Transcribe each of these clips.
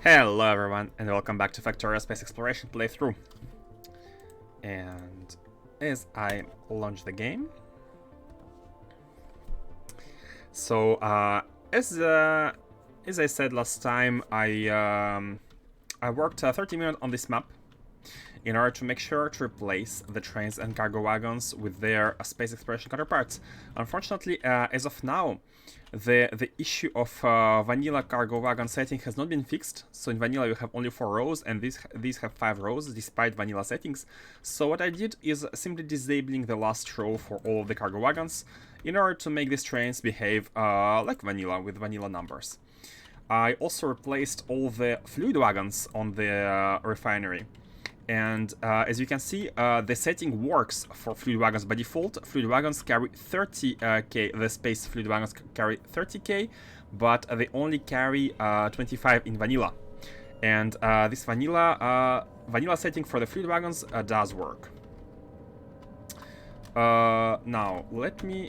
Hello everyone, and welcome back to Factorio Space Exploration playthrough. And as I launch the game, so as I said last time, I worked 30 minutes on this map in order to make sure to replace the trains and cargo wagons with their space exploration counterparts. Unfortunately, as of now, the issue of vanilla cargo wagon setting has not been fixed. So in vanilla you have only 4 rows, and these have 5 rows despite vanilla settings. So what I did is simply disabling the last row for all of the cargo wagons in order to make these trains behave like vanilla, with vanilla numbers. I also replaced all the fluid wagons on the refinery. And as you can see, the setting works for fluid wagons by default. Fluid wagons carry 30k, the space fluid wagons carry 30k, but they only carry 25 in vanilla. And this vanilla setting for the fluid wagons does work. Now, let me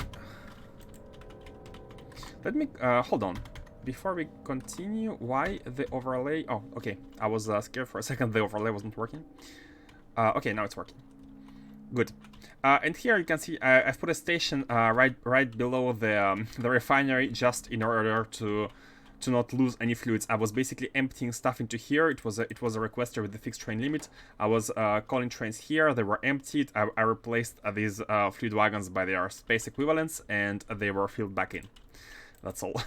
hold on. Before we continue, why the overlay? Oh, okay. I was scared for a second the overlay wasn't working. Okay, now it's working. Good. And here you can see I've put a station right below the refinery, just in order to not lose any fluids. I was basically emptying stuff into here. It was a requester with the fixed train limit. I was calling trains here. They were emptied. I replaced these fluid wagons by their space equivalents, and they were filled back in. That's all.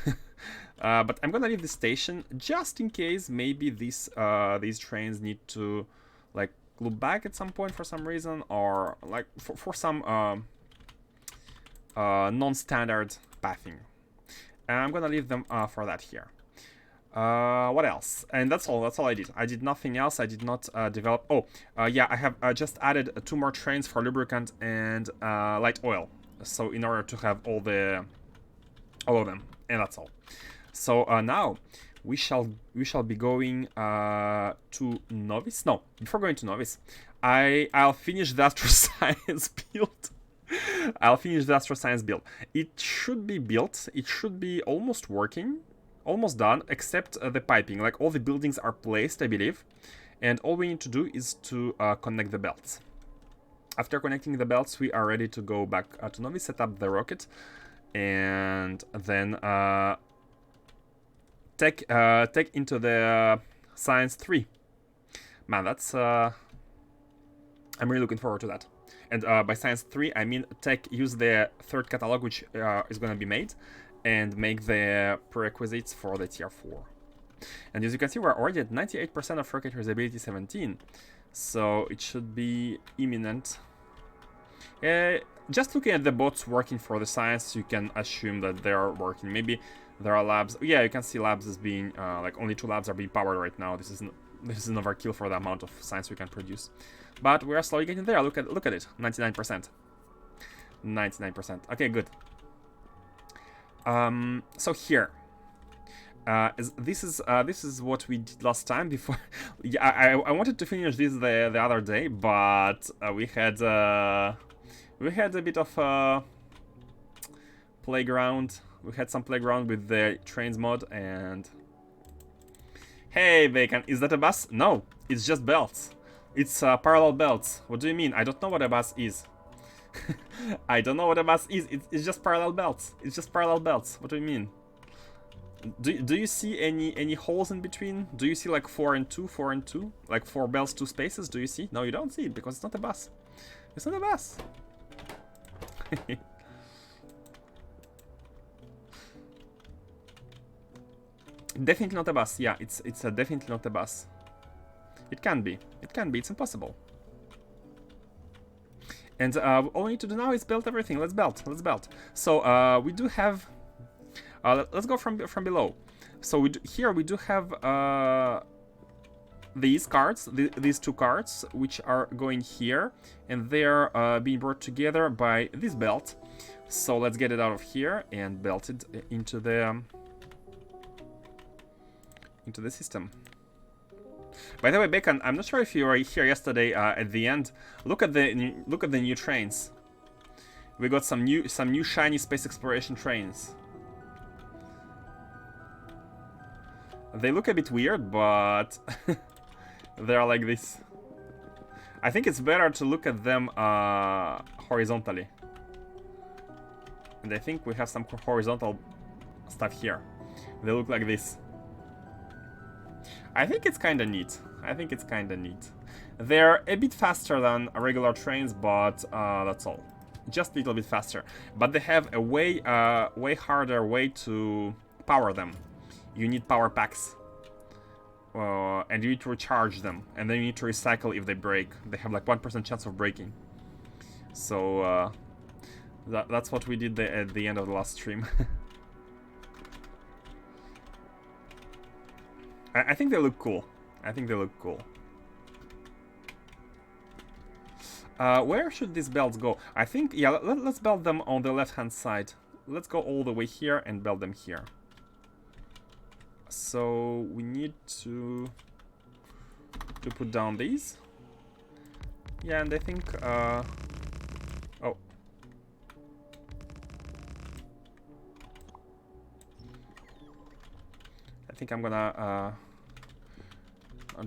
But I'm gonna leave the station just in case maybe these trains need to like loop back at some point for some reason, or like for some non-standard pathing. And I'm gonna leave them for that here. What else? And that's all I did. I did nothing else. I did not develop. Oh, yeah, I have just added 2 more trains for lubricant and light oil. So in order to have all of them, and that's all. So now we shall be going to Novice. No, before going to Novice, I'll finish the Astro Science build. I'll finish the Astro Science build. It should be built. It should be almost working, almost done, except the piping. Like, all the buildings are placed, I believe, and all we need to do is to connect the belts. After connecting the belts, we are ready to go back to Novice, set up the rocket, and then take into the Science 3. Man, that's I'm really looking forward to that. And by Science 3 I mean use the 3rd catalog, which is gonna be made, and make the prerequisites for the tier 4. And as you can see, we're already at 98% of rocket usability 17, so it should be imminent. Just looking at the bots working for the science, you can assume that they are working. Maybe there are labs. Yeah, you can see labs as being like only 2 labs are being powered right now. This is an overkill for the amount of science we can produce, but we are slowly getting there. Look at it, 99%. 99%. Okay, good. So here, this is what we did last time. Before, yeah, I wanted to finish this the other day, but we had a bit of playground. We had some playground with the trains mod, and hey, Bacon, is that a bus? No, it's just belts. It's parallel belts. What do you mean? I don't know what a bus is. I don't know what a bus is. It's just parallel belts. It's just parallel belts. What do you mean? Do you see any holes in between? Do you see like 4 and 2, 4 and 2? Like 4 belts, 2 spaces? Do you see? No, you don't see it because it's not a bus. It's not a bus. Definitely not a bus. Yeah, it's definitely not a bus. It can be. It can be. It's impossible. And all we need to do now is build everything. Let's belt. Let's belt. So we do have. Let's go from below. So here we do have these carts, these 2 carts, which are going here, and they are being brought together by this belt. So let's get it out of here and belt it into the system. By the way, Bacon, I'm not sure if you were here yesterday at the end. Look at the new trains. We got some new shiny space exploration trains. They look a bit weird, but they are like this. I think it's better to look at them horizontally. And I think we have some horizontal stuff here. They look like this. I think it's kind of neat. I think it's kind of neat. They're a bit faster than regular trains, but that's all. Just a little bit faster. But they have a way harder way to power them. You need power packs. And you need to recharge them. And then you need to recycle if they break. They have like 1% chance of breaking. So that's what we did at the end of the last stream. I think they look cool. I think they look cool. Where should these belts go? I think, yeah, let's belt them on the left-hand side. Let's go all the way here and belt them here. So we need to put down these. Yeah, and I think, oh. I think I'm gonna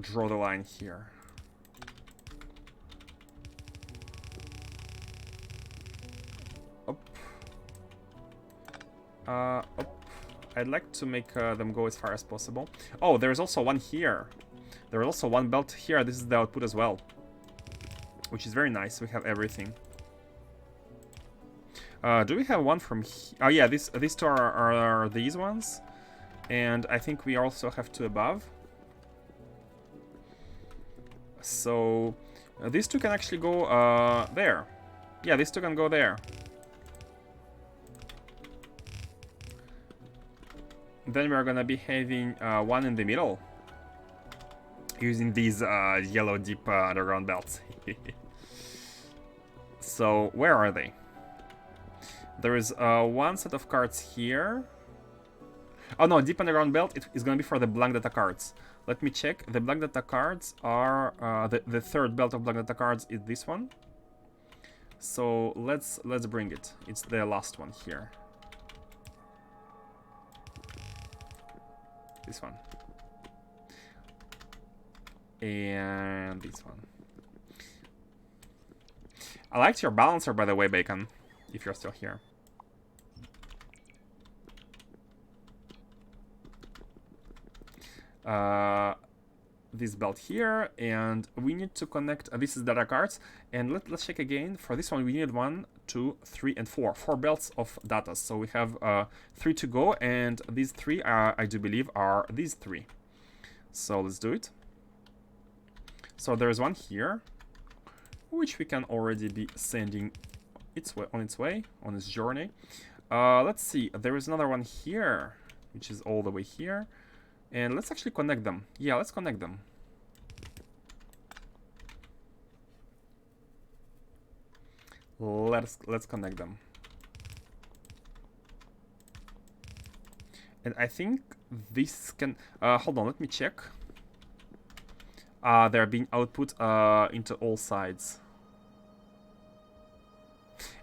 draw the line here. Up. I'd like to make them go as far as possible. Oh, there's also one here. There's also one belt here. This is the output as well, which is very nice. We have everything. Do we have one from here? Oh yeah, these two are these ones. And I think we also have two above. So these two can actually go there. Yeah, these two can go there. Then we are gonna be having one in the middle, using these yellow deep underground belts. So where are they? There is one set of cards here. Oh no, deep underground belt is gonna be for the blank data cards. Let me check. The blank data cards are the third belt of blank data cards is this one. So let's bring it. It's the last one here. This one. And this one. I liked your balancer, by the way, Bacon, if you're still here. This belt here, and we need to connect, this is data cards, and let's check again. For this one we need 1, 2, 3, and 4 belts of data, so we have 3 to go, and these 3 I do believe are these 3. So let's do it. So there's one here, which we can already be sending on its journey. Let's see, there is another one here, which is all the way here. And let's actually connect them. Yeah, let's connect them. Let's connect them. And I think this can... hold on, let me check. They're being output into all sides.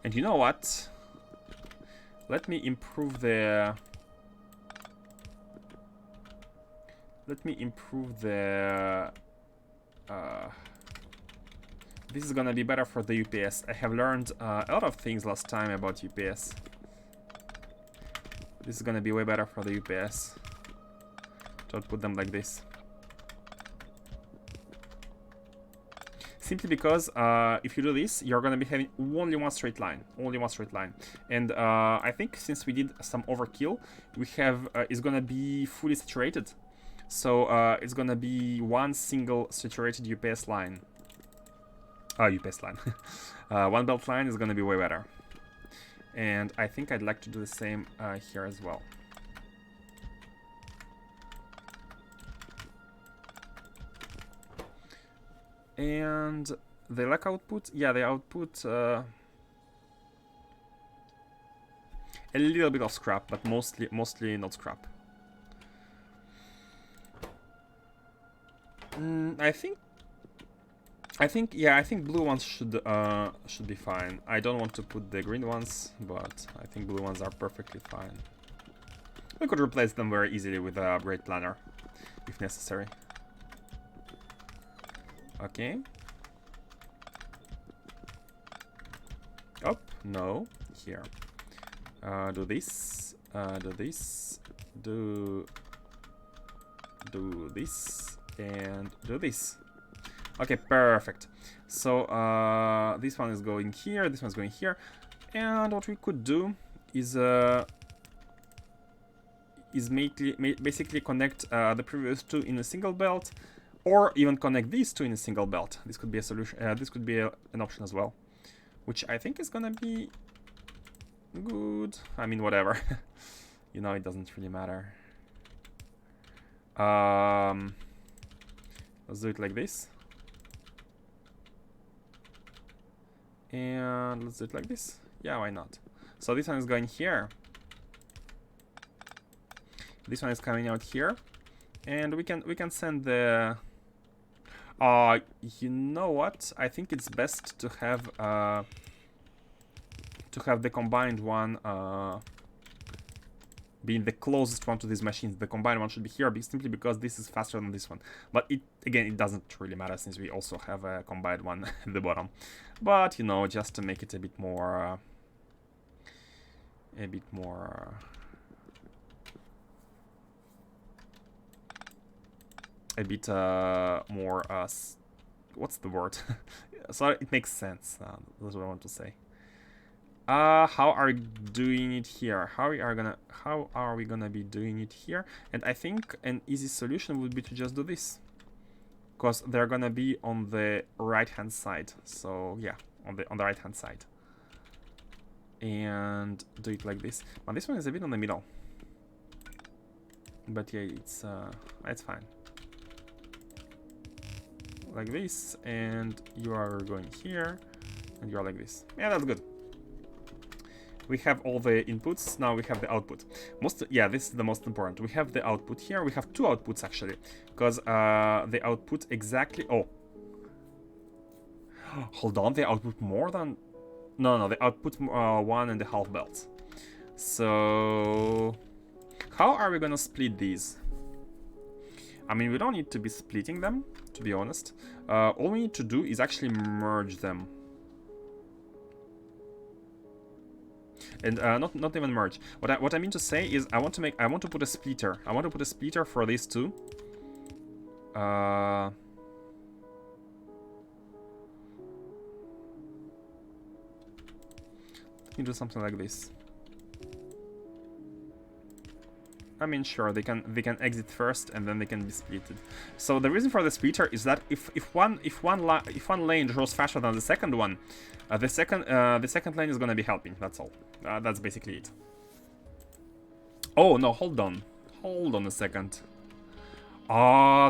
And you know what? Let me improve the... this is gonna be better for the UPS. I have learned a lot of things last time about UPS. This is gonna be way better for the UPS. Don't put them like this. Simply because if you do this, you're gonna be having only one straight line. And I think since we did some overkill, we have is gonna be fully saturated. So it's gonna be one single saturated UPS line. One belt line is gonna be way better. And I think I'd like to do the same here as well. And they lack output? Yeah, they output a little bit of scrap, but mostly not scrap. I think blue ones should be fine. I don't want to put the green ones, but I think blue ones are perfectly fine. We could replace them very easily with a braid planner. if necessary. Okay. Oh, no. Here. Do this. Do this. Do this. And do this. Okay, perfect. So, this one is going here. This one's going here. And what we could do is basically connect the previous two in a single belt, or even connect these two in a single belt. This could be a solution. This could be an option as well, which I think is gonna be good. I mean, whatever. You know, it doesn't really matter. Let's do it like this, and let's do it like this. Yeah, why not? So this one is going here. This one is coming out here, and we can send the. You know what? I think it's best to have the combined one being the closest one to these machines. The combined one should be here, simply because this is faster than this one. But it doesn't really matter, since we also have a combined one at the bottom. But you know, just to make it a bit more what's the word? So it makes sense. That's what I want to say. How are we doing it here? How are we gonna be doing it here? And I think an easy solution would be to just do this, because they're gonna be on the right hand side. So yeah, on the right hand side, and do it like this. But this one is a bit on the middle. But yeah, it's fine. Like this, and you are going here, and you are like this. Yeah, that's good. We have all the inputs, now we have the output. Yeah, this is the most important. We have the output here. We have two outputs actually, because the output exactly. Oh, hold on, the output more than. No, the output 1.5 belts. So how are we gonna split these? I mean, we don't need to be splitting them, to be honest. All we need to do is actually merge them. And not even merge. What I mean to say is I want to put a splitter. I want to put a splitter for these two. Let me do something like this. I mean, sure, they can exit first and then they can be splitted. So the reason for the splitter is that if one lane draws faster than the second one, the second lane is gonna be helping. That's all. That's basically it. Oh no! Hold on a second.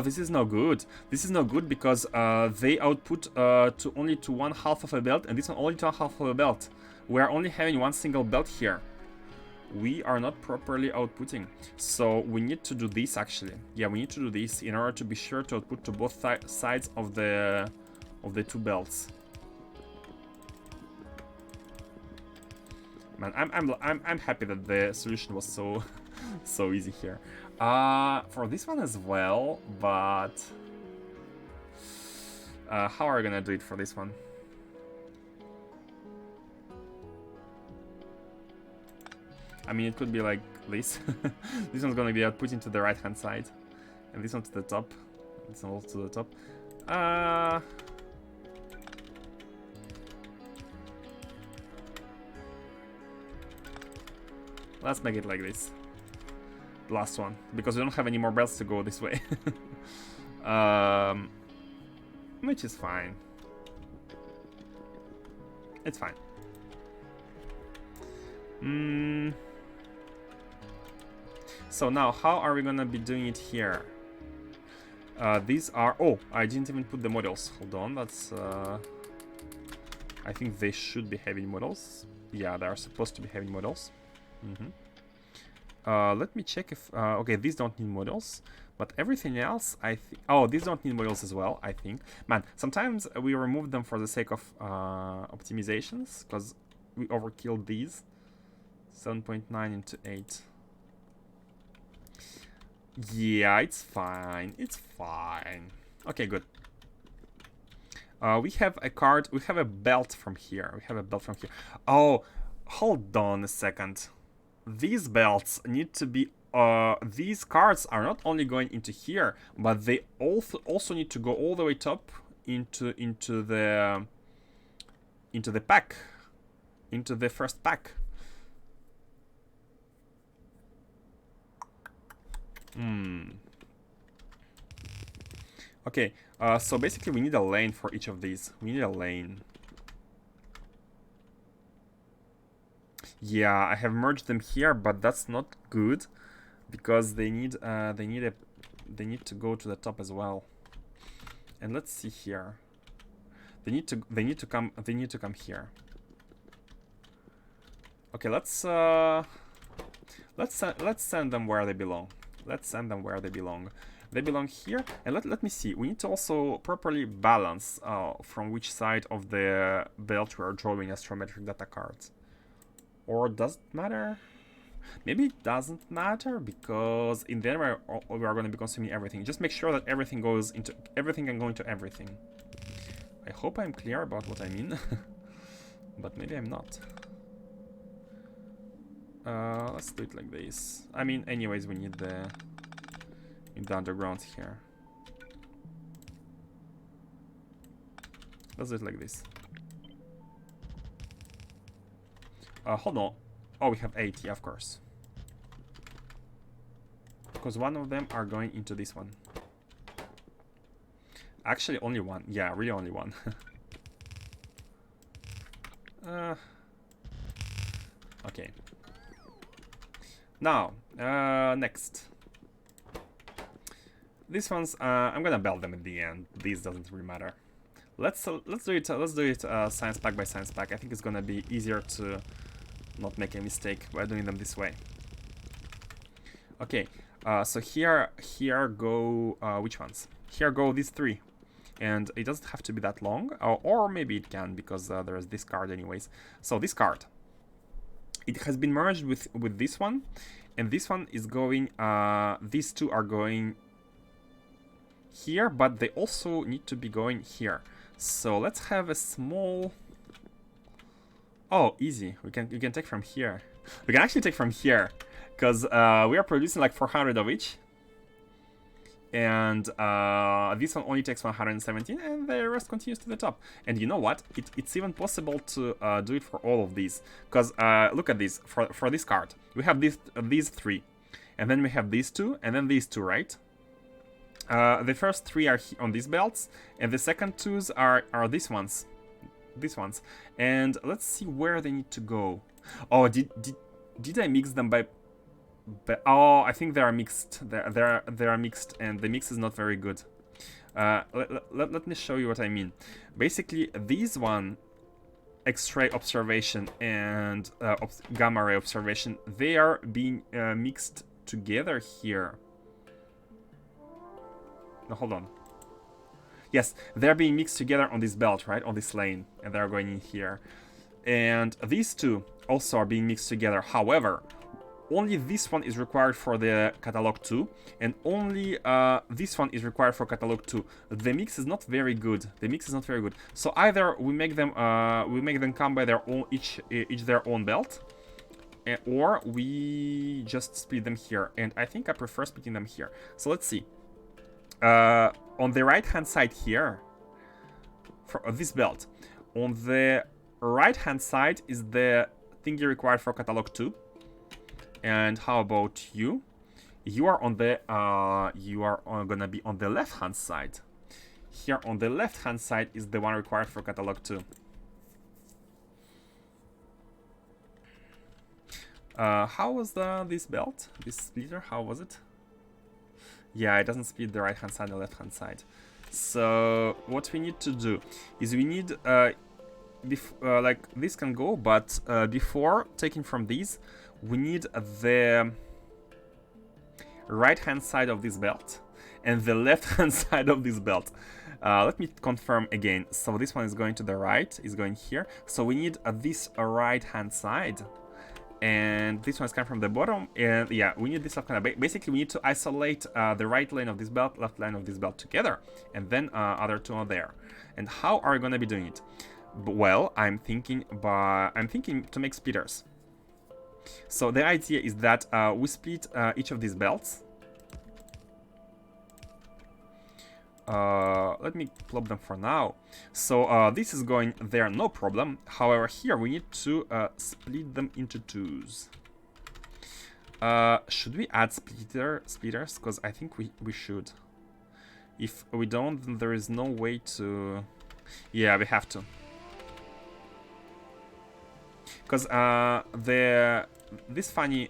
This is no good. This is no good because they output only to 1/2 of a belt, and this one only to 1/2 of a belt. We are only having one single belt here. We are not properly outputting, so we need to do this actually. Yeah, we need to do this in order to be sure to output to both sides of the two belts. Man, I'm happy that the solution was so so easy here. For this one as well, but how are we gonna do it for this one? I mean, it could be like this. This one's gonna be outputting to the right hand side, and this one to the top. This one also to the top. Let's make it like this. The last one, because we don't have any more belts to go this way. Which is fine. It's fine. So now, how are we gonna be doing it here? These are... Oh, I didn't even put the models. Hold on, that's... I think they should be heavy models. Yeah, they are supposed to be heavy models. Let me check if... okay, these don't need models. But everything else, I think... Oh, these don't need models as well, I think. Man, sometimes we remove them for the sake of optimizations, because we overkilled these. 7.9 into 8. Yeah, it's fine. It's fine. Okay, good. We have a card. We have a belt from here. We have a belt from here. Oh, hold on a second. These belts need to be. These cards are not only going into here, but they also need to go all the way top into the pack, into the first pack. Okay, so basically we need a lane for each of these. We need a lane. Yeah, I have merged them here, but that's not good because they need to go to the top as well. And let's see here. They need to come here. Okay, let's send them where they belong. Let's send them where they belong. They belong here, and let me see. We need to also properly balance from which side of the belt we are drawing astrometric data cards. Or does it matter? Maybe it doesn't matter because in the end we are going to be consuming everything. Just make sure that everything goes into everything and go into everything. I hope I'm clear about what I mean, but maybe I'm not. Let's do it like this. I mean, anyways, we need the underground here. Let's do it like this. Hold on. Oh, we have 8, yeah, of course. Because one of them are going into this one. Actually, only one. Yeah, really only one. Okay. Now, next. These ones, I'm gonna belt them at the end. These doesn't really matter. Let's do it. Science pack by science pack. I think it's gonna be easier to not make a mistake by doing them this way. Okay. So here go which ones? Here go these 3, and it doesn't have to be that long, or maybe it can because there is this card anyways. So this card, it has been merged with this one, and this one is going. These 2 are going here, but they also need to be going here. So let's have a small. Oh, easy. You can take from here. We can actually take from here, because we are producing like 400 of each, and this one only takes 117, and the rest continues to the top. And you know what? It's even possible to do it for all of these, because look at this. For this card, we have these 3, and then we have these 2, and then these 2, right? The first 3 are on these belts, and the second 2s are these ones. These ones. And let's see where they need to go. Oh, did I mix them by oh, I think they are mixed. They are mixed, and the mix is not very good. Let me show you what I mean. Basically, these one, X-ray observation and gamma ray observation, they are being mixed together here. No, hold on. Yes, they're being mixed together on this belt, right? On this lane, and they're going in here. And these 2 also are being mixed together. However, only this one is required for the catalog 2, and only this one is required for catalog 2. The mix is not very good. The mix is not very good. So either we make them come by their own each their own belt, or we just split them here. And I think I prefer splitting them here. So let's see. On the right hand side here, for this belt, on the right hand side is the thingy required for catalog 2. And how about you? You are on the gonna be on the left hand side. Here on the left hand side is the one required for catalog 2. How was this belt? This splitter? How was it? Yeah, it doesn't split the right hand side and the left hand side. So what we need to do is we need like this can go, but before taking from these, we need the right hand side of this belt and the left hand side of this belt. Let me confirm again. So this one is going to the right, is going here. So we need this right hand side, and this one's coming from the bottom, and yeah, we need this left kind of basically we need to isolate the right lane of this belt, left lane of this belt together, and then other two are there. And how are we gonna be doing it? Well, I'm thinking to make splitters. So the idea is that we split each of these belts. Let me plop them for now. So this is going there, no problem. However, here we need to split them into twos. Should we add splitters? Because I think we should. If we don't, then there is no way to... Yeah, we have to. Because this funny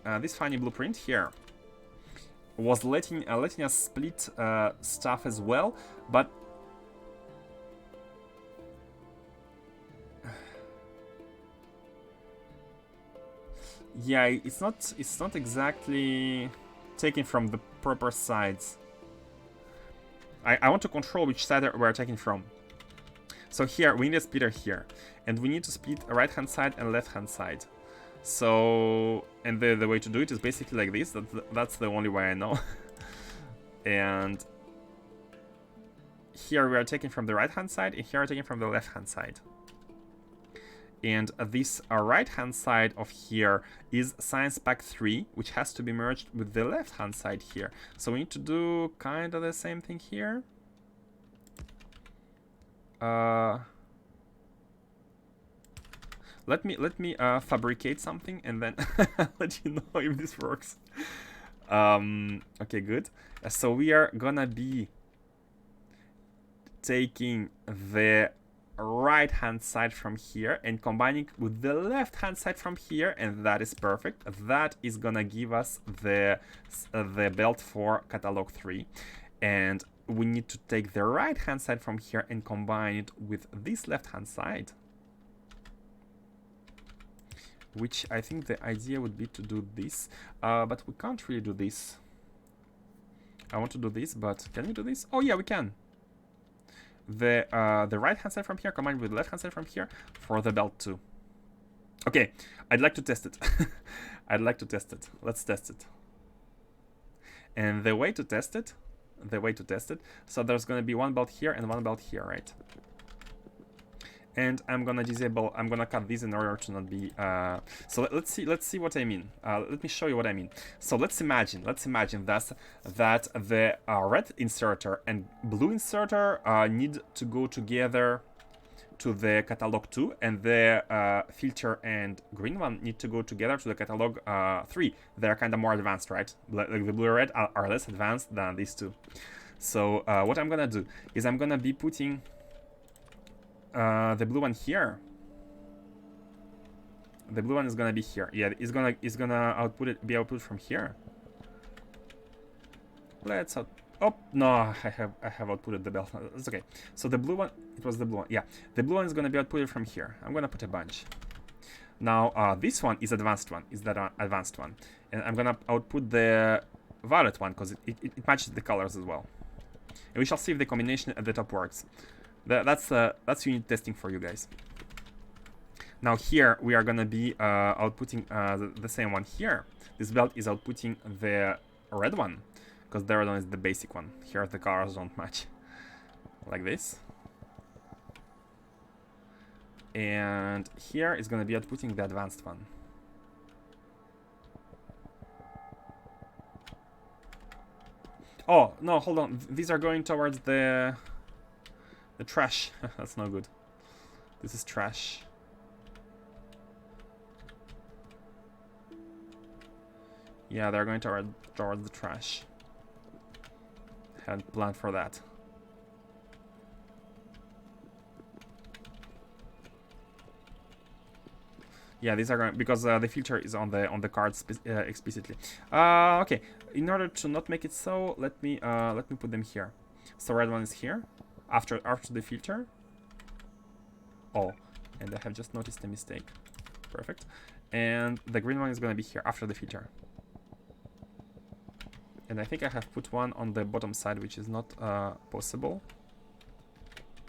blueprint here was letting us split stuff as well, but yeah, it's not exactly taken from the proper sides. I want to control which side we're taking from. So here we need a splitter here, and we need to split right hand side and left hand side. So, and the way to do it is basically like this. That's the only way I know. And here we are taking from the right hand side, and here we are taking from the left hand side. And this right hand side of here is Science Pack 3, which has to be merged with the left hand side here. So we need to do kind of the same thing here. Let me fabricate something and then let you know if this works. Okay, good. So we are gonna be taking the right hand side from here and combining with the left hand side from here, and that is perfect. That is gonna give us the belt for catalog 3, and we need to take the right hand side from here and combine it with this left hand side, which I think the idea would be to do this, but we can't really do this. I want to do this, but can we do this? Oh yeah, we can. The right hand side from here combined with the left hand side from here for the belt 2. Okay, I'd like to test it. I'd like to test it. Let's test it. And the way to test it, so there's gonna be one belt here and one belt here, right? And I'm gonna cut these in order to not be so let's see what I mean. Let me show you what I mean. So let's imagine that the red inserter and blue inserter need to go together to the catalog 2, and the filter and green one need to go together to the catalog 3. They're kind of more advanced, right? Like the blue and red are less advanced than these two. So what I'm gonna do is I'm gonna be putting the blue one here. The blue one is gonna be here. Yeah, it's gonna be output from here. Let's oh no, I have outputted the belt. That's okay. So the blue one, it was the blue one. Yeah, the blue one is gonna be outputted from here. I'm gonna put a bunch. Now this one is advanced one. Is that advanced one? And I'm gonna output the violet one because it matches the colors as well. And we shall see if the combination at the top works. That's unit testing for you guys. Now here we are gonna be outputting the same one here. This belt is outputting the red one because the red one is the basic one. Here the colors don't match, like this. And here is gonna be outputting the advanced one. Oh no, hold on. These are going towards the trash. That's no good. This is trash. Yeah, they're going towards the trash. Hadn't planned for that. Yeah, these are going because the filter is on the cards explicitly. Okay, in order to not make it so, let me put them here. So red one is here. After the filter. Oh, and I have just noticed a mistake. Perfect. And the green one is gonna be here after the filter. And I think I have put one on the bottom side, which is not possible.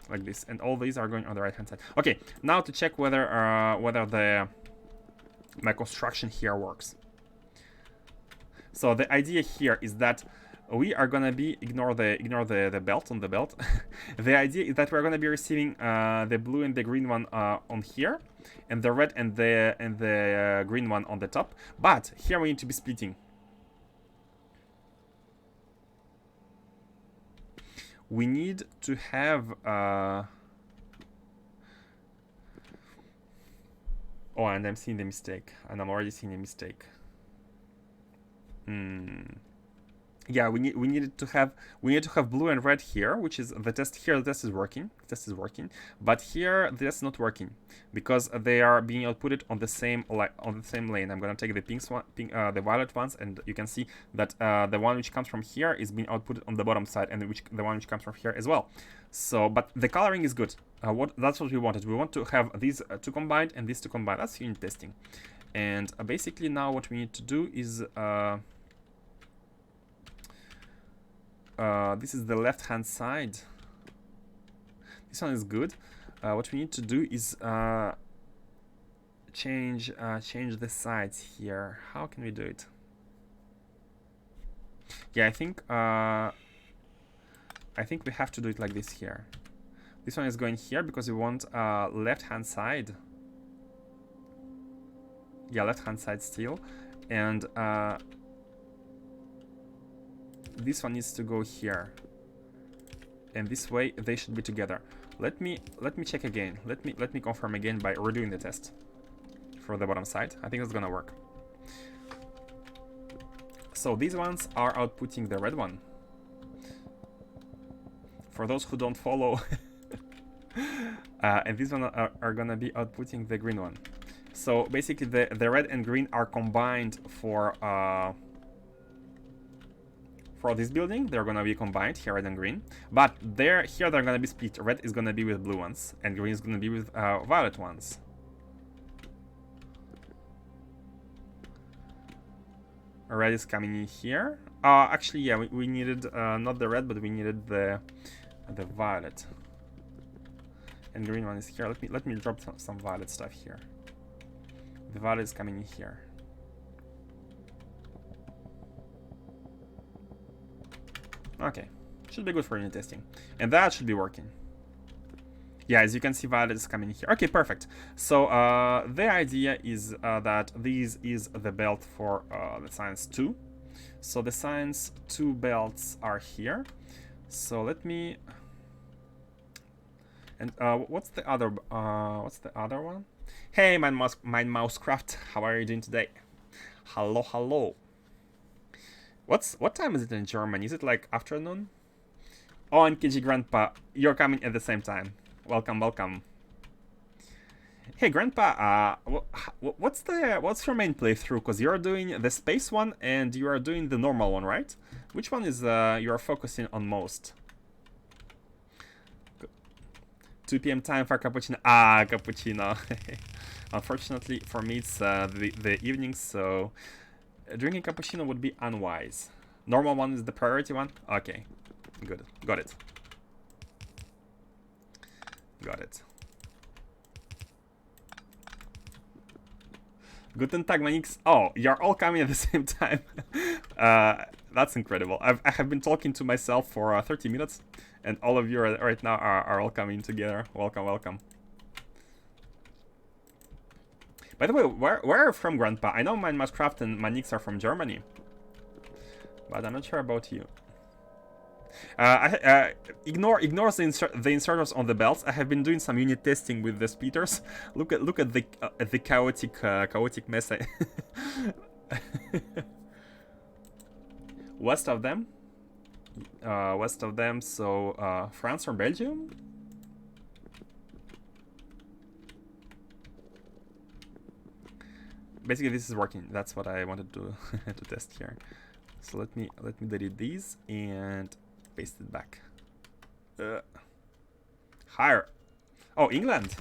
Like this. And all these are going on the right hand side. Okay, now to check whether my construction here works. So the idea here is that we are gonna be ignore the belt on the belt. The idea is that we're gonna be receiving the blue and the green one on here, and the red and the green one on the top. But here we need to be splitting. We need to have oh, and I'm seeing the mistake, and I'm already seeing a mistake. Yeah, we need to have blue and red here, which is the test here. The test is working. The test is working, but here the test is not working because they are being outputted on the same lane. I'm gonna take the the violet ones, and you can see that the one which comes from here is being outputted on the bottom side, and the one which comes from here as well. So, but the coloring is good. That's what we wanted. We want to have these two combined and these two combined. That's unit testing, and basically now what we need to do is. This is the left-hand side. This one is good. What we need to do is change the sides here. How can we do it? Yeah, I think we have to do it like this here. This one is going here because we want left-hand side. Yeah, left-hand side still, and this one needs to go here, and this way they should be together. Let me check again. Let me confirm again by redoing the test for the bottom side. I think it's gonna work. So these ones are outputting the red one. For those who don't follow, and these ones are gonna be outputting the green one. So basically, the red and green are combined for this building. They're gonna be combined here, red and green, but here they're gonna be split. Red is gonna be with blue ones, and green is gonna be with violet ones. Red is coming in here. Actually, yeah, we needed not the red, but we needed the violet. And green one is here. Let me drop some violet stuff here. The violet is coming in here. Okay, should be good for unit testing, and that should be working. Yeah, as you can see, violet is coming here. Okay, perfect. So the idea is that this is the belt for the science 2. So the science 2 belts are here. So let me. And what's the other one? Hey, my mousecraft, how are you doing today? Hello, hello. What time is it in Germany? Is it like afternoon? Oh, and KG Grandpa, you're coming at the same time. Welcome, welcome. Hey, Grandpa, what's your main playthrough? Because you're doing the space one and you are doing the normal one, right? Which one is you are focusing on most? 2 p.m. time for cappuccino. Ah, cappuccino. Unfortunately, for me, it's the evening, so drinking cappuccino would be unwise. Normal one is the priority one? Okay, good. Got it. Got it. Guten Tag, Manix. Oh, you're all coming at the same time. That's incredible. I have been talking to myself for 30 minutes, and all of you right now are all coming together. Welcome, welcome. By the way, where are you from, Grandpa? I know Minecraft and Manix are from Germany, but I'm not sure about you. Ignore the inserters on the belts. I have been doing some unit testing with the splitters. Look at the chaotic mess. West of them. So France or Belgium? Basically, this is working. That's what I wanted to to test here. So let me delete these and paste it back. Higher. Oh, England.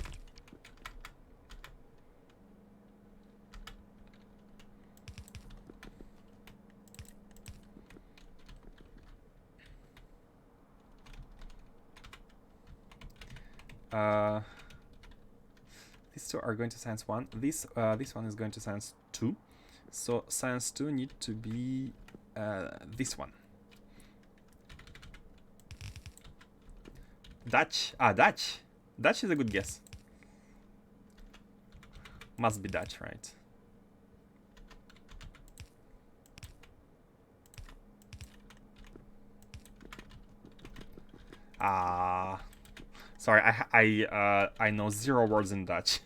These two are going to science 1. This one is going to science 2. So science 2 need to be this one. Dutch. Ah, Dutch. Dutch is a good guess. Must be Dutch, right? Sorry, I know 0 words in Dutch.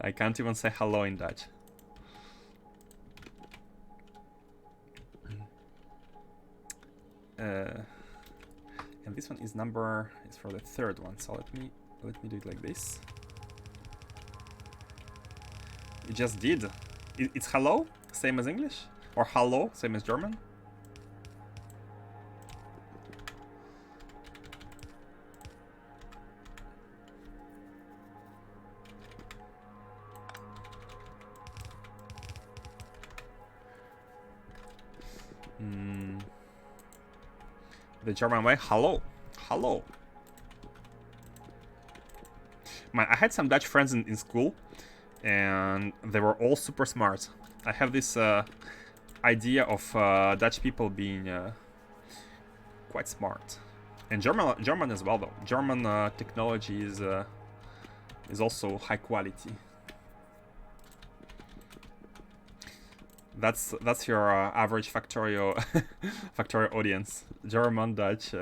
I can't even say hello in Dutch. And this one is for the 3rd one. So let me do it like this. It just did. It's hello, same as English, or hallo, same as German. The German way, hello, hello. Man, I had some Dutch friends in school, and they were all super smart. I have this idea of Dutch people being quite smart, and German as well. Though German technology is also high quality. That's your average Factorio Factorio audience. German, Dutch.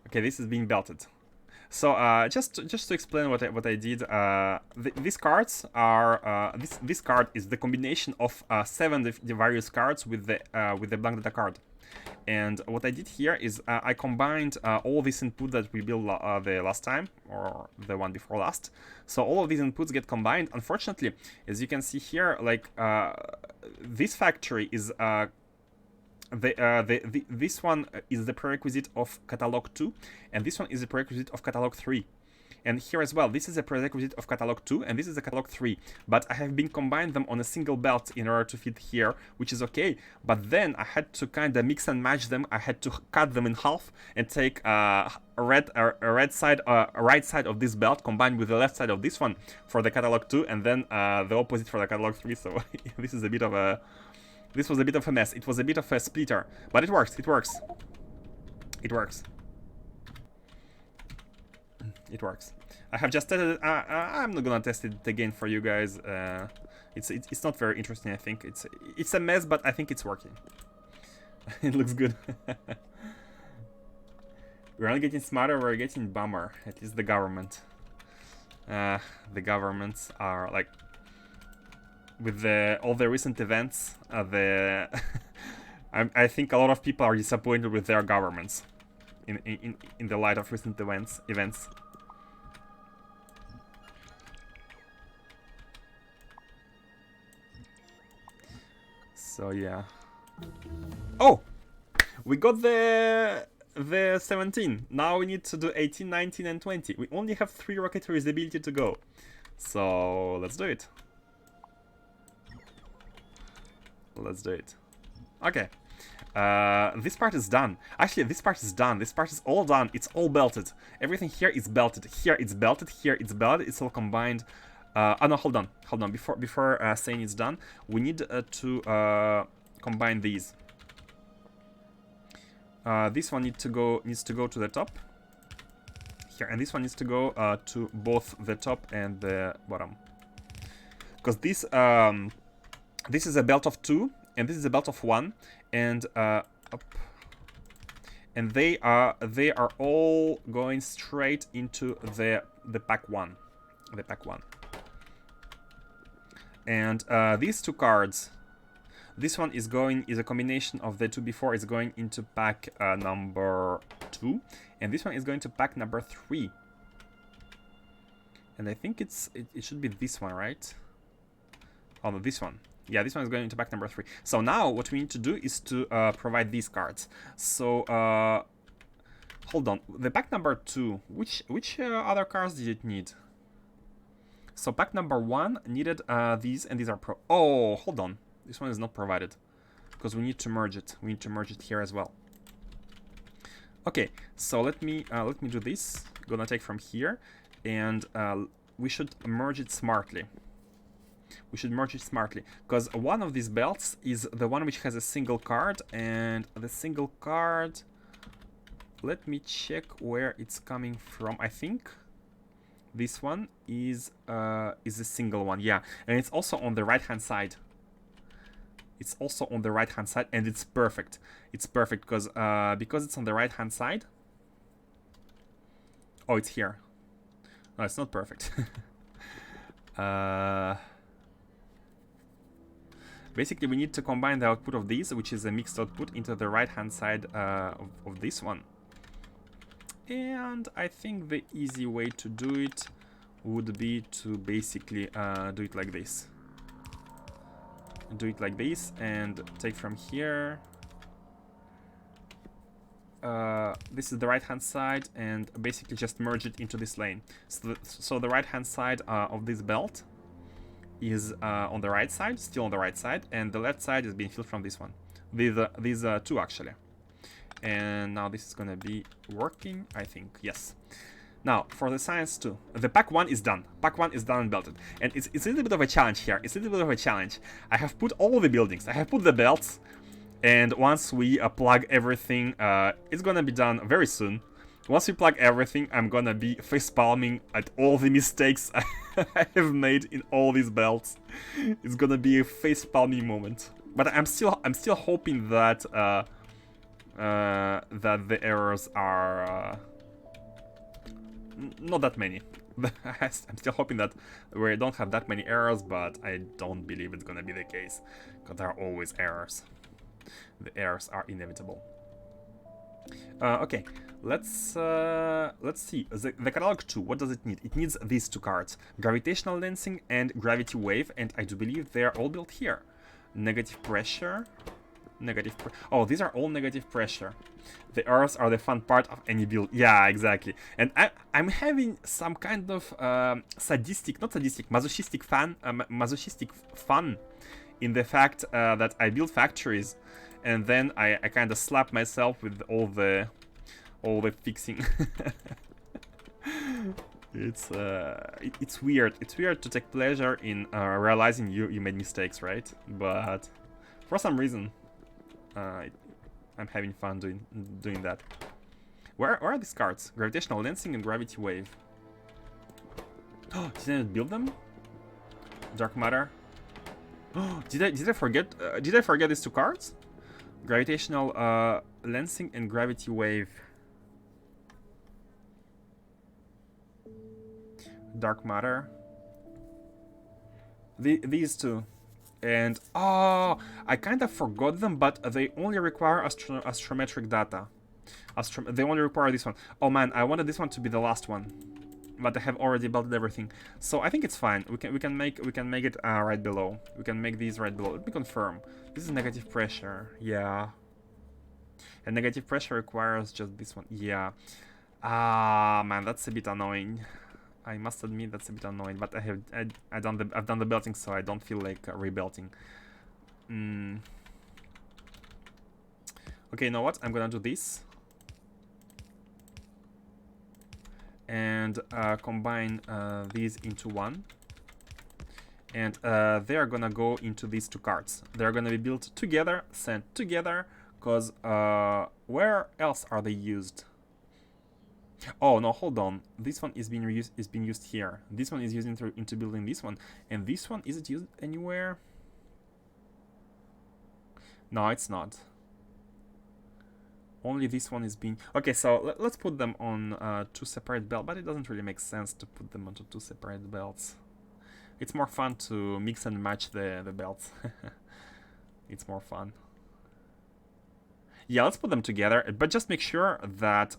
Okay, this is being belted. So just to explain what I did, these cards are this card is the combination of 7 the various cards with the blank data card. And what I did here is I combined all this input that we built the last time, or the one before last. So all of these inputs get combined. Unfortunately, as you can see here, like this factory is this one is the prerequisite of catalog 2, and this one is the prerequisite of catalog 3. And here as well, this is a prerequisite of catalog 2, and this is a catalog 3. But I have been combined them on a single belt in order to fit here, which is okay. But then I had to kind of mix and match them. I had to cut them in half and take a right side of this belt combined with the left side of this one for the catalog 2, and then the opposite for the catalog 3. So this is a bit of a... This was a bit of a mess. It was a bit of a splitter, but it works. It works. It works. It works. I have just tested it. I'm not gonna test it again for you guys. It's not very interesting. I think it's a mess, but I think it's working. It looks good. We're not getting smarter. We're getting dumber. At least the government. The governments are like, with all the recent events. I think a lot of people are disappointed with their governments in the light of recent events. So yeah. Oh, we got the 17. Now we need to do 18, 19, and 20. We only have 3 rocketry's ability to go. So let's do it. Let's do it. Okay. This part is done. Actually, this part is done. This part is all done. It's all belted. Everything here is belted. Here it's belted. Here it's belted. It's all combined. Oh no, hold on. Before saying it's done, we need to combine these. This one needs to go to the top here, and this one needs to go to both the top and the bottom. Because this is a belt of 2, and this is a belt of 1, and up. And they are all going straight into the pack 1. The pack 1. And these 2 cards, this one is a combination of the 2 before. It's going into pack number 2, and this one is going to pack number 3. And I think it should be this one, right? Oh no, this one. Yeah, this one is going into pack number 3. So now what we need to do is to provide these cards. So hold on, the pack number 2. Which other cards did it need? So pack number 1 needed these, and these are Oh, hold on. This one is not provided because we need to merge it. We need to merge it here as well. Okay, so let me do this. Gonna take from here, and we should merge it smartly. We should merge it smartly, because one of these belts is the one which has a single card, and the single card, let me check where it's coming from. I think this one is a single one, yeah, and it's also on the right hand side. It's also on the right hand side, and it's perfect. It's perfect because it's on the right hand side. Oh, it's here. No, it's not perfect. Basically, we need to combine the output of these, which is a mixed output, into the right-hand side of this one. And I think the easy way to do it would be to basically do it like this. Do it like this, and take from here. This is the right-hand side, and basically just merge it into this lane. So the right-hand side of this belt is on the right side, still on the right side, and the left side is being filled from this one. These two actually. And now this is gonna be working, I think. Yes. Now for the science 2, the pack 1 is done. Pack 1 is done and belted, and it's a little bit of a challenge here. It's a little bit of a challenge. I have put all the buildings. I have put the belts, and once we plug everything, it's gonna be done very soon. Once we plug everything, I'm gonna be facepalming at all the mistakes I have made in all these belts. It's gonna be a facepalming moment. But I'm still hoping that that the errors are not that many. I'm still hoping that we don't have that many errors, but I don't believe it's gonna be the case, because there are always errors. The errors are inevitable. Okay, let's see. The catalog 2, what does it need? It needs these two cards: gravitational lensing and gravity wave, and I do believe they are all built here. Negative pressure. Oh, these are all negative pressure. The errors are the fun part of any build. Yeah, exactly. And I'm having some kind of masochistic fun in the fact that I build factories, and then I kind of slap myself with all the fixing. It's weird. It's weird to take pleasure in realizing you made mistakes, right? But for some reason, I'm having fun doing that. Where are these cards? Gravitational lensing and gravity wave. Oh, did I build them? Dark matter. Oh, did I forget? Did I forget these two cards? Gravitational lensing and gravity wave. Dark matter. These two. And oh, I kind of forgot them, but they only require astrometric data. They only require this one. Oh man, I wanted this one to be the last one, but I have already built everything, so I think it's fine. We can make it right below. We can make these right below. Let me confirm. This is negative pressure. Yeah. And negative pressure requires just this one. Yeah. Ah man, that's a bit annoying. I must admit that's a bit annoying, but I've done the belting, so I don't feel like rebelting. Okay, you know what? I'm gonna do this and combine these into one, and they are gonna go into these two cards. They're gonna be built together, sent together, because where else are they used? Oh no, hold on. This one is being used here. This one is used into building this one, and this one, is it used anywhere? No, it's not. Only this one is being. Okay, so let's put them on two separate belts, but it doesn't really make sense to put them onto two separate belts. It's more fun to mix and match the belts. It's more fun. Yeah, let's put them together, but just make sure that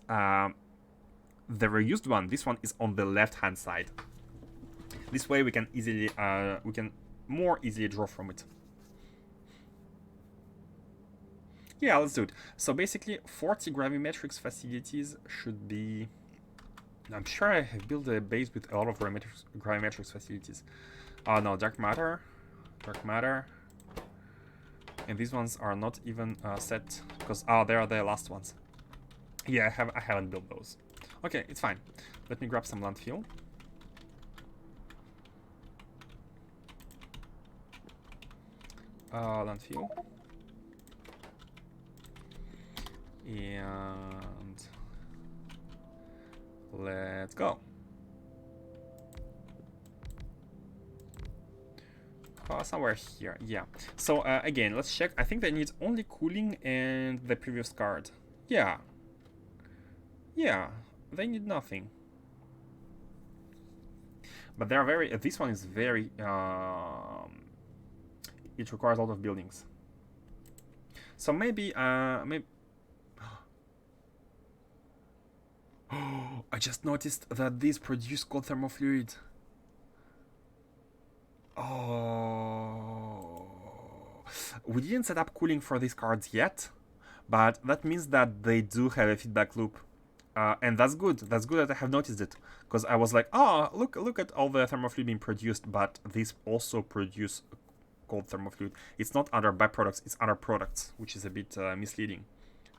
the reused one, this one, is on the left-hand side. This way we can easily, more easily draw from it. Yeah, let's do it. So basically, 40 gravimetrics facilities should be. I'm sure I have built a base with a lot of gravimetrics facilities. Oh no, dark matter, and these ones are not even set because they are the last ones. Yeah, I haven't built those. Okay, it's fine. Let me grab some land fuel. Land fuel. And let's go. Somewhere here, yeah. So again, let's check. I think they need only cooling and the previous card. Yeah. Yeah, they need nothing. But they're very. This one is very. It requires a lot of buildings. So maybe. Maybe. Oh, I just noticed that these produce cold thermofluid. Oh, we didn't set up cooling for these cards yet, but that means that they do have a feedback loop, and that's good. That's good that I have noticed it, because I was like, oh, look at all the thermofluid being produced, but these also produce cold thermofluid. It's not under byproducts; it's under products, which is a bit misleading.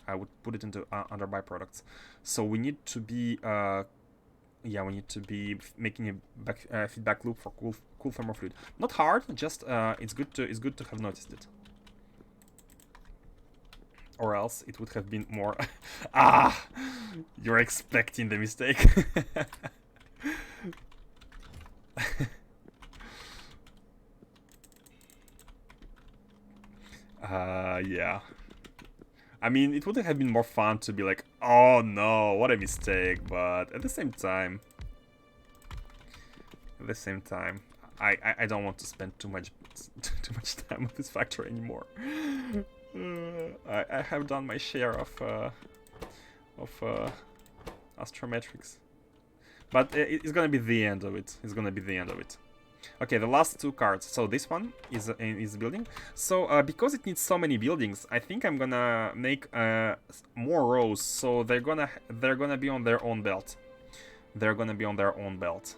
I would put it into under byproducts. So we need to be. Yeah, we need to be making a feedback loop for cool thermofluid. Not hard, just it's good to have noticed it. Or else it would have been more. Ah, you're expecting the mistake. Yeah. I mean, it would have been more fun to be like, oh no, what a mistake, but at the same time, I don't want to spend too much time with this factory anymore. I have done my share of astrometrics, but it's gonna be the end of it. It's gonna be the end of it. Okay, the last two cards. So this one is building. So because it needs so many buildings, I think I'm gonna make more rows. So they're gonna be on their own belt. They're gonna be on their own belt.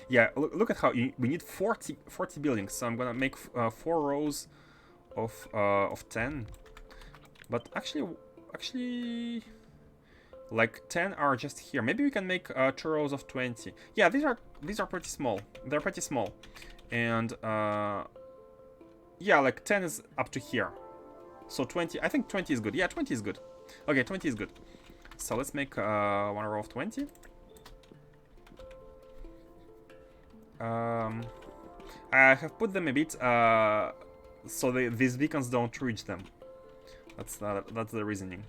Yeah, look at how we need 40 buildings. So I'm gonna make 4 rows of 10. But actually. Like 10 are just here. Maybe we can make 2 rows of 20. Yeah, these are pretty small. They're pretty small, and yeah, like 10 is up to here. So 20. I think 20 is good. Yeah, 20 is good. Okay, 20 is good. So let's make 1 row of 20. I have put them a bit so these beacons don't reach them. That's the reasoning.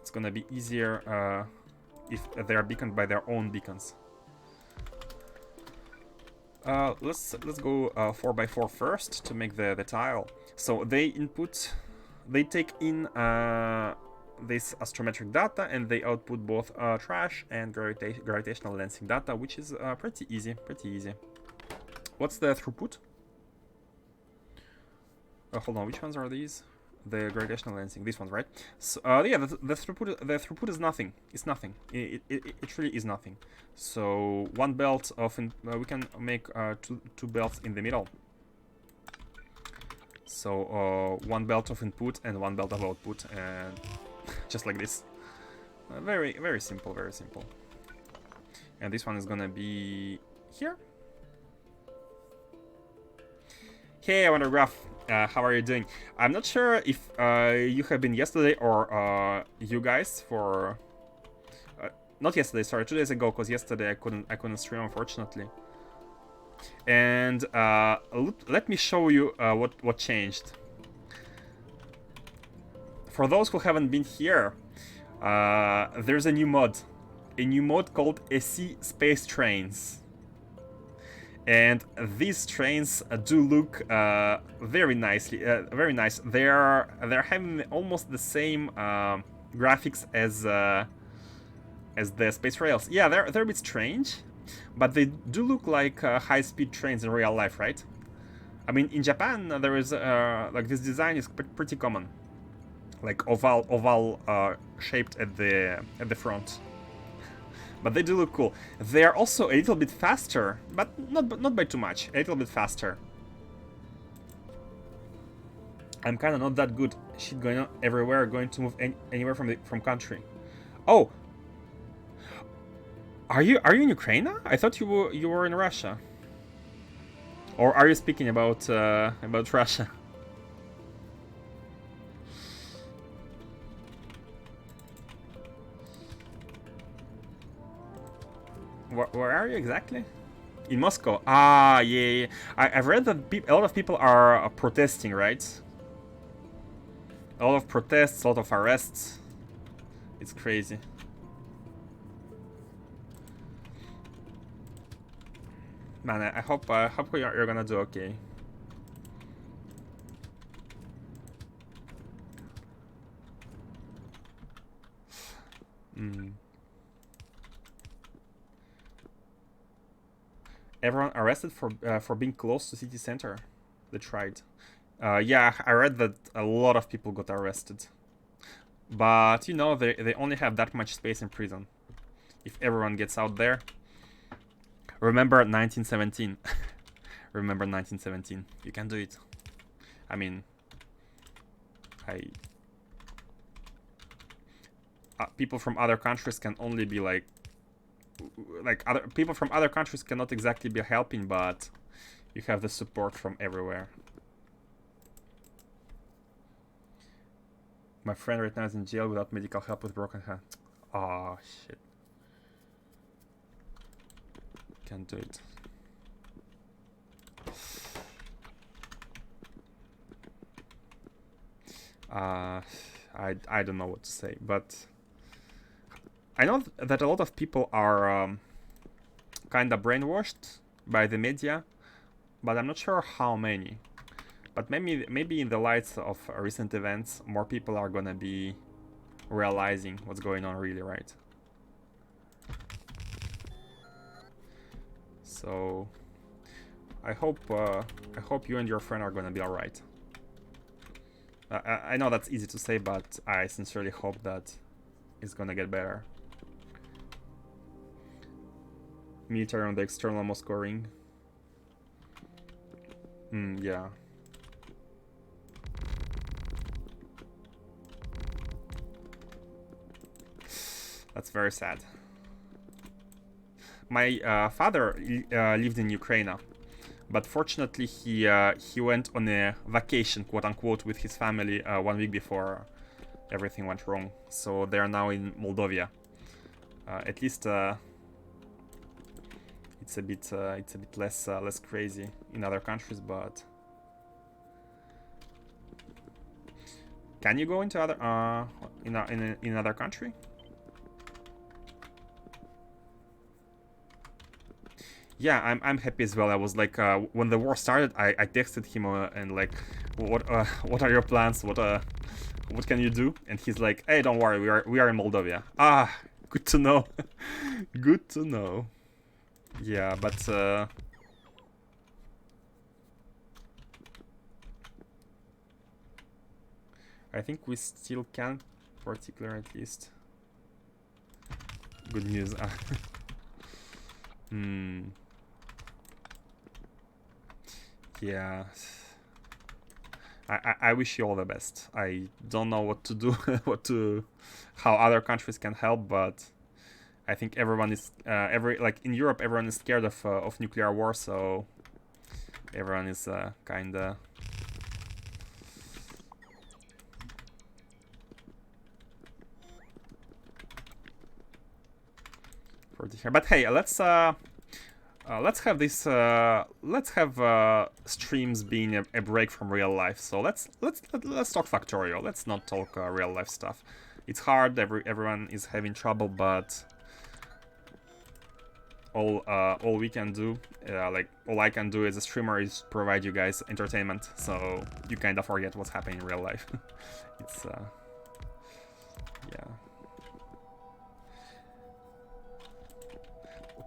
It's gonna be easier if they are beaconed by their own beacons. Let's go 4x4 first to make the tile. So they take in this astrometric data, and they output both trash and gravitational lensing data, which is pretty easy. What's the throughput? Hold on, which ones are these? The gravitational lensing, these ones, right? So yeah, the throughput is nothing. It's nothing. It really is nothing. So 1 belt of we can make two belts in the middle. So 1 belt of input and 1 belt of output, and just like this. Very simple, very simple. And this one is gonna be here. Hey, Wondergraph. How are you doing? I'm not sure if you have been yesterday or you guys for not yesterday, sorry, 2 days ago, because yesterday I couldn't stream, unfortunately. And let me show you what changed. For those who haven't been here, there's a new mod called SC Space Trains. And these trains do look very nicely, very nice. They're having almost the same graphics as the space rails. Yeah, they're a bit strange, but they do look like high-speed trains in real life, right? I mean, in Japan there is like this design is pretty common, like oval shaped at the front. But they do look cool. They are also a little bit faster, but not by too much. A little bit faster. I'm kind of not that good. Shit going on everywhere. Going to move anywhere from country. Oh, are you in Ukraine? I thought you were in Russia. Or are you speaking about Russia? Where are you exactly? In Moscow. Ah, yeah. I've read that a lot of people are protesting, right? A lot of protests, a lot of arrests. It's crazy. Man, I hope you're gonna do okay. Everyone arrested for being close to city center. They tried. Yeah, I read that a lot of people got arrested. But, you know, they only have that much space in prison. If everyone gets out there. Remember 1917. Remember 1917. You can do it. I mean, people from other countries can only be like other people from other countries cannot exactly be helping, but you have the support from everywhere. My friend right now is in jail without medical help with broken hand. Oh shit. Can't do it. I don't know what to say, but I know that a lot of people are kind of brainwashed by the media, but I'm not sure how many. But maybe in the light of recent events, more people are gonna be realizing what's going on really, right? So I hope you and your friend are gonna be all right. I know that's easy to say, but I sincerely hope that it's gonna get better. Military on the external Moscow ring. Yeah. That's very sad. My father lived in Ukraine, but fortunately he went on a vacation, quote unquote, with his family 1 week before everything went wrong. So they are now in Moldova. At least it's a bit less crazy in other countries, but can you go into other in another country? Yeah, I'm happy as well. I was like, when the war started, I texted him and like, what are your plans? What can you do? And he's like, hey, don't worry, we are in Moldova. Ah, good to know. Good to know. Yeah, but I think we still can, particular at least. Good news. Yeah. I wish you all the best. I don't know what to do, how other countries can help, but I think everyone is like in Europe, everyone is scared of nuclear war, so everyone is kinda. But hey, let's have this. Let's have streams being a break from real life. So let's talk Factorio. Let's not talk real life stuff. It's hard. Everyone is having trouble, but all we can do, like all I can do as a streamer, is provide you guys entertainment. So you kind of forget what's happening in real life. It's yeah.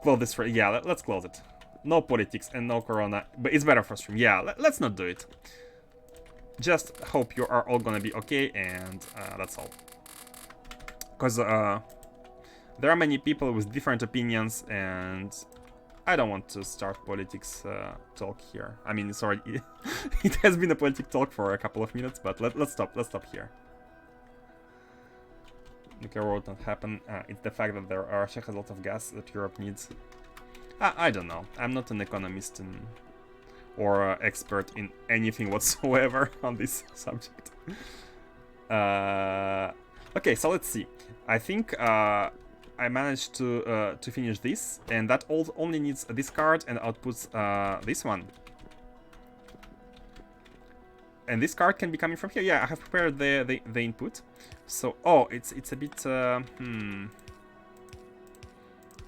Close this. Yeah, let's close it. No politics and no corona, but it's better for stream. Yeah, let's not do it. Just hope you are all gonna be okay, and that's all. Because there are many people with different opinions, and I don't want to start politics talk here. I mean, sorry, it has been a politic talk for a couple of minutes, but let's stop here. Nuclear war won't happen. It's the fact that Russia has a lot of gas that Europe needs. I don't know. I'm not an economist or expert in anything whatsoever on this subject. Okay, so let's see. I think I managed to finish this, and that only needs this card and outputs this one. And this card can be coming from here. Yeah, I have prepared the input. So, oh, it's a bit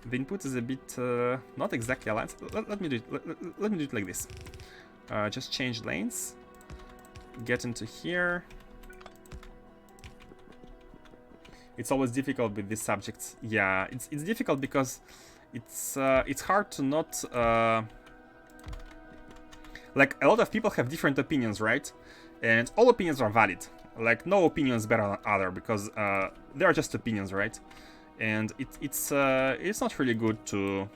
the input is a bit not exactly aligned. Let me do it. Let me do it like this. Just change lanes. Get into here. It's always difficult with these subjects. Yeah, it's difficult because it's hard to not like, a lot of people have different opinions, right? And all opinions are valid. Like, no opinion is better than other because they are just opinions, right? And it's not really good to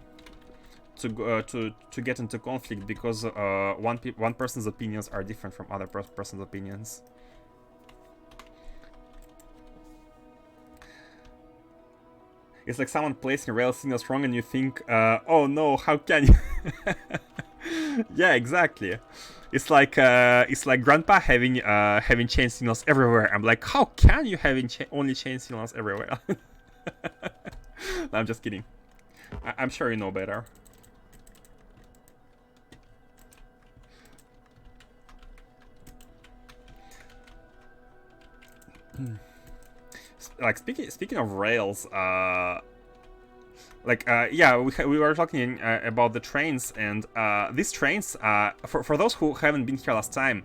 get into conflict because one person's opinions are different from other person's opinions. It's like someone placing rail signals wrong and you think, oh no, how can you? Yeah, exactly. It's like grandpa having chain signals everywhere. I'm like, how can you having only chain signals everywhere? No, I'm just kidding. I'm sure you know better. Like, speaking of rails, yeah, we were talking about the trains, and these trains, for those who haven't been here last time,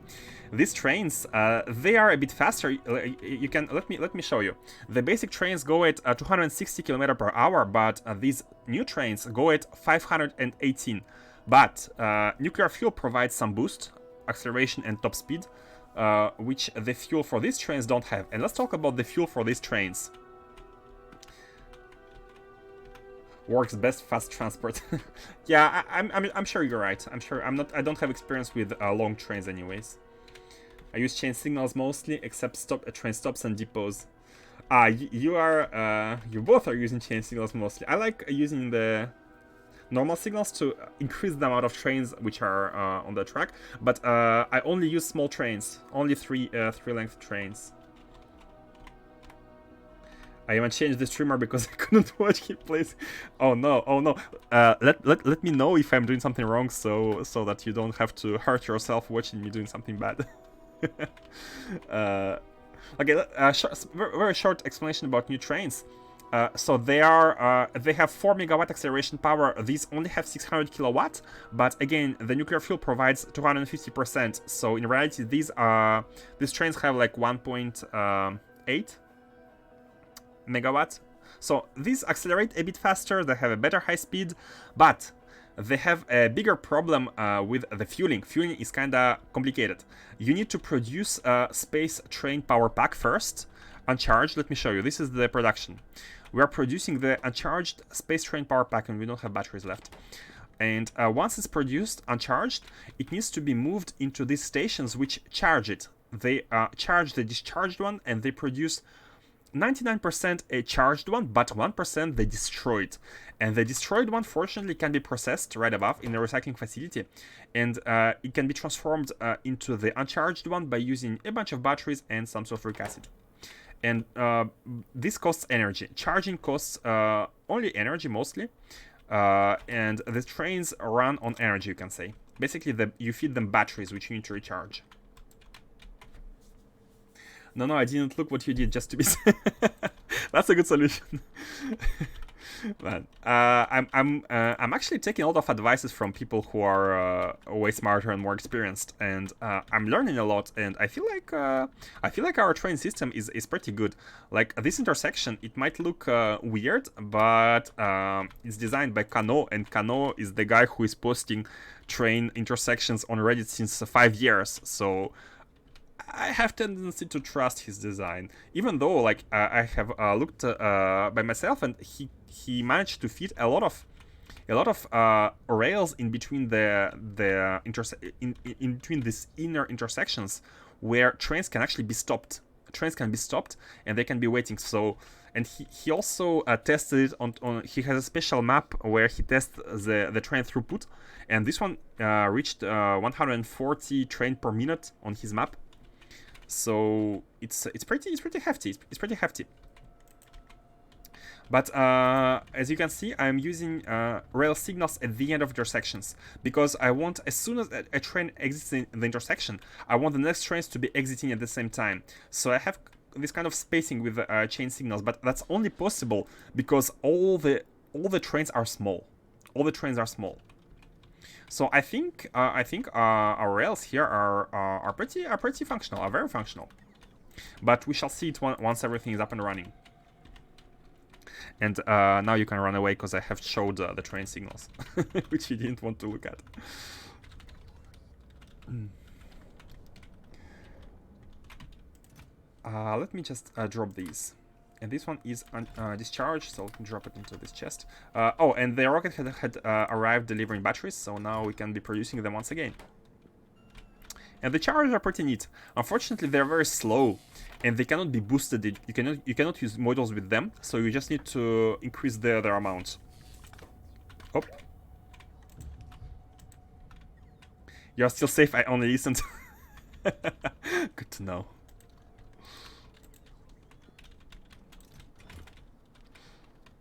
these trains, they are a bit faster. You can let me show you. The basic trains go at 260 km/h, but these new trains go at 518. But nuclear fuel provides some boost, acceleration, and top speed, which the fuel for these trains don't have. And let's talk about the fuel for these trains. Works best fast transport. Yeah, I'm sure you're right. I'm sure I don't have experience with long trains anyways. I use chain signals mostly, except train stops and depots. You both are using chain signals mostly. I like using the normal signals to increase the amount of trains which are on the track, but I only use small trains, only three length trains. I even changed the streamer because I couldn't watch him play. Oh no, oh no. Let me know if I'm doing something wrong so that you don't have to hurt yourself watching me doing something bad. Okay, very short explanation about new trains. So they have 4 megawatt acceleration power. These only have 600 kilowatt, but again, the nuclear fuel provides 250%. So in reality, these trains have like 1.8 megawatt. So these accelerate a bit faster. They have a better high speed, but they have a bigger problem with the fueling. Fueling is kinda complicated. You need to produce a space train power pack first, uncharged. Let me show you. This is the production. We are producing the uncharged space train power pack, and we don't have batteries left. And once it's produced uncharged, it needs to be moved into these stations which charge it. They charge the discharged one, and they produce 99% a charged one, but 1% they destroyed. And the destroyed one, fortunately, can be processed right above in the recycling facility. And it can be transformed into the uncharged one by using a bunch of batteries and some sulfuric acid. And this costs energy. Charging costs only energy, mostly. And the trains run on energy, you can say. Basically, you feed them batteries, which you need to recharge. No, I didn't look what you did just to be. That's a good solution. Man, I'm actually taking a lot of advices from people who are way smarter and more experienced, and I'm learning a lot. And I feel like our train system is pretty good. Like this intersection, it might look weird, but it's designed by Kano, and Kano is the guy who is posting train intersections on Reddit since 5 years. So I have tendency to trust his design, even though like I have looked by myself, and he managed to fit a lot of a lot of rails in between in between these inner intersections where trains can actually be stopped. Trains can be stopped and they can be waiting. So, and he also tested it on. He has a special map where he tests the train throughput, and this one reached 140 train per minute on his map. So it's pretty hefty. It's pretty hefty. But as you can see, I'm using rail signals at the end of intersections because I want, as soon as a train exits in the intersection, I want the next trains to be exiting at the same time. So I have this kind of spacing with chain signals, but that's only possible because all the trains are small. All the trains are small. So I think our rails here are pretty functional, are very functional. But we shall see it once everything is up and running. And now you can run away because I have showed the train signals, which you didn't want to look at. Let me just drop these. And this one is discharged, so let me drop it into this chest. Oh, and the rocket had arrived delivering batteries, so now we can be producing them once again. And the charges are pretty neat. Unfortunately, they're very slow, and they cannot be boosted. You cannot use modules with them, so you just need to increase their amount. Oh. You're still safe, I only listened. Good to know.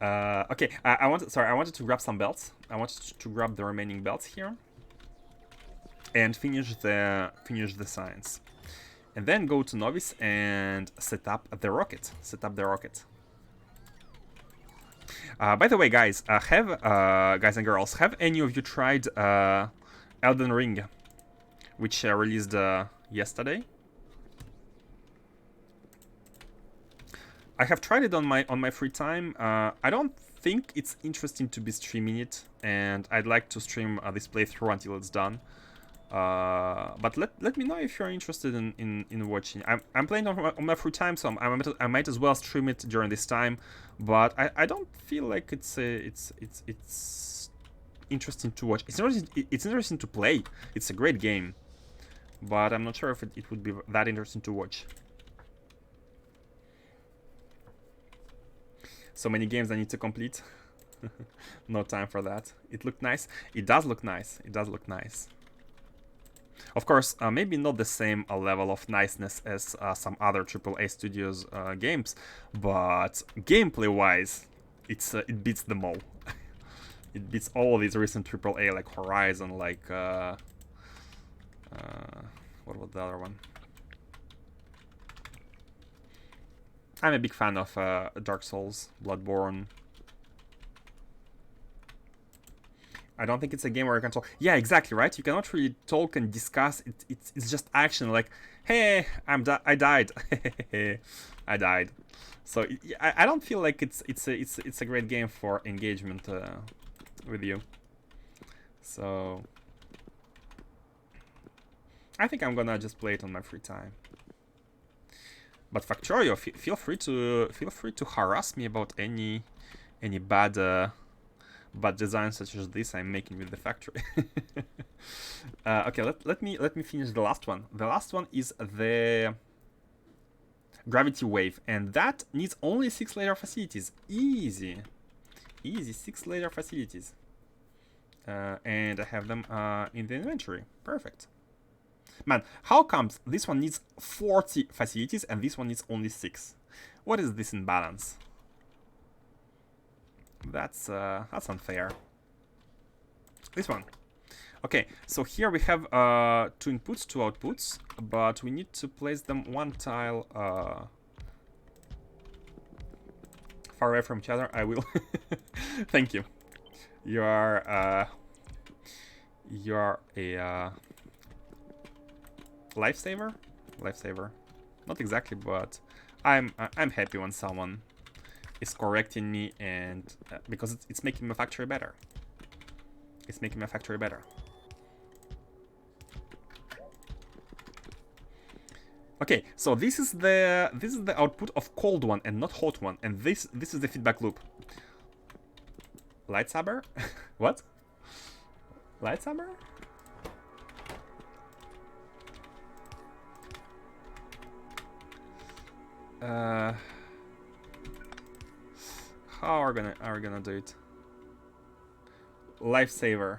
Okay, I wanted to grab some belts. I wanted to grab the remaining belts here. And finish the science. And then go to novice and set up the rocket. By the way, guys, guys and girls, have any of you tried Elden Ring, which released yesterday? I have tried it on my free time. I don't think it's interesting to be streaming it, and I'd like to stream this playthrough until it's done. But let me know if you're interested in watching. I'm playing on my free time, so I might as well stream it during this time. But I don't feel like it's interesting to watch. It's interesting to play. It's a great game, but I'm not sure if it would be that interesting to watch. So many games I need to complete. No time for that. It looked nice. It does look nice. Of course, maybe not the same level of niceness as some other AAA studios games, but gameplay-wise, it beats them all. It beats all of these recent AAA, like Horizon, like what was the other one? I'm a big fan of Dark Souls, Bloodborne. I don't think it's a game where you can talk. Yeah, exactly, right? You cannot really talk and discuss. It's just action. Like, hey, I died. I died. So I don't feel like it's a great game for engagement with you. So I think I'm gonna just play it on my free time. But Factorio, feel free to harass me about any bad designs such as this I'm making with the factory. Okay, let me finish the last one. The last one is the gravity wave, and that needs only 6 layer facilities. Easy 6 layer facilities, and I have them in the inventory. Perfect. Man, how comes this one needs 40 facilities and this one needs only 6? What is this imbalance? That's unfair. This one. Okay, so here we have 2 inputs, 2 outputs, but we need to place them 1 tile far away from each other. I will. Thank you. You are a lifesaver. Not exactly, but I'm happy when someone is correcting me, and because it's making my factory better. Okay, so this is the output of cold one and not hot one, and this is the feedback loop. Lightsaber? What? Lightsaber? How are we gonna do it? Lifesaver.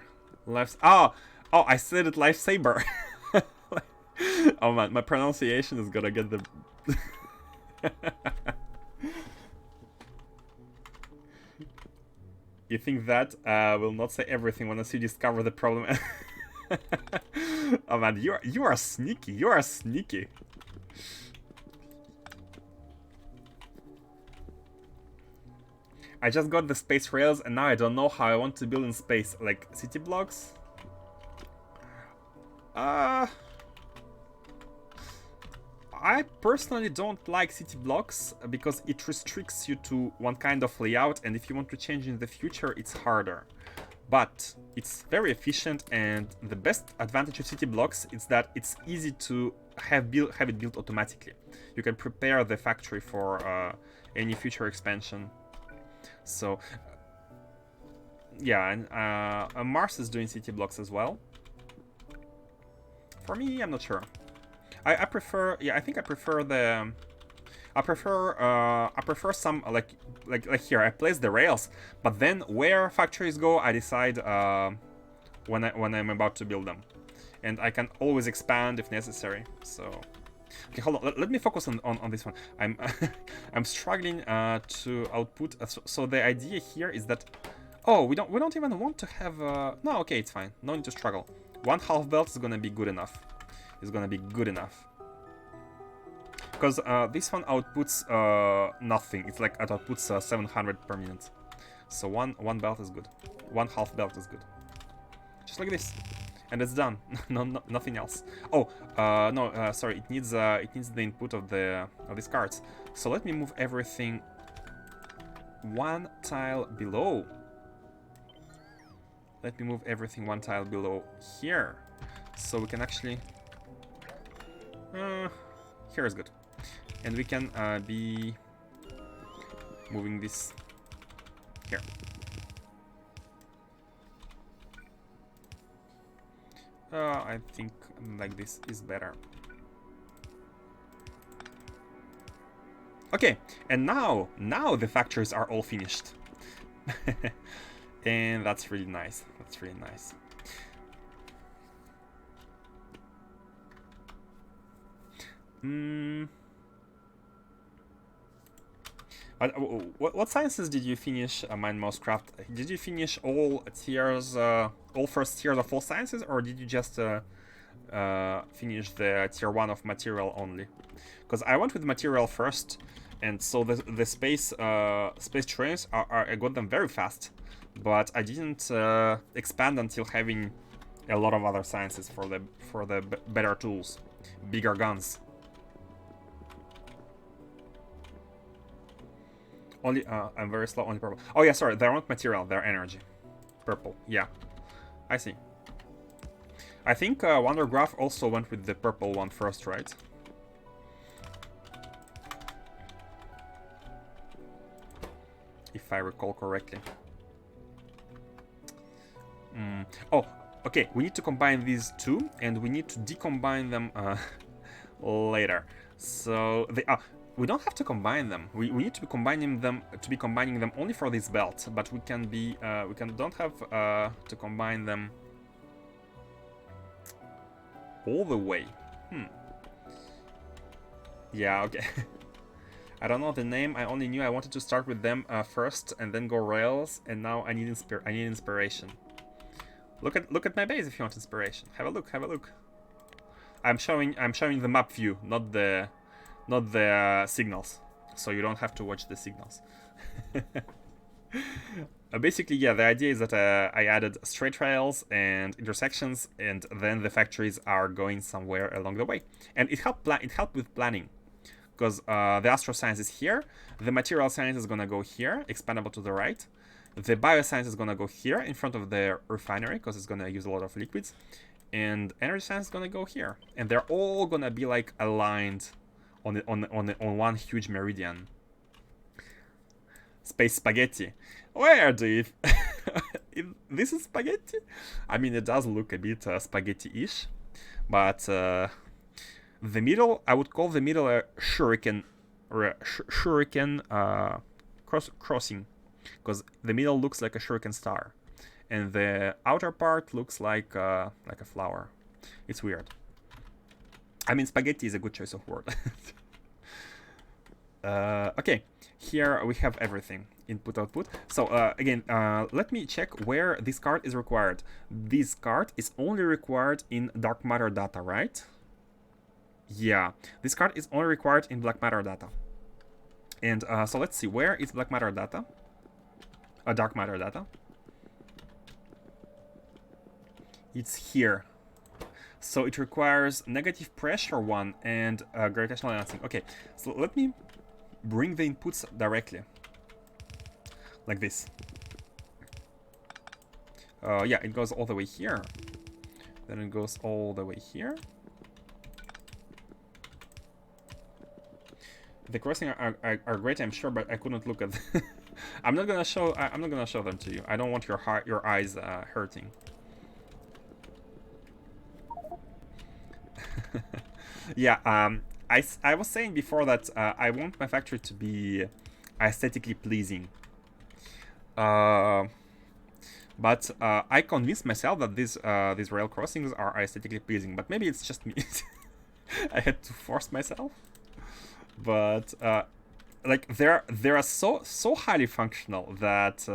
Oh, I said it lifesaver. Oh man, my pronunciation is gonna get the. You think that will not say everything once you discover the problem? Oh man, you are sneaky. You are sneaky. I just got the space rails and now I don't know how I want to build in space. Like city blocks? I personally don't like city blocks because it restricts you to one kind of layout, and if you want to change in the future, it's harder. But it's very efficient, and the best advantage of city blocks is that it's easy to have it built automatically. You can prepare the factory for any future expansion. So yeah, and Mars is doing city blocks as well. For me, I'm not sure. I prefer, yeah, I think I prefer the, I prefer some, like here, I place the rails, but then where factories go, I decide when I'm about to build them. And I can always expand if necessary, so. Okay, hold on, let me focus on this one. I'm, I'm struggling to output, so the idea here is that, oh, we don't even want to have, no, okay, it's fine, no need to struggle. 1/2 belt is gonna be good enough. Is gonna be good enough, because this one outputs nothing. It's like it outputs 700 per minute, so one belt is good. 1/2 belt is good, just like this, and it's done. No, nothing else. Oh, no, sorry. It needs the input of these cards. So let me move everything one tile below. Let me move everything one tile below here, so we can actually. Here is good, and we can be moving this here. I think like this is better. Okay, and now the factories are all finished. And that's really nice. That's really nice. What sciences did you finish, MindMouseCraft? Did you finish all tiers, all first tiers of all sciences, or did you just finish the tier 1 of material only? Because I went with material first, and so the space trains I got them very fast, but I didn't expand until having a lot of other sciences for the better tools, bigger guns. Only, I'm very slow, only purple. Oh yeah, sorry, they're not material, they're energy. Purple, yeah. I see. I think Wondergraph also went with the purple one first, right? If I recall correctly. Oh, okay, we need to combine these two, and we need to decombine them later. So, we don't have to combine them. We need to be combining them only for this belt, but we don't have to combine them all the way. Yeah, okay. I don't know the name. I only knew I wanted to start with them first and then go rails, and now I need inspiration. Look at my base if you want inspiration. Have a look. Have a look. I'm showing the map view, not the signals, so you don't have to watch the signals. Basically, yeah, the idea is that I added straight rails and intersections, and then the factories are going somewhere along the way, and it helped with planning, because the Astro science is here, the material science is gonna go here, expandable to the right, the bioscience is gonna go here in front of the refinery because it's gonna use a lot of liquids, and energy science is gonna go here, and they're all gonna be like aligned on one huge meridian. Space spaghetti. Where do you This is spaghetti. I mean, it does look a bit spaghetti-ish, but the middle, I would call the middle a shuriken, or a shuriken crossing, because the middle looks like a shuriken star, and the outer part looks like a flower. It's weird. I mean, spaghetti is a good choice of word. Okay, here we have everything. Input, output. So again, let me check where this card is required. This card is only required in dark matter data, right? Yeah, this card is only required in black matter data. And so let's see, where is black matter data? Dark matter data. It's here. So it requires negative pressure 1 and gravitational enhancing. Okay, so let me bring the inputs directly. Like this. Yeah, it goes all the way here. Then it goes all the way here. The crossing are great, I'm sure, but I couldn't look at them. I'm not gonna show them to you. I don't want your eyes hurting. Yeah, I was saying before that I want my factory to be aesthetically pleasing. But I convinced myself that these rail crossings are aesthetically pleasing. But maybe it's just me. I had to force myself. But like they are so highly functional that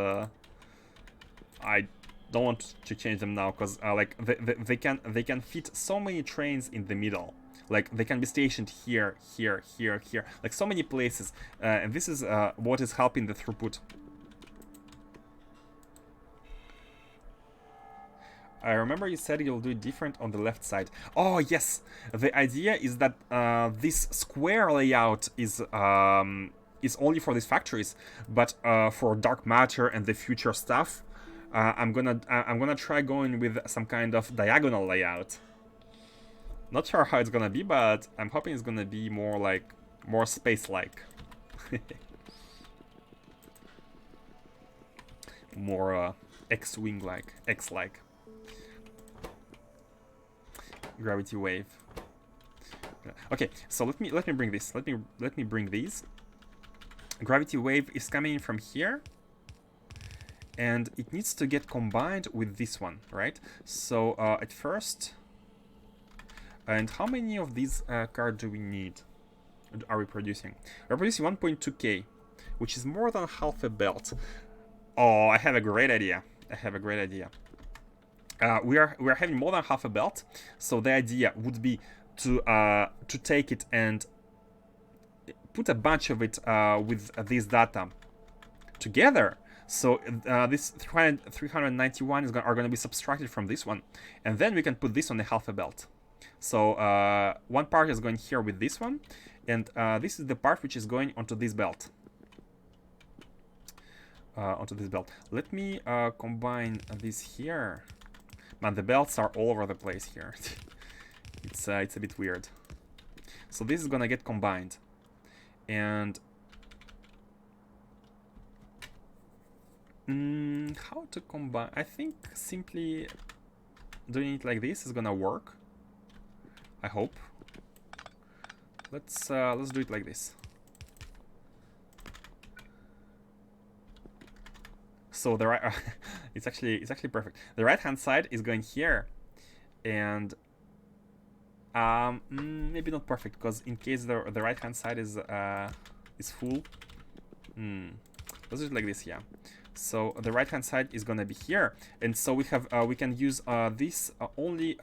I don't want to change them now, because like they can fit so many trains in the middle. Like they can be stationed here, here, here, here, like so many places, and this is what is helping the throughput. I remember you said you'll do it different on the left side. Oh yes, the idea is that this square layout is only for these factories, but for dark matter and the future stuff, I'm gonna try going with some kind of diagonal layout. Not sure how it's gonna be, but I'm hoping it's gonna be more space-like, more X-wing like, X-like. Gravity wave. Okay, so let me bring this. Let me bring these. Gravity wave is coming in from here, and it needs to get combined with this one, right? So at first, and how many of these cards do we need? Are we producing? We're producing 1.2k, which is more than half a belt. Oh, I have a great idea. We are having more than half a belt, so the idea would be to take it and put a bunch of it with this data together. So this 391 are going to be subtracted from this one, and then we can put this on the half a belt. So one part is going here with this one, and this is the part which is going onto this belt. Let me combine this here. Man, the belts are all over the place here. It's a bit weird. So this is gonna get combined, and how to combine? I think simply doing it like this is gonna work. I hope. Let's do it like this. So the right, it's actually perfect. The right hand side is going here, and maybe not perfect, because in case the right hand side is full, let's do it like this. Yeah. So the right hand side is gonna be here, and so we have we can use this only.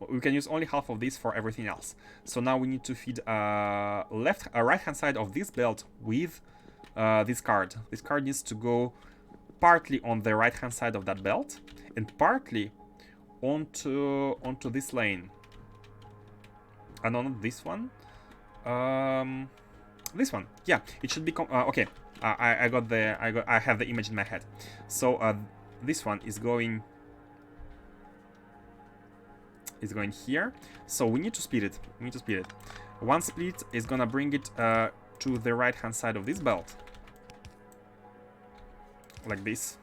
We can use only half of this for everything else. So now we need to feed right hand side of this belt with this card. This card needs to go partly on the right hand side of that belt and partly onto this lane. And on this one, this one. Yeah, it should be okay. I have the image in my head. So this one is going here. So we need to split it. One split is gonna bring it to the right hand side of this belt, like this.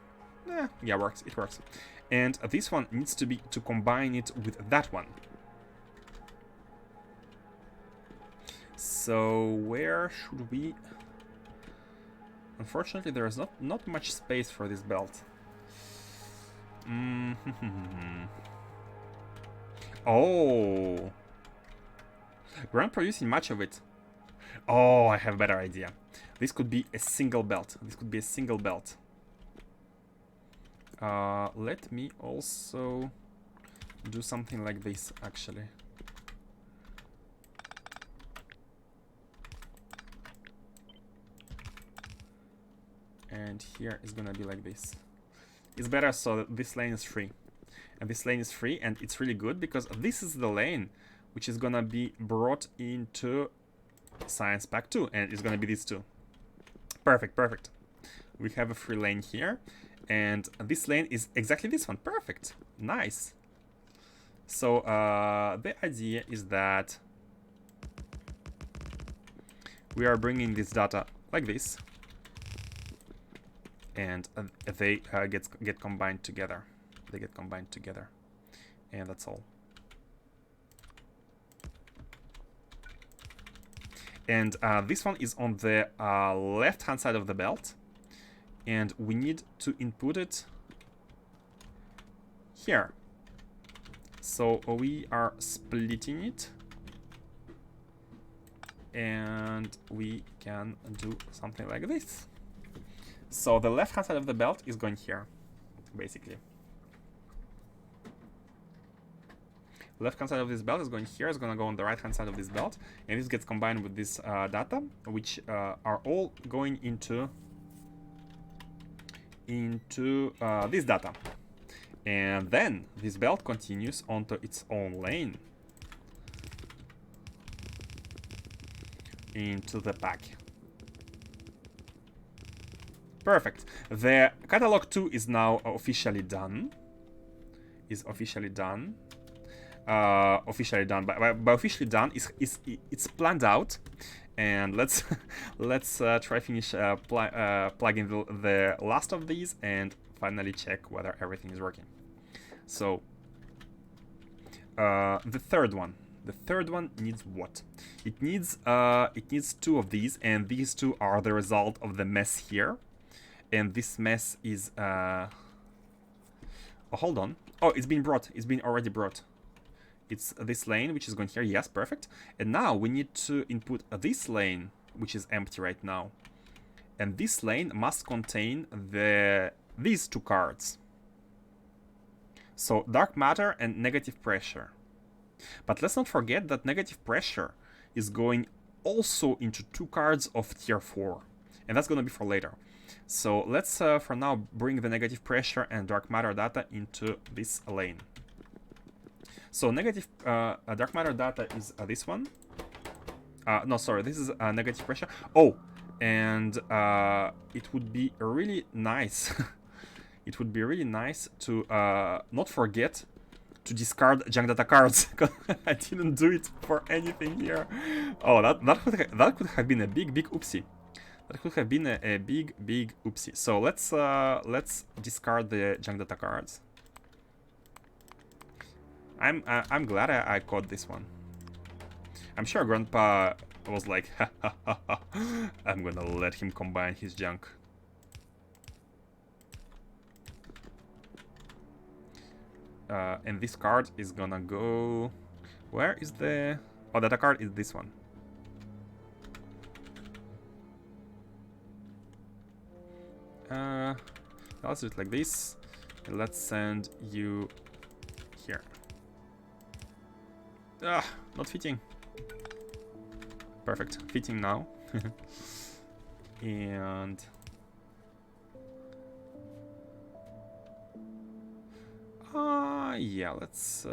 Yeah, works. It works. And this one needs to be to combine it with that one. So where should we? Unfortunately, there is not much space for this belt. Oh, we're not producing much of it. Oh, I have a better idea. This could be a single belt. This could be a single belt. Let me also do something like this, actually. And here is gonna be like this. It's better so that this lane is free. And this lane is free, and it's really good because this is the lane which is gonna be brought into Science Pack 2, and it's gonna be this too. Perfect, perfect. We have a free lane here, and this lane is exactly this one. Perfect, nice. So the idea is that we are bringing this data like this, and they get combined together. They get combined together, and that's all. And this one is on the left-hand side of the belt, and we need to input it here. So we are splitting it, and we can do something like this. So the left-hand side of the belt is going here, basically. Left-hand side of this belt is going here, it's going to go on the right-hand side of this belt, and this gets combined with this data, which are all going into this data. And then this belt continues onto its own lane into the pack. Perfect. The catalog 2 is now officially done. Officially done. By officially done, it's planned out, and let's try finish plugging the last of these and finally check whether everything is working. So the third one needs what? It needs two of these, and these two are the result of the mess here, and this mess is oh, hold on. Oh, it's been brought. It's been already brought. It's this lane, which is going here. Yes, perfect. And now we need to input this lane, which is empty right now. And this lane must contain these two cards. So dark matter and negative pressure. But let's not forget that negative pressure is going also into two cards of tier 4. And that's going to be for later. So let's for now bring the negative pressure and dark matter data into this lane. So negative dark matter data is this one. No, sorry, this is negative pressure. Oh, and it would be really nice. It would be really nice to not forget to discard junk data cards, because I didn't do it for anything here. Oh, that could have been a big oopsie. That could have been a big oopsie. So let's discard the junk data cards. I'm glad I caught this one. I'm sure Grandpa was like, ha, ha, ha, ha. I'm gonna let him combine his junk. And this card is gonna go... Where is the... Oh, data card is this one. Let's do it like this. Let's send you here. Ah, not fitting. Perfect, fitting now. And yeah, let's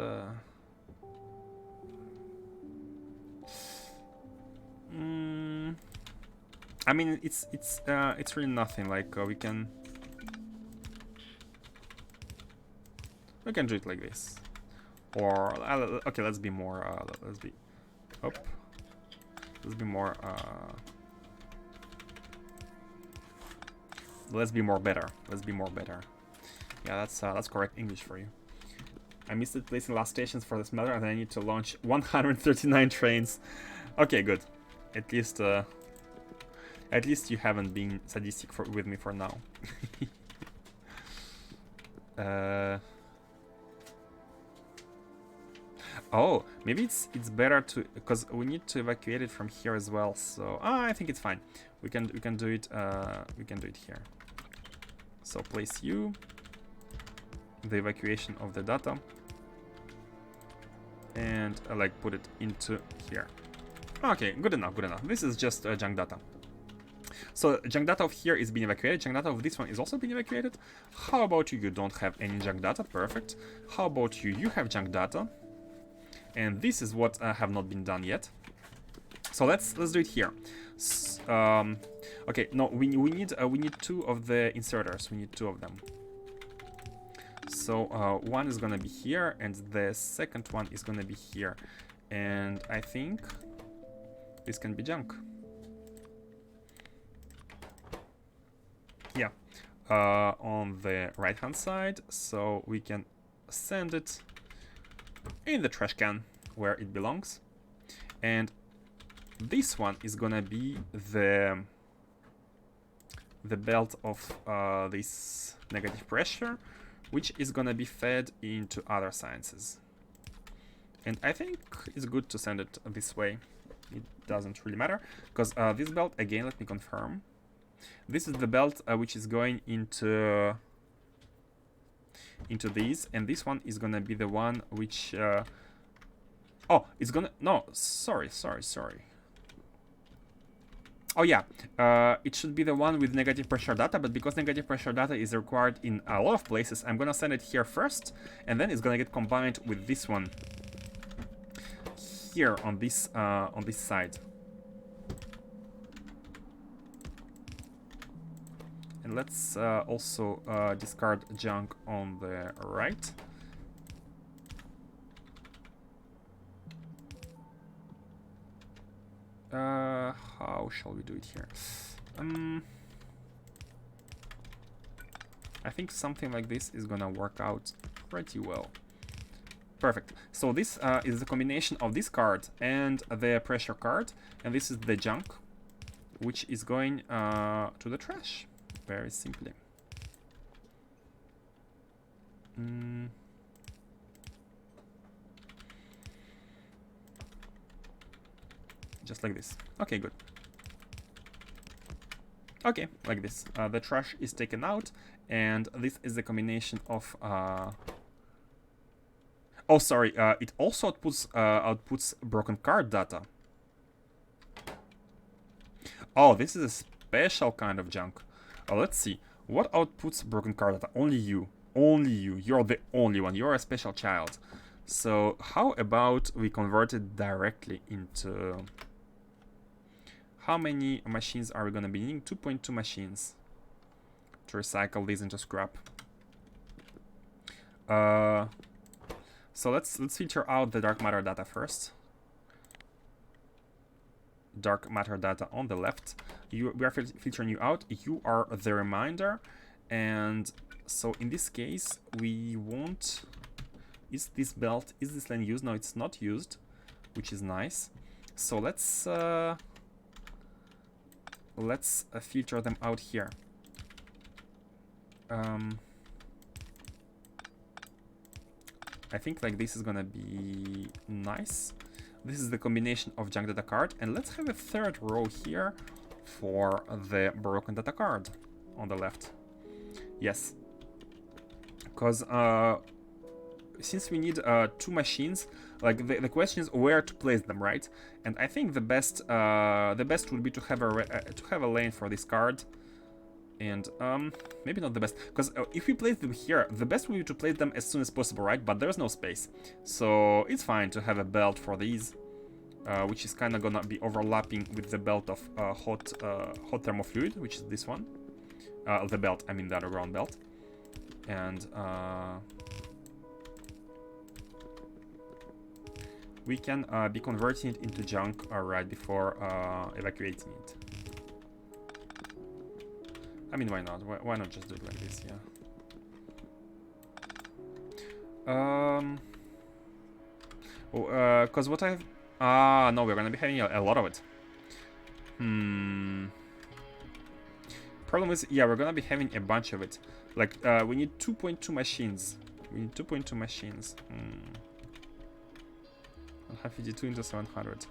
I mean, it's really nothing. Like we can do it like this. Or okay, let's be more. Let's be more. Let's be more better. Yeah, that's correct English for you. I missed it placing last stations for the smelter, and I need to launch 139 trains. Okay, good. At least you haven't been sadistic with me for now. Oh, maybe it's better to, because we need to evacuate it from here as well. So I think it's fine. We can do it. We can do it here. So place you the evacuation of the data, and like put it into here. Okay, good enough. Good enough. This is just junk data. So junk data of here is being evacuated. Junk data of this one is also being evacuated. How about you? You don't have any junk data. Perfect. How about you? You have junk data. And this is what have not been done yet. So let's do it here. Okay, no, we need two of the inserters. We need two of them. So one is gonna be here, and the second one is gonna be here. And I think this can be junk. Yeah, on the right hand side, so we can send it in the trash can where it belongs. And this one is gonna be the belt of this negative pressure, which is gonna be fed into other sciences. And I think it's good to send it this way. It doesn't really matter, because this belt, again, let me confirm. This is the belt which is going into these, and this one is gonna be the one which oh, it's gonna, no, sorry. Oh yeah, it should be the one with negative pressure data, but because negative pressure data is required in a lot of places, I'm gonna send it here first, and then it's gonna get combined with this one here on this side. And let's also discard junk on the right. How shall we do it here? I think something like this is gonna work out pretty well. Perfect. So this is the combination of this card and the pressure card, and this is the junk, which is going to the trash. Very simply. Just like this. Okay, good. Okay, like this. The trash is taken out, and this is the combination of... Oh, sorry. It also outputs broken card data. Oh, this is a special kind of junk. Let's see. What outputs broken card data? Only you. Only you. You're the only one. You're a special child. So how about we convert it directly into... How many machines are we going to be needing? 2.2 machines to recycle these into scrap. So let's filter out the dark matter data first. Dark matter data on the left. We are filtering you out. You are the reminder, and so in this case we want... Is this belt, is this lane used? No, it's not used, which is nice. So let's filter them out here. I think like this is gonna be nice. This is the combination of junk data card, and let's have a third row here for the broken data card on the left. Yes, because since we need two machines, like the question is where to place them, right? And I think the best would be to have a lane for this card, and maybe not the best, because if we place them here, the best would be to place them as soon as possible, right? But there's no space, so it's fine to have a belt for these, which is kind of gonna be overlapping with the belt of hot thermofluid, which is this one. The belt, I mean the underground belt, and we can be converting it into junk right before evacuating it. I mean, why not? Why not just do it like this? Yeah. Because what I've... no, we're gonna be having a lot of it. Problem is, yeah, we're gonna be having a bunch of it. Like, we need 2.2 machines. We need 2.2 machines. I'll have 52 into 700.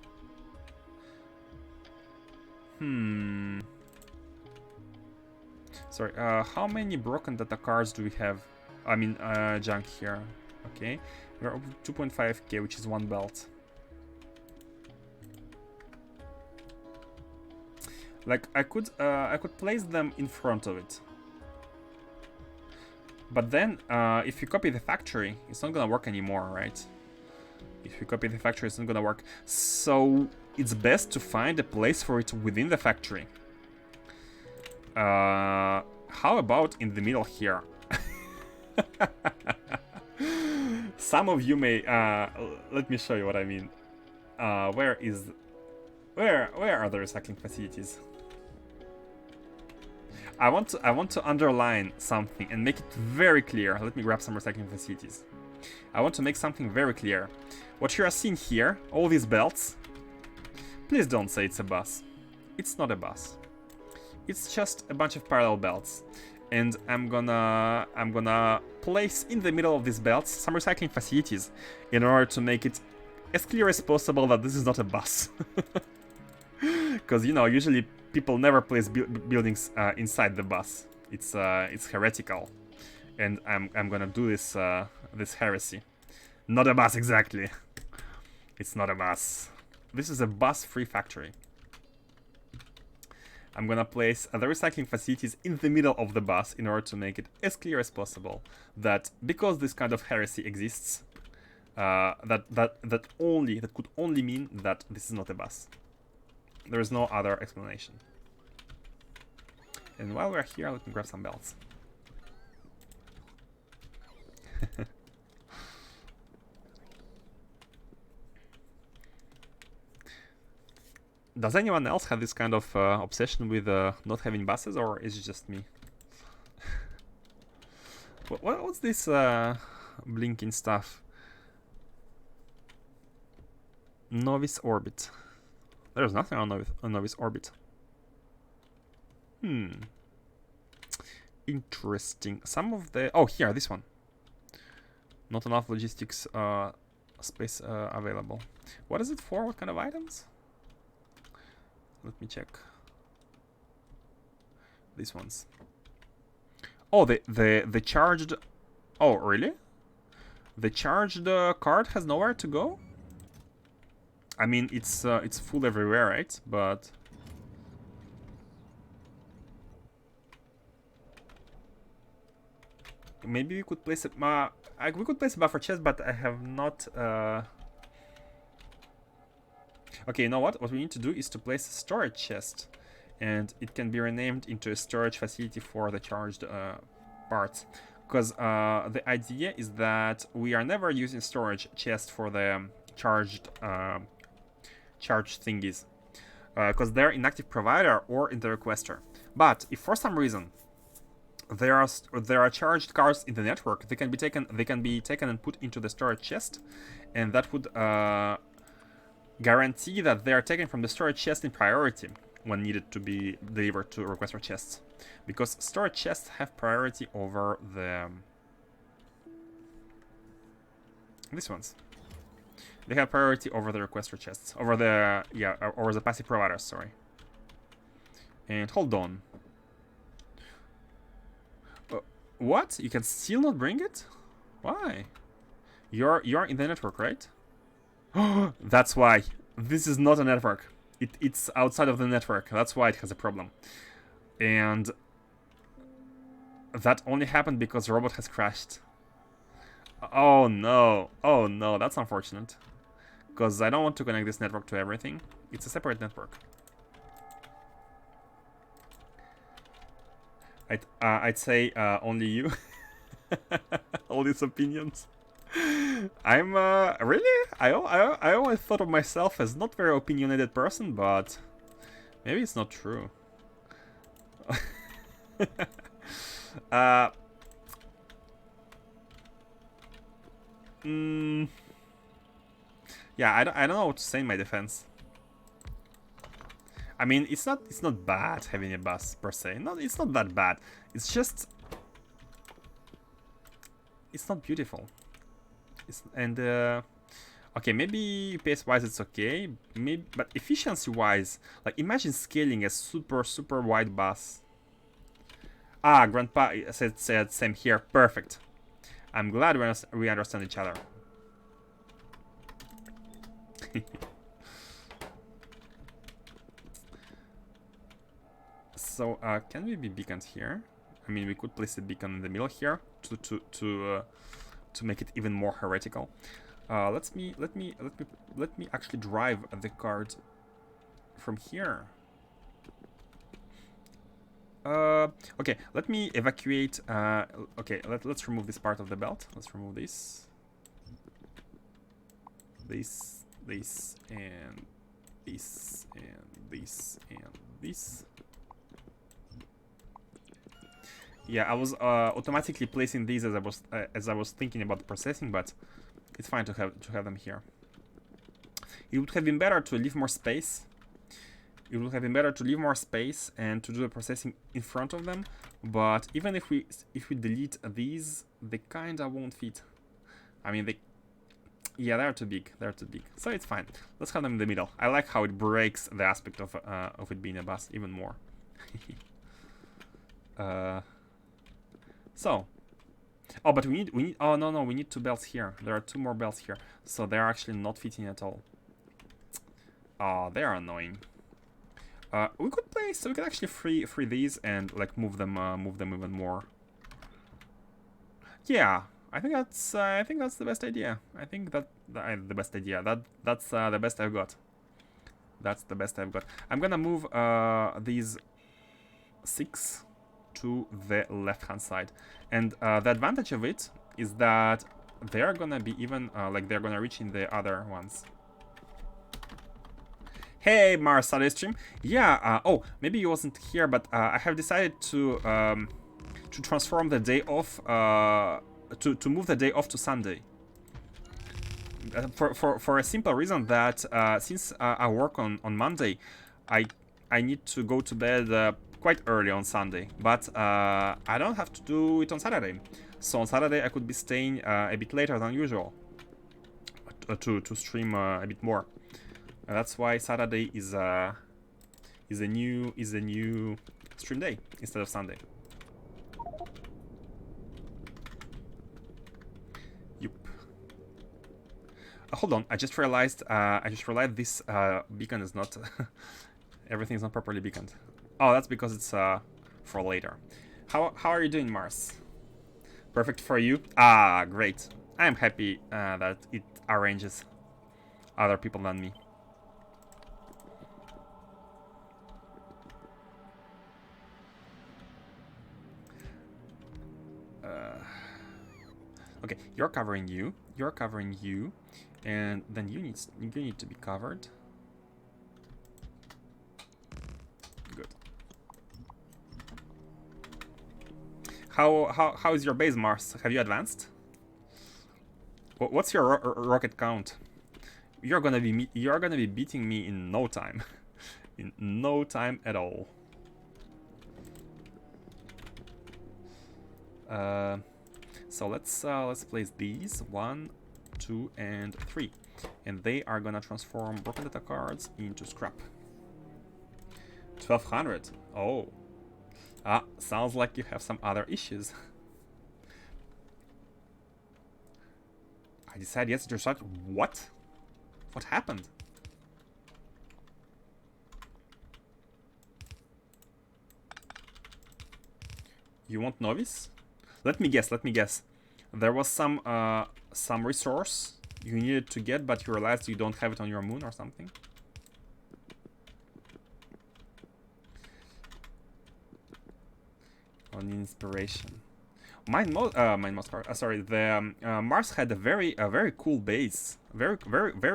Sorry, how many broken data cards do we have? I mean, junk here. Okay, we're over 2.5k, which is one belt. Like, I could place them in front of it. But then, if you copy the factory, it's not gonna work anymore, right? If you copy the factory, it's not gonna work. So, it's best to find a place for it within the factory. How about in the middle here? Some of you may... let me show you what I mean. Where are the recycling facilities? I want to underline something and make it very clear. Let me grab some recycling facilities. I want to make something very clear. What you are seeing here, all these belts, please don't say it's a bus. It's not a bus. It's just a bunch of parallel belts. And I'm gonna place in the middle of these belts some recycling facilities in order to make it as clear as possible that this is not a bus. Because, you know, usually people never place buildings inside the bus. It's heretical, and I'm gonna do this this heresy. Not a bus exactly. It's not a bus. This is a bus-free factory. I'm gonna place the recycling facilities in the middle of the bus in order to make it as clear as possible that because this kind of heresy exists, that could only mean that this is not a bus. There is no other explanation. And while we're here, let me grab some belts. Does anyone else have this kind of obsession with not having buses, or is it just me? What's this blinking stuff? Novice orbit. There's nothing on Novice orbit. Interesting. Some of the... Oh, here, this one. Not enough logistics space available. What is it for? What kind of items? Let me check. These ones. Oh, the charged... Oh, really? The charged card has nowhere to go? I mean, it's full everywhere, right? But... maybe we could place it... we could place a buffer chest, but I have not... Okay, you know what? What we need to do is to place a storage chest. And it can be renamed into a storage facility for the charged parts. Because the idea is that we are never using storage chest for the charged thingies. Because they're inactive provider or in the requester. But if for some reason there are charged cards in the network, they can be taken and put into the storage chest, and that would guarantee that they are taken from the storage chest in priority when needed to be delivered to requester chests, because storage chests have priority over the these ones. They have priority over the requester chests, over the over the passive providers. Sorry. And hold on. What? You can still not bring it? Why? You're in the network, right? That's why. This is not a network. It's outside of the network. That's why it has a problem. And that only happened because the robot has crashed. Oh no. Oh no, that's unfortunate. Because I don't want to connect this network to everything. It's a separate network. I'd say only you. All these opinions. I'm really? I always thought of myself as not very opinionated person, but maybe it's not true. Yeah, I don't know what to say in my defense. I mean, it's not bad having a bus per se. No, it's not that bad. It's just it's not beautiful. Okay, maybe pace-wise it's okay. Maybe, but efficiency-wise, like imagine scaling a super wide bus. Ah, Grandpa said same here. Perfect. I'm glad we understand each other. So, can we be beaconed here? I mean, we could place a beacon in the middle here to make it even more heretical. Let me actually drive the cart from here. Okay, let me evacuate. Okay, let's remove this part of the belt. Let's remove this, and this, and this, and this. Yeah, I was automatically placing these as I was thinking about the processing, but it's fine to have them here. It would have been better to leave more space. It would have been better to leave more space and to do the processing in front of them. But even if we delete these, they kinda won't fit. I mean, yeah, they're too big. They're too big. So it's fine. Let's have them in the middle. I like how it breaks the aspect of it being a bus even more. So, oh, but we need. Oh no, we need 2 belts here. There are 2 more belts here, so they're actually not fitting at all. Oh, they are annoying. We could place. So we could actually free these and like move them even more. Yeah, I think that's the best idea. I think that the best idea. That's the best I've got. That's the best I've got. I'm gonna move these 6 to the left-hand side, and the advantage of it is that they're gonna be even like they're gonna reach in the other ones. Hey, Mars stream. Yeah. Oh, maybe you wasn't here, but I have decided to transform the day off to move the day off to Sunday. For a simple reason that since I work on Monday, I need to go to bed quite early on Sunday, but I don't have to do it on Saturday. So on Saturday I could be staying a bit later than usual to stream a bit more. That's why Saturday is a new stream day instead of Sunday. Yup. Hold on, I just realized this beacon is not everything is not properly beaconed. Oh, that's because it's for later. How are you doing, Mars? Perfect for you? Ah, great. I am happy that it arranges other people than me. Okay, you're covering you, and then you need to be covered. Good. How is your base, Mars? Have you advanced? What's your rocket count? You're gonna be beating me in no time, in no time at all. So let's place these 1, 2, and 3, and they are gonna transform broken data cards into scrap. 1200. Oh, sounds like you have some other issues. I decided yes to start. What? What happened? You want novice? Let me guess. There was some resource you needed to get, but you realized you don't have it on your moon or something. On inspiration. Sorry, the Mars had a very cool base, very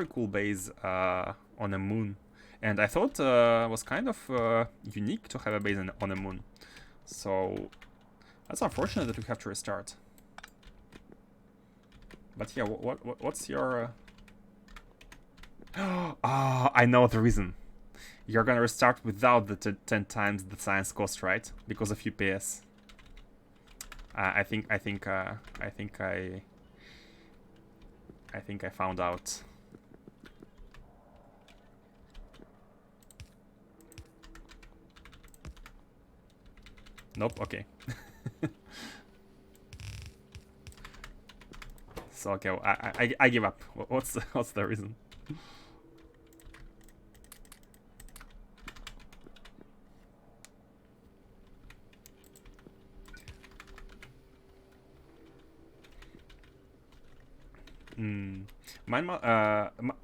cool base on a moon, and I thought was kind of unique to have a base on a moon. So that's unfortunate that we have to restart. But yeah, what's your... Ah, I know the reason. You're gonna restart without the 10 times the science cost, right? Because of UPS. I think I found out. Nope. Okay. So okay, well, I give up. What's the reason?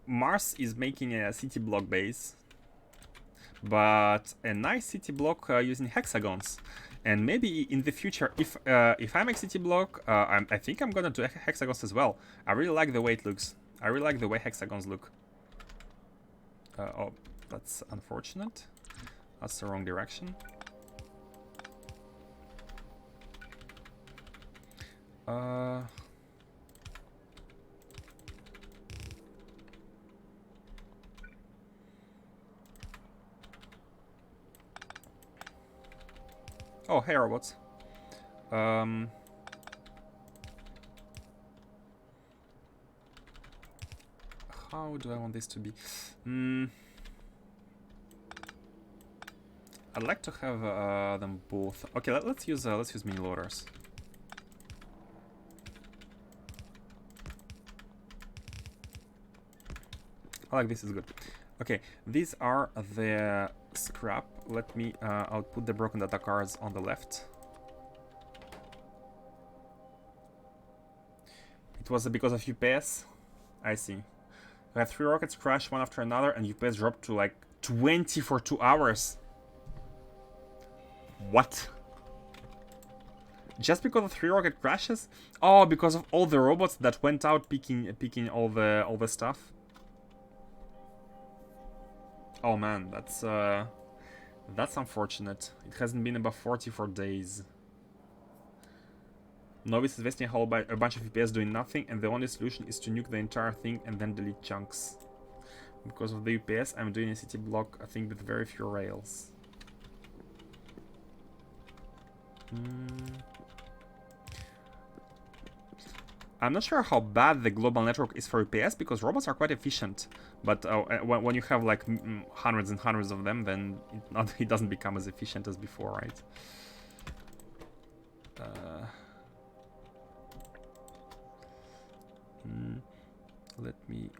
Mars is making a city block base, but a nice city block using hexagons. And maybe in the future, if I make city block, I think I'm gonna do hexagons as well. I really like the way it looks. I really like the way hexagons look. Oh, that's unfortunate. That's the wrong direction. Oh, hey robots. How do I want this to be? I'd like to have them both. Okay, let's use mini loaders. I like this is good. Okay, these are the scrap. Let me I'll put the broken data cards on the left. It was because of UPS. I see. We had 3 rockets crash one after another, and UPS dropped to like 20 for 2 hours. What? Just because of 3 rocket crashes? Oh, because of all the robots that went out picking all the stuff. Oh man, that's unfortunate. It hasn't been above 40 for days. Novice is wasting a bunch of UPS doing nothing, and the only solution is to nuke the entire thing and then delete chunks. Because of the UPS, I'm doing a city block, I think, with very few rails. I'm not sure how bad the global network is for UPS, because robots are quite efficient. But when you have like hundreds and hundreds of them, then it doesn't become as efficient as before, right? Let me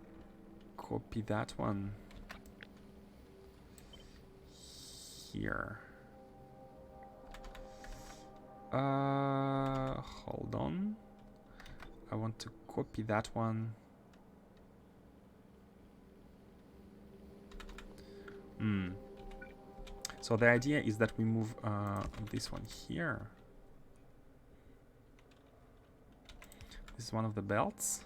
copy that one here. Hold on. I want to copy that one. So the idea is that we move this one here. This is one of the belts.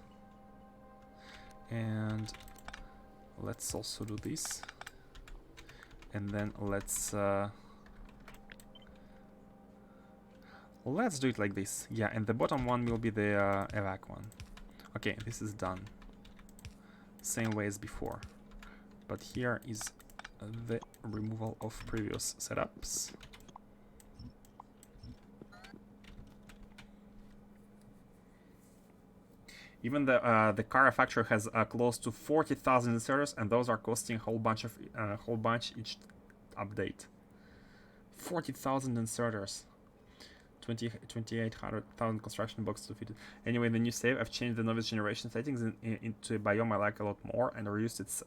And let's also do this. And then let's do it like this. Yeah, and the bottom one will be the evac one. Okay, this is done. Same way as before. But here is the removal of previous setups. Even the car factory has close to 40,000 inserters, and those are costing a whole bunch each update. 40,000 inserters. 28,000 construction boxes to fit it. Anyway, the new save, I've changed the novice generation settings into a biome I like a lot more, and reduced it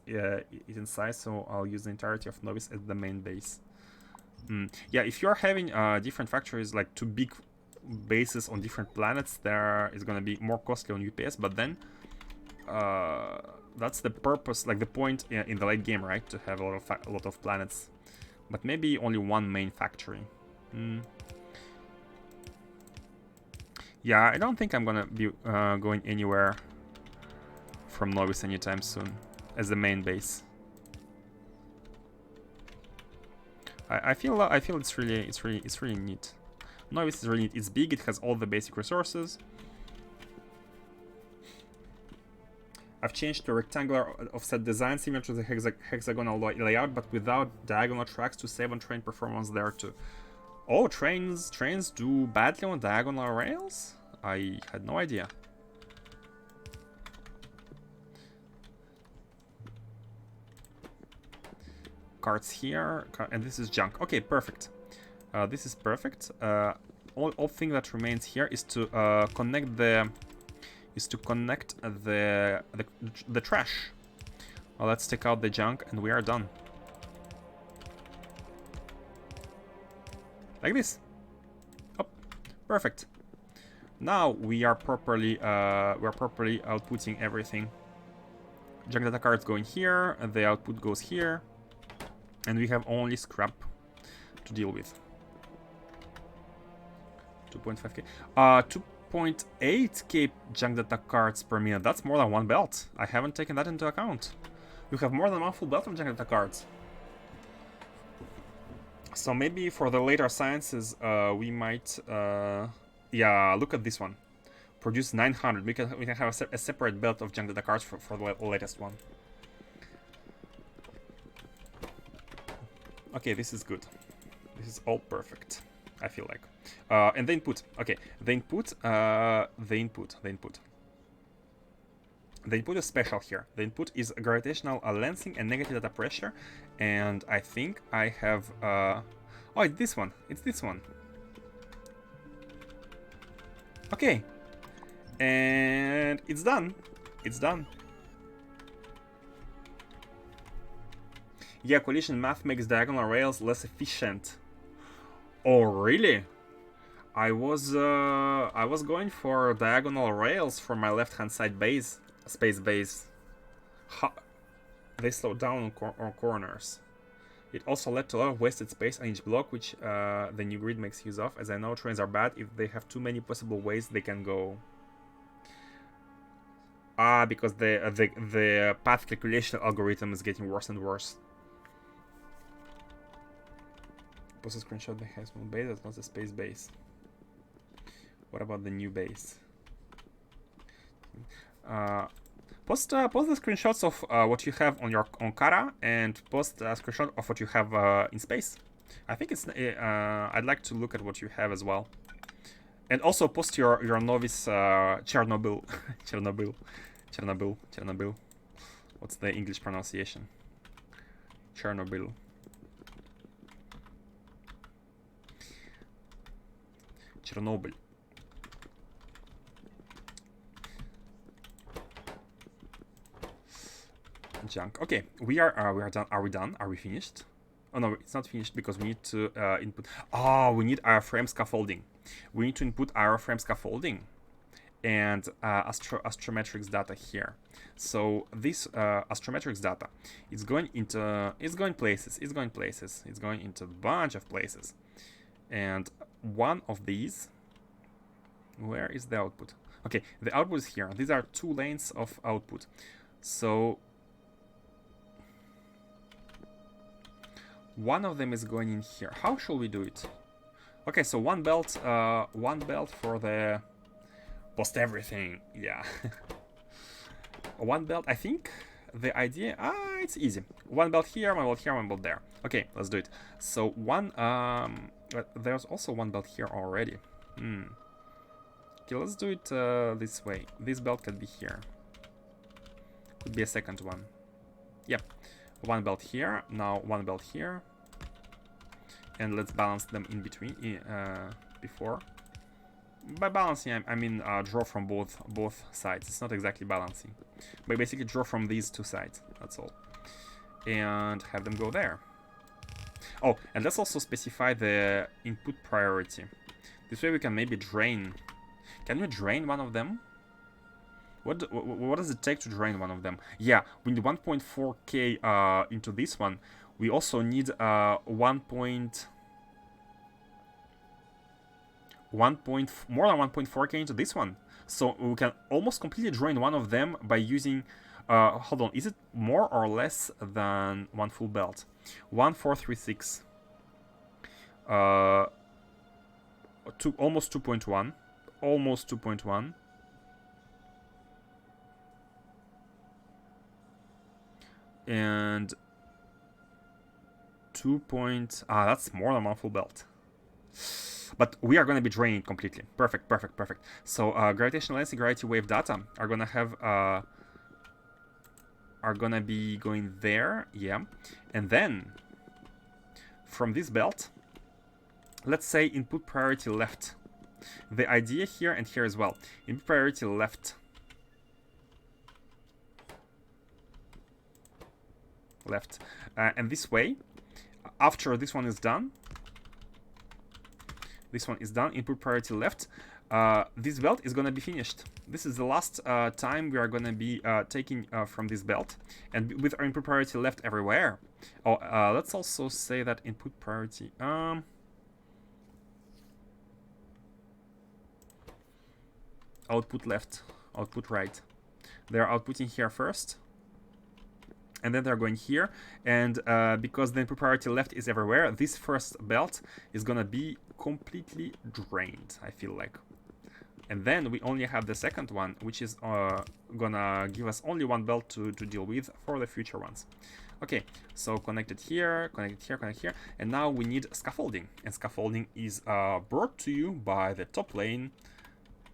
in size, so I'll use the entirety of novice as the main base. Yeah, if you're having different factories, like 2 big bases on different planets, there is going to be more costly on UPS, but then that's the purpose, like the point in the late game, right? To have a lot of planets, but maybe only one main factory. Yeah, I don't think I'm gonna be going anywhere from Novice anytime soon as the main base. I feel it's really neat. Novice is really neat. It's big. It has all the basic resources. I've changed to a rectangular offset design similar to the hexagonal layout, but without diagonal tracks to save on train performance there too. Oh, trains do badly on diagonal rails? I had no idea. Carts here, and this is junk. Okay, perfect. This is perfect. All thing that remains here is to connect the trash. Well, let's take out the junk and we are done. Like this. Oh, perfect. Now we are properly outputting everything. Junk data cards going here, and the output goes here, and we have only scrap to deal with. 2.5k. 2.8k junk data cards per minute. That's more than one belt. I haven't taken that into account. You have more than one full belt of junk data cards. So maybe for the later sciences, we might, yeah, look at this one. Produce 900. We can have a separate belt of junk data cards for the latest one. Okay, this is good. This is all perfect, I feel like. And the input. Okay, the input is special here. The input is gravitational lensing and negative data pressure. And I think I have... oh, it's this one. It's this one. Okay. And it's done. It's done. Yeah, collision math makes diagonal rails less efficient. Oh, really? I was going for diagonal rails for my left-hand side base, space base. They slow down on corners. It also led to a lot of wasted space on each block, which the new grid makes use of. As I know, trains are bad if they have too many possible ways they can go. Ah, because the path calculation algorithm is getting worse and worse. Post a screenshot that has one base, that's not a space base. What about the new base? Post the screenshots of what you have on Kara, and post a screenshot of what you have in space. I think it's. I'd like to look at what you have as well, and also post your novice Chernobyl, Chernobyl. What's the English pronunciation? Chernobyl. Chernobyl. Junk. Okay, we are done. Are we done? Are we finished? Oh no, it's not finished because we need to input. Oh, we need wireframe scaffolding. We need to input wireframe scaffolding and astrometrics data here. So this astrometrics data is going places. It's going into a bunch of places. And one of these, where is the output? Okay, the output is here. These are 2 lanes of output. So one of them is going in here. How shall we do it? Okay, so one belt for the post everything. Yeah. One belt, I think the idea, it's easy. One belt here, one belt here, one belt there. Okay, let's do it. So one, there's also one belt here already. Okay, let's do it this way. This belt can be here. Could be a second one. Yep. One belt here, now one belt here. And let's balance them in between, before. By balancing, I mean draw from both sides. It's not exactly balancing. But basically draw from these 2 sides, that's all. And have them go there. Oh, and let's also specify the input priority. This way we can maybe drain. Can we drain one of them? What does it take to drain one of them? Yeah, we need 1.4k into this one. We also need more than 1.4k into this one. So we can almost completely drain one of them by using... hold on, is it more or less than one full belt? 1436. Almost 2.1. Almost 2.1. And 2 point... Ah, that's more than one full belt. But we are going to be draining completely. Perfect, perfect, perfect. So gravitational lens and gravity wave data are going to have... are going to be going there. Yeah. And then from this belt, let's say input priority left. The idea here and here as well. Input priority left. Left. And this way, after this one is done, input priority left, this belt is going to be finished. This is the last time we are going to be taking from this belt. And with our input priority left everywhere. Oh, let's also say that input priority... output left, output right. They're outputting here first. And then they're going here. And because the input priority left is everywhere, this first belt is going to be completely drained, I feel like. And then we only have the second one, which is gonna give us only one belt to deal with for the future ones. Okay, so connected here, connected here, connected here. And now we need scaffolding. And scaffolding is brought to you by the top lane,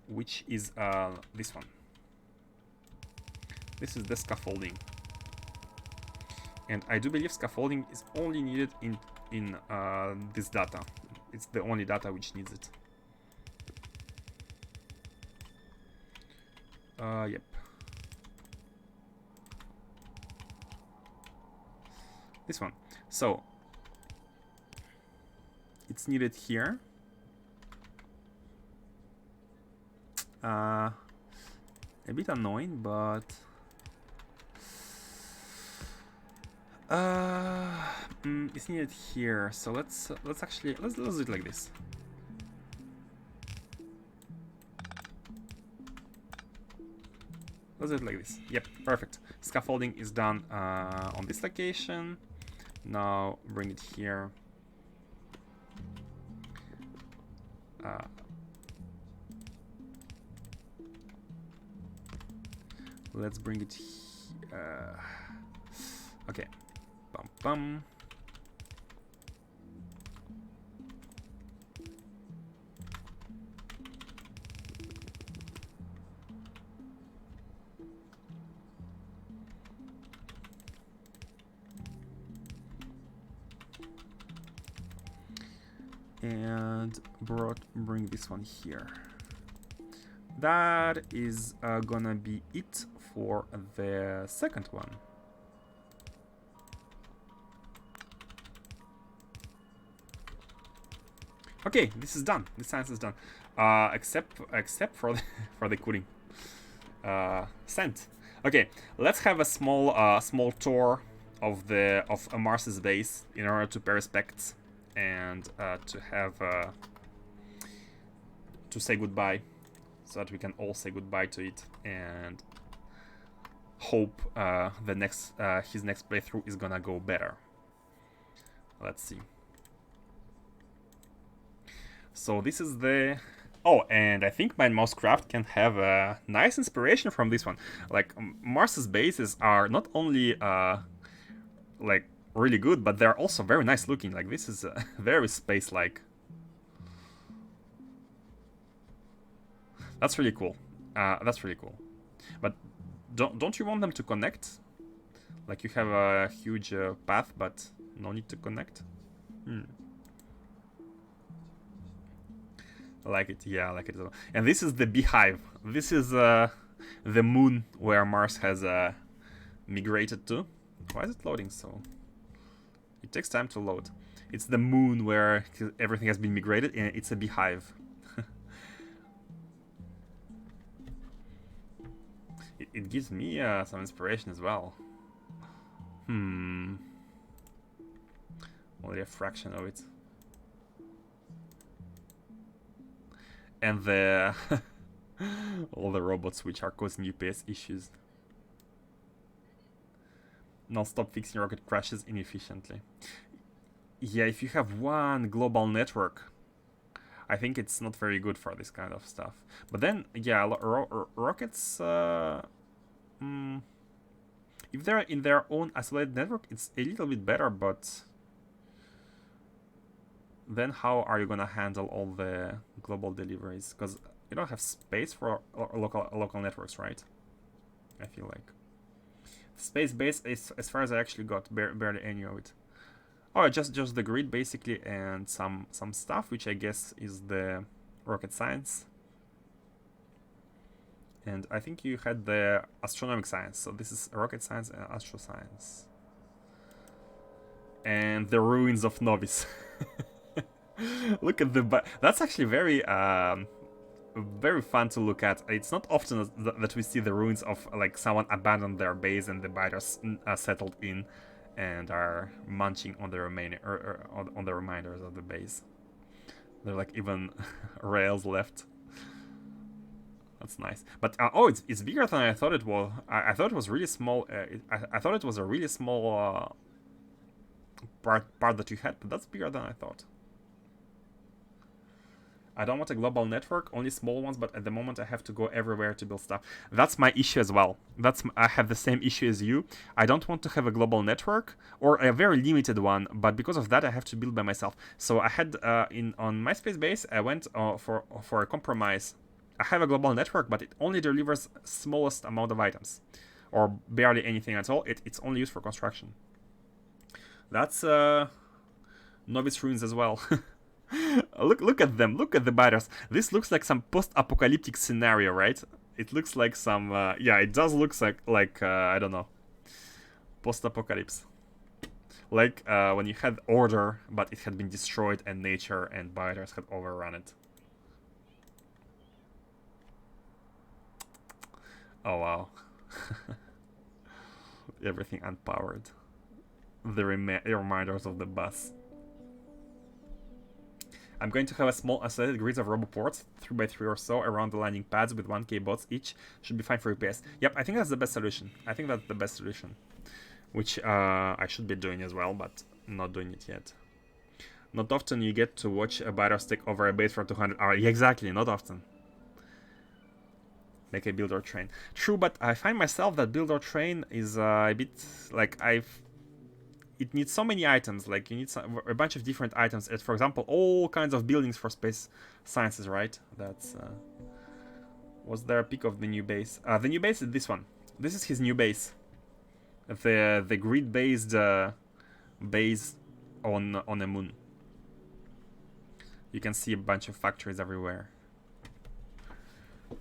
which is this one. This is the scaffolding. And I do believe scaffolding is only needed in this data. It's the only data which needs it. Yep. This one. So it's needed here. A bit annoying, but it's needed here. So let's do it like this. Let's do it like this. Yep, perfect. Scaffolding is done on this location. Now bring it here. Let's bring it here. Okay. Bum bum. And bring this one here. That is gonna be it for the second one. Okay, this is done. This science is done. Except for the, for the cooling. Sent. Okay, let's have a small tour of Mars's base in order to pay respects and to have to say goodbye, so that we can all say goodbye to it and hope his next playthrough is gonna go better. Let's see. So this is the... Oh, and I think my Mousecraft can have a nice inspiration from this one. Like, Mars's bases are not only like really good, but they're also very nice looking. Like, this is very space-like. That's really cool. That's really cool. But don't you want them to connect? Like, you have a huge path, but no need to connect? I like it, yeah, I like it as well. And this is the beehive. This is the moon where Mars has migrated to. Why is it loading so? It takes time to load. It's the moon where everything has been migrated, and it's a beehive. It gives me some inspiration as well. Only a fraction of it. And the all the robots which are causing UPS issues. Non-stop fixing rocket crashes inefficiently. Yeah, if you have one global network, I think it's not very good for this kind of stuff. But then, yeah, rockets... If they're in their own isolated network, it's a little bit better, but then how are you gonna handle all the global deliveries? Because you don't have space for local networks, right? I feel like space base is, as far as I actually got, barely any of it. Oh, just the grid basically, and some stuff, which I guess is the rocket science. And I think you had the astronomic science, so this is rocket science and astro science. And the ruins of Novice. Look at that's actually very very fun to look at. It's not often that we see the ruins of like someone abandoned their base and the biters settled in and are munching on the remaining on the reminders of the base. There are like even rails left. That's nice. But oh, it's bigger than I thought it was. I thought it was really small. I thought it was a really small part that you had, but that's bigger than I thought. I don't want a global network, only small ones, but at the moment I have to go everywhere to build stuff. That's my issue as well. I have the same issue as you. I don't want to have a global network, or a very limited one, but because of that I have to build by myself. So I had, on my space base, I went for a compromise. I have a global network, but it only delivers smallest amount of items, or barely anything at all. It's only used for construction. That's Novice Ruins as well. Look at them. Look at the biters. This looks like some post-apocalyptic scenario, right? It looks like some yeah, it does look like I don't know, post-apocalypse. Like when you had order, but it had been destroyed, and nature and biters had overrun it. Oh wow. Everything unpowered. The reminders of the bus. I'm going to have a small isolated grids of roboports, 3x3 or so, around the landing pads with 1k bots each. Should be fine for UPS. Yep, I think that's the best solution. I think that's the best solution. Which I should be doing as well, but not doing it yet. Not often you get to watch a biter stick over a base for 200 hours. Yeah, exactly, not often. Make a builder train. True, but I find myself that builder train is a bit like it needs so many items. Like you need a bunch of different items. As for example, all kinds of buildings for space sciences, right? That's was there a pic of the new base? The new base is this one. This is his new base. The grid-based base on a moon. You can see a bunch of factories everywhere.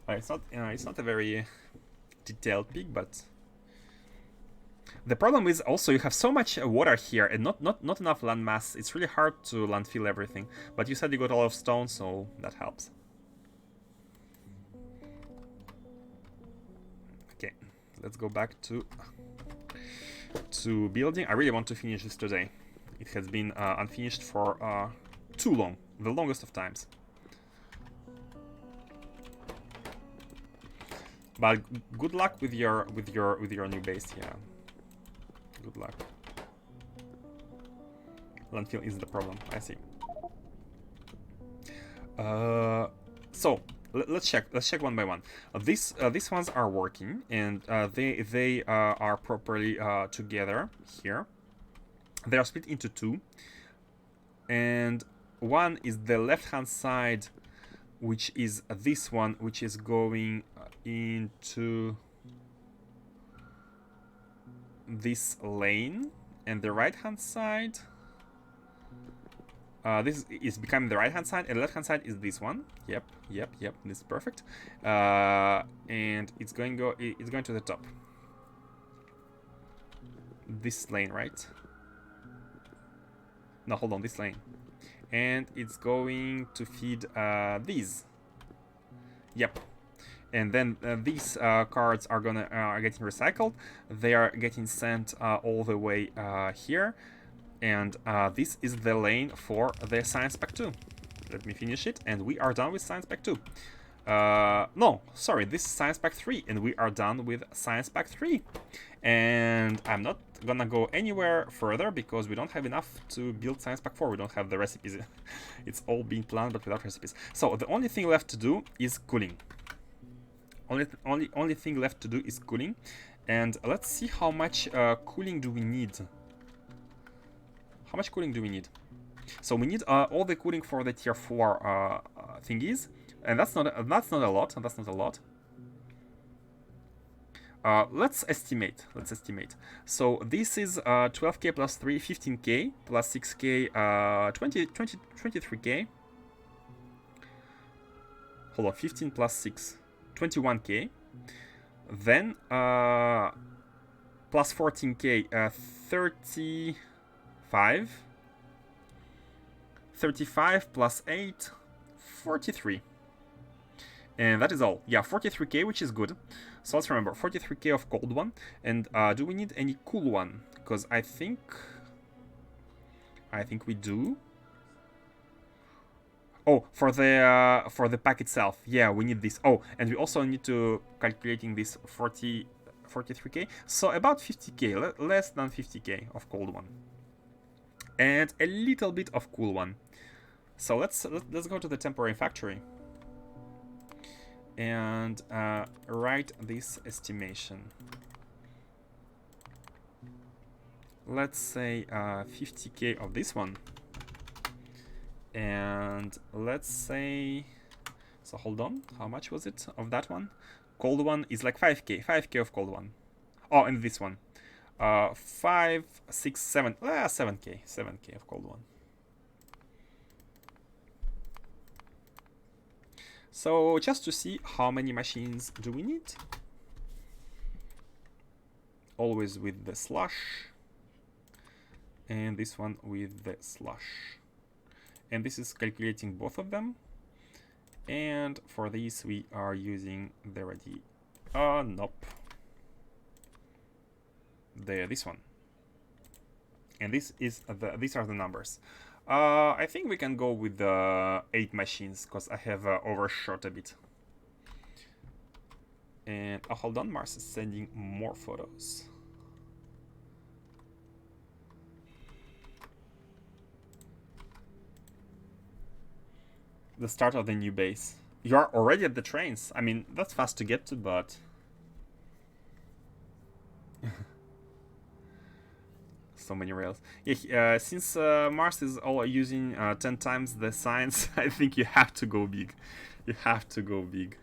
It's not a very detailed pic, but the problem is also you have so much water here and not enough land mass. It's really hard to landfill everything. But you said you got a lot of stone, so that helps. Okay, let's go back to building. I really want to finish this today. It has been unfinished for too long, the longest of times. But good luck with your new base, yeah. Good luck. Landfill is the problem. I see. So let's check one by one. These ones are working, and they are properly together here. They are split into two, and one is the left-hand side, which is this one, which is going into this lane, and the right-hand side, this is becoming the right-hand side, and the left-hand side is this one. Yep, this is perfect. And it's going to the top. This lane, right? No, hold on, this lane. And it's going to feed these. Yep. And then these cards are getting recycled. They are getting sent all the way here. And this is the lane for the Science Pack 2. Let me finish it, and we are done with Science Pack 2. No, sorry, this is Science Pack 3, and we are done with Science Pack 3. And I'm not gonna go anywhere further because we don't have enough to build Science Pack 4. We don't have the recipes. It's all being planned, but without recipes. So the only thing left to do is cooling. Only thing left to do is cooling, And let's see how much cooling do we need. How much cooling do we need? So we need all the cooling for the tier 4 thingies, and that's not a lot. That's not a lot. Let's estimate. So this is 12k plus 3, 15k plus 6k, 23k. Hold on, 15 plus 6, 21k. Then plus 14k, 35. 35 plus 8, 43. And that is all. Yeah, 43k, which is good. So let's remember, 43k of cold one. And do we need any cool one? Because I think we do. Oh, for the pack itself. Yeah, we need this. Oh, and we also need to calculating this 43k. So about 50k, less than 50k of cold one. And a little bit of cool one. So let's go to the temporary factory and write this estimation. Let's say 50k of this one, and let's say, so hold on, how much was it of that one? Cold one is like 5k of cold one. Oh, and this one 5, 6, 7, 7k of cold one. So just to see how many machines do we need. Always with the slash. And this one with the slash. And this is calculating both of them. And for this we are using the ready. Nope. This one. And this is these are the numbers. I think we can go with the 8 machines because I have overshot a bit. And hold on, Mars is sending more photos. The start of the new base. You are already at the trains. I mean, that's fast to get to, but so many rails. Yeah, since Mars is all using 10 times the science, I think you have to go big. You have to go big.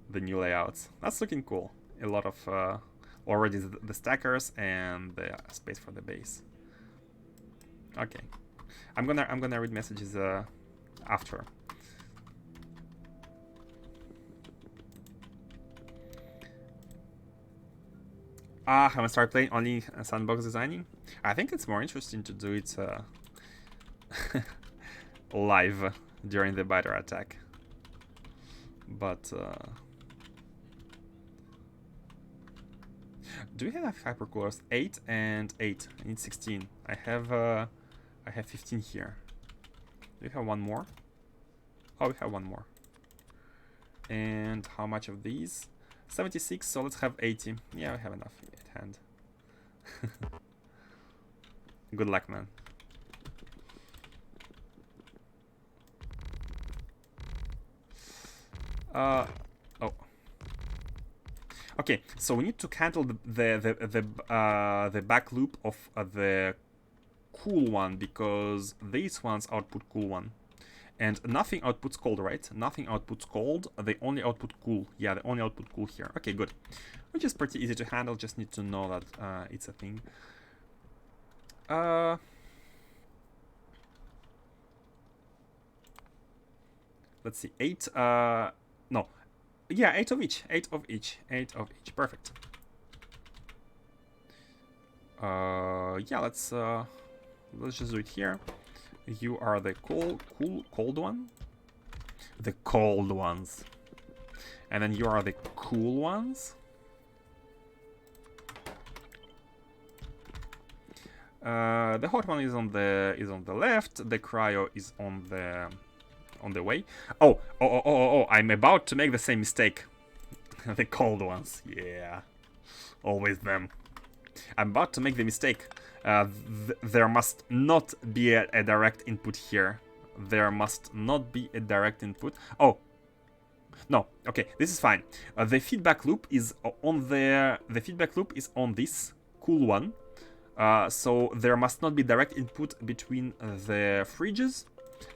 The new layouts. That's looking cool. A lot of already the stackers and the space for the base. Okay, I'm gonna read messages after. Haven't started playing, only sandbox designing. I think it's more interesting to do it live during the biter attack. But do we have hypercoolers? 8 and 8. I need 16. I have 15 here. Do we have one more? Oh, we have one more. And how much of these? 76, so let's have 80. Yeah, we have enough at hand. Good luck, man. Oh. Okay, so we need to cancel the back loop of the cool one, because these ones output cool one. And nothing outputs cold, right? Nothing outputs cold. They only output cool. Yeah, they only output cool here. Okay, good. Which is pretty easy to handle. Just need to know that it's a thing. Let's see. 8. No. Yeah, 8 of each. 8 of each. 8 of each. Perfect. Yeah, let's just do it here. You are the cold one. The cold ones. And then you are the cool ones. The hot one is on the left. The cryo is on the way. Oh! I'm about to make the same mistake. The cold ones. Yeah, always them. I'm about to make the mistake. There must not be a direct input here. There must not be a direct input. Oh, No, okay, this is fine. The feedback loop is on the feedback loop is on this cool one. So there must not be direct input between the fridges.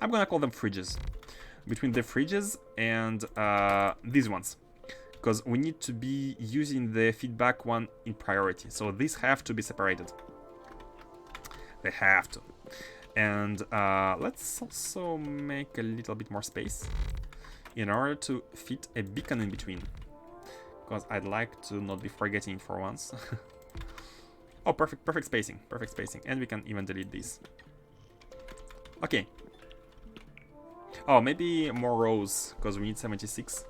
I'm gonna call them fridges. Between the fridges and these ones. Because we need to be using the feedback one in priority. So these have to be separated. They have to. And let's also make a little bit more space in order to fit a beacon in between. Because I'd like to not be forgetting for once. Oh, perfect spacing, perfect spacing. And we can even delete these. Okay. Oh, maybe more rows, because we need 76.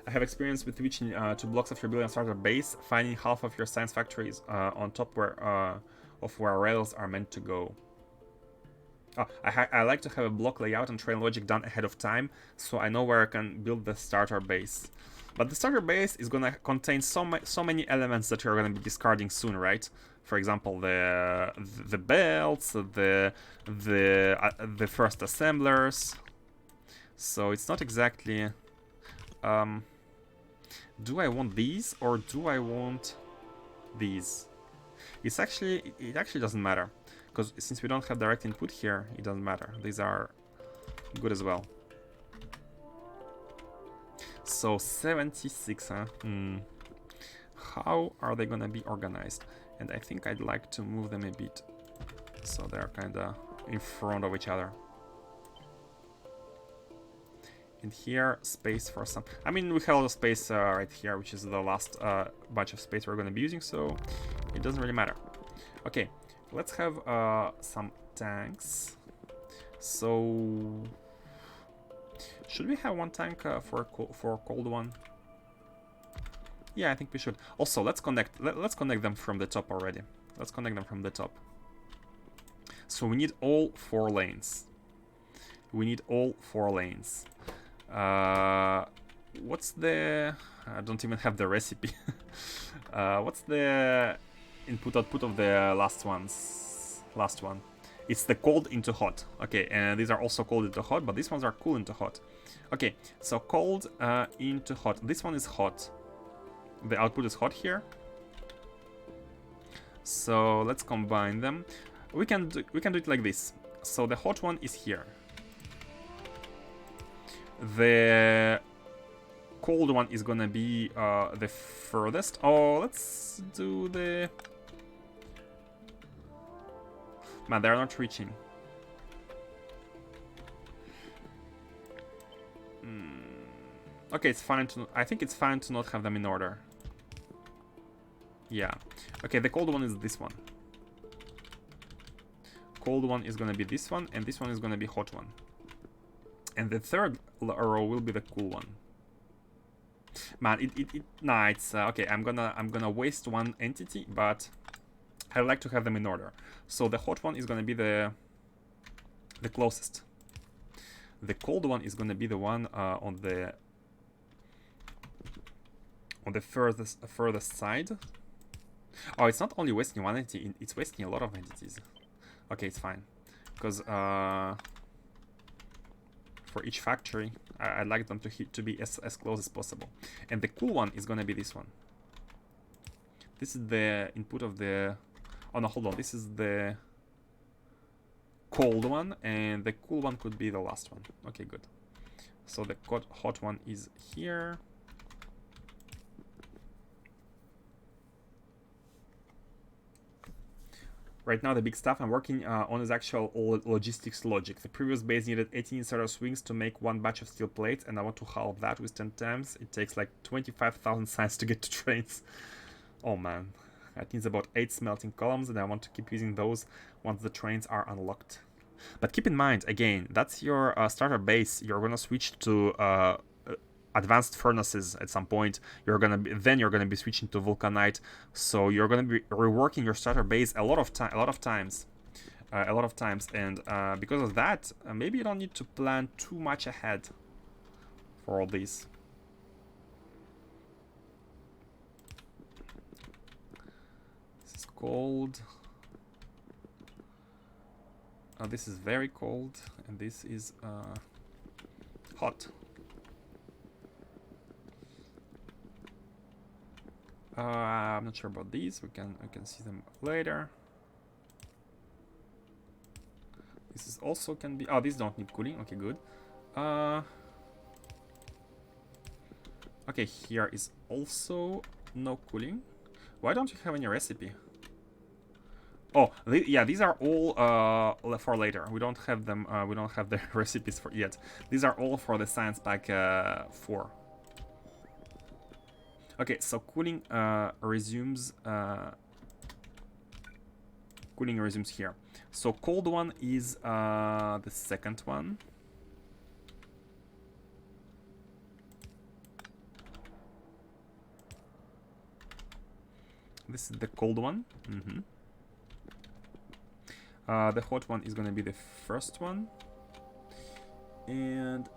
I have experience with reaching 2 blocks of your building starter base, finding half of your science factories on top of where rails are meant to go. Oh, I like to have a block layout and train logic done ahead of time, so I know where I can build the starter base. But the starter base is gonna contain so many elements that you're gonna be discarding soon, right? For example, the belts, the first assemblers. So it's not exactly. Do I want these or do I want these? It actually doesn't matter, because since we don't have direct input here, it doesn't matter. These are good as well. So 76, huh? How are they gonna be organized? And I think I'd like to move them a bit so they're kinda in front of each other. And here, space for some... I mean, we have a lot of space right here, which is the last bunch of space we're gonna be using, so it doesn't really matter. Okay, let's have some tanks. So... should we have one tank for a cold one? Yeah, I think we should. Also, let's connect them from the top already. Let's connect them from the top. So we need all 4 lanes. We need all 4 lanes. What's the... I don't even have the recipe. What's the input-output of the last one? It's the cold into hot. Okay, and these are also cold into hot, but these ones are cool into hot. Okay, so cold into hot. This one is hot. The output is hot here. So let's combine them. We can do it like this. So the hot one is here. The cold one is gonna be the furthest. Oh, let's do the... Man, they're not reaching. Okay, it's fine to... I think it's fine to not have them in order. Yeah. Okay, the cold one is this one. Cold one is gonna be this one, and this one is gonna be hot one. And the third row will be the cool one. Man, nah, it's okay. I'm gonna waste one entity, but I like to have them in order. So the hot one is gonna be the closest. The cold one is gonna be the one on the furthest side. Oh, it's not only wasting one entity; it's wasting a lot of entities. Okay, it's fine, because for each factory, I'd like them to be as close as possible. And the cool one is gonna be this one. This is the input of the... Oh no, hold on. This is the cold one, and the cool one could be the last one. Okay, good. So the hot one is here. Right now, the big stuff I'm working on is actual logistics logic. The previous base needed 18 inserter swings to make one batch of steel plates, and I want to halve that with 10 times. It takes like 25,000 science to get to trains. Oh man. That needs about 8 smelting columns, and I want to keep using those once the trains are unlocked. But keep in mind, again, that's your starter base. You're gonna switch to advanced furnaces at some point. You're gonna be switching to vulcanite. So you're gonna be reworking your starter base a lot of times. And because of that, maybe you don't need to plan too much ahead for all these. This is cold. This is very cold, and this is hot. I'm not sure about these. We can see them later. This is also can be. Oh, these don't need cooling. Okay, good. Okay, here is also no cooling. Why don't you have any recipe? Oh, yeah, these are all for later. We don't have them. We don't have the recipes for yet. These are all for the science pack 4. Okay, so cooling resumes. Cooling resumes here. So cold one is the second one. This is the cold one. The hot one is gonna be the first one, and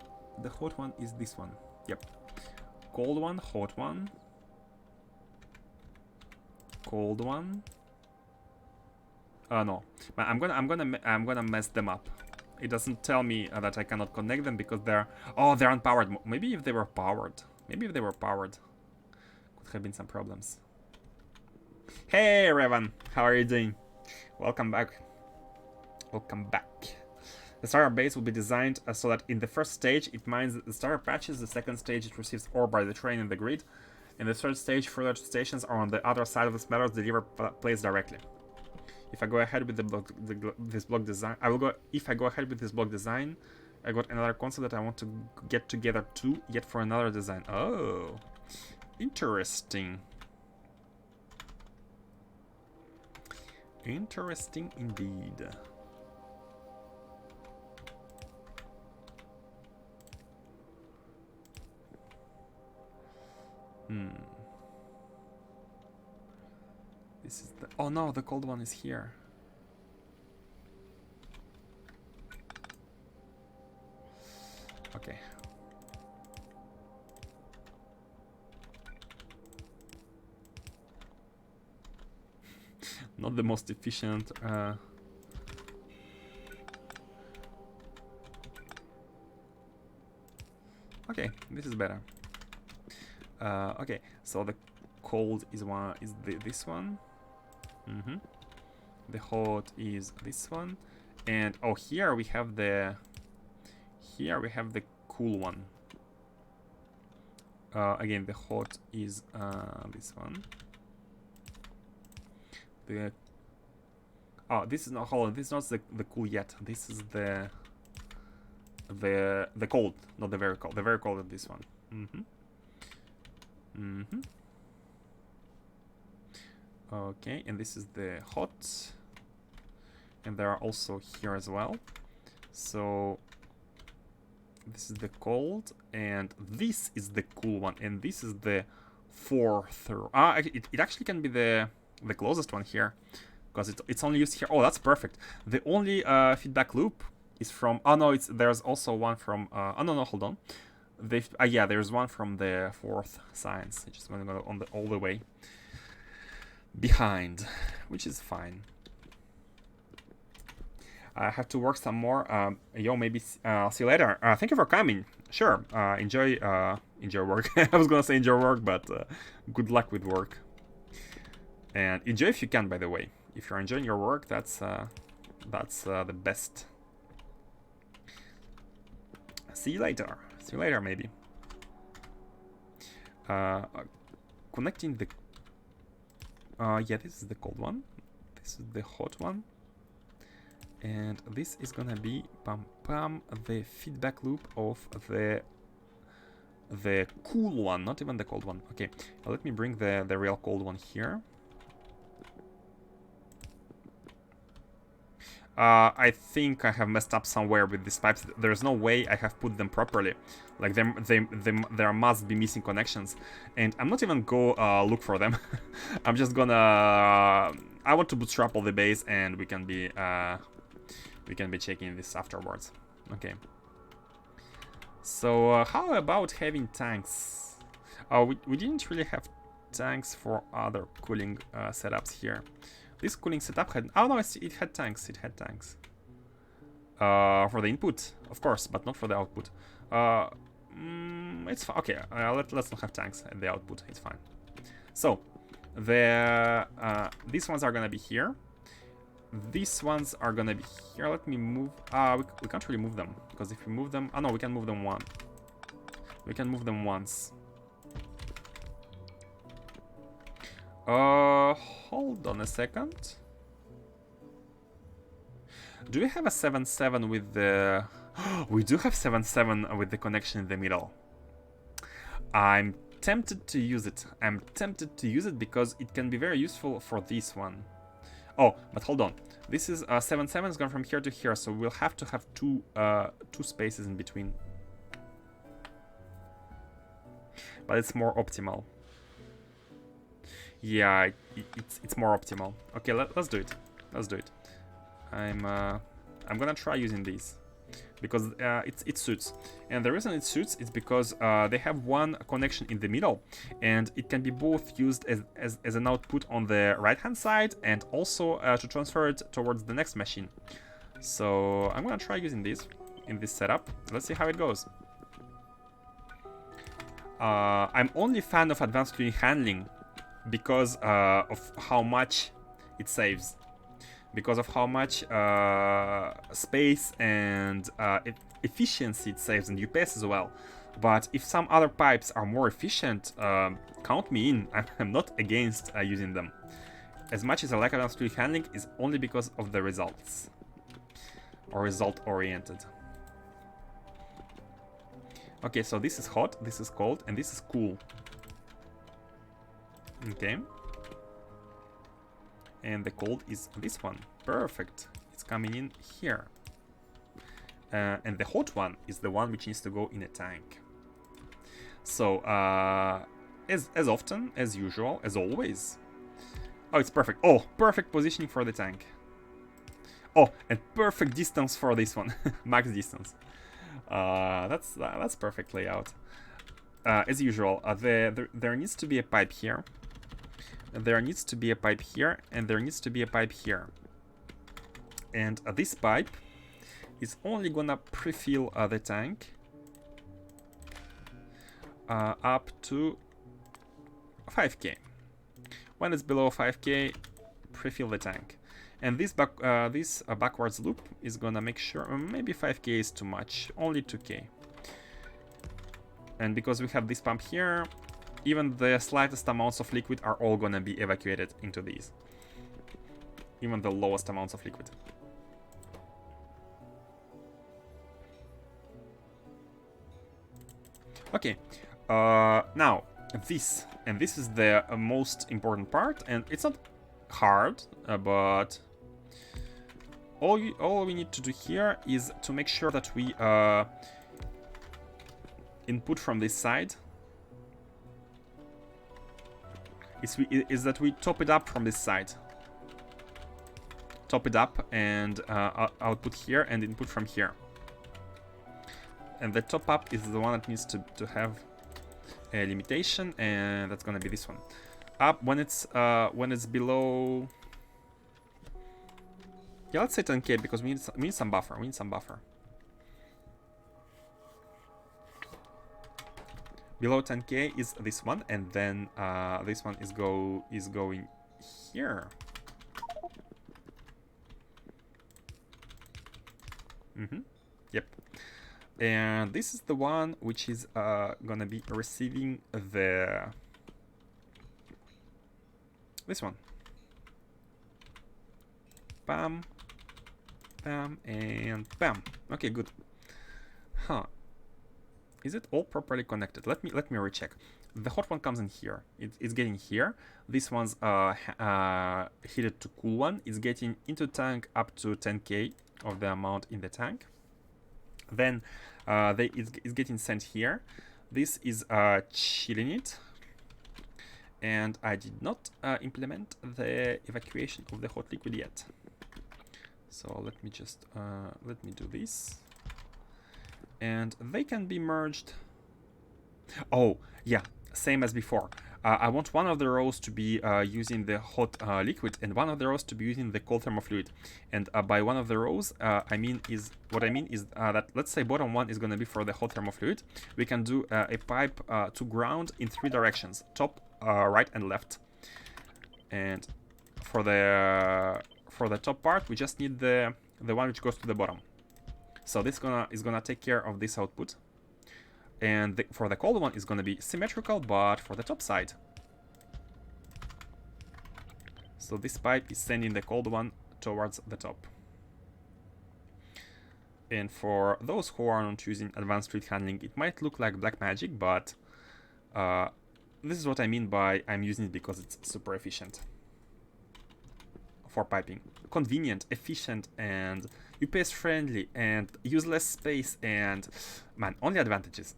the hot one is this one. Yep. Cold one, hot one, cold one. No, but I'm gonna mess them up. It doesn't tell me that I cannot connect them because they're unpowered. Maybe if they were powered. Could have been some problems. Hey Revan, how are you doing? Welcome back. The starter base will be designed so that in the first stage it mines the starter patches, the second stage it receives ore by the train in the grid, and the third stage further stations are on the other side of the smelters deliver plates directly. If I go ahead with this block design, if I go ahead with this block design, I got another console that I want to get together too, yet for another design. Oh, interesting. Interesting indeed. This is the... Oh no, the cold one is here. Okay. Not the most efficient... Okay, this is better. Okay, so the cold is this one. The hot is this one, and oh, here we have the cool one. Again, the hot is this one. This is not hold on, this is not the cool yet. This is the cold, not the very cold. The very cold is this one. Okay, and this is the hot, and there are also here as well. So this is the cold, and this is the cool one, and this is the fourth. It actually can be the closest one here, because it's only used here. Oh, that's perfect. The only feedback loop is from. Oh no, there's also one from. Oh no, hold on. Yeah, there's one from the fourth science. It's just going to go on all the way behind, which is fine. I have to work some more. Yo, maybe I'll see you later. Thank you for coming. Sure. Enjoy work. I was gonna say enjoy work, but good luck with work. And enjoy if you can. By the way, if you're enjoying your work, that's the best. See you later. See you later, maybe. Connecting the. Yeah, this is the cold one. This is the hot one. And this is gonna be the feedback loop of the cool one, not even the cold one. Okay, let me bring the real cold one here. I think I have messed up somewhere with these pipes. There's no way I have put them properly. Like there must be missing connections, and I'm not even go look for them. I'm just gonna. I want to bootstrap all the base, and we can be checking this afterwards. Okay. So how about having tanks? We didn't really have tanks for other cooling setups here. This cooling setup had... Oh no, it had tanks. It had tanks. For the input, of course, but not for the output. It's fine. Okay, let's not have tanks at the output. It's fine. So, these ones are gonna be here. These ones are gonna be here. Let me move. We can't really move them because if we move them, oh no, we can move them one. We can move them once. Hold on a second. Do we have a 7-7 with the... We do have 7-7 with the connection in the middle. I'm tempted to use it. I'm tempted to use it because it can be very useful for this one. Oh, but hold on. This is 7-7 is going from here to here, so we'll have to have two spaces in between. But it's more optimal. Yeah, it's more optimal. Okay, let's do it. Let's do it. I'm gonna try using these because it suits, and the reason it suits is because they have one connection in the middle, and it can be both used as an output on the right hand side and also to transfer it towards the next machine. So I'm gonna try using these in this setup. Let's see how it goes. I'm only a fan of advanced fluid handling because of how much it saves. Because of how much space and efficiency it saves, and UPS as well. But if some other pipes are more efficient, count me in. I'm not against using them. As much as I like advanced fluid handling is only because of the results. Or result-oriented. Okay, so this is hot, this is cold, and this is cool. Okay. And the cold is this one. Perfect. It's coming in here. And the hot one is the one which needs to go in a tank. So, as often, as usual, as always. Oh, it's perfect. Oh, perfect positioning for the tank. Oh, and perfect distance for this one. Max distance. That's perfect layout. As usual, there needs to be a pipe here. There needs to be a pipe here, and there needs to be a pipe here. And this pipe is only gonna pre-fill the tank up to 5k. When it's below 5k, pre-fill the tank. And this backwards loop is gonna make sure, maybe 5k is too much, only 2k. And because we have this pump here, even the slightest amounts of liquid are all gonna be evacuated into these. Even the lowest amounts of liquid. Okay, now this is the most important part, and it's not hard, but all we need to do here is to make sure that we input from this side. Is that we top it up from this side. Top it up and output here and input from here. And the top up is the one that needs to have a limitation, and that's gonna be this one. Up when it's below. Yeah, let's say 10k because we need some buffer. We need some buffer. Below 10k is this one, and then this one is going here. Yep. And this is the one which is gonna be receiving this one. Bam, bam, and bam. Okay, good. Huh. Is it all properly connected? Let me recheck. The hot one comes in here. It's getting here. This one's heated to cool one. It's getting into tank up to 10k of the amount in the tank. Then it's getting sent here. This is chilling it. And I did not implement the evacuation of the hot liquid yet. So let me just let me do this. And they can be merged. Oh, yeah, same as before. I want one of the rows to be using the hot liquid and one of the rows to be using the cold thermofluid. And by one of the rows, I mean is that, let's say bottom one is going to be for the hot thermofluid. We can do a pipe to ground in 3 directions: top, right, and left. And for the top part, we just need the one which goes to the bottom. So this is gonna take care of this output. And for the cold one is gonna be symmetrical, but for the top side. So this pipe is sending the cold one towards the top. And for those who are not using advanced fluid handling, it might look like black magic, but this is what I mean by I'm using it because it's super efficient for piping. Convenient, efficient, and UPS friendly, and use less space, and man, only advantages.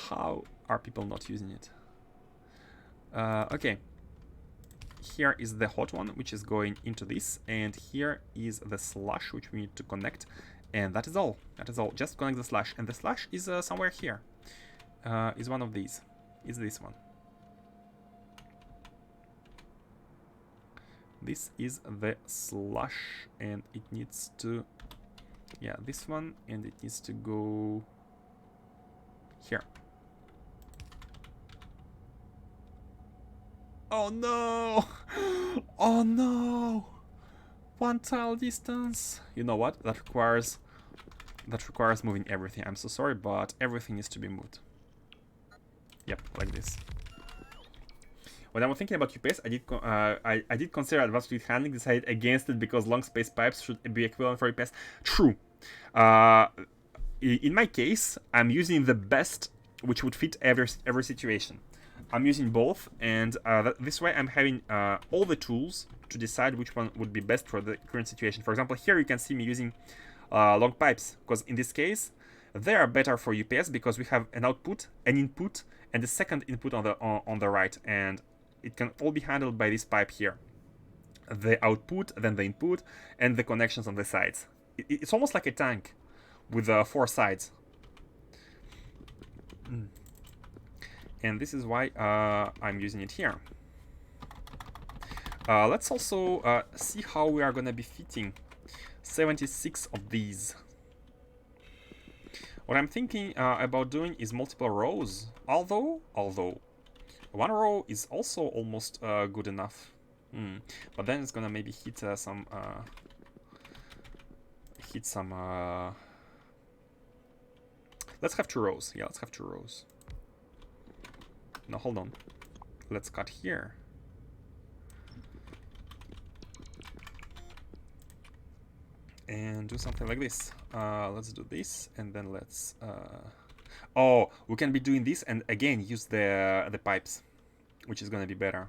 How are people not using it? Okay. Here is the hot one, which is going into this, and here is the slash, which we need to connect, and that is all. That is all. Just connect the slash, and the slash is somewhere here. Is one of these. Is this one. This is the slash, and it needs to, yeah, this one, and it needs to go here. Oh no! Oh no! 1 tile distance. You know what? That requires moving everything. I'm so sorry, but everything needs to be moved. Yep, like this. When I was thinking about UPS, I did consider advanced fluid handling, decided against it because long space pipes should be equivalent for UPS. True. In my case, I'm using the best which would fit every situation. I'm using both, and this way I'm having all the tools to decide which one would be best for the current situation. For example, here you can see me using long pipes, because in this case, they are better for UPS because we have an output, an input, and the second input on the right, and it can all be handled by this pipe here. The output, then the input, and the connections on the sides. It's almost like a tank with 4 sides. And this is why I'm using it here. Let's also see how we are going to be fitting 76 of these. What I'm thinking about doing is multiple rows, although 1 row is also almost good enough. But then it's gonna maybe hit some. Let's have 2 rows. Yeah, let's have 2 rows. No, hold on. Let's cut here. And do something like this. Let's do this, and then let's. Oh, we can be doing this, and again use the pipes, which is gonna be better.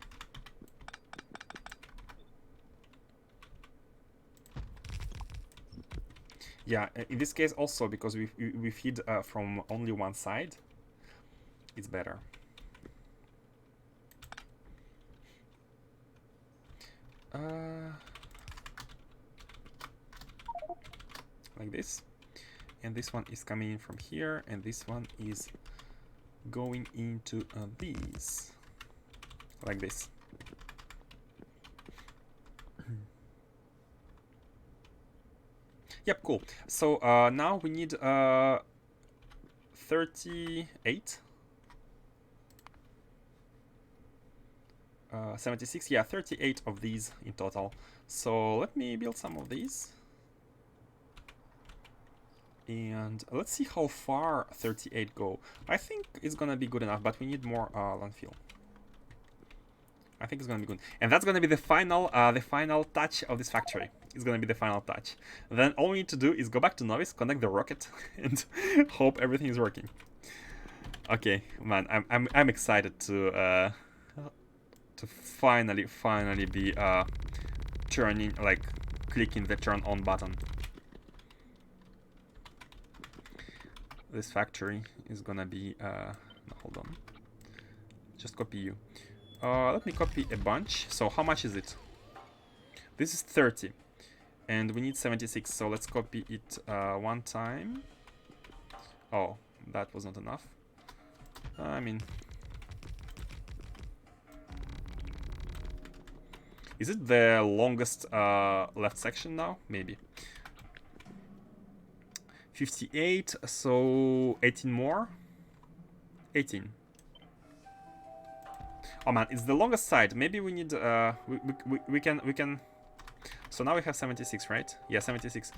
Yeah, in this case also because we feed from only one side, it's better. Like this. And this one is coming in from here, and this one is going into these, like this. Yep, cool. So now we need 38. 76, yeah, 38 of these in total. So let me build some of these. And let's see how far 38 go. I think it's gonna be good enough, but we need more landfill. I think it's gonna be good, and that's gonna be the final touch of this factory. It's gonna be the final touch. Then all we need to do is go back to Novice, connect the rocket, and hope everything is working. Okay, man, I'm excited to finally be turning, like clicking the turn on button. This factory is gonna be no, hold on, just copy you. Let me copy a bunch. So how much is it? This is 30 and we need 76, so let's copy it 1 time. Oh, that was not enough. I mean, Is it the longest left section now? Maybe. 58, so 18 more. 18. Oh man, it's the longest side. Maybe we need we can. So now we have 76, right? Yeah, 76.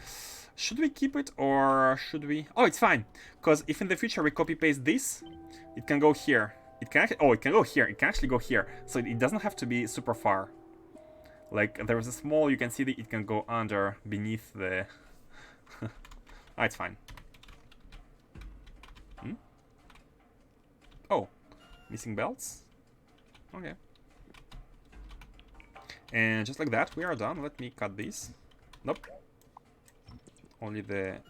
Should we keep it or should we? Oh, it's fine. Because if in the future we copy paste this, it can go here. It can actually, oh, it can go here. It can actually go here. So it doesn't have to be super far. Like there is a small, you can see that it can go under, beneath the. Oh, it's fine. Hmm? Oh, missing belts. Okay. And just like that, we are done. Let me cut these. Nope. Only the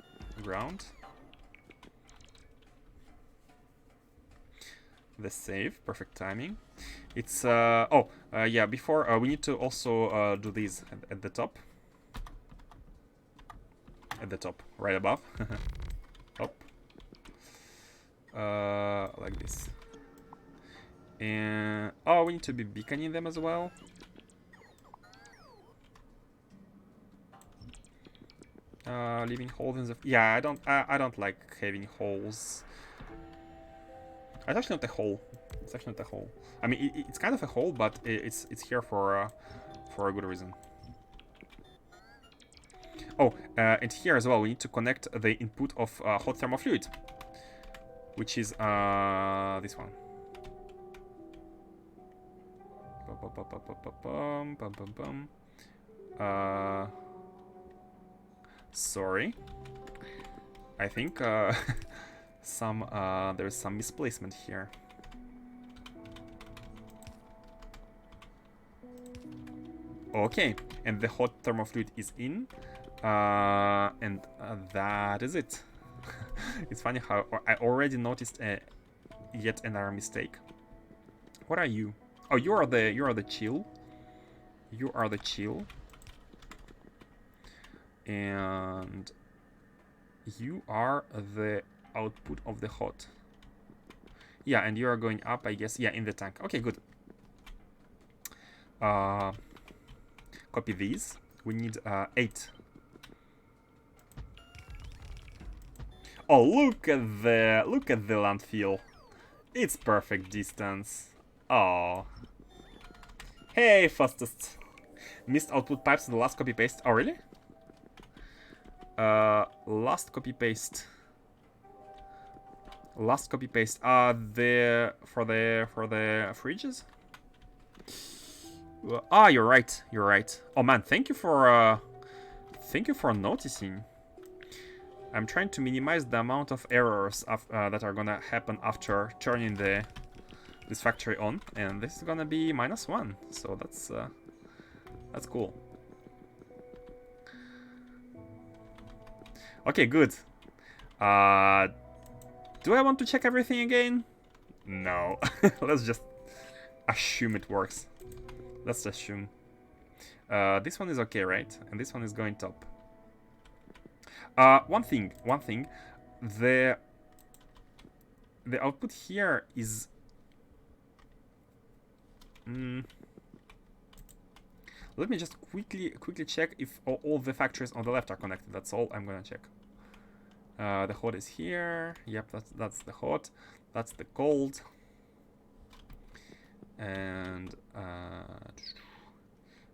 ground. The save. Perfect timing. It's, yeah, before, we need to also do these at the top. At the top, right above. Up. Like this. And, oh, we need to be beaconing them as well. Leaving holes in the... Yeah, I don't like having holes. It's actually not a hole. It's actually not a hole. I mean, it's kind of a hole, but it's here for a good reason. Oh, and here as well, we need to connect the input of hot thermal fluid, which is this one. Sorry. I think there's some misplacement here. Okay, and the hot thermal fluid is in, and that is it. It's funny how I already noticed yet another mistake. What are you? Oh, you are the chill. You are the chill. And you are the output of the hot. Yeah, and you are going up, I guess. Yeah, in the tank. Okay, good. Copy these. We need 8. Oh, look at the landfill. It's perfect distance. Oh. Hey, fastest. Missed output pipes in the last copy paste. Oh, really? Last copy paste. Last copy paste. The for the fridges. Ah, you're right. You're right. Oh man, thank you for noticing. I'm trying to minimize the amount of errors that are gonna happen after turning this factory on, and this is gonna be -1. So that's cool. Okay, good. Do I want to check everything again? No. Let's just assume it works. Let's assume. This one is okay, right? And this one is going top. One thing. The output here is... Let me just quickly check if all the factories on the left are connected. That's all I'm gonna check. The hot is here. Yep, that's the hot. That's the cold. And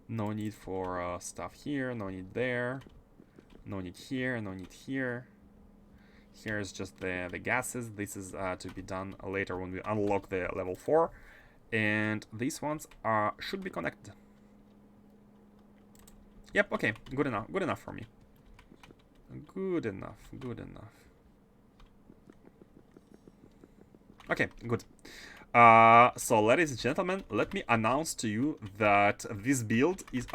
no need for stuff here. No need there. No need here. No need here. Here is just the gases. This is to be done later when we unlock the level 4. And these ones should be connected. Yep, okay, good enough. Good enough for me. Good enough. Good enough. Okay, good. So, ladies and gentlemen, let me announce to you that this build is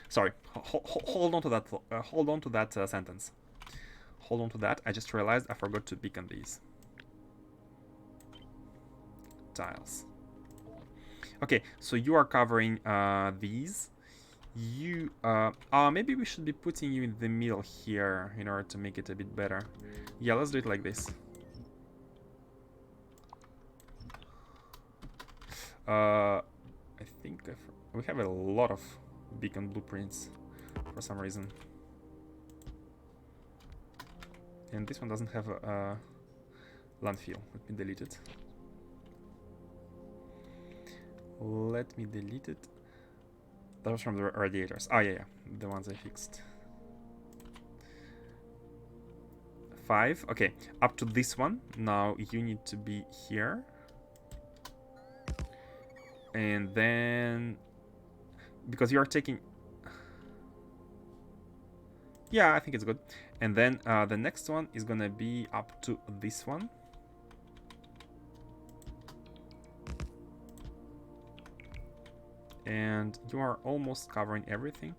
sorry. Hold on to that. Hold on to that sentence. Hold on to that. I just realized I forgot to beacon these tiles. Okay, so you are covering these. You maybe we should be putting you in the middle here in order to make it a bit better. Yeah, let's do it like this. I think We have a lot of beacon blueprints for some reason. And this one doesn't have a landfill. Let me delete it. Let me delete it. That was from the radiators. Oh, yeah, the ones I fixed. 5. Okay, up to this one. Now you need to be here. And then... because you are taking... yeah, I think it's good. And then the next one is gonna be up to this one. And you are almost covering everything.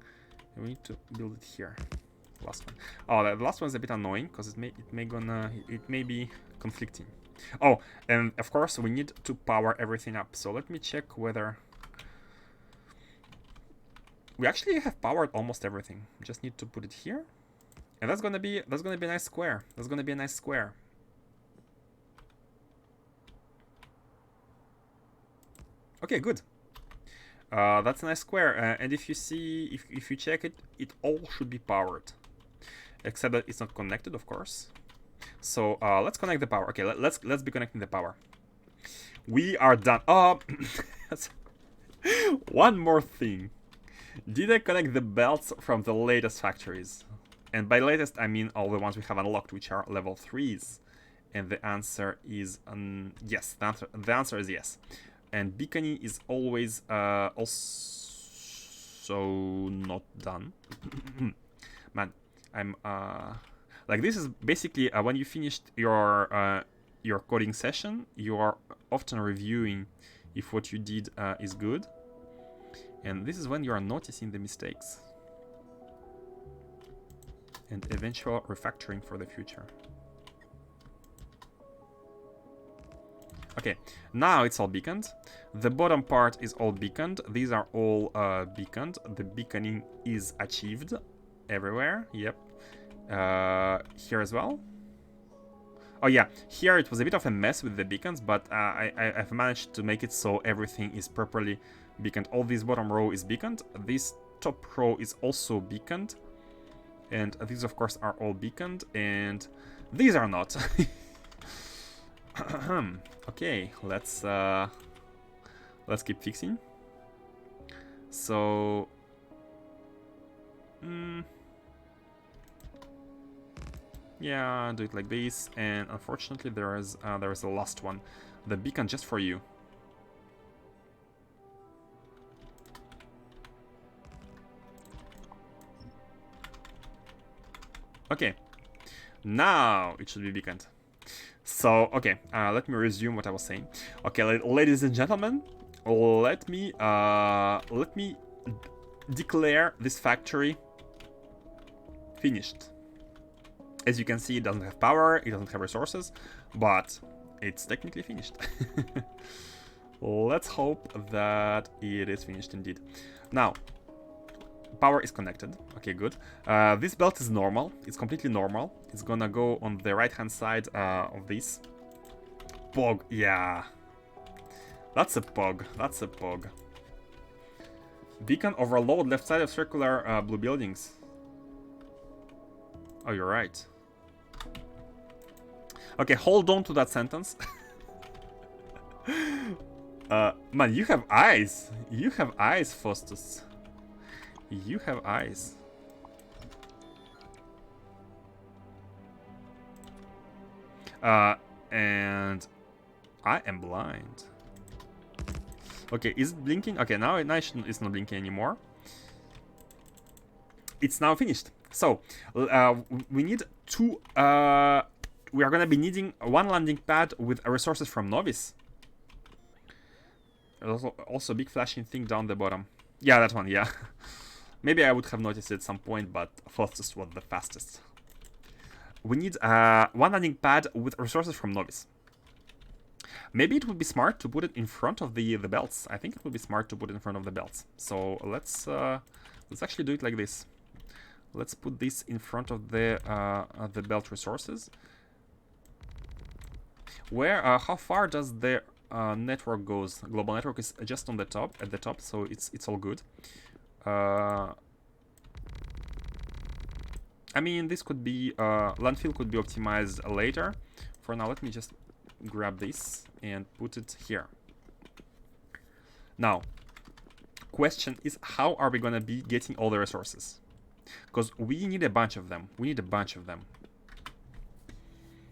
And we need to build it here. Last one. Oh, the last one is a bit annoying because it may be conflicting. Oh, and of course we need to power everything up. So let me check whether we actually have powered almost everything. Just need to put it here, and that's gonna be a nice square. That's gonna be a nice square. Okay, good. That's a nice square. And if you see, if you check it, it all should be powered. Except that it's not connected, of course. So let's connect the power. Okay, let's be connecting the power. We are done. One more thing. Did I connect the belts from the latest factories? And by latest, I mean all the ones we have unlocked, which are level 3s. And the answer is yes. The answer is yes. And beaconing is always also not done. Man. I'm like, this is basically when you finished your coding session, you are often reviewing if what you did is good, and this is when you are noticing the mistakes and eventual refactoring for the future. Okay, now it's all beaconed. The bottom part is all beaconed. These are all beaconed. The beaconing is achieved everywhere. Yep. Here as well. Oh yeah, here it was a bit of a mess with the beacons, but I've managed to make it so everything is properly beaconed. All this bottom row is beaconed. This top row is also beaconed. And these, of course, are all beaconed. And these are not. Okay, let's keep fixing. So... yeah, do it like this, and unfortunately there is a last one, the beacon just for you. Okay, now it should be beaconed. So okay, let me resume what I was saying. Okay, ladies and gentlemen, let me declare this factory finished. As you can see, it doesn't have power, it doesn't have resources, but it's technically finished. Let's hope that it is finished indeed. Now, power is connected. Okay, good. This belt is normal. It's completely normal. It's gonna go on the right-hand side of this. Pog, yeah. That's a pog. That's a pog. Beacon overload left side of circular blue buildings. Oh, you're right. Okay, hold on to that sentence. Man, you have eyes. You have eyes, Faustus. You have eyes. And I am blind. Okay, is it blinking? Okay, now it's not blinking anymore. It's now finished. So, we need two... we are gonna be needing one landing pad with resources from Novice. There's also a big flashing thing down the bottom. Yeah, that one, yeah. Maybe I would have noticed it at some point, but fastest was the fastest. We need one landing pad with resources from Novice. Maybe it would be smart to put it in front of the belts. I think it would be smart to put it in front of the belts. So let's actually do it like this. Let's put this in front of the belt resources. Where? How far does the network goes, global network is just on the top, at the top, so it's all good. I mean, this could be landfill could be optimized later. For now, let me just grab this and put it here. Now, question is, how are we gonna be getting all the resources? Because we need a bunch of them. We need a bunch of them.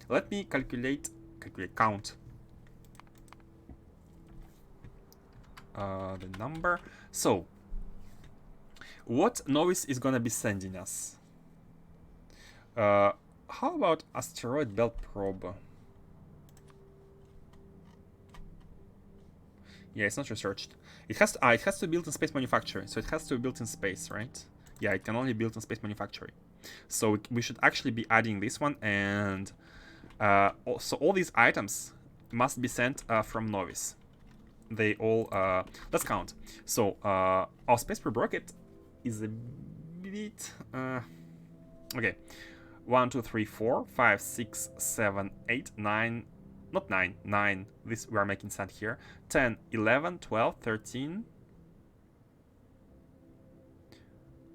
Let me count the number. So, what Novice is gonna be sending us? How about asteroid belt probe? Yeah, it's not researched. It has to be built in space manufacturing, so it has to be built in space, right? Yeah, it can only be built in space manufacturing. So we should actually be adding this one, and so all these items must be sent from Novice. They all let's count. So our space per rocket is a bit okay. 1, 2, 3, 4, 5, 6, 7, 8, 9. Not 9, 9. This we are making sand here. 10, 11, 12, 13.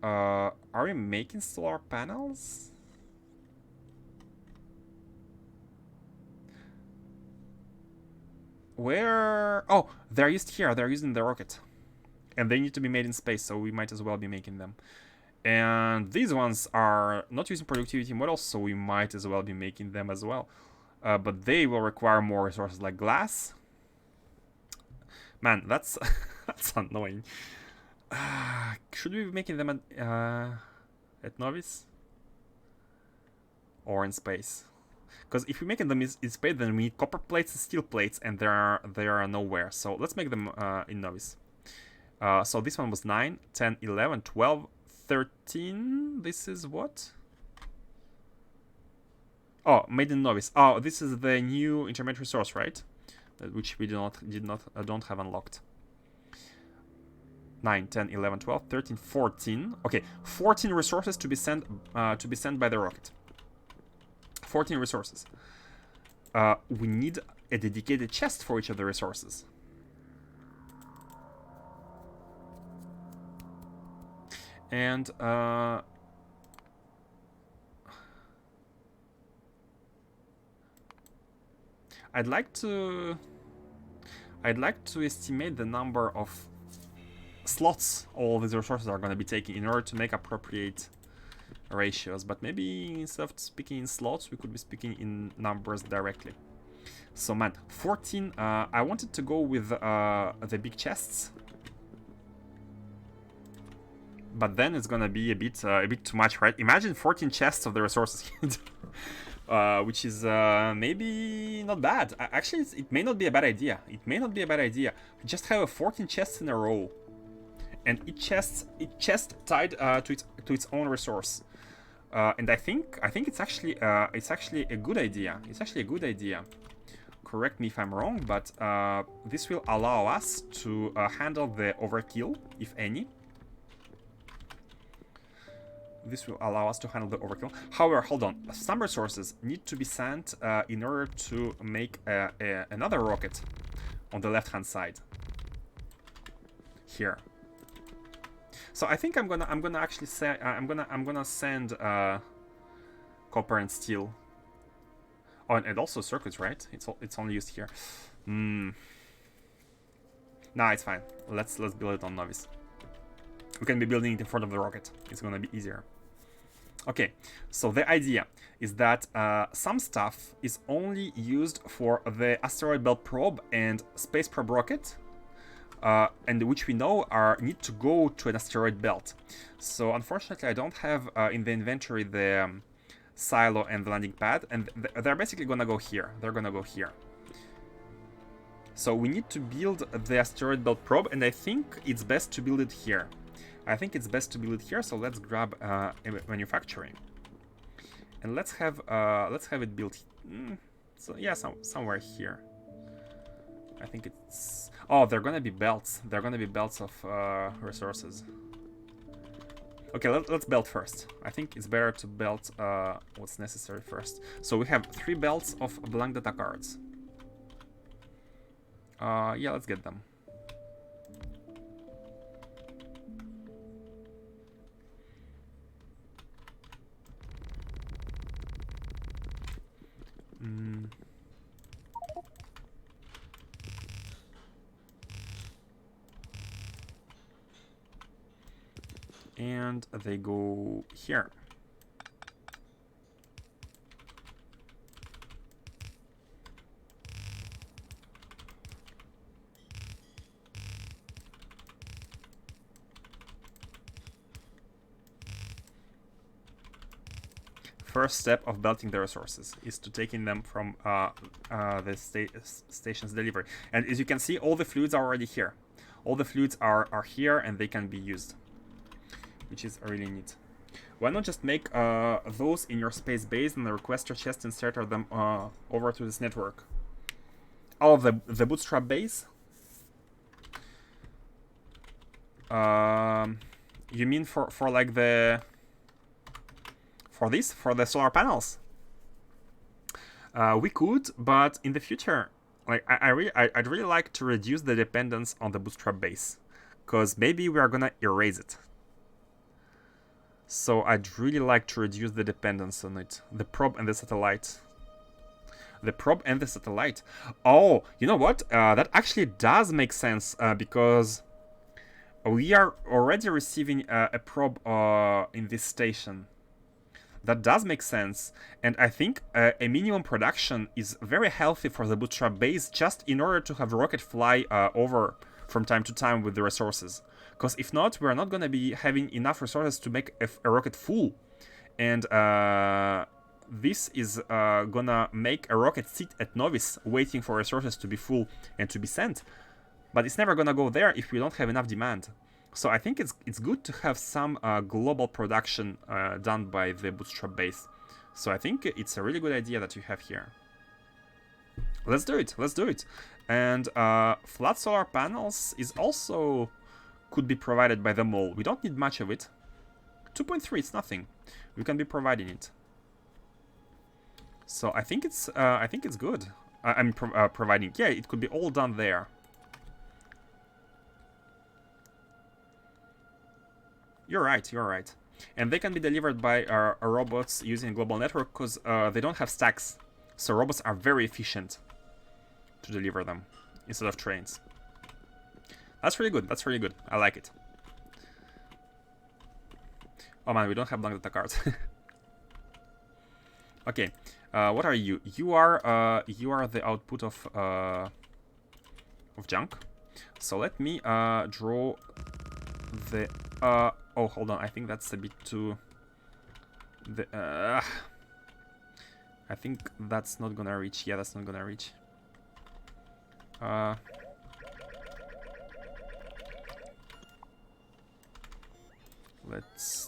Are we making solar panels? Where? Oh, they're used here. They're using the rocket. And they need to be made in space, so we might as well be making them. And these ones are not using productivity models, so we might as well be making them as well. But they will require more resources like glass. Man, that's that's annoying. Should we be making them at Novice? Or in space? Because if we're making them in space, then we need copper plates and steel plates, and they are nowhere. So let's make them in Novice. So this one was 9, 10, 11, 12, 13. This is what? Oh, made in Novice. Oh, this is the new intermediate resource, right? Which we don't have unlocked. 9, 10, 11, 12, 13, 14. Okay, 14 resources to be sent by the rocket. 14 resources. We need a dedicated chest for each of the resources. And I'd like to estimate the number of slots all these resources are going to be taking in order to make appropriate ratios. But maybe instead of speaking in slots, we could be speaking in numbers directly. So man, 14. I wanted to go with the big chests, but then it's gonna be a bit too much, right? Imagine 14 chests of the resources, which is maybe not bad. Actually, it may not be a bad idea. It may not be a bad idea. Just have 14 chests in a row, and each chest tied to its own resource. And I think it's actually a good idea. It's actually a good idea. Correct me if I'm wrong, but this will allow us to handle the overkill, if any. This will allow us to handle the overkill. However, hold on. Some resources need to be sent in order to make another rocket on the left-hand side. Here. So I think I'm gonna actually say I'm gonna send copper and steel. Oh, and also circuits, right? It's only used here. Nah, it's fine. Let's build it on Novice. We can be building it in front of the rocket. It's gonna be easier. Okay, so the idea is that some stuff is only used for the asteroid belt probe and space probe rocket, and which we know need to go to an asteroid belt. So unfortunately, I don't have in the inventory the silo and the landing pad, and they're basically gonna go here. They're gonna go here. So we need to build the asteroid belt probe, and I think it's best to build it here. So let's grab manufacturing, and let's have it built. So yeah, somewhere here. I think it's. Oh, they're gonna be belts. They're gonna be belts of resources. Okay, let's belt first. I think it's better to belt what's necessary first. So we have 3 belts of blank data cards. Yeah, let's get them. And they go here. First step of belting the resources is to taking them from the station's delivery. And as you can see, all the fluids are already here. All the fluids are here and they can be used, which is really neat. Why not just make those in your space base and request your chest and starter them over to this network? Oh, the bootstrap base? You mean for like the... For the solar panels? We could, but in the future, like I'd really like to reduce the dependence on the bootstrap base, because maybe we are gonna erase it. So I'd really like to reduce the dependence on it. The probe and the satellite. The probe and the satellite. Oh, you know what? That actually does make sense, because we are already receiving a probe in this station. That does make sense, and I think a minimum production is very healthy for the bootstrap base, just in order to have rocket fly over from time to time with the resources. Because if not, we're not gonna be having enough resources to make a rocket full, and this is gonna make a rocket sit at novice, waiting for resources to be full and to be sent. But it's never gonna go there if we don't have enough demand. So I think it's good to have some global production done by the bootstrap base. So I think it's a really good idea that you have here. Let's do it. Let's do it. And flat solar panels is also could be provided by the mall. We don't need much of it. 2.3, it's nothing. We can be providing it. So I think it's good. I'm providing. Yeah, it could be all done there. You're right, you're right. And they can be delivered by robots using a global network, because they don't have stacks. So robots are very efficient to deliver them instead of trains. That's really good, that's really good. I like it. Oh man, we don't have blank data cards. Okay, what are you? You are the output of junk. So let me draw the... oh, hold on. I think that's a bit too... I think that's not gonna reach. Yeah, that's not gonna reach.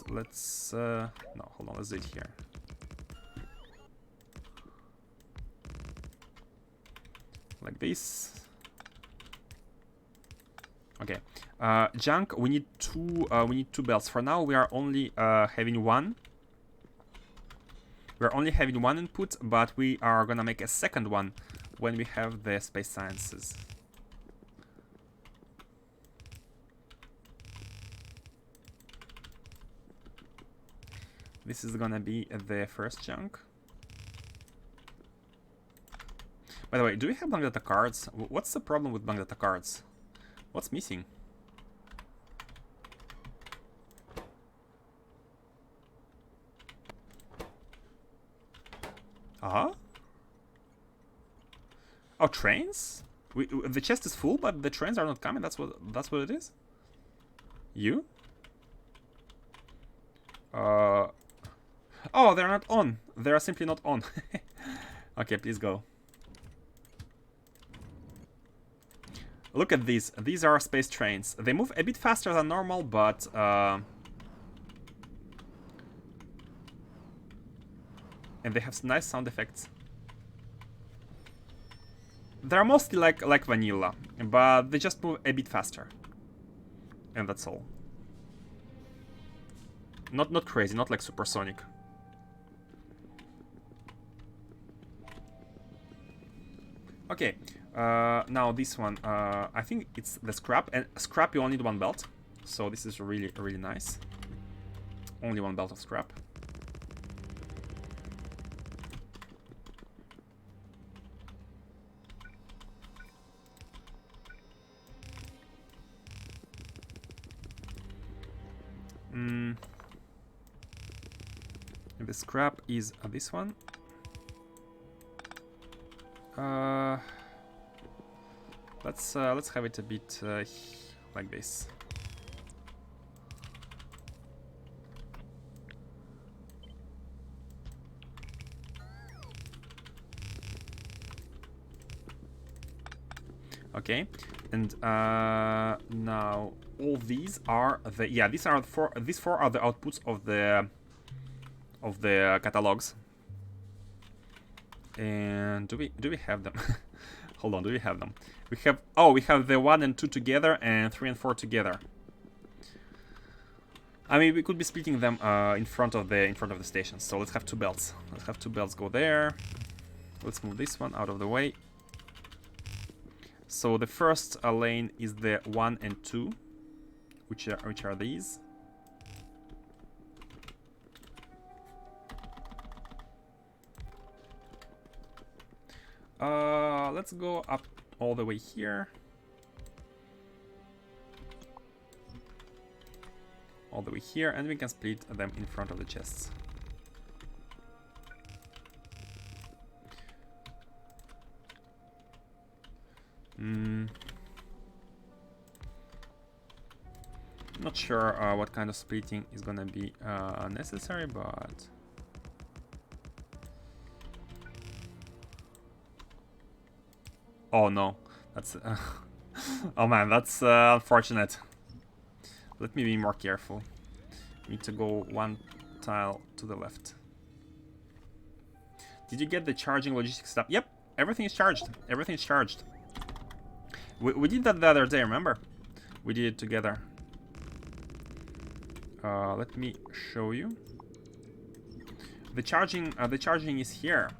Let's no, hold on. Let's do it here. Like this. Okay. Junk, we need two belts. For now we are only having one. We're only having one input, but we are gonna make a second one when we have the space sciences. This is gonna be the first chunk. By the way, do we have blank data cards? What's the problem with blank data cards? What's missing? Uh-huh. Oh, trains? The chest is full, but the trains are not coming. That's what it is. You? Oh, they're not on. They are simply not on. Okay, please go. Look at these. These are space trains. They move a bit faster than normal, but and they have nice sound effects. They're mostly like vanilla, but they just move a bit faster. And that's all. Not crazy, not like supersonic. Okay, Now this one, I think it's the scrap, and scrap you only need one belt, so this is really, really nice. Only one belt of scrap. The scrap is this one. Let's have it a bit like this. Okay, and now all these are the these four are the outputs of the catalogs. And do we have them? Hold on, do we have them? We have the 1 and 2 together and 3 and 4 together. I mean, we could be splitting them in front of the stations. So let's have 2 belts. Let's have 2 belts go there. Let's move this one out of the way. So the first lane is the 1 and 2, which are these. Let's go up all the way here. All the way here, and we can split them in front of the chests. Not sure what kind of splitting is gonna be necessary, but oh no, that's oh man, that's unfortunate. Let me be more careful. Need to go 1 tile to the left. Did you get the charging logistics stuff? Yep, everything is charged. Everything is charged. We did that the other day, remember? We did it together. Let me show you. The charging is here.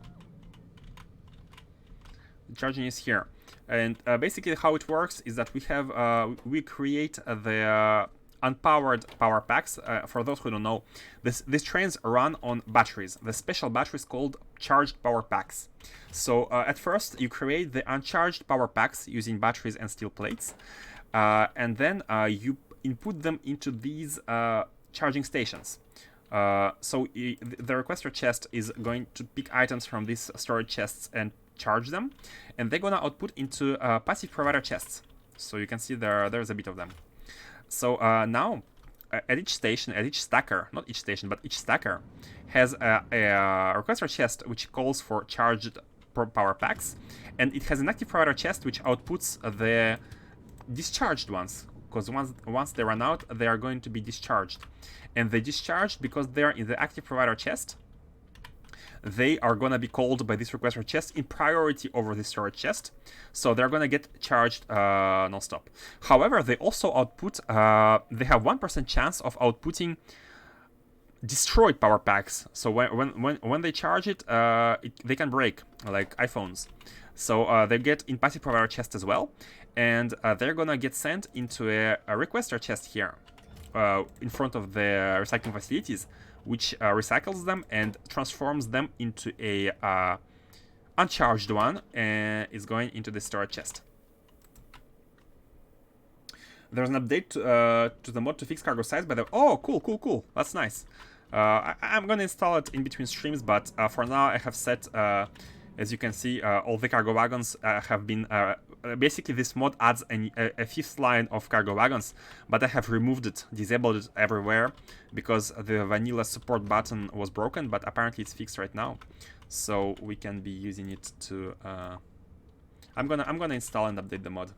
The charging is here, and basically how it works is that we create the unpowered power packs. For those who don't know, these trains run on batteries. The special batteries called charged power packs. So at first you create the uncharged power packs using batteries and steel plates, and then you input them into these charging stations. So the requester chest is going to pick items from these storage chests and charge them, and they're gonna output into passive provider chests. So you can see there's a bit of them. So now at each station, at each stacker, not each station, but each stacker has a requester chest which calls for charged power packs, and it has an active provider chest which outputs the discharged ones, because once they run out, they are going to be discharged. And they discharged because they're in the active provider chest. They are gonna be called by this requester chest in priority over the storage chest, so they're gonna get charged non-stop. However, they also output. They have 1% chance of outputting destroyed power packs. So when they charge it, they can break, like iPhones. So they get in passive provider chest as well, and they're gonna get sent into a requester chest here in front of the recycling facilities, which recycles them and transforms them into a uncharged one, and is going into the storage chest. There's an update to the mod to fix cargo size by the... Oh, cool. That's nice. I'm going to install it in between streams, but for now I have set, as you can see, all the cargo wagons have been... basically, this mod adds a 5th line of cargo wagons, but I have removed it, disabled it everywhere, because the vanilla support button was broken, but apparently it's fixed right now. So we can be using it to... I'm gonna install and update the mod.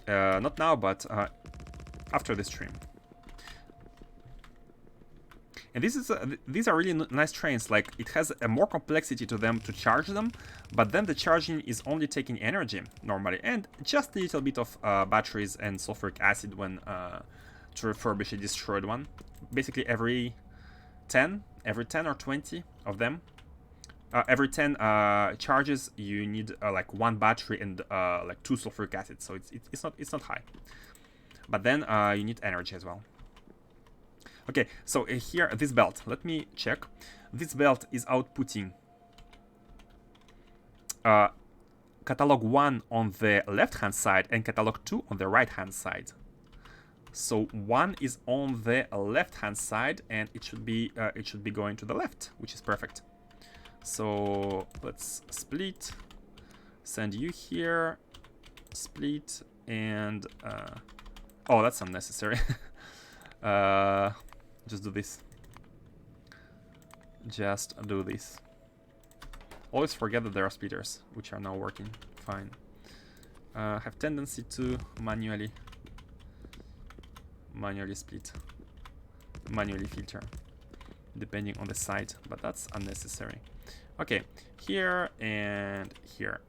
Not now, but after the stream. And these are really nice trains. Like, it has a more complexity to them to charge them, but then the charging is only taking energy normally, and just a little bit of batteries and sulfuric acid when to refurbish a destroyed one. Basically every 10 or 20 of them every 10 charges, you need like 1 battery and like 2 sulfuric acid. So it's not high. But then you need energy as well. Okay, so here, this belt, let me check. This belt is outputting catalog 1 on the left-hand side and catalog 2 on the right-hand side. So 1 is on the left-hand side, and it should be going to the left, which is perfect. So let's split, send you here, split, and oh, that's unnecessary. Just do this. Just do this. Always forget that there are splitters, which are now working fine. Have tendency to manually split, manually filter, depending on the site, but that's unnecessary. Okay, here and here.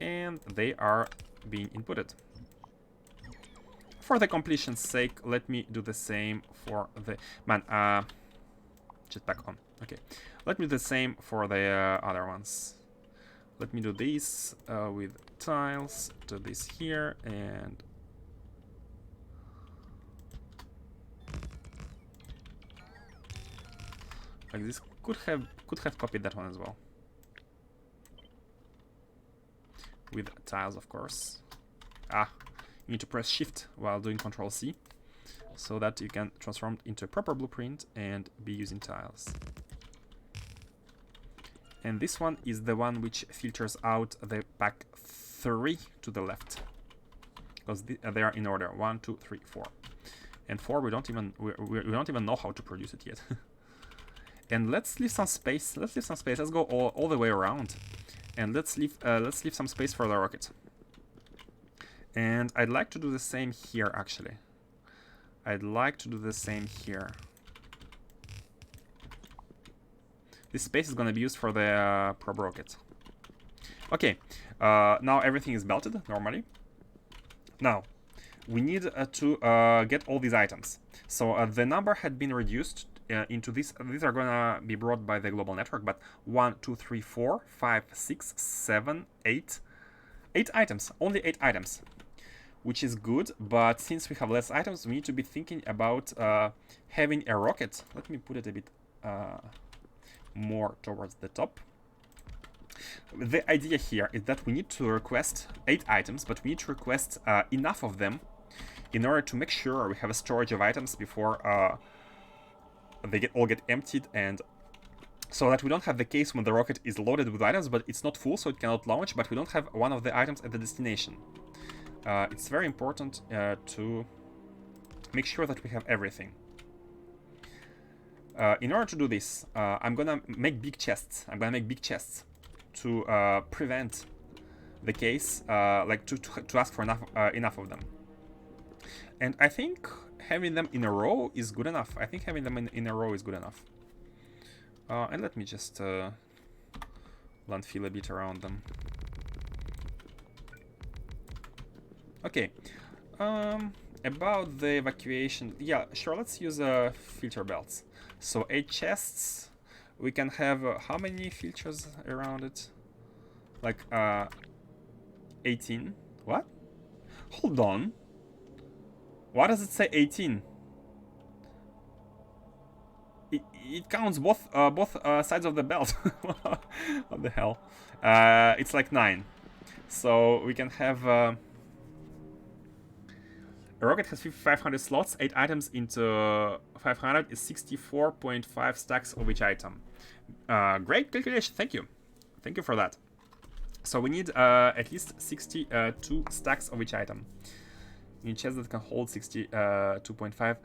And they are being inputted. For the completion's sake, let me do the same for the jetpack on. Okay, let me do the same for the other ones. Let me do this with tiles. Do this here, and like this could have copied that one as well. With tiles, of course. You need to press Shift while doing Control C, so that you can transform it into a proper blueprint and be using tiles. And this one is the one which filters out the pack 3 to the left, because they are in order 1, 2, 3, 4, and 4 we don't even know how to produce it yet. And let's leave some space. Let's go all the way around, and let's leave some space for the rocket. And I'd like to do the same here, actually. I'd like to do the same here. This space is going to be used for the probe rocket. Okay, now everything is belted normally. Now, we need to get all these items. So the number had been reduced into this. These are going to be brought by the global network, but 1, 2, 3, 4, 5, 6, 7, 8. 8 items, only 8 items. Which is good, but since we have less items, we need to be thinking about having a rocket. Let me put it a bit more towards the top. The idea here is that we need to request 8 items, but we need to request enough of them in order to make sure we have a storage of items before they all get emptied, and so that we don't have the case when the rocket is loaded with items, but it's not full, so it cannot launch, but we don't have one of the items at the destination. It's very important to make sure that we have everything. In order to do this, I'm gonna make big chests. To prevent the case, like to ask for enough of them. And I think having them in a row is good enough. And let me just landfill a bit around them. Okay, about the evacuation, yeah, sure, let's use filter belts. So 8 chests, we can have, how many filters around it? Like, 18, what? Hold on, why does it say 18? It counts both sides of the belt. What the hell? It's like 9, so we can have, a rocket has 500 slots, 8 items into 500 is 64.5 stacks of each item. Great calculation, thank you. Thank you for that. So we need at least 62 stacks of each item. In chests that can hold 62.5.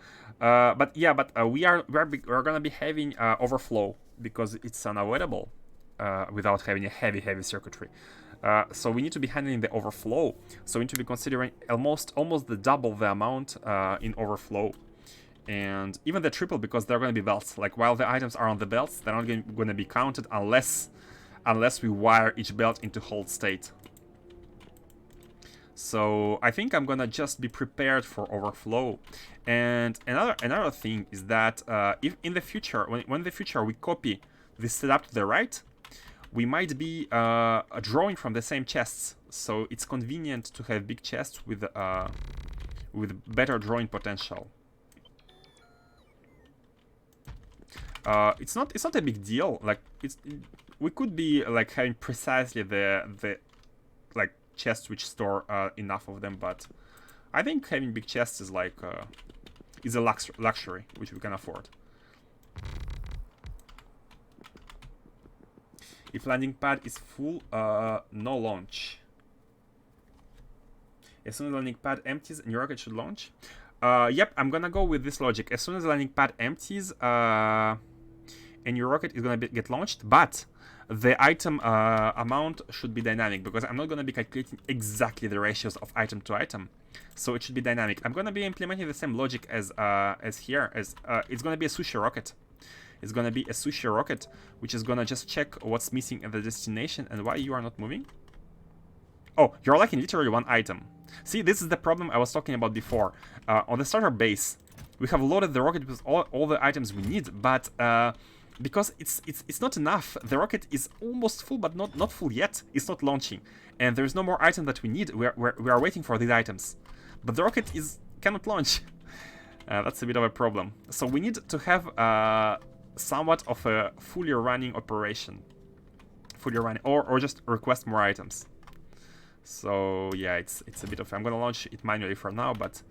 We're gonna be having overflow because it's unavoidable without having a heavy circuitry. So we need to be handling the overflow. So we need to be considering almost the double the amount in overflow, and even the triple, because they're going to be belts. Like, while the items are on the belts, they're not going to be counted unless we wire each belt into hold state. So I think I'm gonna just be prepared for overflow. And another thing is that if in the future, when in the future we copy this setup to the right, we might be drawing from the same chests. So it's convenient to have big chests with better drawing potential. It's not a big deal. Like we could be like having precisely the like chests which store enough of them, but I think having big chests is like is a luxury which we can afford. If landing pad is full, no launch. As soon as landing pad empties, new rocket should launch. Yep, I'm gonna go with this logic. As soon as the landing pad empties, a new rocket is gonna get launched, but the item amount should be dynamic, because I'm not gonna be calculating exactly the ratios of item to item, so it should be dynamic. I'm gonna be implementing the same logic as here, as it's gonna be a sushi rocket. It's gonna be a sushi rocket, which is gonna just check what's missing at the destination. And why you are not moving? Oh, you're lacking literally one item. See, this is the problem I was talking about before. On the starter base, we have loaded the rocket with all the items we need, but because it's not enough. The rocket is almost full, but not full yet. It's not launching, and there's no more item that we need. We are waiting for these items, but the rocket cannot launch. That's a bit of a problem. So we need to have somewhat of a fully running operation, or just request more items. So yeah, it's a bit of. I'm gonna launch it manually for now, but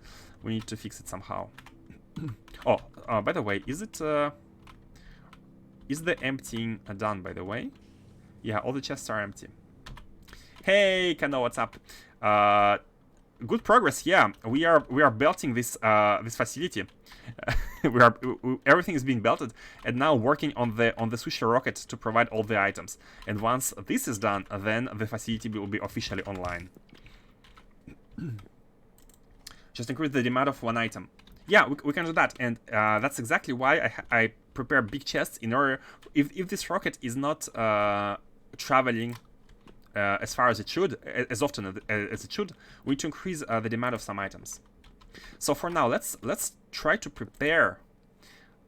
we need to fix it somehow. Oh, by the way, is the emptying done? By the way, yeah, all the chests are empty. Hey, Kano, what's up? Good progress. Yeah, we are belting this facility. Everything is being belted, and now working on the sushi rocket to provide all the items. And once this is done, then the facility will be officially online. Just increase the demand of one item. Yeah, we can do that, and that's exactly why I prepare big chests in order. If this rocket is not traveling as far as it should, as often as it should, we need to increase the demand of some items. So for now, let's try to prepare,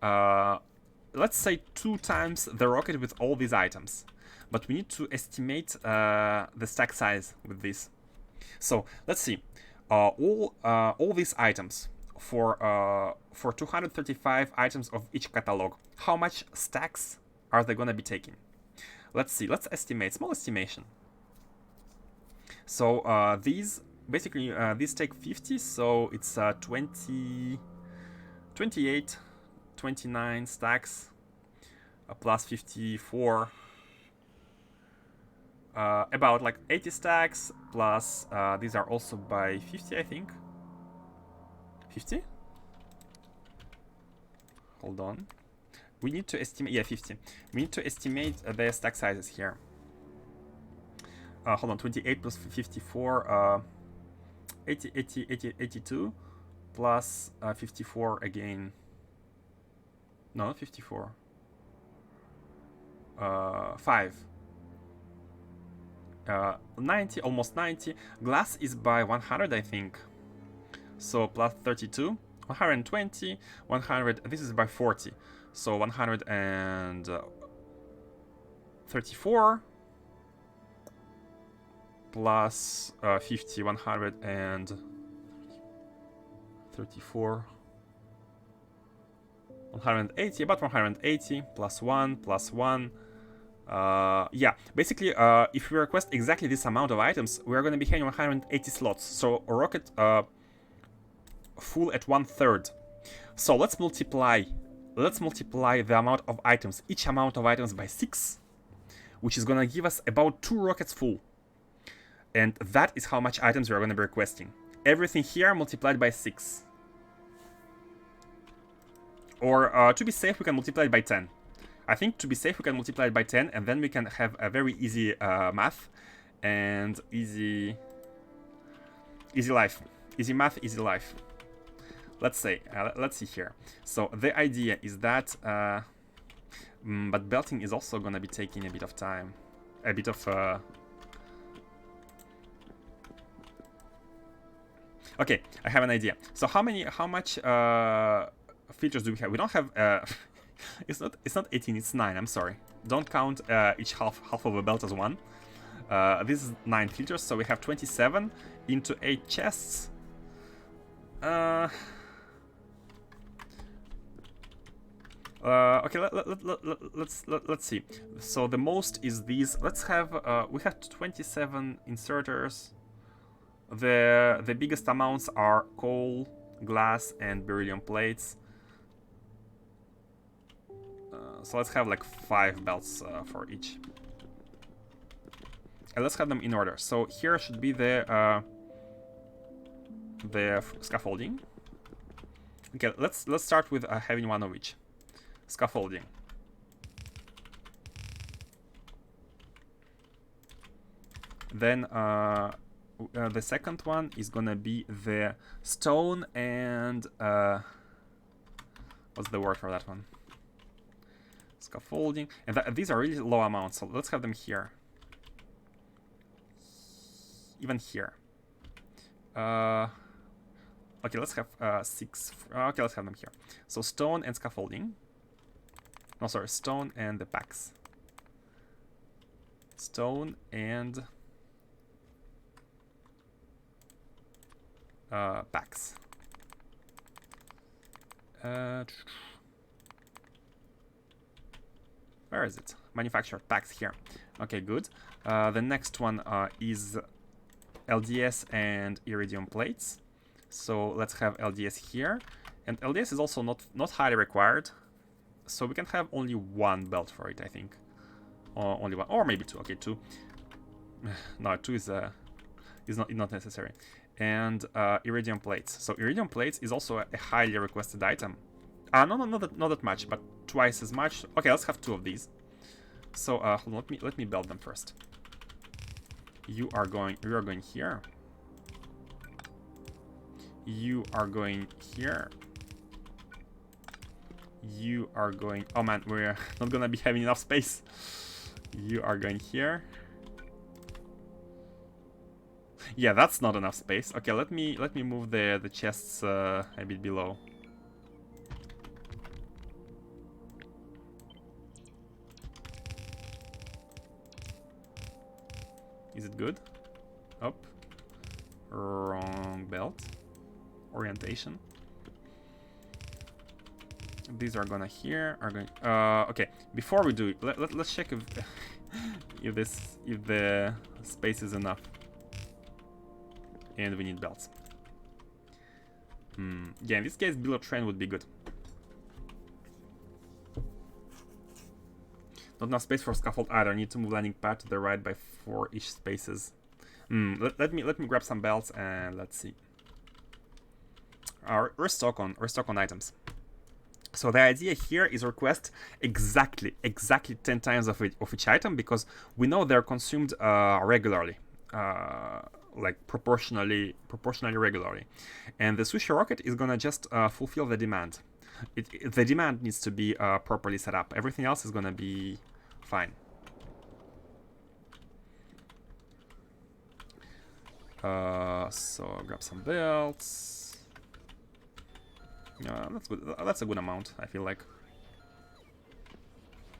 let's say 2 times the rocket with all these items, but we need to estimate the stack size with this. So let's see, all these items for 235 items of each catalog. How much stacks are they gonna be taking? Let's see. Let's estimate. Small estimation. So these basically these take 50, so it's 20, 28, 29 stacks plus 54, about like 80 stacks plus these are also by 50, I think. 50? Hold on. We need to estimate, yeah, 50. We need to estimate the stack sizes here. Hold on, 28 plus 54, 82 plus 54 again. No, not 54. 5. 90, almost 90. Glass is by 100, I think. So plus 32, 120, 100. This is by 40. So 134 plus 50, 134, 180, about 180 plus 1 plus 1. Yeah, basically, if we request exactly this amount of items, we are going to be having 180 slots. So a rocket full at 1/3. So let's multiply the amount of items, each amount of items by 6, which is going to give us about 2 rockets full. And that is how much items we are going to be requesting. Everything here multiplied by 6. Or to be safe, we can multiply it by 10. I think to be safe, we can multiply it by 10, and then we can have a very easy math and easy life. Easy math, easy life. Let's see here. So the idea is that, but belting is also gonna be taking a bit of time, a bit of. Okay, I have an idea. So how much features do we have? We don't have. It's not 18. It's 9. I'm sorry. Don't count each half of a belt as one. This is 9 features, so we have 27 into 8 chests. Okay, let's see. So the most is these. Let's have we have 27 inserters. The biggest amounts are coal, glass, and beryllium plates. So let's have like 5 belts for each. And let's have them in order. So here should be the scaffolding. Okay, let's start with having one of each. Scaffolding. Then the second one is gonna be the stone and what's the word for that one? Scaffolding. And these are really low amounts, so let's have them here. Even here. Okay, let's have 6. Okay, let's have them here. So stone and scaffolding. No, sorry, stone and the packs. Stone and packs. Where is it? Manufactured packs here. Okay, good. The next one is LDS and iridium plates. So let's have LDS here. And LDS is also not highly required. So we can have only 1 belt for it, I think. Or only 1, or maybe 2. Okay, 2. No, 2 is not necessary. And iridium plates. So iridium plates is also a highly requested item. No, not that much, but twice as much. Okay, let's have 2 of these. So hold on, let me build them first. You are going here. You are going here. You are going. Oh man, we're not gonna be having enough space. You are going here. Yeah, that's not enough space. Okay, let me move the chests a bit below. Is it good? Up. Wrong belt. Orientation. These are gonna here. Are going. Okay. Before we do it, let's check if if the space is enough. And we need belts. Yeah, in this case, billet train would be good. Not enough space for scaffold either. Need to move landing pad to the right by 4-ish spaces. Let me grab some belts and let's see. Restock on items. So the idea here is request exactly 10 times of each item, because we know they're consumed regularly. Like proportionally regularly, and the sushi rocket is gonna just fulfill the demand. The demand needs to be properly set up. Everything else is gonna be fine. So grab some belts. That's good. That's a good amount, I feel like.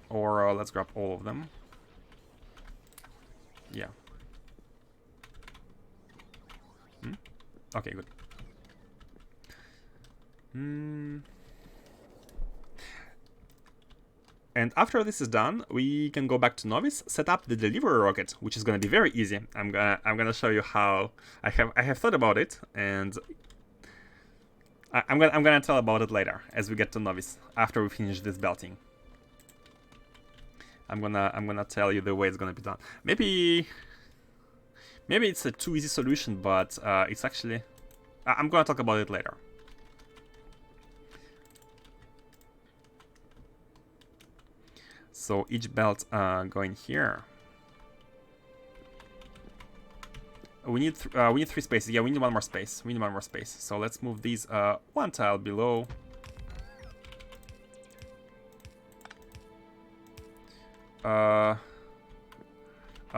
Or let's grab all of them. Yeah. Okay, good. And after this is done, we can go back to Novice, set up the delivery rocket, which is gonna be very easy. I'm gonna show you how I have thought about it, and I'm gonna tell about it later as we get to Novice, after we finish this belting. I'm gonna tell you the way it's gonna be done. Maybe it's a too easy solution, but it's actually... I'm gonna talk about it later. So each belt going here. We need 3 spaces. Yeah, we need 1 more space. We need 1 more space. So let's move these 1 tile below.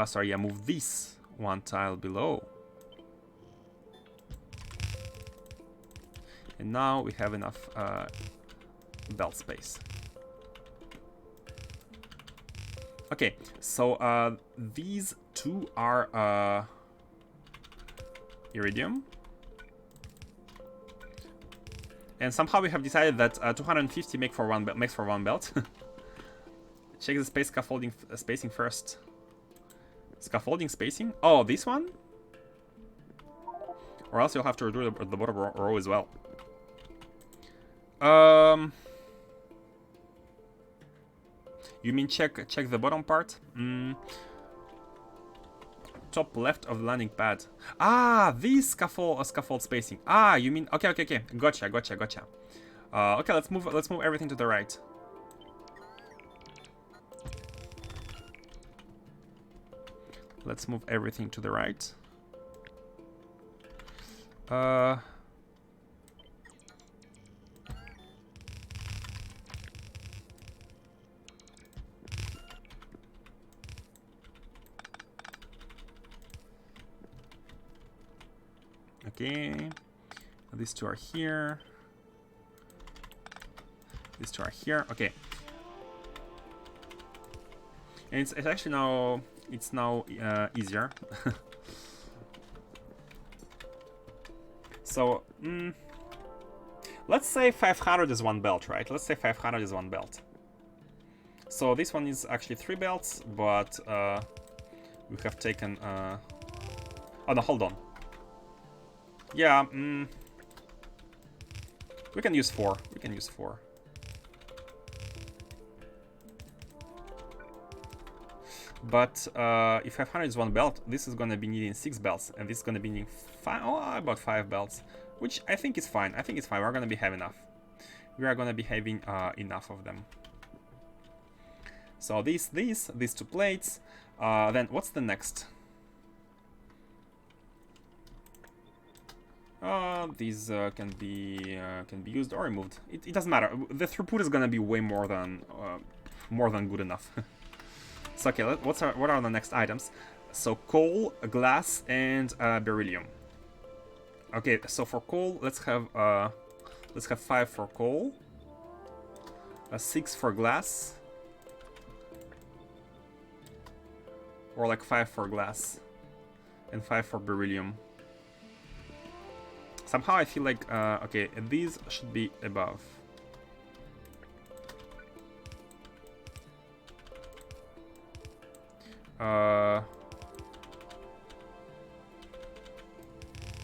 Sorry, yeah, move this 1 tile below. And now we have enough belt space. Okay, so these two are iridium. And somehow we have decided that 250 makes for one belt. Check the space scaffolding spacing first. Scaffolding spacing? Oh, this one? Or else you'll have to redo the bottom row as well. You mean check the bottom part? Top left of the landing pad. Ah, this scaffold spacing. Ah, you mean okay. Gotcha. Okay, let's move everything to the right. Let's move everything to the right. Okay. These two are here. These two are here. Okay. And it's actually now easier. So let's say 500 is one belt, right? Let's say 500 is one belt. So this one is actually 3 belts, but we have taken oh no, hold on. Yeah, we can use 4. We can use 4. But if 500 is one belt, this is gonna be needing 6 belts, and this is gonna be needing about 5 belts, which I think is fine. I think it's fine. We're gonna be having enough. We are gonna be having enough of them. So these 2 plates. Then what's the next? These can be used or removed. It doesn't matter. The throughput is gonna be way more than good enough. So okay, what are the next items? So coal, glass, and beryllium. Okay, so for coal, let's have 5 for coal, 6 for glass, or like 5 for glass, and 5 for beryllium. Somehow I feel like okay, these should be above.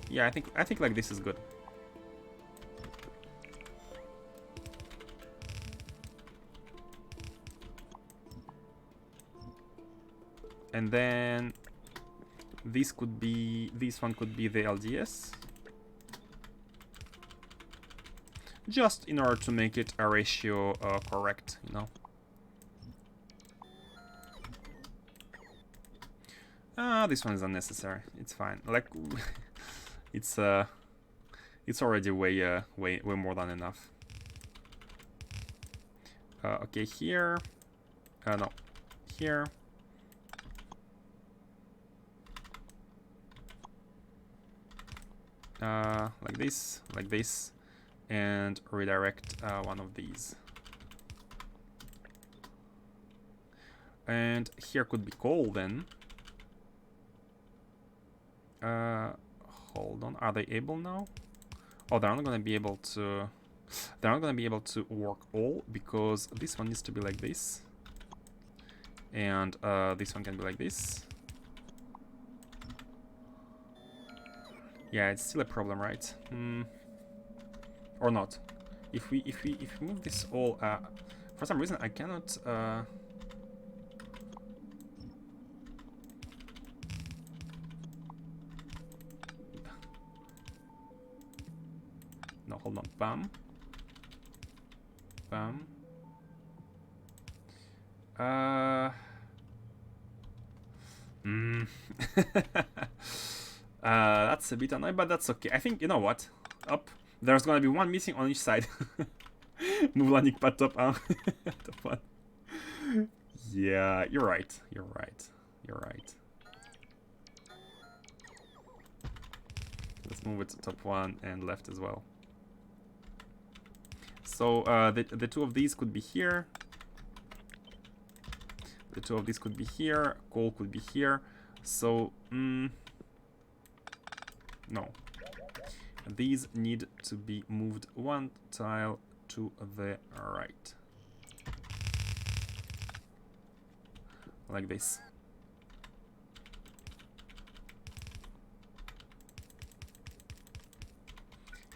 Yeah, I think like this is good. And then this one could be the LDS. Just in order to make it a ratio correct, you know. This one is unnecessary. It's fine. Like, it's already way more than enough. Okay, here. No, here. Like this, and redirect one of these. And here could be coal then. Hold on, are they able now? Oh, they're not gonna be able to. They're not gonna be able to work all because this one needs to be like this, and this one can be like this. Yeah, it's still a problem, right? Or not? If we move this all, for some reason I cannot. No, hold on. Bam. Bam. That's a bit annoying, but that's okay. I think, you know what? Up. There's gonna be one missing on each side. Move landing pad top. Top one. Yeah, you're right. You're right. You're right. Let's move it to top 1 and left as well. So the two of these could be here. The two of these could be here. Coal could be here. So no. These need to be moved one tile to the right. Like this.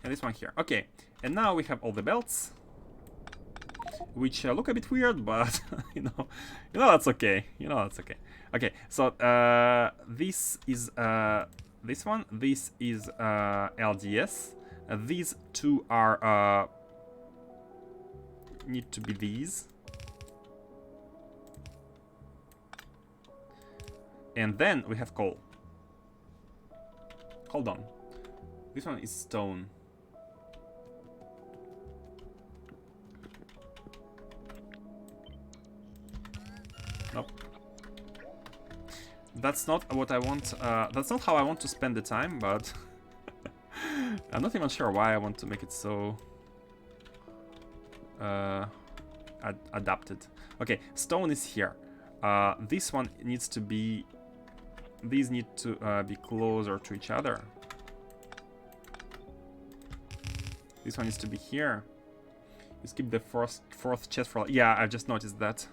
And this one here. Okay. And now we have all the belts. Which look a bit weird, but you know that's okay. You know that's okay. Okay, so this is this one. This is LDS. These two are need to be these. And then we have coal. Hold on. This one is stone. Nope. That's not what I want. That's not how I want to spend the time, but I'm not even sure why I want to make it so adapted. Okay, stone is here. This one needs to be. These need to be closer to each other. This one needs to be here. You skip the fourth chest for. Yeah, I've just noticed that.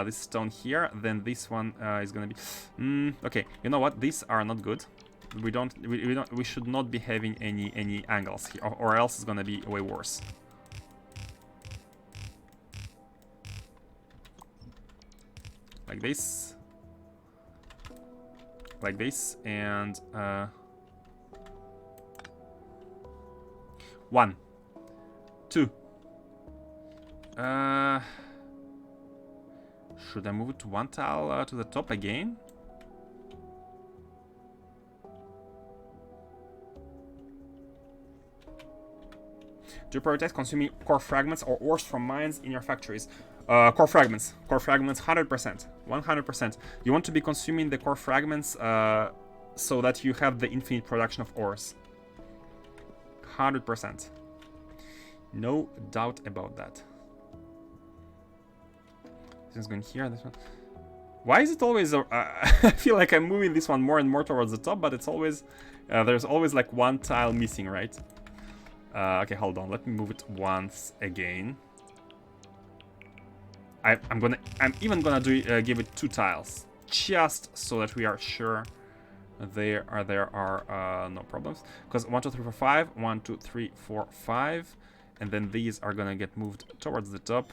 This stone here, then this one is gonna be. Okay, you know what? These are not good. We should not be having any angles here, or else it's gonna be way worse. Like this. Like this, and 1, 2. Should I move it to one tile to the top again? Do you prioritize consuming core fragments or ores from mines in your factories? Core fragments. Core fragments, 100%. 100%. You want to be consuming the core fragments so that you have the infinite production of ores. 100%. No doubt about that. This one's going here, this one. Why is it always... I feel like I'm moving this one more and more towards the top, but it's always... there's always like one tile missing, right? Okay, hold on. Let me move it once again. I'm even gonna give it 2 tiles, just so that we are sure there are no problems. Because 1, 2, 3, 4, 5, 1, 2, 3, 4, 5, and then these are gonna get moved towards the top.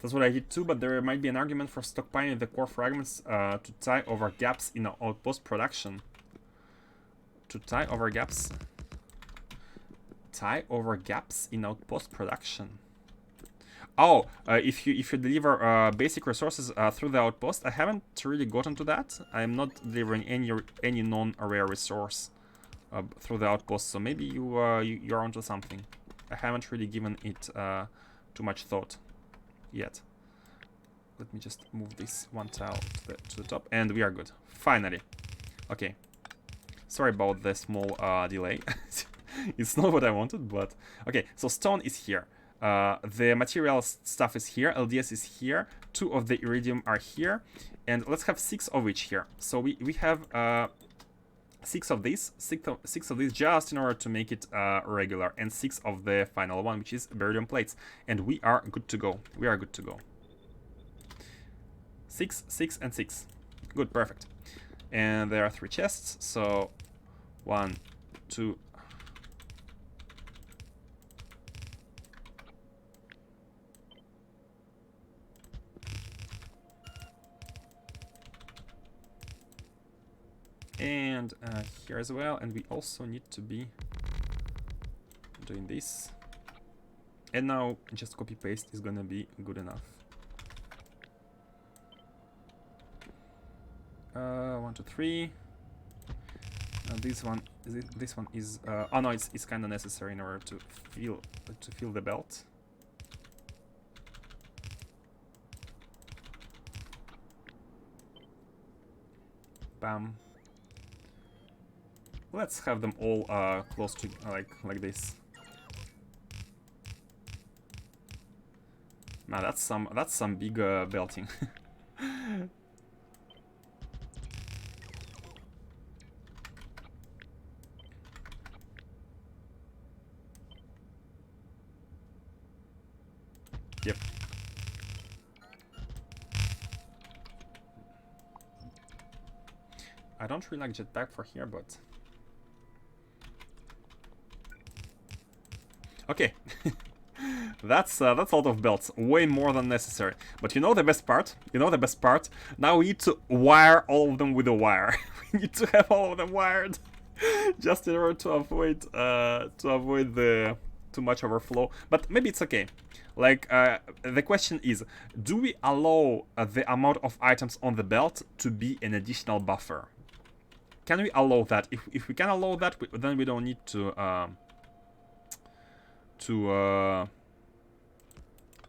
That's what I did too, but there might be an argument for stockpiling the core fragments to tie over gaps in outpost production. To tie over gaps. Tie over gaps in outpost production. Oh, if you deliver basic resources through the outpost, I haven't really gotten to that. I'm not delivering any non-rare resource through the outpost, so maybe you're onto something. I haven't really given it too much thought yet. Let me just move this one tile to the top, and we are good. Finally. Okay. Sorry about the small delay. It's not what I wanted, but... Okay, so stone is here. The material stuff is here. LDS is here. 2 of the iridium are here. And let's have 6 of each here. So we have 6 of these. 6 of these just in order to make it regular. And 6 of the final one, which is barium plates. And we are good to go. We are good to go. 6, 6, and 6. Good, perfect. And there are 3 chests. So 1, 2... And here as well, and we also need to be doing this. And now just copy paste is gonna be good enough. 1, 2, 3. This one is oh no, it's kind of necessary in order to fill the belt. Bam. Let's have them all close to like this. Now that's some big belting. Yep. I don't really like jetpack for here, but okay. That's a lot of belts, way more than necessary. But you know the best part? You know the best part? Now we need to wire all of them with a wire. We need to have all of them wired, just in order to avoid the too much overflow. But maybe it's okay. Like the question is, do we allow the amount of items on the belt to be an additional buffer? Can we allow that? If we can allow that, then we don't need to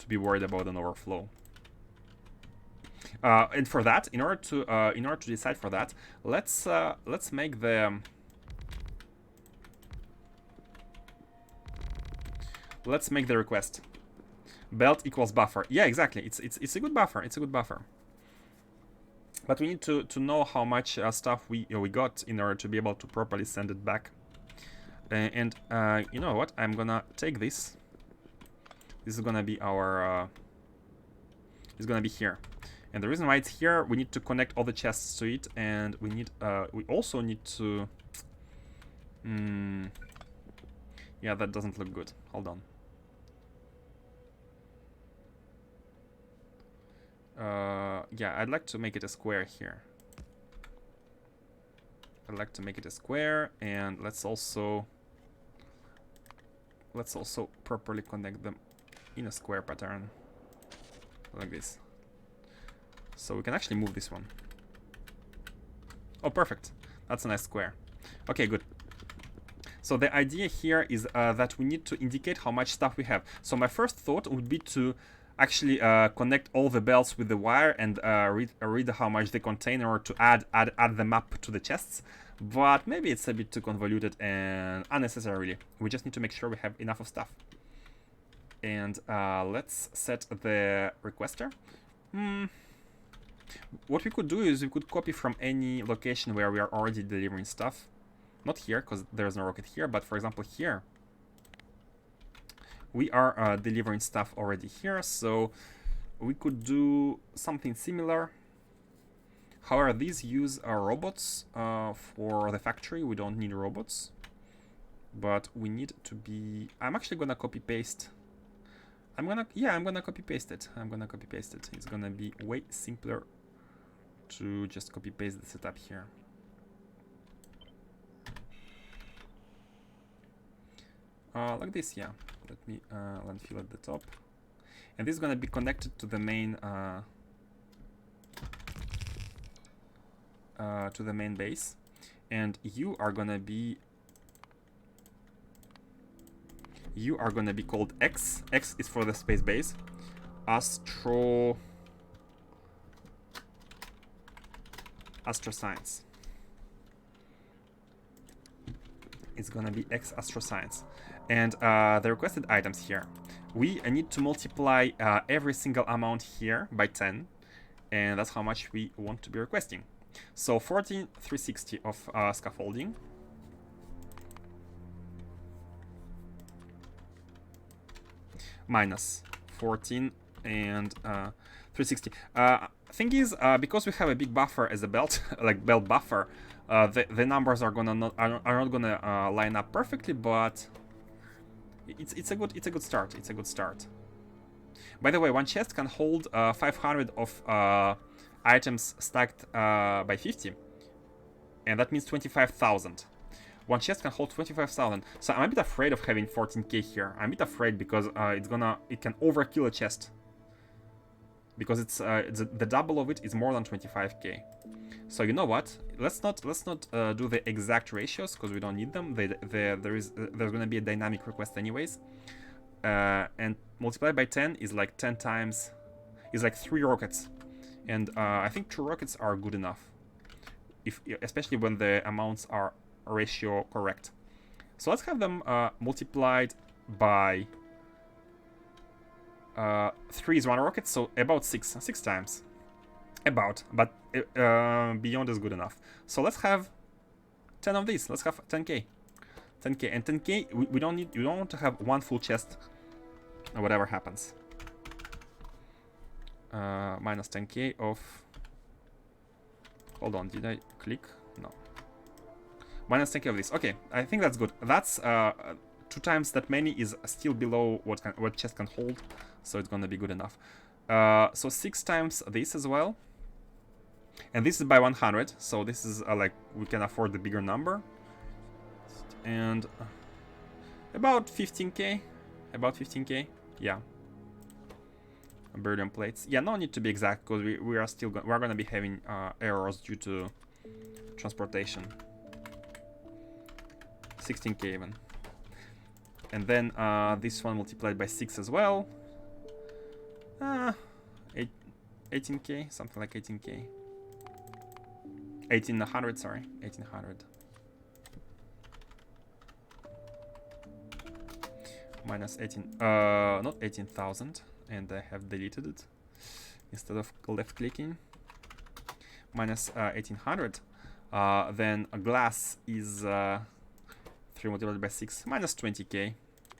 be worried about an overflow. And for that, in order to decide for that, let's make the request. Belt equals buffer. Yeah, exactly. It's a good buffer. It's a good buffer. But we need to know how much stuff we got in order to be able to properly send it back. And you know what? I'm gonna take this. This is gonna be our. It's gonna be here, and the reason why it's here, we need to connect all the chests to it, and we need. We also need to. Yeah, that doesn't look good. Hold on. Yeah, I'd like to make it a square here. I'd like to make it a square, and let's also properly connect them in a square pattern, like this. So we can actually move this one. Oh, perfect. That's a nice square. Okay, good. So the idea here is that we need to indicate how much stuff we have. So my first thought would be to actually connect all the belts with the wire and read how much they contain in order to add the map to the chests. But maybe it's a bit too convoluted and unnecessarily. We just need to make sure we have enough of stuff. And let's set the requester. What we could do is we could copy from any location where we are already delivering stuff. Not here, because there's no rocket here, but for example here. We are delivering stuff already here, so we could do something similar. However, these use robots for the factory. We don't need robots, but we need to be. I'm actually gonna copy paste. I'm gonna copy paste it. It's gonna be way simpler to just copy paste the setup here. Like this, yeah. Let me landfill at the top, and this is gonna be connected to the main base, and you are gonna be called X. X is for the space base. Astro Science. It's gonna be X Astro Science. And the requested items here, we need to multiply every single amount here by 10, and that's how much we want to be requesting. So 14,360 of scaffolding, minus 14 and 360. Thing is, because we have a big buffer as a belt, like belt buffer, the numbers are not gonna line up perfectly, but it's a good start. It's a good start. By the way, one chest can hold 500 of items stacked by 50, and that means 25,000. One chest can hold 25,000. So I'm a bit afraid of having 14k here. I'm a bit afraid because it can overkill a chest. Because it's the double of it is more than 25k. So you know what? Let's not do the exact ratios because we don't need them. There's gonna be a dynamic request anyways, and multiplied by 10 is like 10 times, is like 3 rockets, and I think 2 rockets are good enough, especially when the amounts are ratio correct. So let's have them multiplied by 3 is 1 rocket, so about 6 times. About, but beyond is good enough. So let's have 10 of these. Let's have 10k. 10k, and 10k, we don't need, you don't want to have one full chest, or whatever happens. Minus 10k of, hold on, did I click? No. Minus 10k of this. Okay, I think that's good. That's 2 times that many is still below what chest can hold, so it's gonna be good enough. So 6 times this as well, and this is by 100, so this is like we can afford the bigger number. And about 15k, yeah. Beryllium plates, yeah. No need to be exact because we are still we're gonna be having errors due to transportation. 16k even, and then this one multiplied by 6 as well. 18k, something like 18k. 1800, sorry, 1800. Minus 18, not 18,000, and I have deleted it instead of left clicking. Minus 1800. Then a glass is 3 multiplied by 6, minus 20k.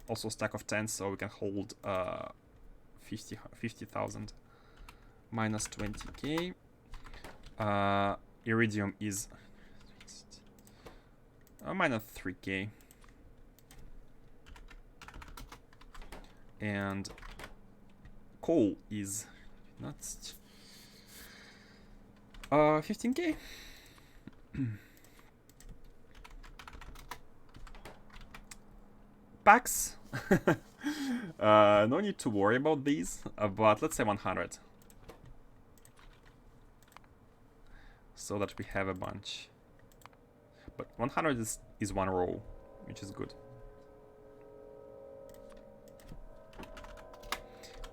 Also stack of 10, so we can hold 50,000. Minus 20k. Iridium is minus 3k. And coal is not 15k. Packs. No need to worry about these, but let's say 100, so that we have a bunch. But 100 is 1 row, which is good.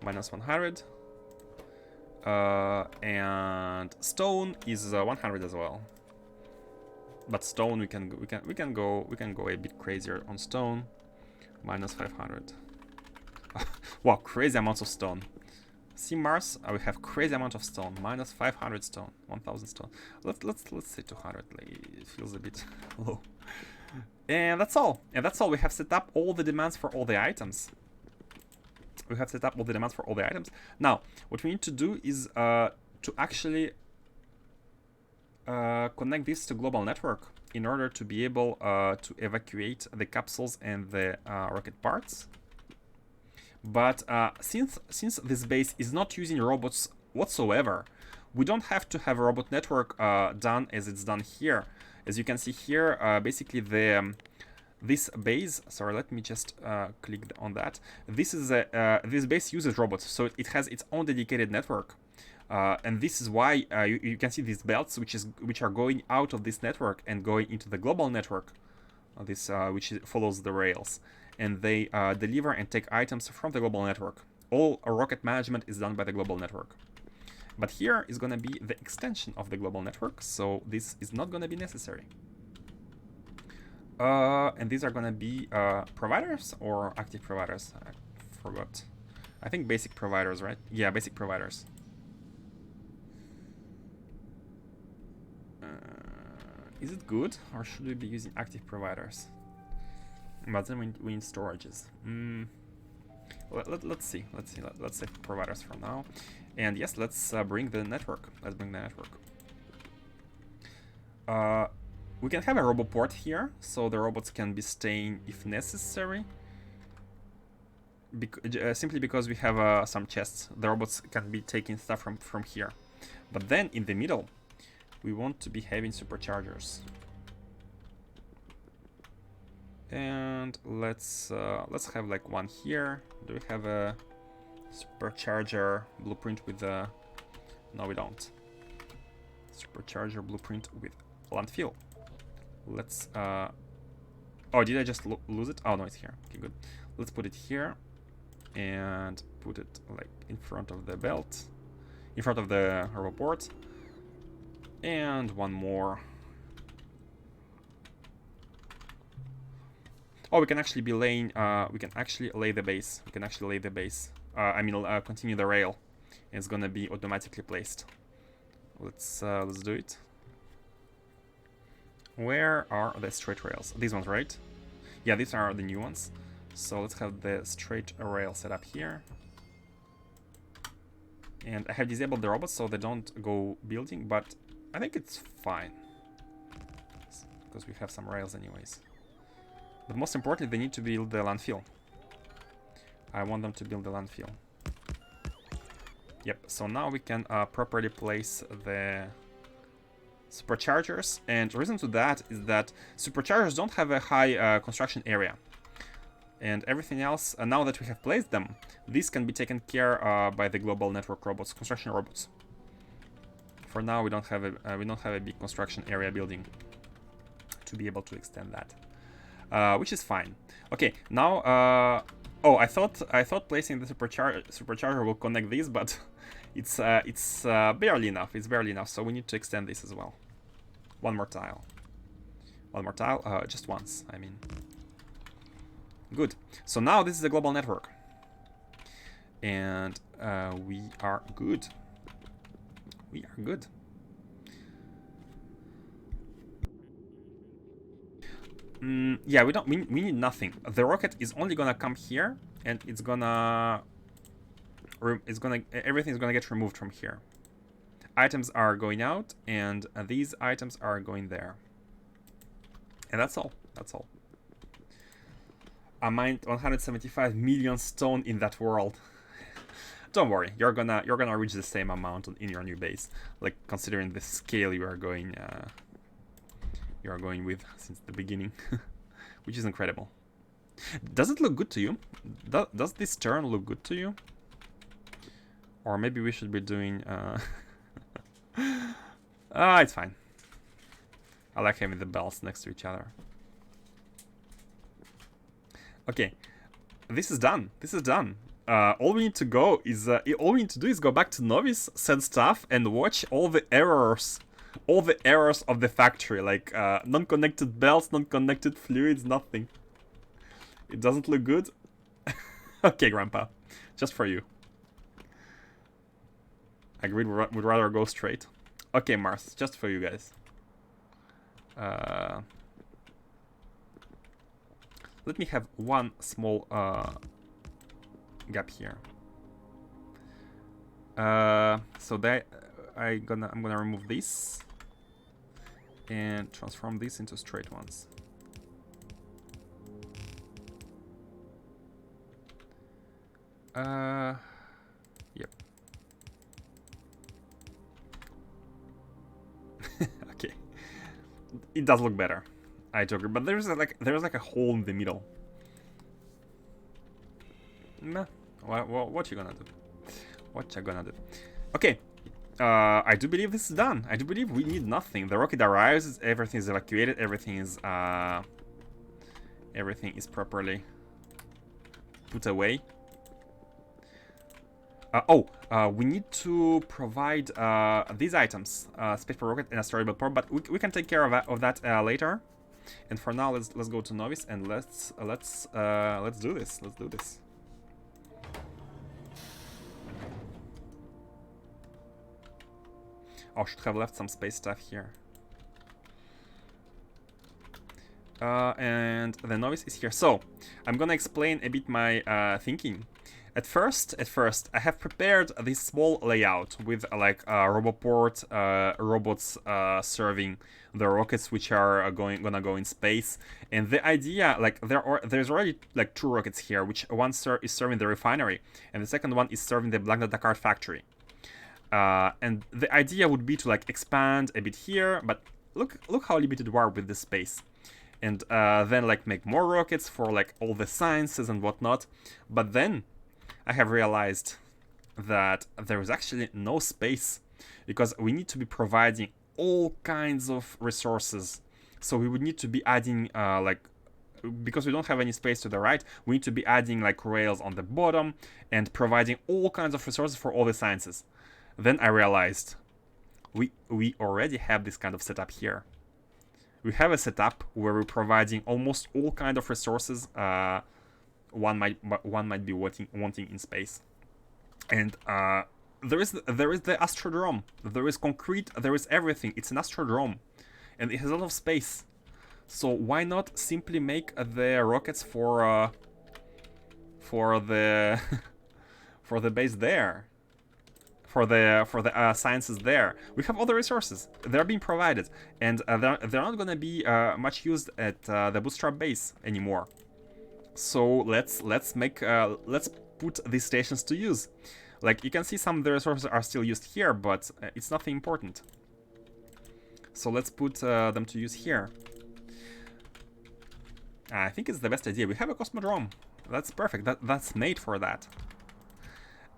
Minus 100, and stone is 100 as well. But stone we can go a bit crazier on stone. Minus 500. Wow, crazy amounts of stone. See Mars, we have crazy amount of stone. Minus 500 stone, 1000 stone. Let's say 200. It feels a bit low. And that's all. We have set up all the demands for all the items. Now, what we need to do is to actually connect this to global network in order to be able to evacuate the capsules and the rocket parts. But since this base is not using robots whatsoever, we don't have to have a robot network done as it's done here. As you can see here, basically this base, sorry, let me just click on that. This base uses robots, so it has its own dedicated network, and this is why you can see these belts, which are going out of this network and going into the global network, which follows the rails, and they deliver and take items from the global network. All rocket management is done by the global network. But here is going to be the extension of the global network, so this is not going to be necessary. And these are gonna be providers or active providers? I forgot. I think basic providers, right? Yeah, basic providers. Is it good, or should we be using active providers? But then we need storages. Let's see. Let's say providers for now. And yes, let's bring the network. We can have a roboport here, so the robots can be staying if necessary. Simply because we have some chests, the robots can be taking stuff from here. But then in the middle, we want to be having superchargers. And let's have like one here. Do we have a supercharger blueprint with the? No, we don't. Supercharger blueprint with landfill. Let's oh, did I just lose it? Oh no, it's here. Okay, good. Let's put it here and put it like in front of the belt, in front of the roboport, and one more Oh, we can actually be laying. We can actually lay the base. We can actually lay the base. I mean, continue the rail. It's gonna be automatically placed. Let's do it. Where are the straight rails? These ones, right? Yeah, these are the new ones. So let's have the straight rail set up here. And I have disabled the robots so they don't go building, but I think it's fine. Because we have some rails anyways. But most importantly, they need to build the landfill. I want them to build the landfill. Yep, so now we can properly place the superchargers. And the reason to that is that superchargers don't have a high construction area. And everything else, now that we have placed them, these can be taken care by the global network robots, construction robots. For now, we don't have a big construction area building to be able to extend that, which is fine. Okay, now, oh, I thought placing the supercharger will connect these, but it's barely enough. It's barely enough. So we need to extend this as well. One more tile. One more tile. Just once. I mean. Good. So now this is the global network, and we are good. We are good. Yeah, we need nothing. The rocket is only gonna come here, and everything's gonna get removed from here. Items are going out, and these items are going there. And that's all. That's all. I mined 175 million stone in that world. Don't worry, you're gonna reach the same amount in your new base. Like, considering the scale you are going with since the beginning, which is incredible. Does it look good to you? Does this turn look good to you? Or maybe we should be doing. It's fine. I like having the bells next to each other. Okay, this is done. This is done. All we need to do is go back to Novice, send stuff, and watch all the errors of the factory, like non-connected belts, non-connected fluids, nothing. It doesn't look good. Okay, Grandpa, just for you. Agreed. We'd rather go straight. Okay, Mars, just for you guys. Let me have one small gap here. So that I'm gonna remove this and transform this into straight ones. Yep. Okay. It does look better. I do agree, but there's like a hole in the middle. Nah. What you gonna do? What you gonna do? Okay. I do believe this is done. I do believe we need nothing. The rocket arrives, everything is evacuated, everything is properly put away. We need to provide these items, space for rocket and asteroid port, but we can take care of that later. And for now, let's go to Novice and let's do this. Let's do this. Oh, should have left some space stuff here. And the Novice is here. So I'm gonna explain a bit my thinking. At first, I have prepared this small layout with like roboport, robots serving the rockets which are gonna go in space. And the idea, like, there's already like 2 rockets here, which one is serving the refinery, and the second one is serving the Black Dakar factory. And the idea would be to like expand a bit here, but look how limited we are with this space. And then like make more rockets for like all the sciences and whatnot. But then I have realized that there is actually no space, because we need to be providing all kinds of resources. So we would need to be adding because we don't have any space to the right, we need to be adding like rails on the bottom and providing all kinds of resources for all the sciences. Then I realized we already have this kind of setup here. we have a setup where we're providing almost all kind of resources one might be wanting in space. And there is the Astrodrome. There is concrete. There is everything. It's an Astrodrome, and it has a lot of space. So why not simply make the rockets for the for the base there, for the sciences there? We have other resources. They're being provided, and they're not gonna be much used at the bootstrap base anymore. So let's put these stations to use. Like, you can see some of the resources are still used here, but it's nothing important. So let's put them to use here. I think it's the best idea. We have a Cosmodrome. That's perfect. That's made for that.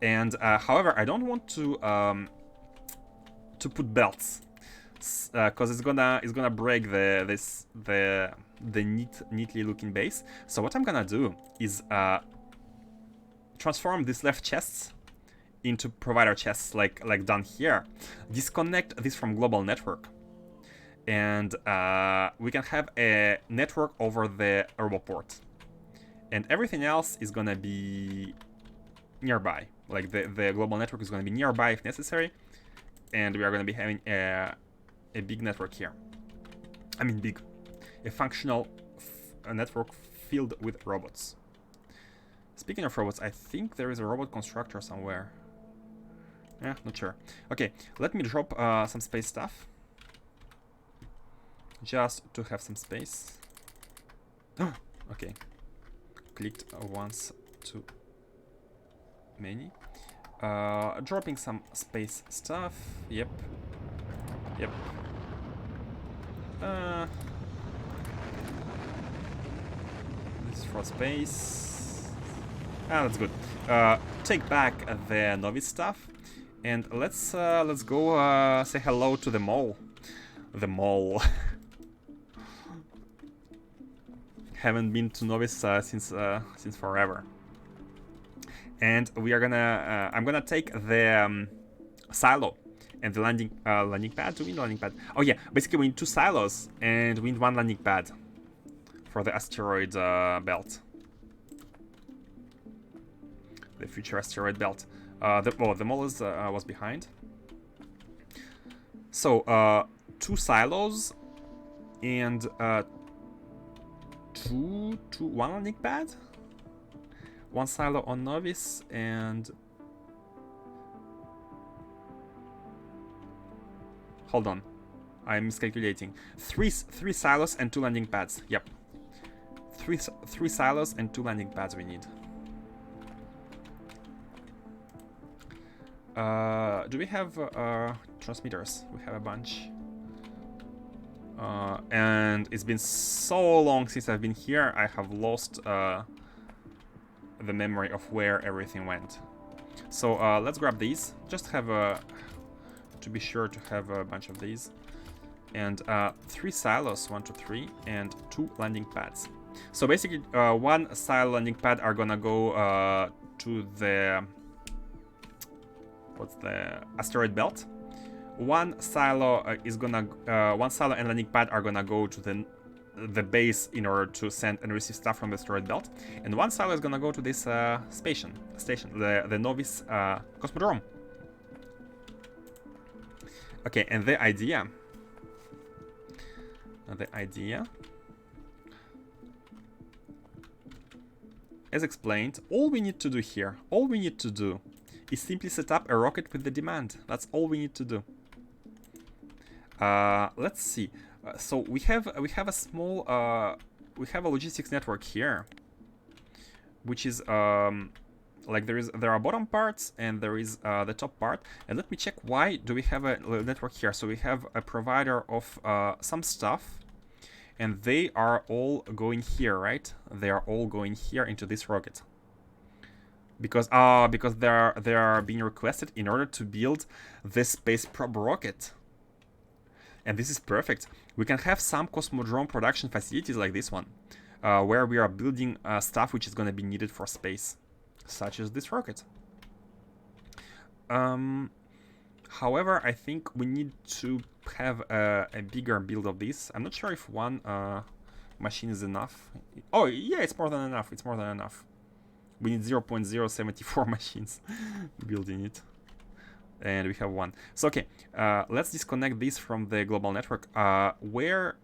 And however, I don't want to put belts, because it's gonna break the neatly looking base. So what I'm gonna do is transform these left chests into provider chests, like done here. Disconnect this from global network, and we can have a network over the Herboport, and everything else is gonna be nearby. Like the global network is gonna be nearby if necessary, and we are gonna be having a big network here. I mean big, a functional network filled with robots. Speaking of robots, I think there is a robot constructor somewhere. Yeah, not sure. Okay, let me drop some space stuff. Just to have some space. Okay. Clicked once too many. Dropping some space stuff. Yep. Yep. This is for space. That's good. Take back the novice stuff. And let's go say hello to the mole. The mole. Haven't been to novice since forever. And we are gonna I'm gonna take the silo and the landing pad. Do we need a landing pad? Oh yeah, basically we need 2 silos and we need 1 landing pad for the asteroid belt. The future asteroid belt. The mole was behind. So 2 silos and 1 landing pad. 1 silo on novice and hold on, I'm miscalculating. 3 silos and 2 landing pads. Yep, 3 silos and 2 landing pads we need. Do we have transmitters? We have a bunch. And it's been so long since I've been here, I have lost the memory of where everything went. So let's grab these. Just have to be sure to have a bunch of these. And 3 silos, 1, 2, 3, and 2 landing pads. So basically 1 silo landing pad are gonna go to the asteroid belt. 1 silo is gonna 1 silo and landing pad are gonna go to the base in order to send and receive stuff from the asteroid belt, and 1 silo is gonna go to this station, the novice Cosmodrome. Okay, and the idea, as explained, all we need to do here, is simply set up a rocket with the demand. That's all we need to do. Let's see. So we have a small we have a logistics network here, which is like there are bottom parts and there is the top part. And let me check, why do we have a network here? So we have a provider of some stuff, and they are all going here, right? They are all going here into this rocket. Because they are being requested in order to build this space probe rocket. And this is perfect. We can have some Cosmodrome production facilities like this one, where we are building stuff which is going to be needed for space, such as this rocket. However, I think we need to have a bigger build of this. I'm not sure if one machine is enough. Oh, yeah, it's more than enough. It's more than enough. We need 0.074 machines building it. And we have one. So, okay, let's disconnect this from the global network. Where...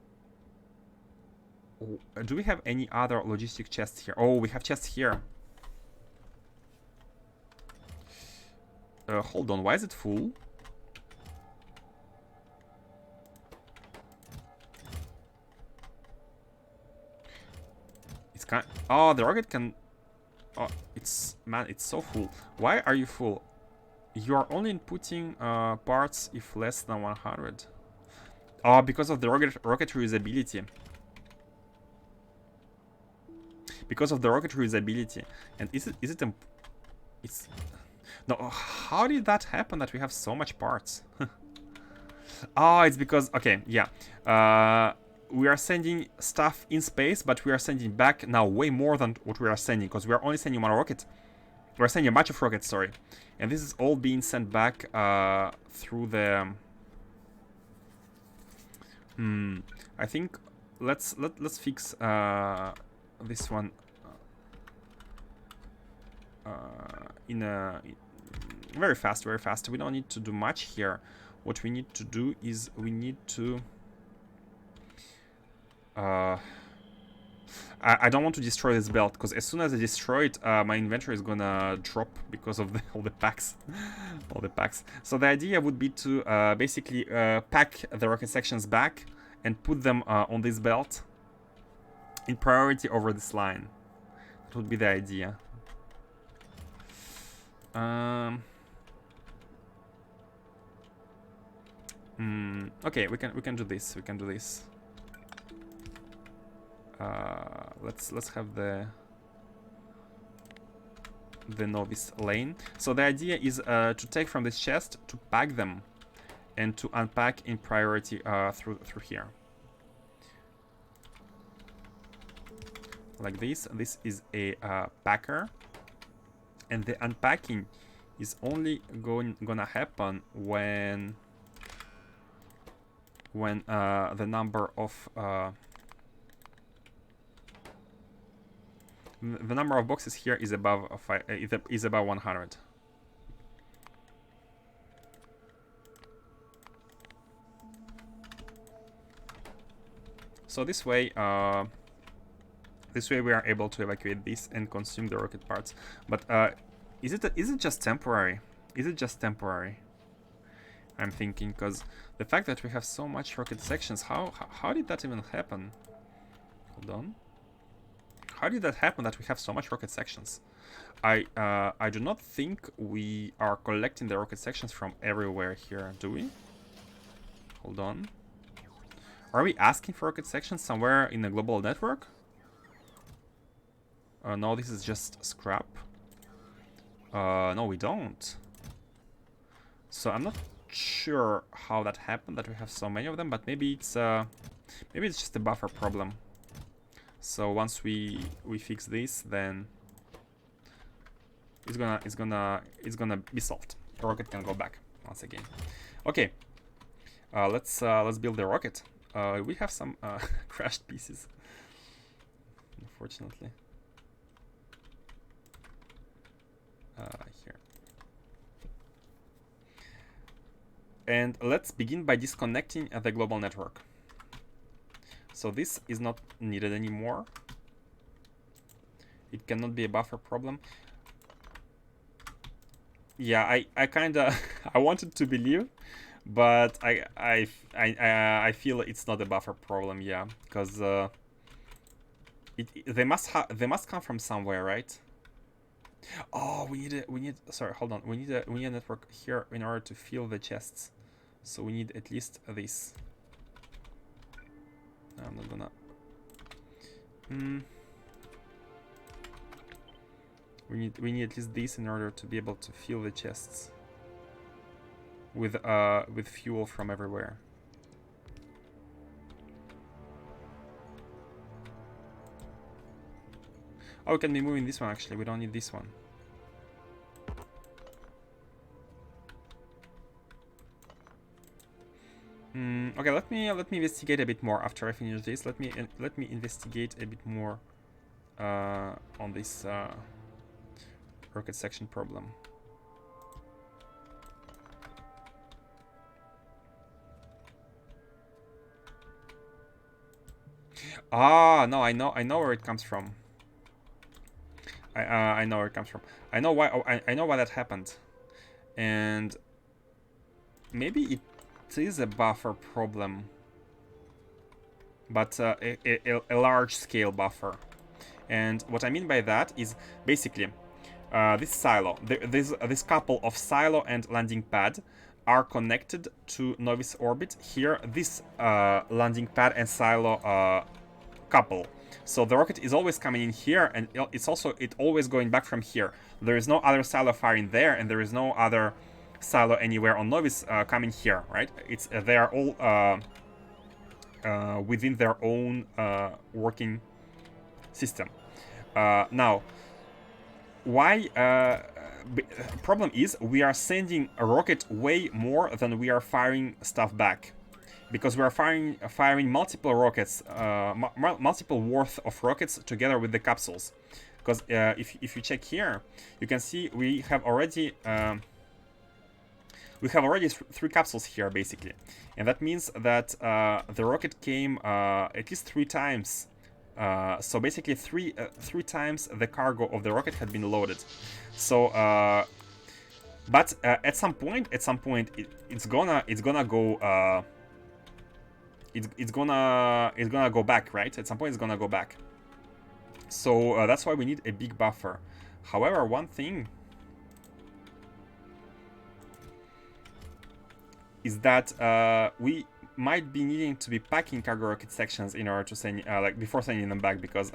Do we have any other logistic chests here? Oh, we have chests here. Hold on, why is it full? It's kind... Oh, the rocket can... Oh, it's... Man, it's so full. Why are you full? You are only inputting parts if less than 100. Oh, because of the rocket reusability. Because of the rocket reusability. And is it it's... No, how did that happen that we have so much parts? Oh, it's because... Okay, yeah. We are sending stuff in space, but we are sending back now way more than what we are sending, because we are only sending one rocket. We're sending a bunch of rockets, sorry. And this is all being sent back through the... I think let's fix this one very fast, very fast. We don't need to do much here. What we need to do is we need to... I don't want to destroy this belt, because as soon as I destroy it, my inventory is gonna drop because of all the packs. All the packs. So the idea would be to basically pack the rocket sections back and put them on this belt in priority over this line. That would be the idea. Okay, we can do this. We can do this. Let's have the novice lane. So the idea is to take from this chest, to pack them, and to unpack in priority through here. Like this. This is a packer, and the unpacking is only gonna happen when the number of boxes here is above 100. So this way we are able to evacuate this and consume the rocket parts. But is it just temporary? Is it just temporary? I'm thinking, because the fact that we have so much rocket sections, how did that even happen? Hold on. How did that happen that we have so much rocket sections? I do not think we are collecting the rocket sections from everywhere here, do we? Hold on. Are we asking for rocket sections somewhere in the global network? No, this is just scrap. No, we don't. So I'm not sure how that happened, that we have so many of them, but maybe it's just a buffer problem. So once we fix this, then it's gonna be solved. The rocket can go back once again. Okay, let's build the rocket. We have some crashed pieces, unfortunately. Here. And let's begin by disconnecting the global network. So this is not needed anymore. It cannot be a buffer problem. Yeah, I kinda I wanted to believe, but I feel it's not a buffer problem. Yeah, because they must come from somewhere, right? Oh, we need sorry, hold on. We need a network here in order to fill the chests. So we need at least this. I'm not gonna. We need at least this in order to be able to fill the chests with fuel from everywhere. Oh, we can be moving this one actually. We don't need this one. Okay, let me investigate a bit more after I finish this. Let me investigate a bit more on this rocket section problem. Ah, no, I know where it comes from. I know where it comes from. I know why. Oh, I know why that happened, and maybe it is a buffer problem, but a large scale buffer. And what I mean by that is basically this silo, this couple of silo and landing pad are connected to novice orbit. Here, this landing pad and silo couple. So the rocket is always coming in here, and it's always going back from here. There is no other silo firing there, and there is no other silo anywhere on novice coming here, right? It's they are all within their own working system. Now, why? Problem is we are sending a rocket way more than we are firing stuff back, because we are firing multiple rockets, multiple worth of rockets together with the capsules. Because if you check here, you can see we have already 3 capsules here basically, and that means that the rocket came at least 3 times. So basically three times the cargo of the rocket had been loaded. So but at some point it's gonna go it's gonna go back, right? At some point it's gonna go back. So that's why we need a big buffer. However, one thing is that we might be needing to be packing cargo rocket sections in order to send, like before sending them back, because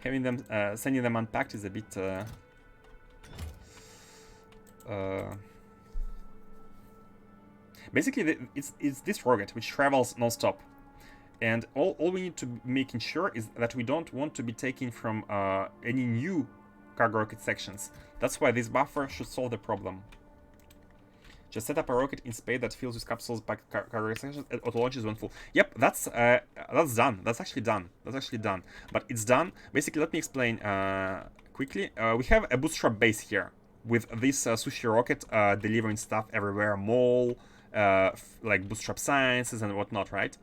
having them sending them unpacked is a bit basically it's this rocket which travels non-stop, and all we need to be making sure is that we don't want to be taking from any new cargo rocket sections. That's why this buffer should solve the problem. Just set up a rocket in space that fills with capsules packed cargo sections and auto launches when full. Yep, that's done. That's actually done. But it's done. Basically, let me explain quickly. We have a bootstrap base here with this sushi rocket delivering stuff everywhere, mall, like bootstrap sciences and whatnot, right?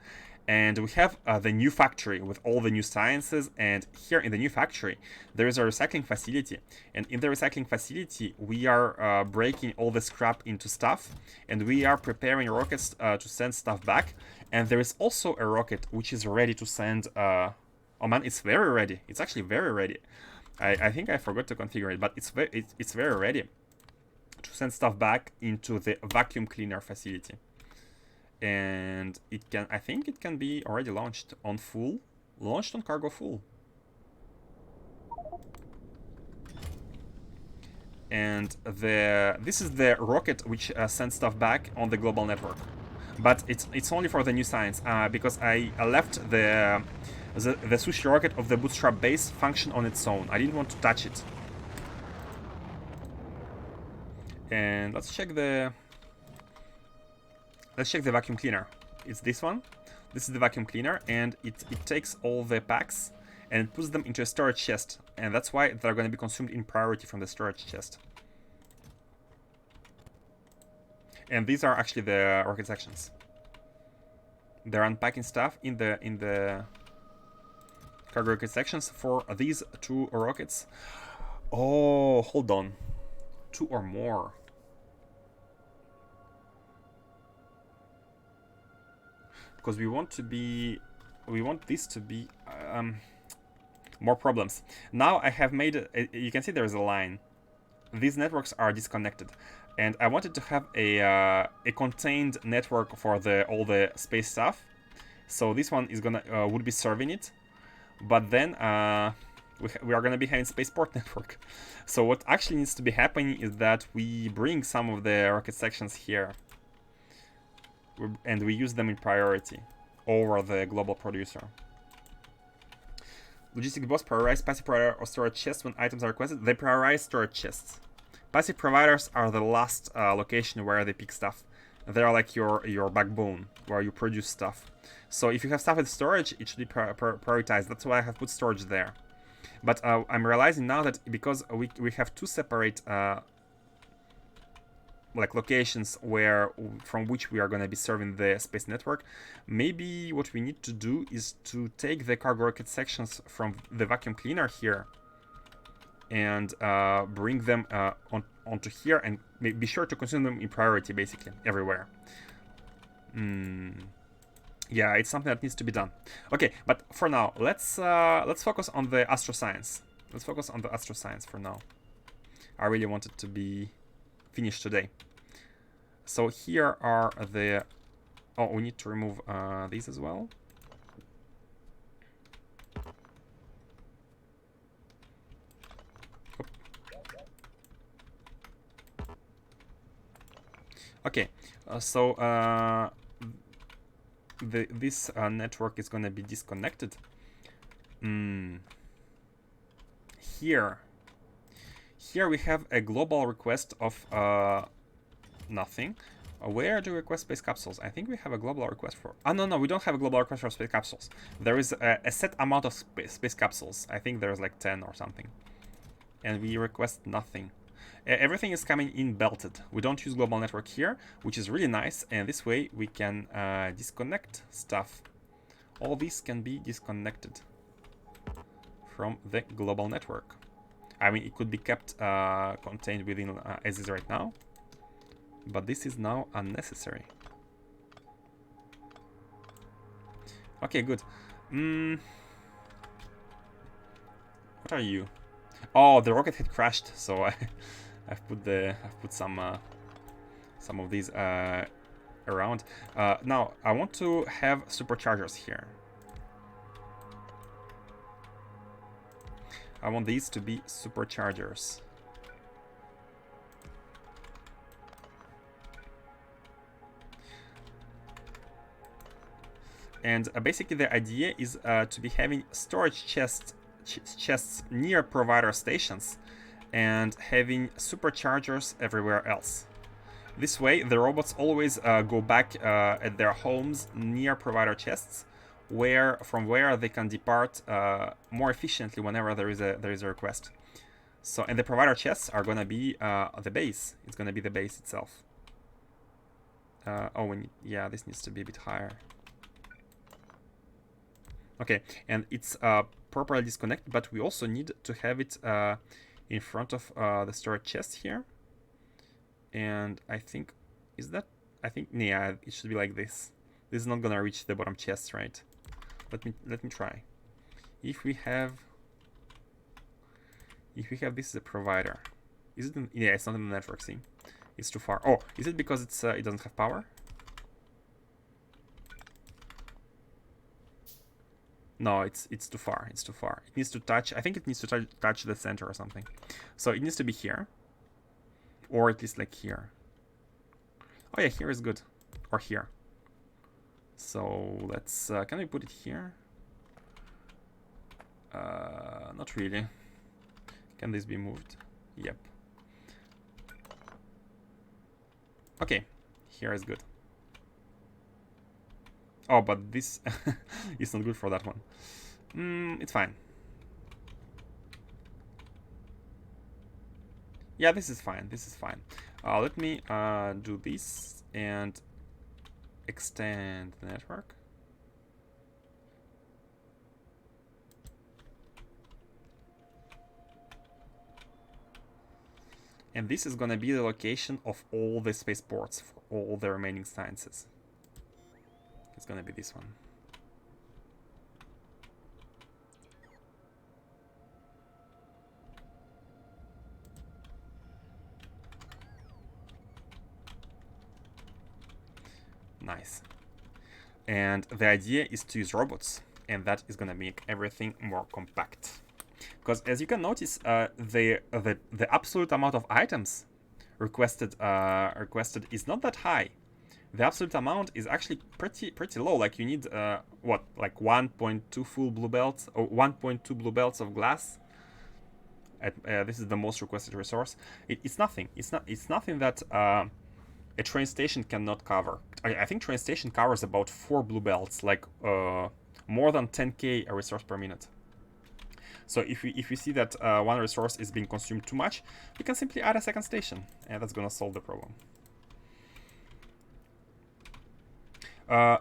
And we have the new factory with all the new sciences, and here in the new factory there is a recycling facility, and in the recycling facility we are breaking all the scrap into stuff, and we are preparing rockets to send stuff back. And there is also a rocket which is ready to send oh man, it's very ready. It's actually very ready. I think I forgot to configure it, but it's very ready to send stuff back into the vacuum cleaner facility. And I think it can be already launched on cargo full. And this is the rocket which sends stuff back on the global network, but it's only for the new science, because I left the sushi rocket of the bootstrap base function on its own. I didn't want to touch it. And let's check the vacuum cleaner. It's this one. This is the vacuum cleaner, and it takes all the packs and it puts them into a storage chest, and that's why they're going to be consumed in priority from the storage chest. And these are actually the rocket sections. They're unpacking stuff in the cargo rocket sections for these 2 rockets. Oh, hold on. 2 or more. Because we want this to be more problems. Now I have made you can see there is a line. These networks are disconnected, and I wanted to have a contained network for all the space stuff. So this one is would be serving it, but then we are gonna be having spaceport network. So what actually needs to be happening is that we bring some of the rocket sections here, and we use them in priority over the global producer. Logistic boss prioritize passive provider or storage chests when items are requested. They prioritize storage chests. Passive providers are the last location where they pick stuff. They are like your backbone. where you produce stuff. So if you have stuff in storage, it should be prioritized. That's why I have put storage there. But I'm realizing now that because we have two separate like locations from which we are going to be serving the space network, maybe what we need to do is to take the cargo rocket sections from the vacuum cleaner here and bring them onto here, and be sure to consume them in priority, basically everywhere. Yeah, it's something that needs to be done. Okay, but for now, let's focus on the astroscience. Let's focus on the astroscience for now. I really want it to be finished today. So here are the... Oh, we need to remove these as well. Okay, so this network is going to be disconnected. Here we have a global request of nothing. Where do we request space capsules? I think we have a global request for... Oh, no, we don't have a global request for space capsules. There is a set amount of space capsules. I think there's like 10 or something. And we request nothing. Everything is coming in belted. We don't use global network here, which is really nice. And this way we can disconnect stuff. All these can be disconnected from the global network. I mean, it could be kept contained within as is right now, but this is now unnecessary. Okay, good. What are you? Oh, the rocket had crashed, so I've put some of these around. Now I want to have superchargers here. I want these to be superchargers. And basically the idea is to be having storage chests near provider stations and having superchargers everywhere else. This way the robots always go back at their homes near provider chests, from where they can depart more efficiently whenever there is a request. So, and the provider chests are gonna be the base. It's gonna be the base itself. Yeah, this needs to be a bit higher. Okay, and it's properly disconnected, but we also need to have it in front of the storage chest here. And I think, yeah, it should be like this. This is not gonna reach the bottom chest, right? Let me try. If we have this as a provider, is it? Yeah, it's not in the network. See, it's too far. Oh, is it because it doesn't have power? No, it's too far. It's too far. It needs to touch. I think it needs to touch the center or something. So it needs to be here, or at least like here. Oh yeah, here is good, or here. So let's. Can we put it here? Not really. Can this be moved? Yep. Okay, here is good. Oh, but this is not good for that one. It's fine. Yeah, this is fine. This is fine. Let me do this and extend the network. And this is going to be the location of all the spaceports for all the remaining sciences. It's going to be this one. Nice. And the idea is to use robots, and that is going to make everything more compact. Because as you can notice, the absolute amount of items requested is not that high. The absolute amount is actually pretty low. Like you need what, like 1.2 full blue belts, or 1.2 blue belts of glass. This is the most requested resource. It's nothing. It's nothing that a train station cannot cover. I think train station covers about 4 blue belts, like more than 10k resource per minute. So if we see that one resource is being consumed too much, we can simply add a second station, and that's gonna solve the problem.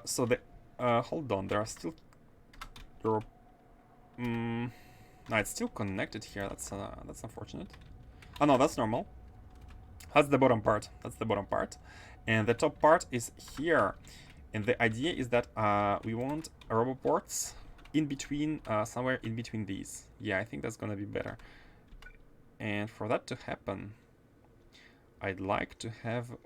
So the hold on, there are still no, it's still connected here. That's unfortunate. Oh no, that's normal. That's the bottom part. That's the bottom part, and the top part is here. And the idea is that we want roboports in between, somewhere in between these. Yeah, I think that's gonna be better. And for that to happen, I'd like to have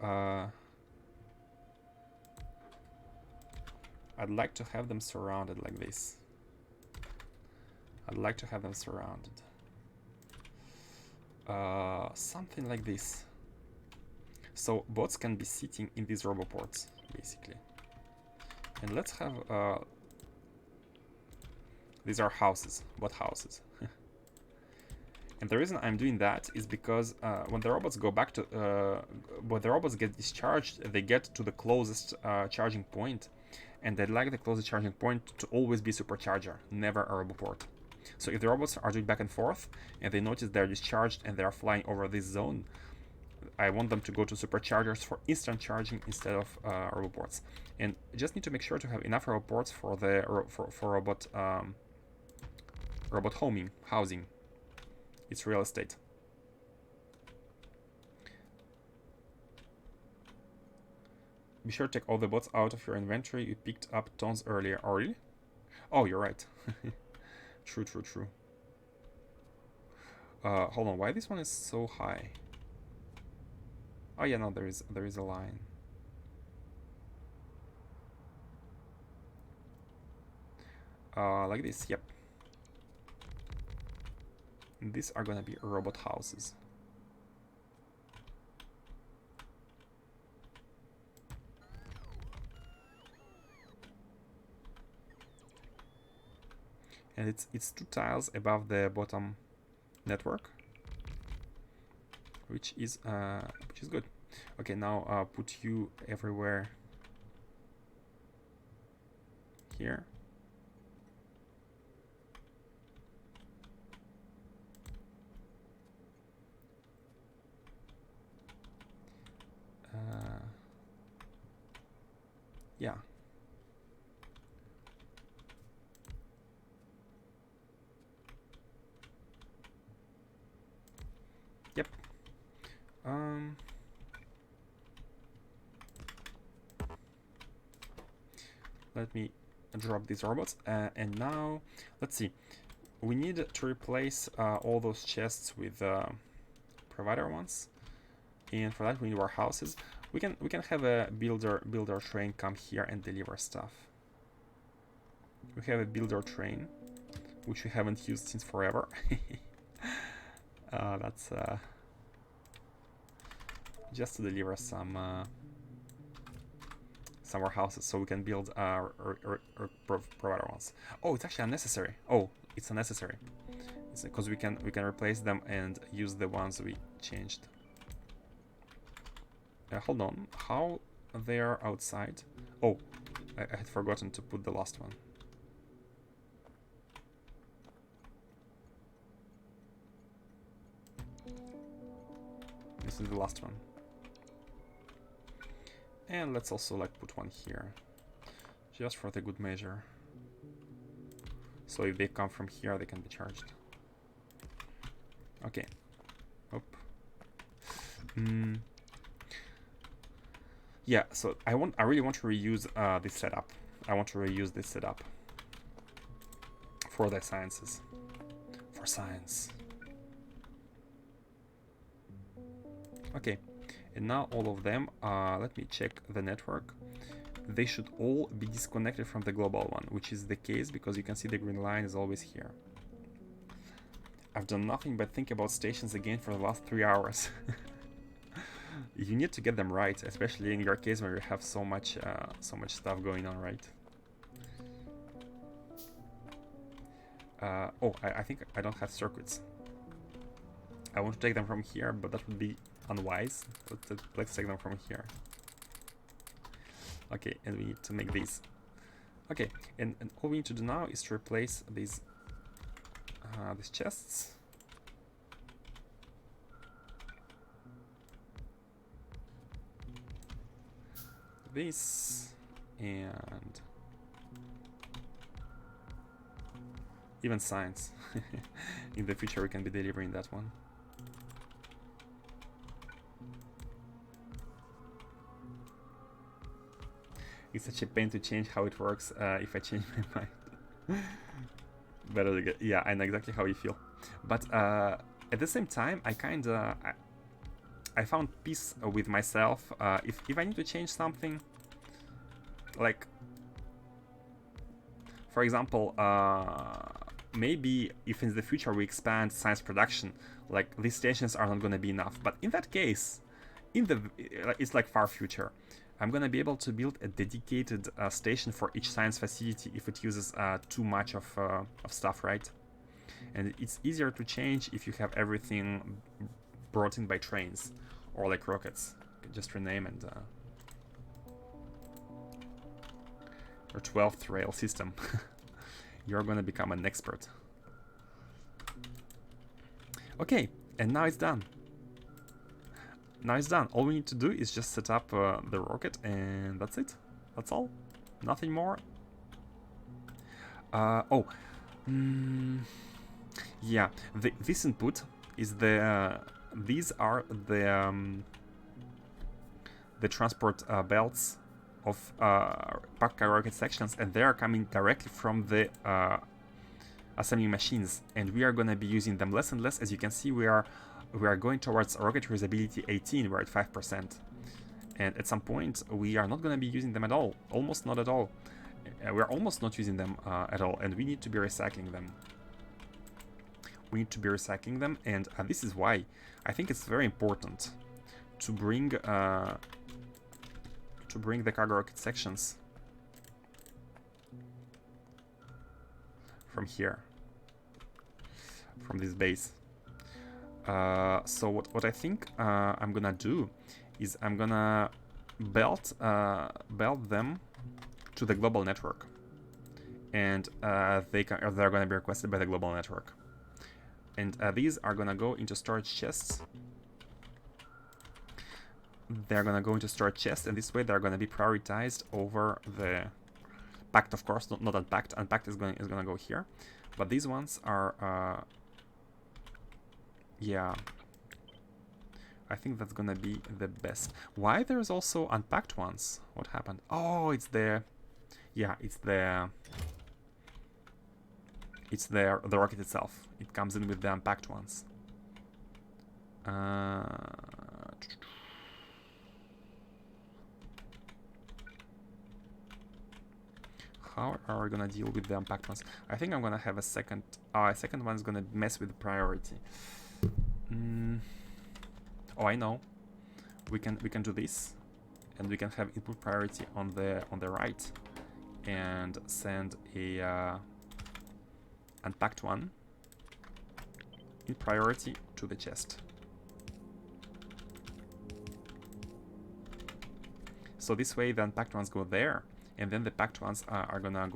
them surrounded like this. I'd like to have them surrounded. Something like this. So bots can be sitting in these roboports, basically. And let's have these are houses, bot houses. And the reason I'm doing that is because when the robots go back to when the robots get discharged, they get to the closest charging point, and they'd like the closest charging point to always be supercharger, never a roboport. So if the robots are doing back and forth and they notice they're discharged and they're flying over this zone, I want them to go to superchargers for instant charging instead of roboports. And just need to make sure to have enough roboports for the robot housing. It's real estate. Be sure to take all the bots out of your inventory you picked up tons earlier. Oh, really? Oh, you're right. True. Hold on, why this one is so high? Oh yeah, no, there is a line. Like this, yep. And these are gonna be robot houses. And it's 2 tiles above the bottom network, which is good. Okay, now put you everywhere here. Yeah. Yep. Let me drop these robots, and now let's see. We need to replace all those chests with provider ones, and for that we need warehouses. We can have a builder train come here and deliver stuff. We have a builder train, which we haven't used since forever. That's just to deliver some warehouses, so we can build provider ones. Oh, it's actually unnecessary. Oh, it's unnecessary. It's because we can replace them and use the ones we changed. Hold on, how they are outside? Oh, I had forgotten to put the last one. This is the last one. And let's also like put one here, just for the good measure. So if they come from here, they can be charged. Okay. Hop. Yeah, so I really want to reuse this setup. I want to reuse this setup for the sciences. For science. Okay, and now all of them, let me check the network. They should all be disconnected from the global one, which is the case because you can see the green line is always here. I've done nothing but think about stations again for the last 3 hours. You need to get them right, especially in your case where you have so much stuff going on, right? Oh, I think I don't have circuits. I want to take them from here, but that would be unwise. Let's take them from here. Okay, and we need to make these. Okay, and all we need to do now is to replace these chests. This and even science. In the future we can be delivering that one. It's such a pain to change how it works if I change my mind. Better to get, yeah, I know exactly how you feel. But at the same time, I found peace with myself. If I need to change something, like, for example, maybe if in the future we expand science production, like these stations are not going to be enough. But in that case, it's like far future. I'm gonna be able to build a dedicated station for each science facility if it uses too much of stuff, right? And it's easier to change if you have everything brought in by trains or like rockets. Just rename and your 12th rail system. You're gonna become an expert. Okay, and now it's done. Now it's done. All we need to do is just set up the rocket, and that's it. That's all. Nothing more. Yeah. This input is the. These are the transport belts of packed rocket sections, and they are coming directly from the assembly machines, and we are gonna be using them less and less. As you can see, we are going towards rocket reusability 18, we're at 5%. And at some point, we are not going to be using them at all. Almost not at all. We're almost not using them at all, and we need to be recycling them. And this is why I think it's very important to bring the cargo rocket sections from here, from this base. So what I think I'm gonna do is I'm gonna belt them to the global network, and they're gonna be requested by the global network, and these are gonna go into storage chests. They're gonna go into storage chests, and this way they're gonna be prioritized over the packed, of course, not unpacked. Unpacked is gonna go here, but these ones are. Yeah, I think that's gonna be the best. Why there's also unpacked ones? What happened? Oh, it's the, yeah, it's the rocket itself. It comes in with the unpacked ones. How are we gonna deal with the unpacked ones? I think I'm gonna have a second. A second one is gonna mess with the priority. Oh, I know. We can do this, and we can have input priority on the right, and send a unpacked one in priority to the chest. So this way the unpacked ones go there, and then the packed ones are gonna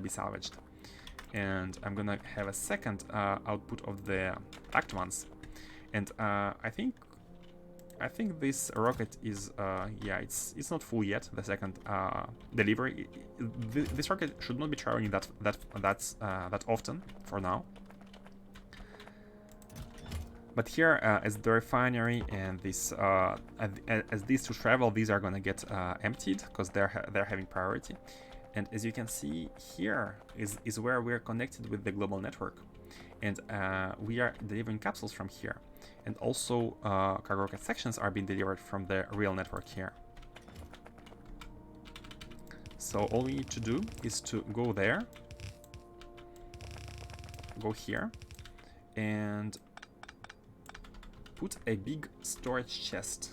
be salvaged. And I'm gonna have a second output of the packed ones. And I think this rocket is yeah, it's not full yet. The second delivery. This rocket should not be traveling that often for now. But here, as the refinery and this as these two travel, these are gonna get emptied because they're having priority. And as you can see, here is where we're connected with the global network, and we are delivering capsules from here. And also cargo rocket sections are being delivered from the real network here. So all we need to do is to go there, go here, and put a big storage chest.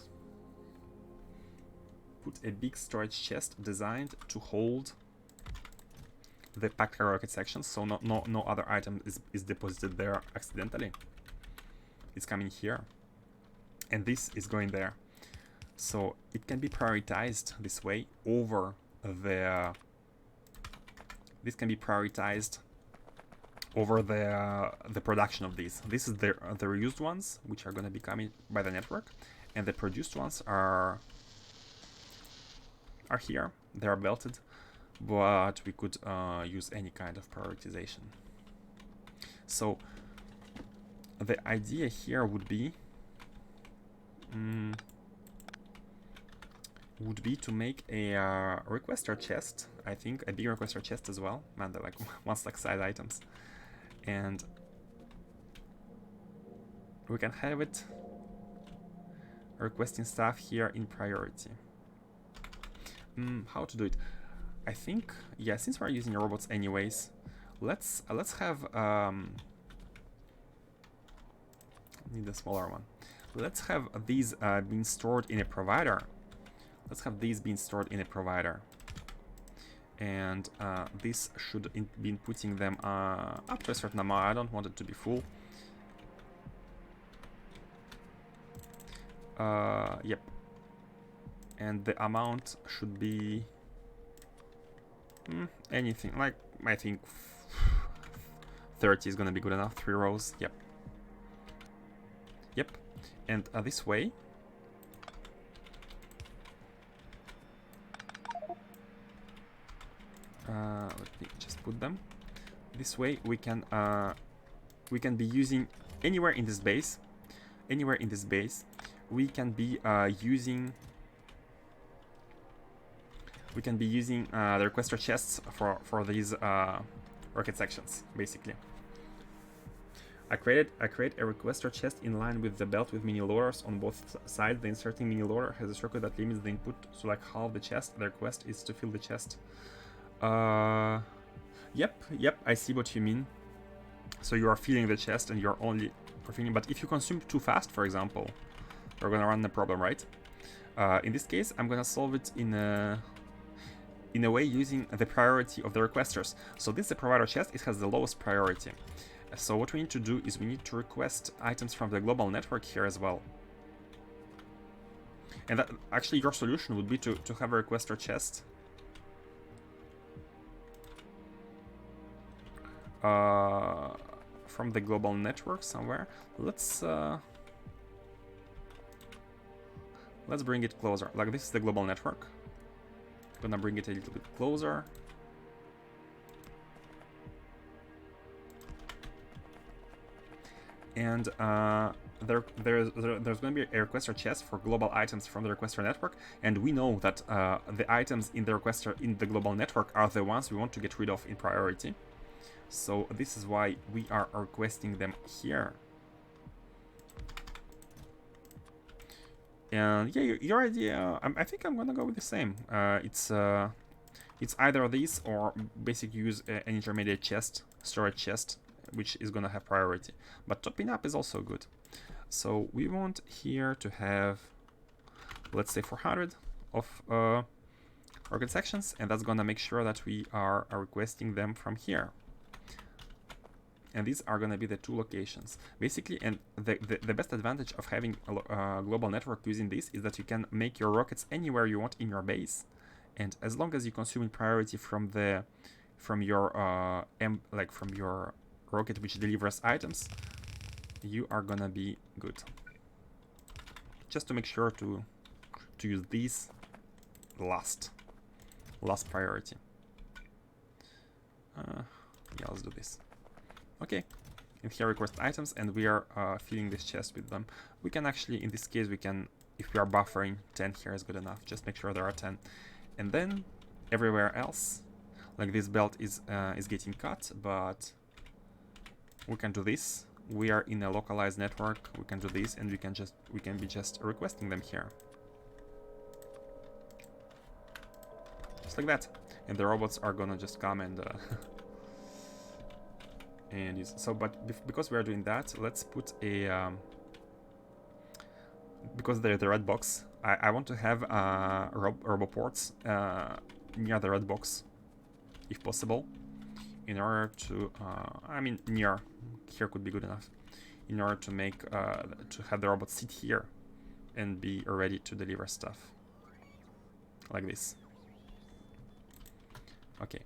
Put a big storage chest designed to hold the packed cargo rocket sections, so no other item is deposited there accidentally. It's coming here, and this is going there. So it can be prioritized this way over the. This can be prioritized over the production of these. This is the reused ones, which are going to be coming by the network, and the produced ones are here. They are belted, but we could use any kind of prioritization. So the idea here would be to make a requester chest. I think a big requester chest as well, and like one stack side items, and we can have it requesting stuff here in priority. How to do it? I think, yeah, since we're using robots anyways, let's have need a smaller one. Let's have these being stored in a provider. Let's have these being stored in a provider, and this should be putting them up to a certain amount. I don't want it to be full. Yep. And the amount should be anything, like, I think 30 is gonna be good enough. 3 rows. Yep. Yep. And this way, let me just put them this way. We can be using anywhere in this base. Anywhere in this base, we can be using. We can be using the requester chests for these rocket sections, basically. I create a requester chest in line with the belt with mini loaders on both sides. The inserting mini loader has a circuit that limits the input to like half the chest. The request is to fill the chest. Yep, I see what you mean. So you are filling the chest and you're only filling, but if you consume too fast, for example, you're gonna run the problem, right? In this case, I'm gonna solve it in a way using the priority of the requesters. So this is the provider chest, it has the lowest priority. So what we need to do is we need to request items from the global network here as well. And that, actually your solution would be to have a requester chest from the global network somewhere. Let's bring it closer. Like, this is the global network. Gonna bring it a little bit closer. And there's going to be a requester chest for global items from the requester network, and we know that the items in the requester in the global network are the ones we want to get rid of in priority. So this is why we are requesting them here. And yeah, your idea, I think I'm gonna go with the same. It's either this or basically use an intermediate chest, storage chest, which is gonna have priority. But topping up is also good. So we want here to have, let's say, 400 of rocket sections, and that's gonna make sure that we are requesting them from here. And these are going to be the 2 locations basically. And the best advantage of having a global network using this is that you can make your rockets anywhere you want in your base, and as long as you consume in priority from your rocket which delivers items, you are gonna be good. Just to make sure to use these last priority. Yeah, let's do this. Okay, and here request items, and we are filling this chest with them. We can actually, in this case, we can, if we are buffering, 10 here is good enough. Just make sure there are 10. And then everywhere else, like this belt is getting cut, but we can do this. We are in a localized network. We can do this, and we can be just requesting them here, just like that. And the robots are gonna just come and. And so, but because we are doing that, let's put a because the red box, I want to have roboports near the red box, if possible, in order to I mean, near here could be good enough, in order to make to have the robots sit here and be ready to deliver stuff. Like this. Okay.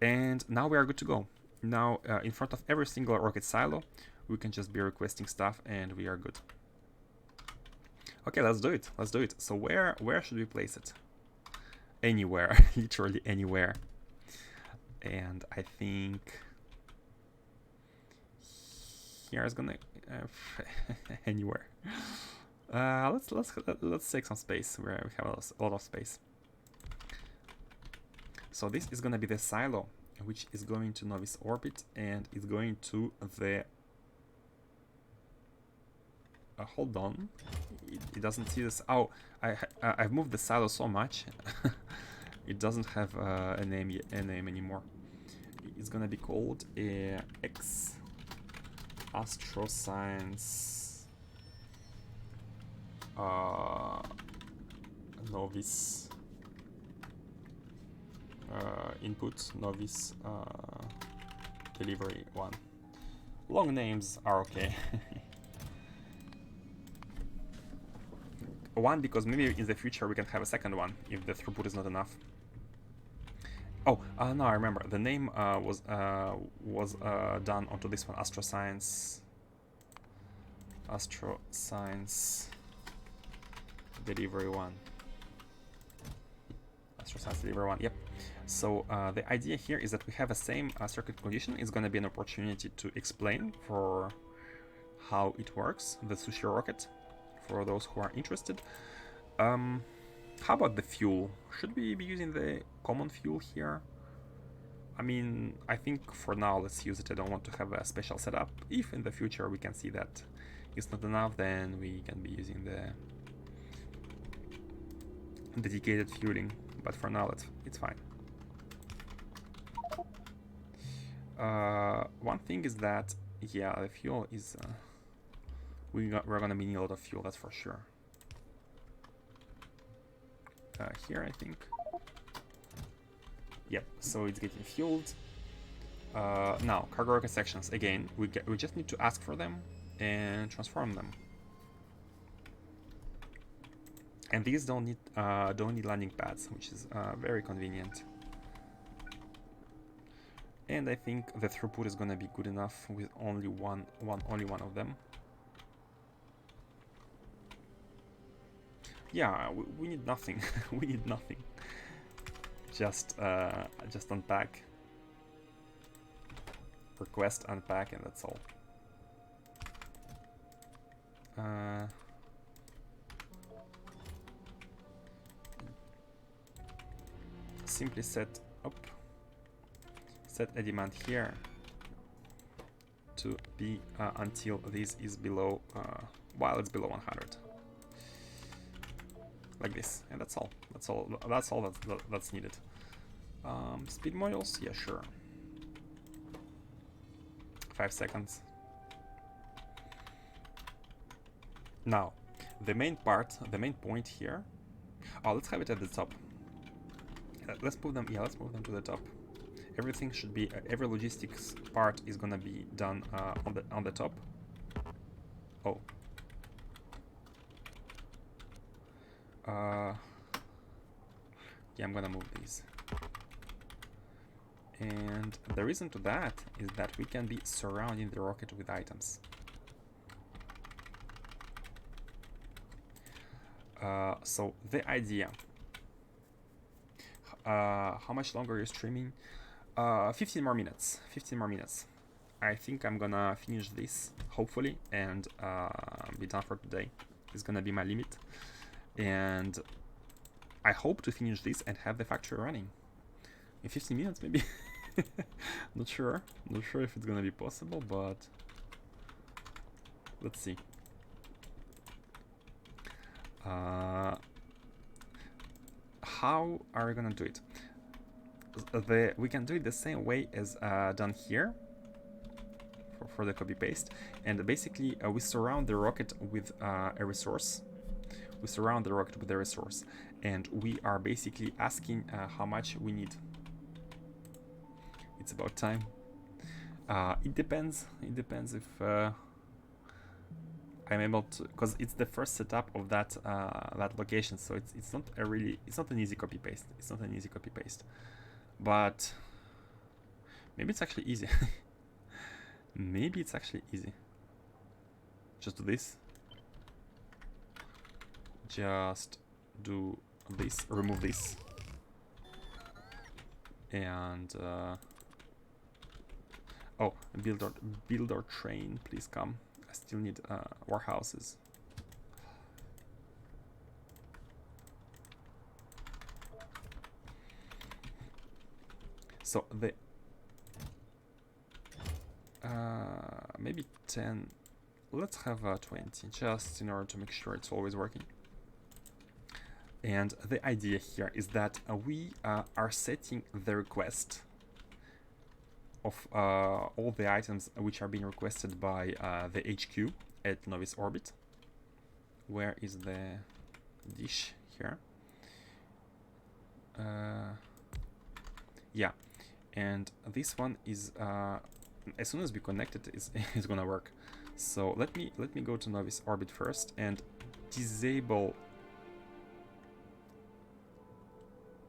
And now we are good to go. Now, in front of every single rocket silo, we can just be requesting stuff and we are good. Okay, let's do it. Let's do it. So where should we place it? Anywhere. Literally anywhere. And I think here is gonna anywhere. Let's take some space where we have a lot of space. So this is gonna be the silo, which is going to novice orbit and is going to the. Hold on, it doesn't see this. Oh, I've moved the silo so much, it doesn't have a name anymore. It's gonna be called X Astro Science novice input novice delivery 1. Long names are okay. 1 because maybe in the future we can have a second one if the throughput is not enough. Oh, no, I remember. The name was done onto this one, Astro Science Delivery 1. Astro Science Delivery 1, yep. So the idea here is that we have a same circuit condition. It's going to be an opportunity to explain for how it works, the sushi rocket, for those who are interested. How about the fuel? Should we be using the common fuel here? I mean, I think for now let's use it. I don't want to have a special setup. If in the future we can see that it's not enough, then we can be using the dedicated fueling. But for now it's fine. One thing is that, yeah, the fuel is we're gonna be needing a lot of fuel, that's for sure. Here, I think. Yep, so it's getting fueled. Now, cargo rocket sections. Again, we just need to ask for them and transform them. And these don't need landing pads, which is very convenient. And I think the throughput is gonna be good enough with only one of them. Yeah, we need nothing. We need nothing. Just unpack. Request, unpack, and that's all. Simply set a demand here to be until this is below, while it's below 100. Like this, and that's all. That's needed. Speed modules, yeah, sure. 5 seconds. Now, the main point here. Oh, let's have it at the top. Let's move them. Yeah, let's move them to the top. Everything should be. Every logistics part is gonna be done on the top. Oh. Yeah, I'm gonna move these. And the reason to that is that we can be surrounding the rocket with items. So the idea. How much longer are you streaming? 15 more minutes. 15 more minutes. I think I'm gonna finish this, hopefully, and be done for today. It's gonna be my limit. And I hope to finish this and have the factory running in 15 minutes, maybe. Not sure if it's gonna be possible, but let's see. How are we gonna do it? We can do it the same way as done here for the copy paste, and basically we surround the rocket with a resource. We surround the rocket with a resource, and we are basically asking how much we need. It's about time. It depends. It depends if I I'm able to, because it's the first setup of that that location, so it's not a really, it's not an easy copy paste. It's not an easy copy paste, but maybe it's actually easy. Maybe it's actually easy. Just do this. Just do this. Remove this. And oh, builder train, please come. I still need warehouses. So the maybe 10. Let's have 20, just in order to make sure it's always working. And the idea here is that we are setting the request of all the items which are being requested by the HQ at Novice Orbit. Where is the dish here? Yeah, and this one is as soon as we connect it, is gonna work. So let me go to Novice Orbit first and disable.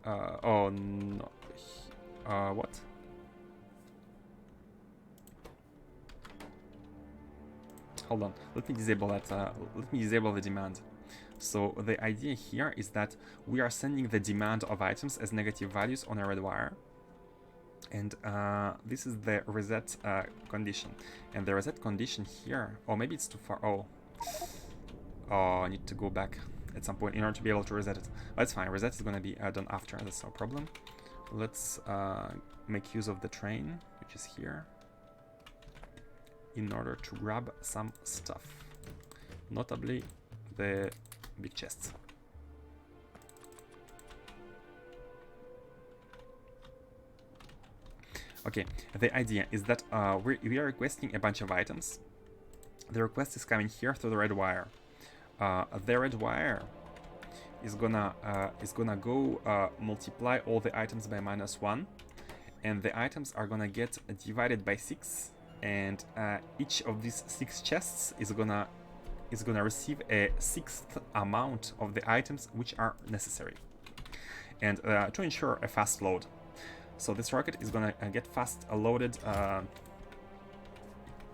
Oh no. What? Hold on. Let me disable that. Let me disable the demand. So the idea here is that we are sending the demand of items as negative values on a red wire. And this is the reset condition. And the reset condition here, oh, maybe it's too far. Oh, I need to go back at some point in order to be able to reset it. That's fine. Reset is going to be done after. That's no problem. Let's make use of the train, which is here, in order to grab some stuff, notably the big chests. Okay, the idea is that we are requesting a bunch of items. The request is coming here through the red wire. The red wire is gonna go multiply all the items by -1, and the items are gonna get divided by 6, and each of these 6 chests is gonna receive a 6th amount of the items which are necessary, and to ensure a fast load. So this rocket is gonna get fast loaded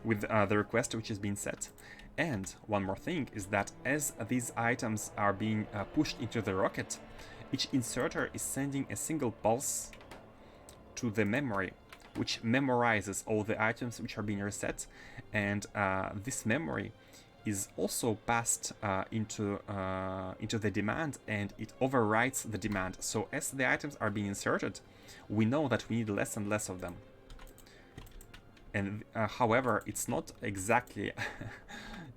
with the request which is being set. And one more thing is that as these items are being pushed into the rocket, each inserter is sending a single pulse to the memory, which memorizes all the items which are being reset. And this memory is also passed into the demand, and it overwrites the demand. So as the items are being inserted, we know that we need less and less of them. And however, it's not exactly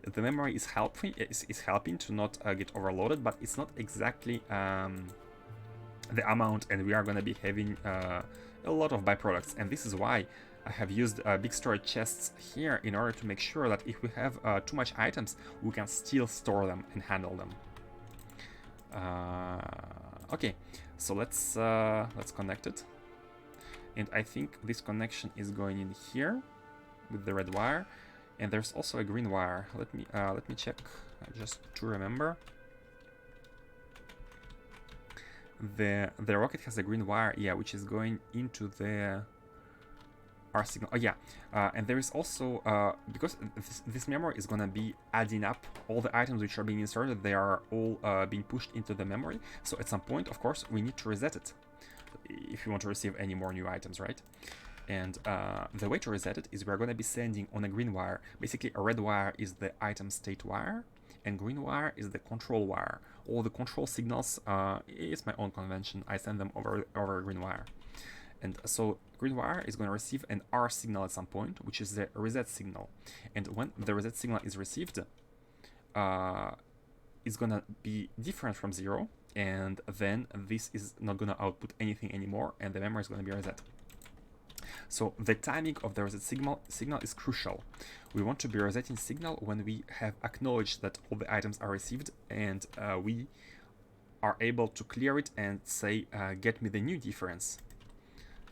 the memory is helping to not get overloaded, but it's not exactly the amount, and we are going to be having a lot of byproducts. And this is why I have used big storage chests here, in order to make sure that if we have too much items, we can still store them and handle them. Okay, so let's connect it. And I think this connection is going in here with the red wire, and there's also a green wire. Let me check just to remember. The rocket has a green wire, yeah, which is going into the R signal. Oh yeah, and there is also because this memory is gonna be adding up all the items which are being inserted. They are all being pushed into the memory. So at some point, of course, we need to reset it if you want to receive any more new items, right? And the way to reset it is we're going to be sending on a green wire. Basically, a red wire is the item state wire, and green wire is the control wire. All the control signals, it's my own convention. I send them over a green wire. And so green wire is going to receive an R signal at some point, which is the reset signal. And when the reset signal is received, it's going to be different from 0. And then this is not going to output anything anymore, and the memory is going to be reset. So the timing of the reset signal is crucial. We want to be resetting signal when we have acknowledged that all the items are received, and we are able to clear it and say, get me the new difference.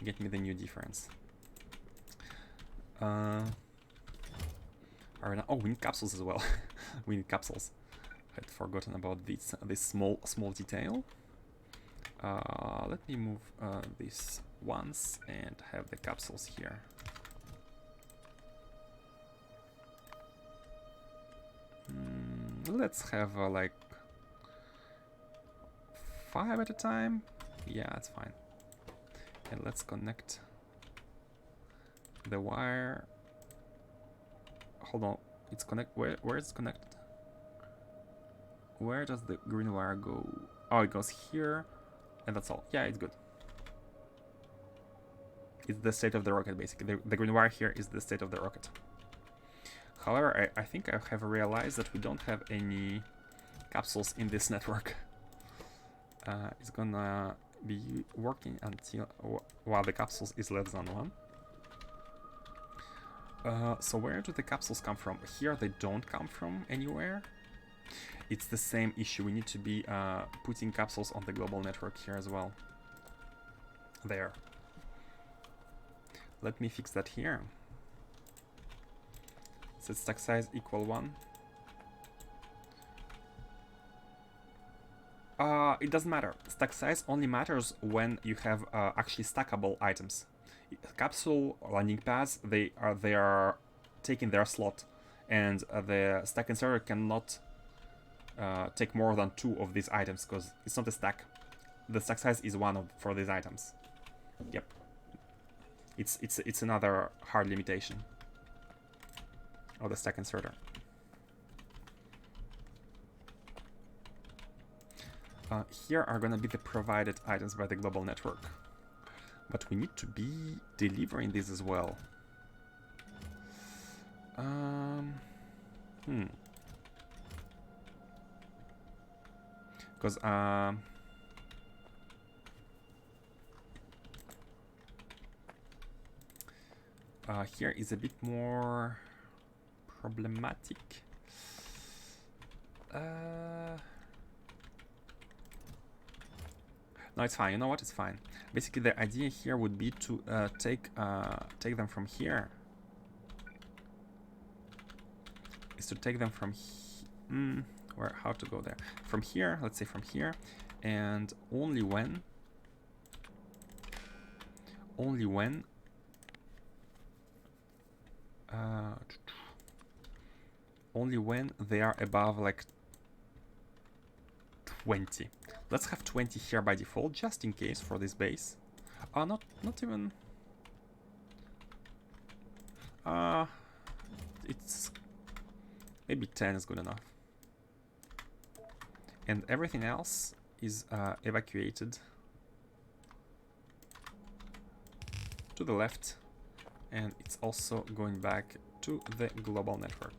Get me the new difference. Oh, we need capsules as well. We need capsules. I'd forgotten about this small detail. Let me move this once and have the capsules here. Let's have like 5 at a time. Yeah, that's fine. And let's connect the wire. Hold on, it's connect. Where is it connected? Where does the green wire go? Oh, it goes here, and that's all. Yeah, it's good. It's the state of the rocket, basically. The green wire here is the state of the rocket. However, I think I have realized that we don't have any capsules in this network. It's gonna be working until while the capsules is less than 1. So where do the capsules come from? Here they don't come from anywhere. It's the same issue. We need to be putting capsules on the global network here as well. There. Let me fix that here. Set stack size equal 1. It doesn't matter. Stack size only matters when you have actually stackable items. Capsule landing pads, they are taking their slot, and the stack inserter cannot take more than 2 of these items because it's not a stack. The stack size is 1 for these items. Yep. It's another hard limitation of the stack inserter. Here are gonna be the provided items by the global network, but we need to be delivering these as well. Because here is a bit more problematic. No, it's fine. You know what? It's fine. Basically, the idea here would be to take them from here. Is to take them from where? How to go there? From here. Let's say from here, and only when they are above like 20. Let's have 20 here by default, just in case for this base. Not even. It's maybe 10 is good enough. And everything else is evacuated to the left, and it's also going back to the global network.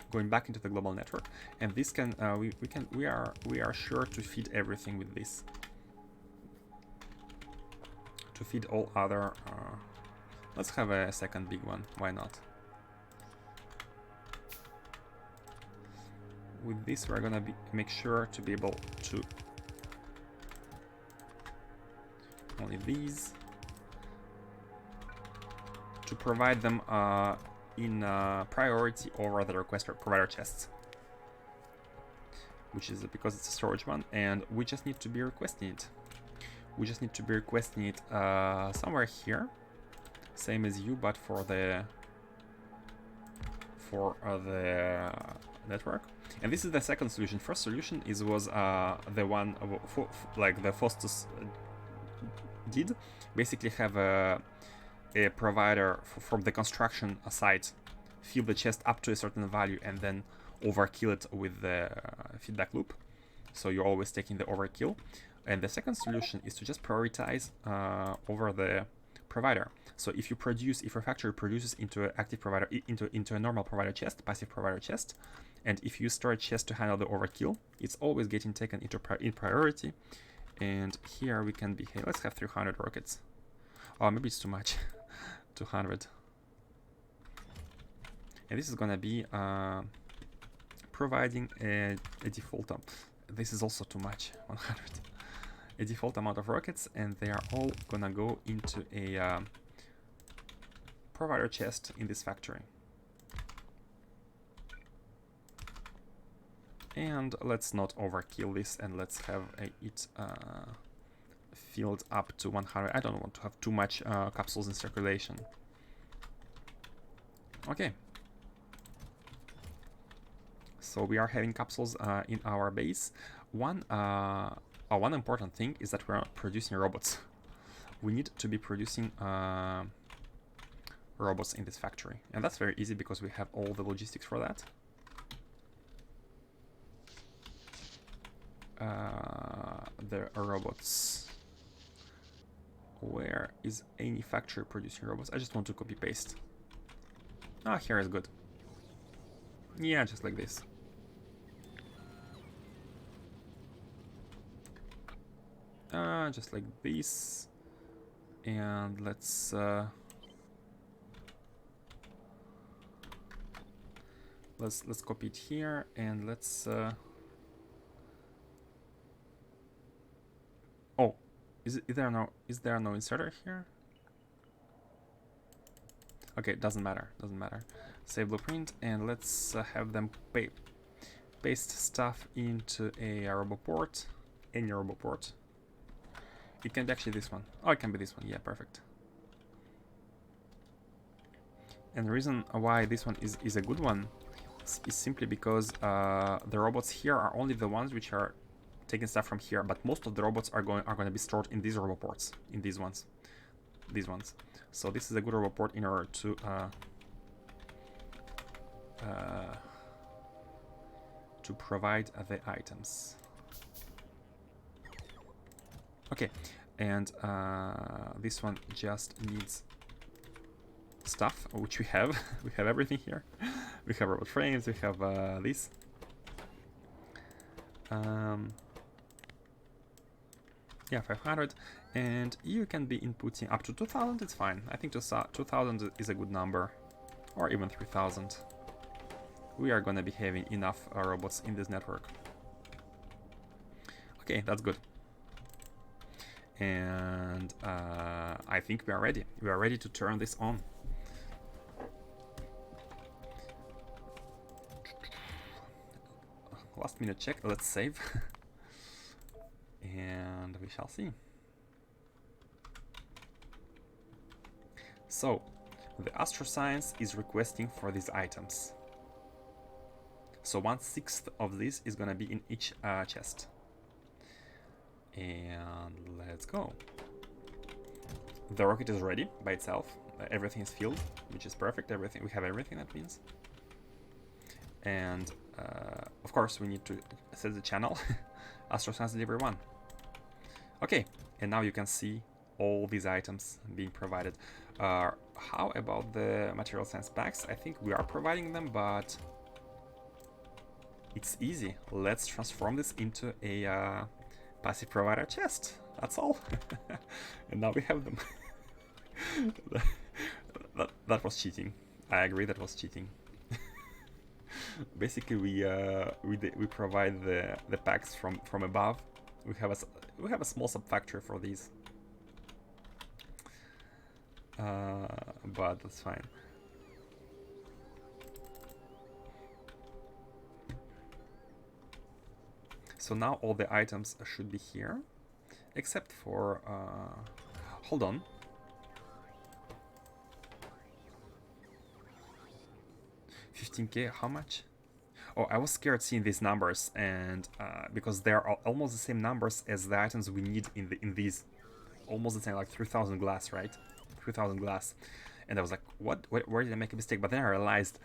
Going back into the global network, and this can we are sure to feed everything with this, to feed all other. Let's have a second big one. Why not? With this, we're gonna make sure to be able to only these to provide them in priority over the request provider chests, which is because it's a storage one, and we just need to be requesting it. We just need to be requesting it somewhere here, same as you, but for the network. And this is the second solution. First solution was the one like the Faustus did, basically have a provider from the construction site fill the chest up to a certain value and then overkill it with the feedback loop, so you're always taking the overkill. And the second solution is to just prioritize over the provider. So if your factory produces into an active provider, into a normal provider chest, passive provider chest, and if you store a chest to handle the overkill, it's always getting taken in priority. And here we can be, hey, let's have 300 rockets. Oh, maybe it's too much. 200. And this is gonna be providing a default. This is also too much. 100. A default amount of rockets, and they are all gonna go into a provider chest in this factory. And let's not overkill this, and let's have it filled up to 100. I don't want to have too much capsules in circulation. Okay. So we are having capsules in our base. One important thing is that we're not producing robots. We need to be producing robots in this factory. And that's very easy because we have all the logistics for that. The robots. Where is any factory producing robots? I just want to copy paste. Ah, here is good. Yeah, just like this. Just like this. And let's copy it here, and let's oh, is there no inserter here? Okay, doesn't matter. Save blueprint, and let's have them paste stuff into a roboport, any roboport. It can be actually this one. Oh, it can be this one. Yeah, perfect. And the reason why this one is a good one is simply because the robots here are only the ones which are taking stuff from here, but most of the robots are going to be stored in these roboports, in these ones. So this is a good roboport in order to provide the items. Okay, and this one just needs stuff, which we have. We have everything here. We have robot frames, we have this. Yeah, 500, and you can be inputting up to 2000, it's fine. I think 2000 is a good number, or even 3000. We are gonna be having enough robots in this network. Okay, that's good. And I think we are ready. We are ready to turn this on. Last minute check, let's save. And we shall see. So, the Astro Science is requesting for these items. So 1/6 of this is gonna be in each chest. And let's go. The rocket is ready by itself. Everything is filled, which is perfect. We have everything, that means. And of course we need to set the channel. Astro Science Delivery 1. Okay, and now you can see all these items being provided. How about the material science packs? I think we are providing them, but it's easy. Let's transform this into a passive provider chest. That's all. And now we have them. that was cheating. I agree, that was cheating. Basically, we provide the packs from above. We have a small sub-factory for these, but that's fine. So now all the items should be here, except for hold on. $15K, how much? Oh, I was scared seeing these numbers, and because they are almost the same numbers as the items we need in these, almost the same, like 3,000 glass, right? 3,000 glass, and I was like, what? Where did I make a mistake? But then I realized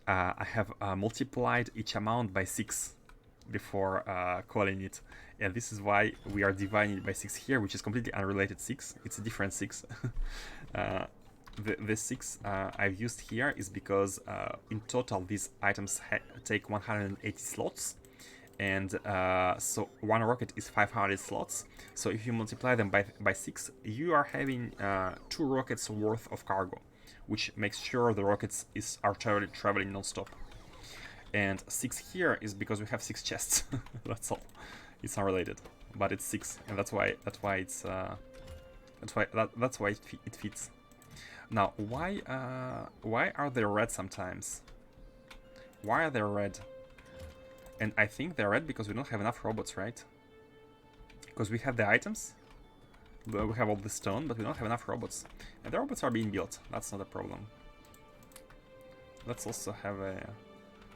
I have multiplied each amount by 6 before calling it, and this is why we are dividing it by 6 here, which is completely unrelated 6. It's a different 6. The 6 I've used here is because in total these items take 180 slots, and so one rocket is 500 slots. So if you multiply them by 6, you are having 2 rockets worth of cargo, which makes sure the rockets are traveling non-stop. And 6 here is because we have 6 chests. That's all. It's unrelated, but it's 6, and that's why it fits. Now, why are they red sometimes? Why are they red? And I think they're red because we don't have enough robots, right? Because we have the items, we have all the stone, but we don't have enough robots. And the robots are being built. That's not a problem. Let's also have a...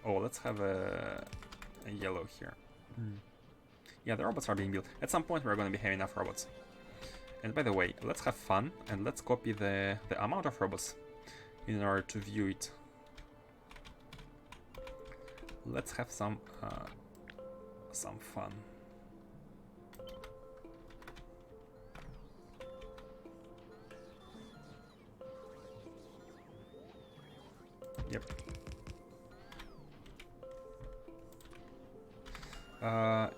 Oh, let's have a yellow here. Yeah, the robots are being built. At some point, we're going to be having enough robots. And by the way, let's have fun and let's copy the amount of robots in order to view it. Let's have some fun. Yep.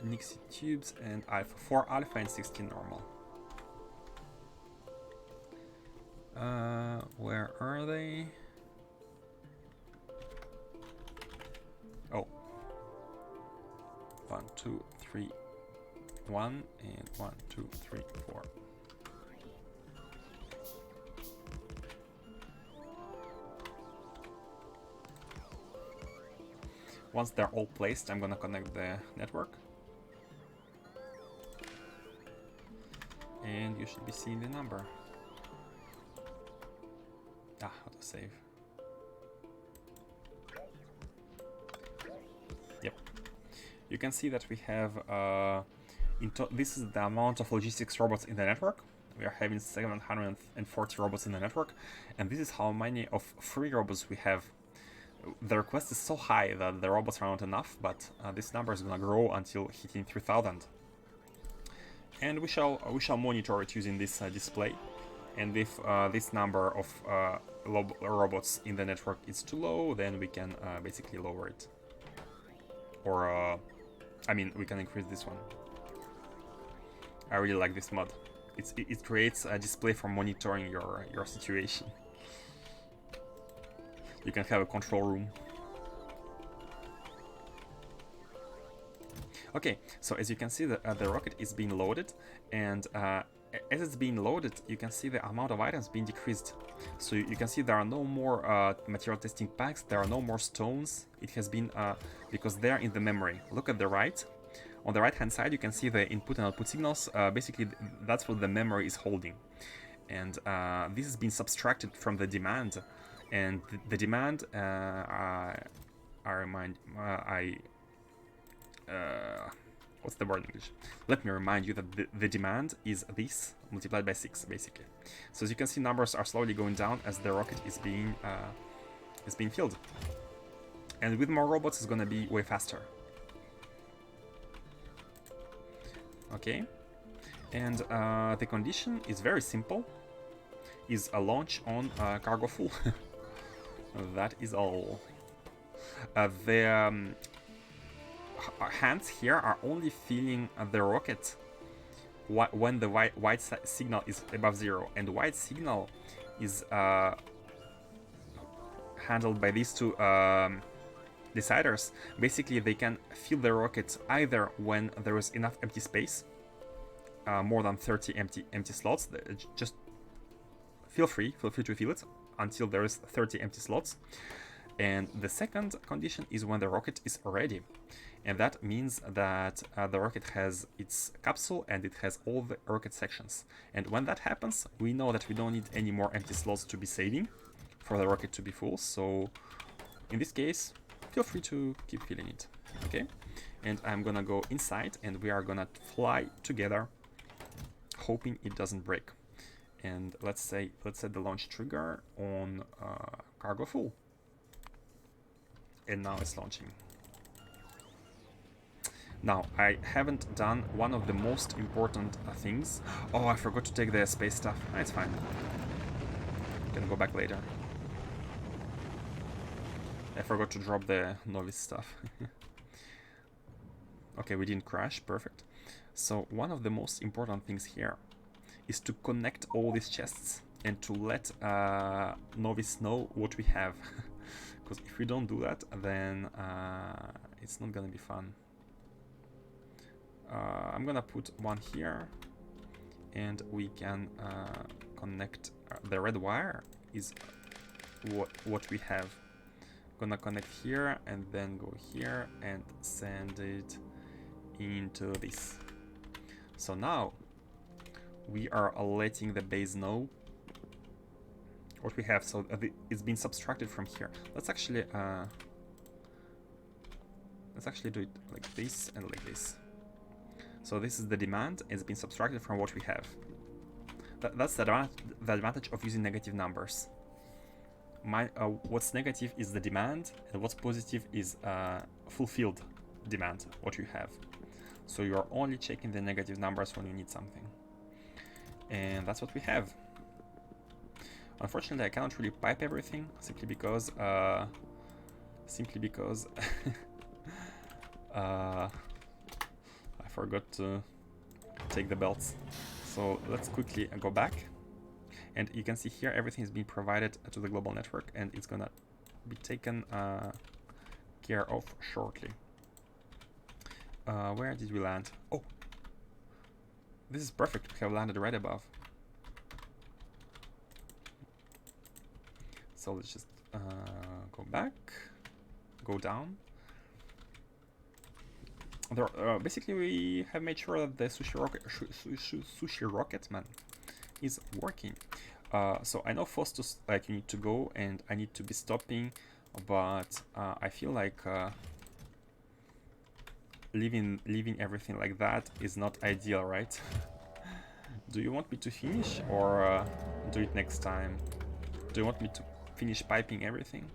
Nixie tubes and alpha. 4 alpha and 16 normal. Where are they? Oh. 1, 2, 3, 1, and 1, 2, 3, 4. Once they're all placed, I'm gonna connect the network. And you should be seeing the number. Ah, autosave. Yep. You can see that we have, this is the amount of logistics robots in the network. We are having 740 robots in the network. And this is how many of free robots we have. The request is so high that the robots are not enough, but this number is gonna grow until hitting 3000. And we shall monitor it using this display. And if this number of robots in the network is too low, then we can basically lower it. Or, I mean, we can increase this one. I really like this mod. It creates a display for monitoring your situation. You can have a control room. Okay, so as you can see, the rocket is being loaded, and as it's being loaded, you can see the amount of items being decreased. So you can see there are no more material testing packs, there are no more stones. It has been, because they're in the memory. Look at the right. On the right hand side, you can see the input and output signals. Basically, that's what the memory is holding. And this has been subtracted from the demand. And the demand, what's the word in English? Let me remind you that the demand is this multiplied by 6, basically. So as you can see, numbers are slowly going down as the rocket is being filled. And with more robots, it's gonna be way faster. Okay, and the condition is very simple. Is a launch on cargo full. That is all. The hands here are only feeling the rocket when the white signal is above 0, and white signal is handled by these two deciders. Basically, they can feel the rocket either when there is enough empty space, more than 30 empty slots. Just feel free to feel it until there is 30 empty slots. And the second condition is when the rocket is ready. And that means that the rocket has its capsule and it has all the rocket sections. And when that happens, we know that we don't need any more empty slots to be saving for the rocket to be full. So in this case, feel free to keep filling it. Okay? And I'm gonna go inside and we are gonna fly together, hoping it doesn't break. And let's set the launch trigger on cargo full. And now it's launching. Now, I haven't done one of the most important things. Oh, I forgot to take the space stuff. It's fine. Can go back later. I forgot to drop the novice stuff. Okay, we didn't crash. Perfect. So one of the most important things here is to connect all these chests and to let novice know what we have. Because if we don't do that, then it's not gonna be fun. I'm gonna put one here, and we can connect the red wire is what we have. Gonna connect here and then go here and send it into this. So now we are letting the base know what we have. So it's been subtracted from here. Let's actually do it like this and like this. So this is the demand. It's been subtracted from what we have. That's the advantage of using negative numbers. What's negative is the demand, and what's positive is fulfilled demand, what you have. So you're only checking the negative numbers when you need something. And that's what we have. Unfortunately, I cannot really pipe everything simply because I forgot to take the belts. So let's quickly go back. And you can see here everything is being provided to the global network, and it's gonna be taken care of shortly. Where did we land? Oh, this is perfect. We have landed right above. So let's just go back, go down. There, basically, we have made sure that the sushi rocket man is working. So I know Faustus, like, you need to go and I need to be stopping, but I feel like leaving everything like that is not ideal, right? Do you want me to finish or do it next time? Do you want me to finish piping everything?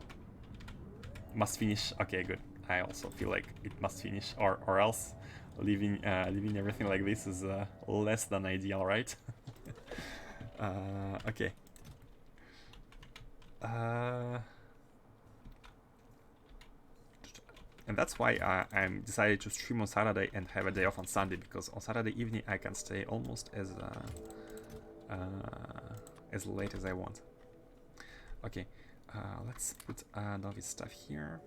Must finish. Okay, good. I also feel like it must finish, or else leaving everything like this is less than ideal, right? Okay. And that's why I'm decided to stream on Saturday and have a day off on Sunday, because on Saturday evening I can stay almost as late as I want. Okay, let's put novice stuff here.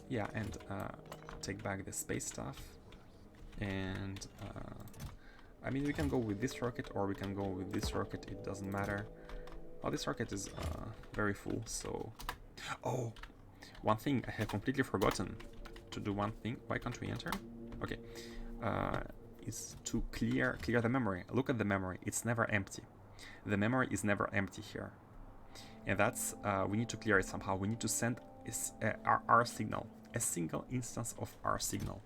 Yeah, and take back the space stuff. And I mean, we can go with this rocket or we can go with this rocket, it doesn't matter. Oh, this rocket is very full, so... Oh! One thing, I have completely forgotten to do one thing. Why can't we enter? Okay. Is to clear the memory. Look at the memory, it's never empty. The memory is never empty here. And that's, we need to clear it somehow. We need to send our signal, a single instance of our signal.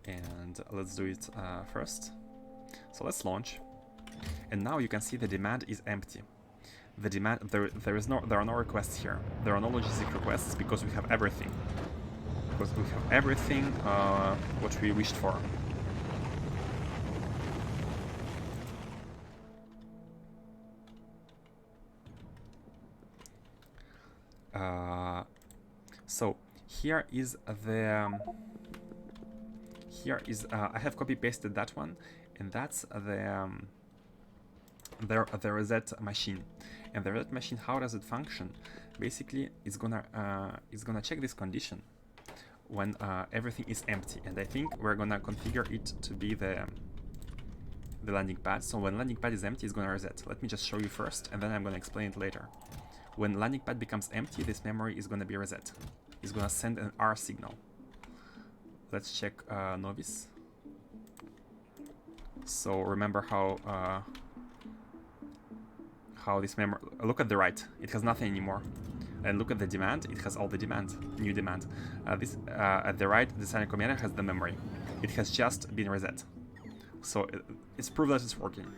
And let's do it first. So let's launch. And now you can see the demand is empty. The demand, there are no requests here. There are no logistic requests because we have everything. Because we have everything what we wished for. So here is the I have copy pasted that one, and that's the reset machine. And the reset machine, how does it function? Basically, it's gonna check this condition when everything is empty, and I think we're gonna configure it to be the landing pad. So when landing pad is empty, it's gonna reset. Let me just show you first, and then I'm gonna explain it later. When landing pad becomes empty, this memory is gonna be reset. It's gonna send an R signal. Let's check novice. So remember how this memory, look at the right, it has nothing anymore. And look at the demand, it has all the demand, new demand. This at the right, the silent commander has the memory. It has just been reset. So it's proof that it's working.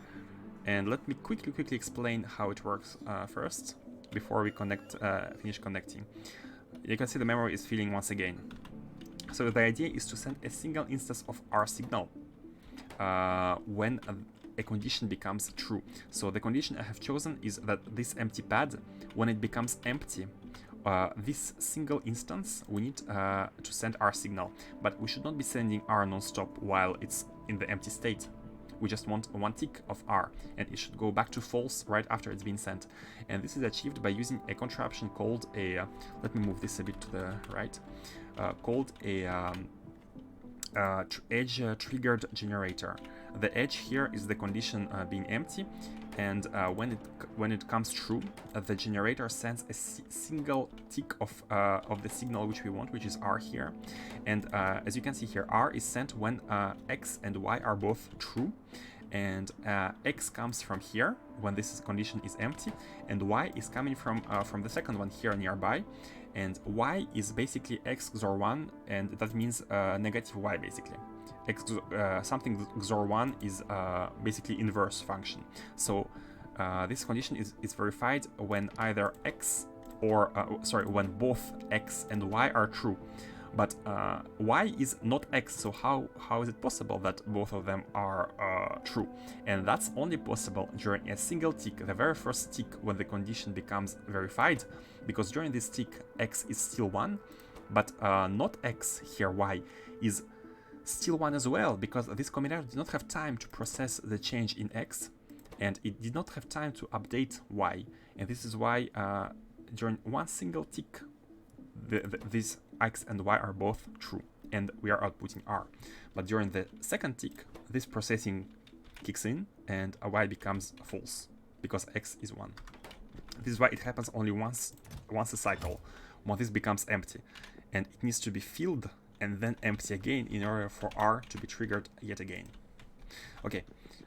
And let me quickly explain how it works first, before we finish connecting. You can see the memory is filling once again. So the idea is to send a single instance of our signal when a condition becomes true. So the condition I have chosen is that this empty pad, when it becomes empty, this single instance, we need to send our signal. But we should not be sending R non-stop while it's in the empty state. We just want one tick of R, and it should go back to false right after it's been sent. And this is achieved by using a contraption called a, let me move this a bit to the right, called a edge triggered generator. The edge here is the condition being empty, and when it comes true, the generator sends a single tick of the signal which we want, which is R here. And as you can see here, R is sent when X and Y are both true, and X comes from here when this condition is empty, and Y is coming from the second one here nearby, and Y is basically X XOR 1, and that means negative Y basically. Something XOR 1 is basically inverse function. So this condition is verified when either X or when both X and Y are true. But Y is not X, so how is it possible that both of them are true? And that's only possible during a single tick, the very first tick when the condition becomes verified, because during this tick X is still 1, but not X here, Y is still 1 as well, because this combinator did not have time to process the change in X, and it did not have time to update Y, and this is why during one single tick these X and Y are both true, and we are outputting R. But during the second tick, this processing kicks in, and Y becomes false, because X is 1. This is why it happens only once a cycle, when this becomes empty, and it needs to be filled and then empty again in order for R to be triggered yet again. Okay,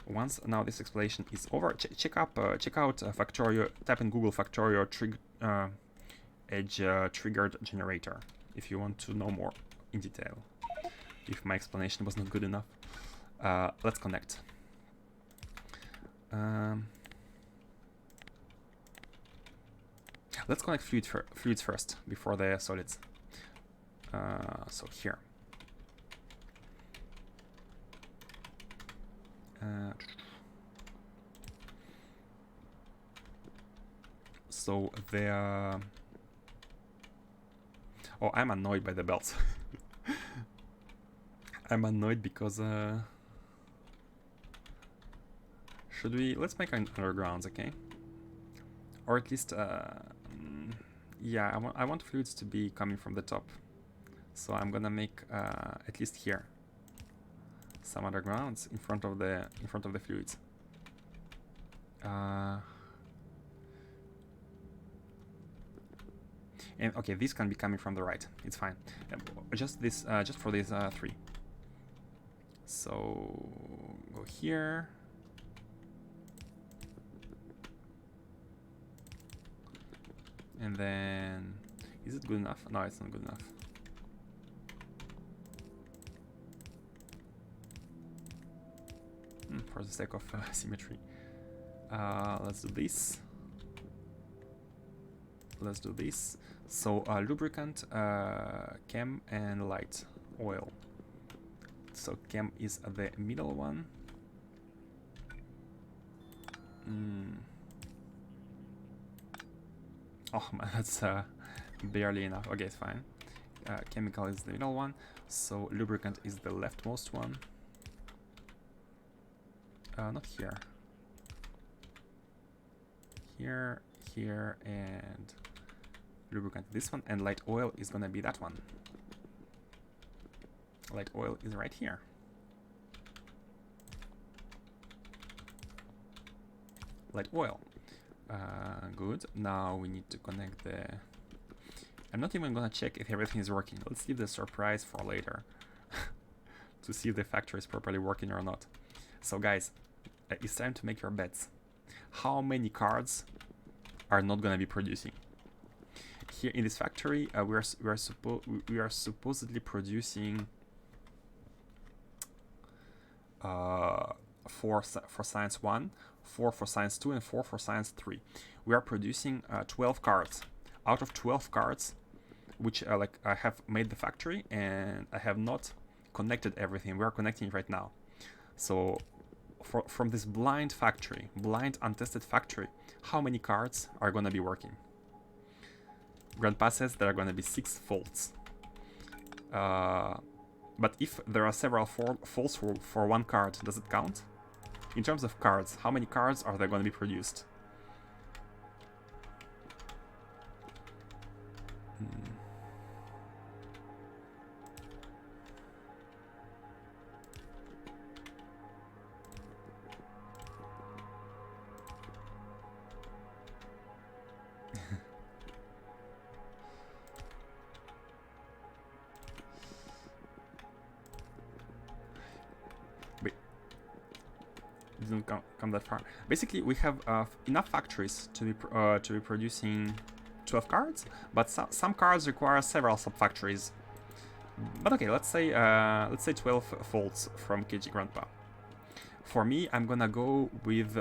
once now this explanation is over, check out Factorio. Type in Google Factorio edge triggered generator if you want to know more in detail. If my explanation was not good enough, let's connect. Let's connect fluids first before the solids. So here. So the oh, I'm annoyed by the belts. I'm annoyed because should we let's make undergrounds, okay? Or at least yeah, I want fluids to be coming from the top. So I'm gonna make at least here some undergrounds in front of the fluids. And okay, this can be coming from the right. It's fine. Just this, just for these 3. So go here. And then, is it good enough? No, it's not good enough. For the sake of symmetry. Let's do this. Let's do this. So lubricant, chem, and light oil. So chem is the middle one. Oh man, that's barely enough. Okay, it's fine. Chemical is the middle one. So lubricant is the leftmost one. Not here. Here, here, and lubricant this one, and light oil is gonna be that one. Light oil is right here. Light oil. Good. Now we need to connect the... I'm not even gonna check if everything is working. Let's leave the surprise for later. To see if the factory is properly working or not. So guys, it's time to make your bets. How many cards are not gonna be producing? Here in this factory, we are supposedly producing 4 for science 1, 4 for science 2, and 4 for science 3. We are producing 12 cards. Out of 12 cards, which like I have made the factory and I have not connected everything. We are connecting right now. So from this blind factory, blind untested factory, how many cards are gonna be working? Grandpa says there are gonna be 6 faults. But if there are several faults for one card, does it count? In terms of cards, how many cards are there gonna be produced? didn't come that far. Basically, we have enough factories to be producing 12 cards, but some cards require several sub-factories. But okay, let's say 12 folds from KG Grandpa. For me, I'm gonna go with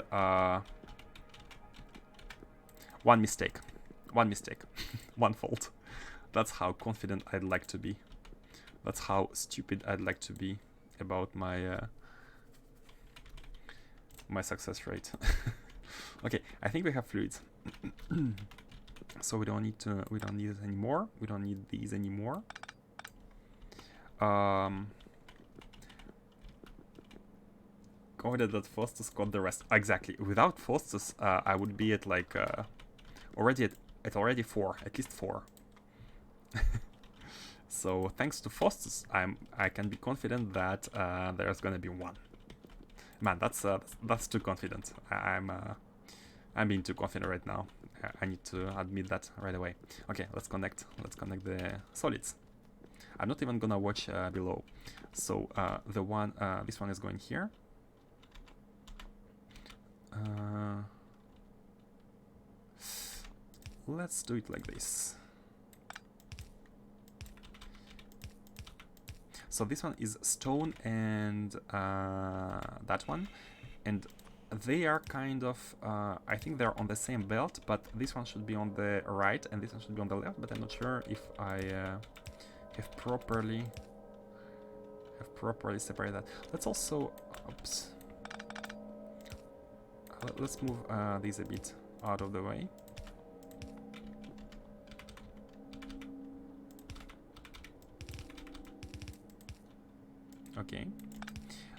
one mistake, one fold. That's how confident I'd like to be. That's how stupid I'd like to be about my my success rate. Okay, I think we have fluids, so we don't need it anymore. We don't need these anymore. Confident that Faustus got the rest. Exactly. Without Faustus, I would be at like already at 4, at least 4. So thanks to Faustus, I can be confident that there's gonna be 1. Man, that's too confident. I'm being too confident right now. I need to admit that right away. Okay, let's connect the solids. I'm not even gonna watch below. So this one is going here. Let's do it like this. So this one is stone and that one, and they are kind of, I think they're on the same belt, but this one should be on the right and this one should be on the left, but I'm not sure if I have properly separated that. Let's also, oops, let's move these a bit out of the way. Okay,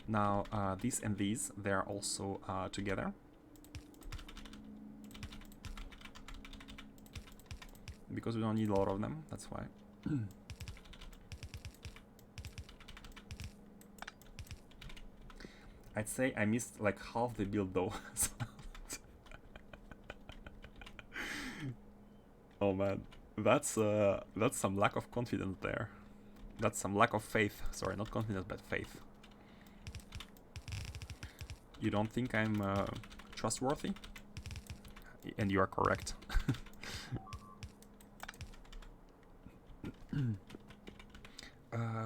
now these and these, they're also together. Because we don't need a lot of them, that's why. I'd say I missed like half the build though. Oh man, that's some lack of confidence there. That's some lack of faith. Sorry, not confidence, but faith. You don't think I'm trustworthy? And you are correct.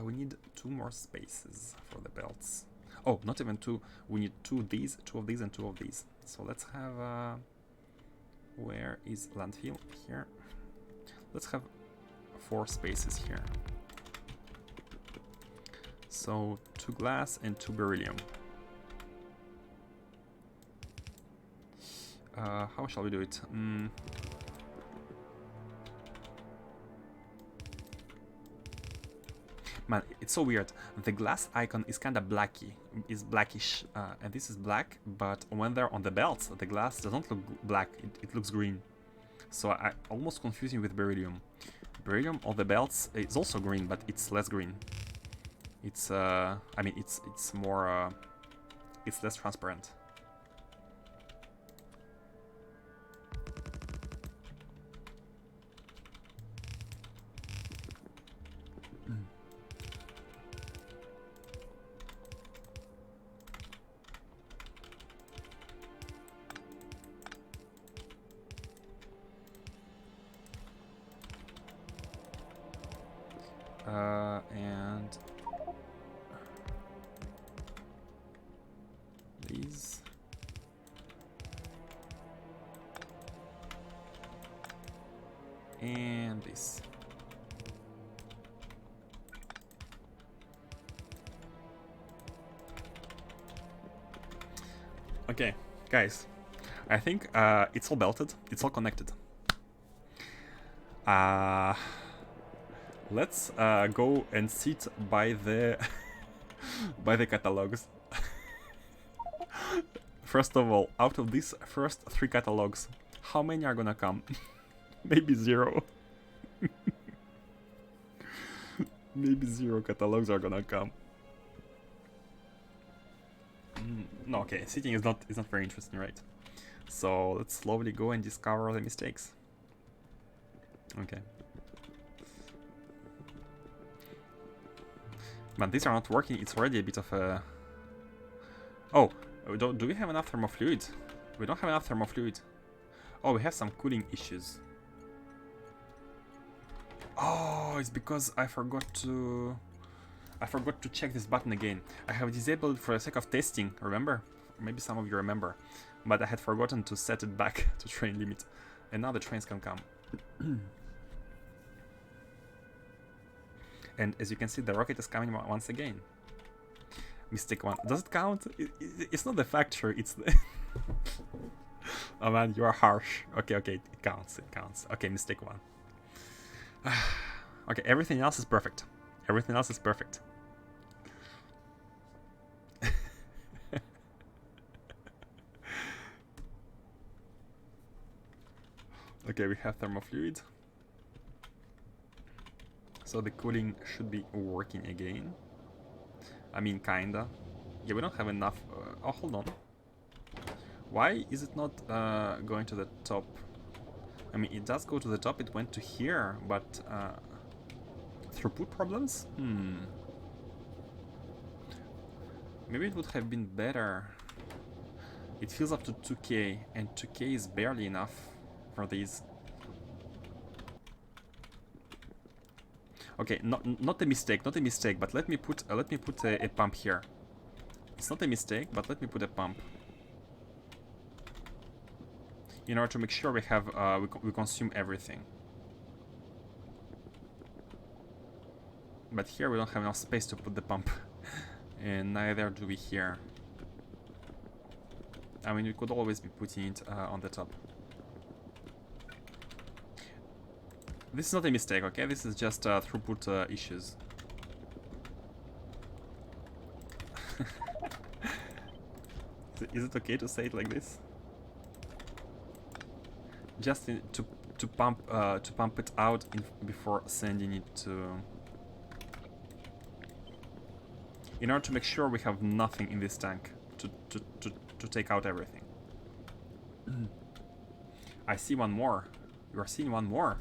We need 2 more spaces for the belts. Oh, not even 2. We need 2 of these, 2 of these, and 2 of these. So let's have... where is landfill? Here. Let's have 4 spaces here. So 2 glass and 2 beryllium. How shall we do it? Man, it's so weird. The glass icon is kind of blackish, and this is black, but when they're on the belts, the glass doesn't look black, it looks green. So I almost confuse you with beryllium. Beryllium on the belts is also green, but it's less green. It's I mean it's more it's less transparent. And these. And this. Okay, guys, I think it's all belted, it's all connected. Let's go and sit by the by the catalogs. First of all, out of these first 3 catalogs, how many are gonna come? Maybe 0. Maybe 0 catalogs are gonna come. No, okay, sitting is not very interesting, right? So let's slowly go and discover the mistakes. Okay. Man, these are not working. It's already a bit of a... Oh, Do we have enough thermofluid? We don't have enough thermofluid. Oh, we have some cooling issues. Oh, it's because I forgot to check this button again. I have disabled for the sake of testing, remember? Maybe some of you remember. But I had forgotten to set it back to train limit. And now the trains can come. And as you can see, the rocket is coming once again. Mistake 1. Does it count? It's not the factory, it's the... Oh man, you are harsh. Okay, it counts, Okay, mistake 1. Okay, everything else is perfect. Everything else is perfect. Okay, we have thermofluid. So the cooling should be working again. I mean, kinda. Yeah, we don't have enough. Oh, hold on. Why is it not going to the top? I mean, it does go to the top. It went to here, but throughput problems? Maybe it would have been better. It fills up to 2k, and 2k is barely enough for these. Okay, not a mistake, but let me put a pump here. It's not a mistake, but let me put a pump in order to make sure we have we consume everything. But here we don't have enough space to put the pump, and neither do we here. I mean, we could always be putting it on the top. This is not a mistake, okay? This is just throughput issues. Is it okay to say it like this? Just to pump it out before sending it to. In order to make sure we have nothing in this tank to take out everything. I see one more. You are seeing one more.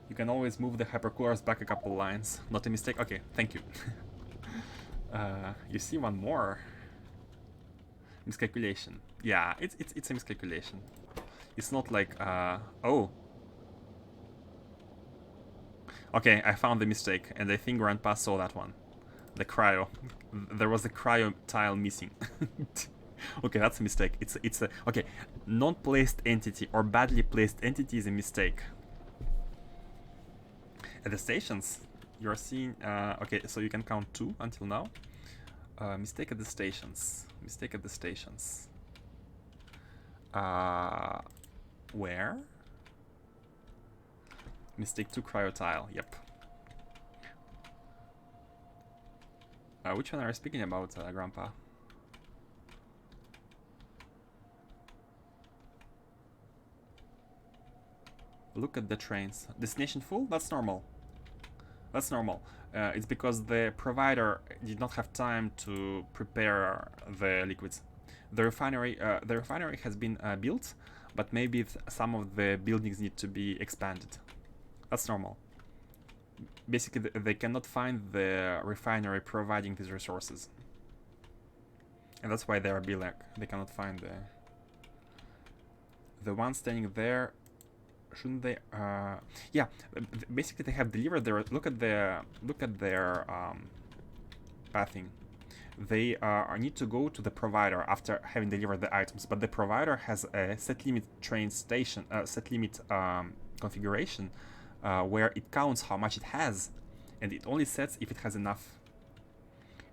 You can always move the hypercoolers back a couple lines. Not a mistake. Okay, thank you. You see one more. Miscalculation. Yeah, it's a miscalculation. It's not like oh. Okay, I found the mistake, and I think Grandpa saw that one. The cryo. There was a cryo tile missing. Okay, that's a mistake. It's a okay. Non-placed entity or badly placed entity is a mistake. At the stations, you're seeing. Okay, so you can count 2 until now. Mistake at the stations. Mistake at the stations. Where? Mistake 2 cryotile. Yep. Which one are you speaking about, Grandpa? Look at the trains. Destination full? That's normal. That's normal. It's because the provider did not have time to prepare the liquids. The refinery has been built, but maybe some of the buildings need to be expanded. That's normal. Basically, they cannot find the refinery providing these resources, and that's why they are bilac. They cannot find the one standing there. Shouldn't they? Yeah. Basically, they have delivered their. Look at their pathing. They need to go to the provider after having delivered the items, but the provider has a set limit train station, set limit configuration, where it counts how much it has, and it only sets if it has enough.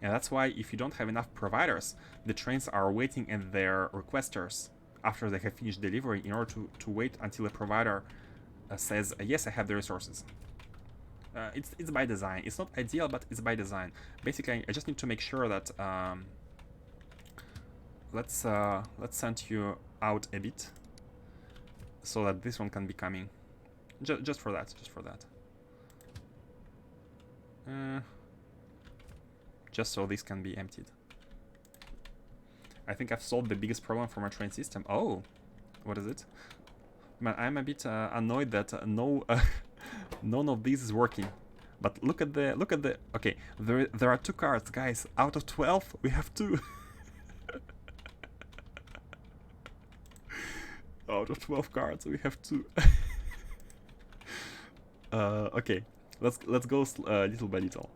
And that's why if you don't have enough providers, the trains are waiting at their requesters after they have finished delivery in order to wait until a provider says, yes, I have the resources. It's by design. It's not ideal, but it's by design. Basically, I just need to make sure that let's send you out a bit so that this one can be coming. Just for that. Just so this can be emptied. I think I've solved the biggest problem for my train system. Oh, what is it? Man, I'm a bit annoyed that none of these is working. But look at the. Okay, there are 2 cards, guys. Out of 12, we have 2. Out of 12 cards, we have 2. Okay, let's go little by little.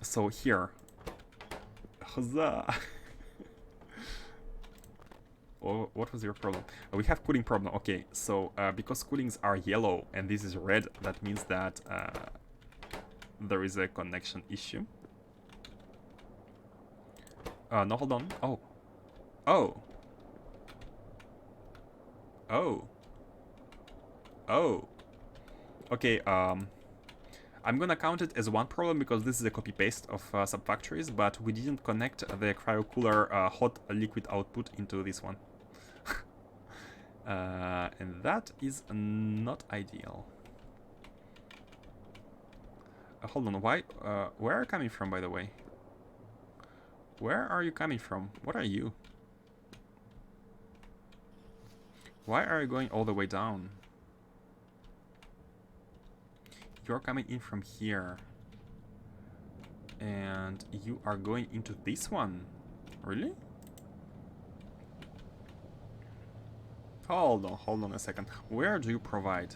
So here, huzzah! Oh, what was your problem? We have cooling problem. Okay, so because coolings are yellow and this is red, that means that there is a connection issue. No, hold on. Oh. Oh. Oh. Oh. Okay, I'm gonna count it as one problem because this is a copy-paste of some factories, but we didn't connect the cryo-cooler hot liquid output into this one. And that is not ideal. Hold on, why? Where are you coming from, by the way? Where are you coming from? What are you? Why are you going all the way down? You're coming in from here. And you are going into this one. Really? Hold on a second. Where do you provide?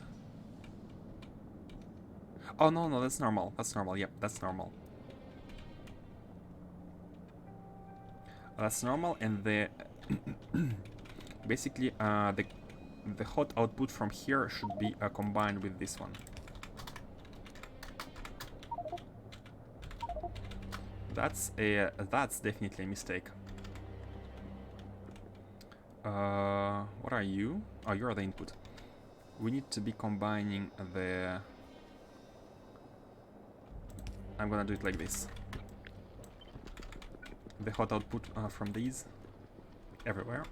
Oh, no, that's normal. That's normal. Yep, that's normal. That's normal, and the basically the hot output from here should be combined with this one. That's definitely a mistake. What are you? Oh, you're the input. We need to be combining the. I'm gonna do it like this. The hot output from these everywhere.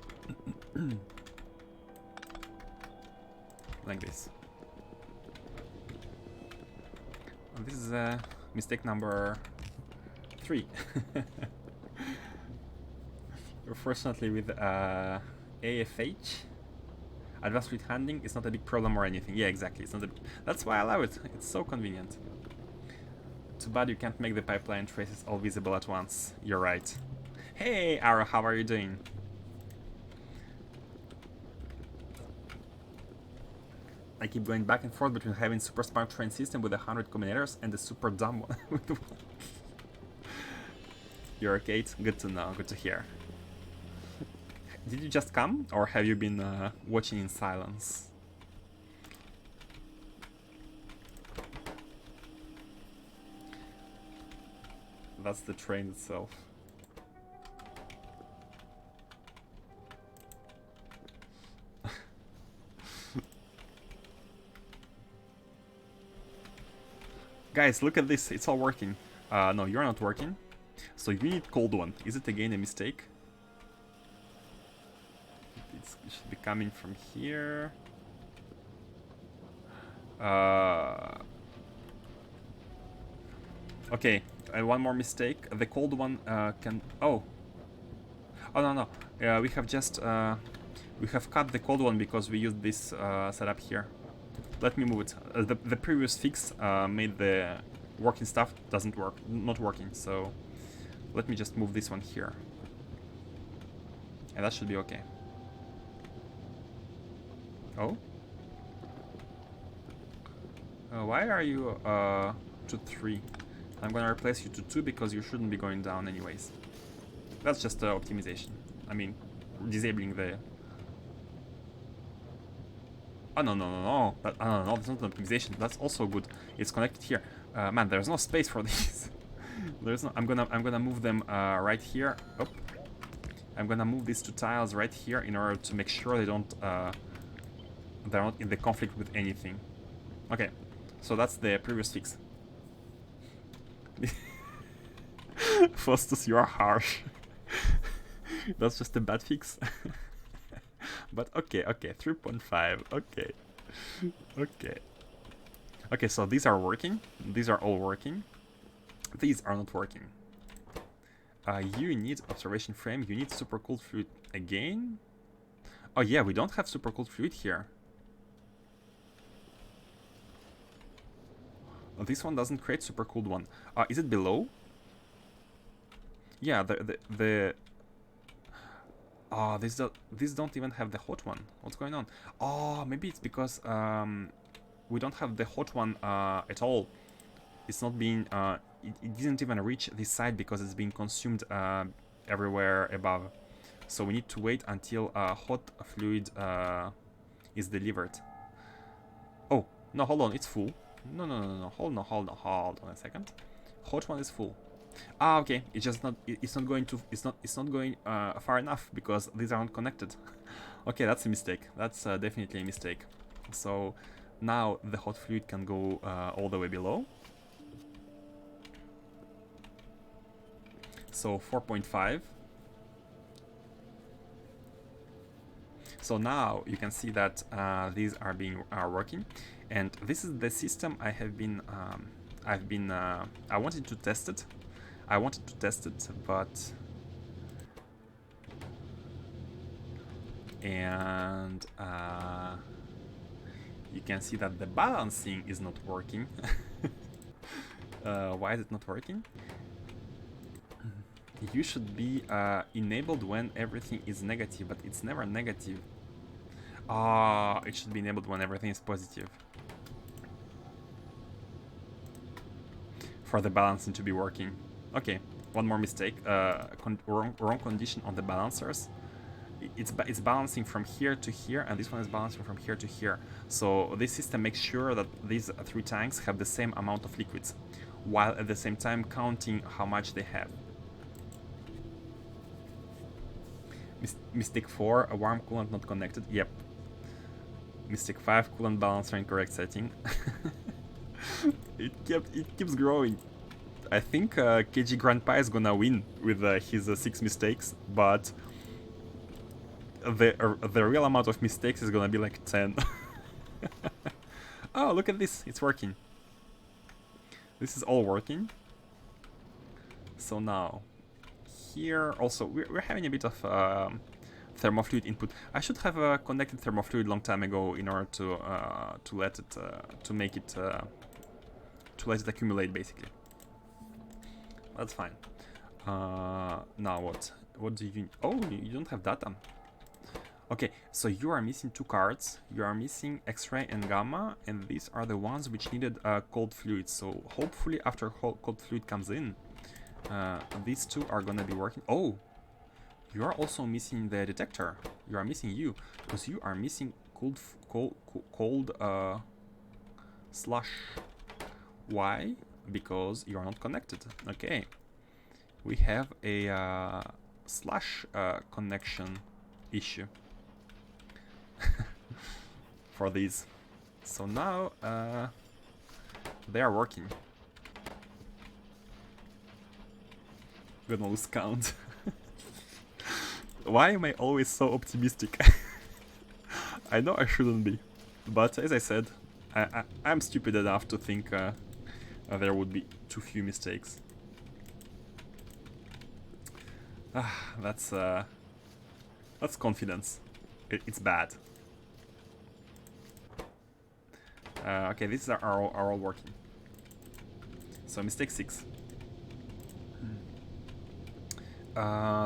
Like this. And this is mistake number 3. Unfortunately, with AFH, advanced fluid handling is not a big problem or anything. Yeah, exactly. It's not a, that's why I love it. It's so convenient. Too bad you can't make the pipeline traces all visible at once. You're right. Hey, Ara, how are you doing? I keep going back and forth between having super smart train system with 100 combinators and the super dumb one with 1. You're okay? Kate? Good to know. Good to hear. Did you just come, or have you been watching in silence? That's the train itself. Guys, look at this. It's all working. No, you're not working. So you need cold one. Is it again a mistake? It should be coming from here. Okay, one more mistake. The cold one can... Oh, no. We have just... we have cut the cold one because we used this setup here. Let me move it. The previous fix made the working stuff not working, so let me just move this one here. And that should be okay. Oh? Why are you to 3? I'm gonna replace you to 2 because you shouldn't be going down anyways. That's just optimization. I mean, disabling the... Oh, no. That's not an optimization. That's also good. It's connected here. Man, there's no space for these. There's no... I'm gonna move them right here. Oh. I'm gonna move these 2 tiles right here in order to make sure they don't... they're not in the conflict with anything. Okay, so that's the previous fix. Faustus, you are harsh. That's just a bad fix. But okay, 3.5, okay. Okay, so these are working. These are all working. These are not working. You need observation frame, you need super cooled fluid again. Oh yeah, we don't have super cooled fluid here. This one doesn't create super cooled one. Is it below? Yeah, the these don't even have the hot one. What's going on? Oh, maybe it's because we don't have the hot one at all. It's not being it didn't even reach this side because it's being consumed everywhere above. So we need to wait until hot fluid is delivered. Oh, no, hold on, it's full. No, hold on a second. Hot one is full. Ah, okay, it's just not, it's not going to, it's not going far enough because these aren't connected. Okay, that's a mistake. That's definitely a mistake. So now the hot fluid can go all the way below. So 4.5. So now you can see that these are working, and this is the system I have been I wanted to test it. But you can see that the balancing is not working. Why is it not working? You should be enabled when everything is negative, but it's never negative. Ah, it should be enabled when everything is positive. For the balancing to be working. Okay, one more mistake. Wrong condition on the balancers. It's balancing from here to here, and this one is balancing from here to here. So this system makes sure that these three tanks have the same amount of liquids, while at the same time counting how much they have. Mistake 4, a warm coolant not connected. Yep. Mistake 5, coolant balancer incorrect setting. It keeps growing. I think KG Grandpa is gonna win with his 6 mistakes, but the real amount of mistakes is gonna be like 10. Oh, look at this, it's working. This is all working. So now, here also we're having a bit of thermofluid input. I should have connected thermofluid long time ago in order to let it accumulate, basically. That's fine. Now what? What do you? Oh, you don't have data. Okay, so you are missing 2 cards. You are missing X-ray and gamma, and these are the ones which needed cold fluid. So hopefully, after cold fluid comes in, these 2 are gonna be working. Oh, you are also missing the detector. You are missing you because you are missing cold slush. Why? Because you are not connected. Okay, we have a slush connection issue for these. So now they are working. We're gonna lose count. Why am I always so optimistic? I know I shouldn't be, but as I said, I'm stupid enough to think there would be too few mistakes. That's confidence. It's bad. Okay, these are all working. So mistake 6.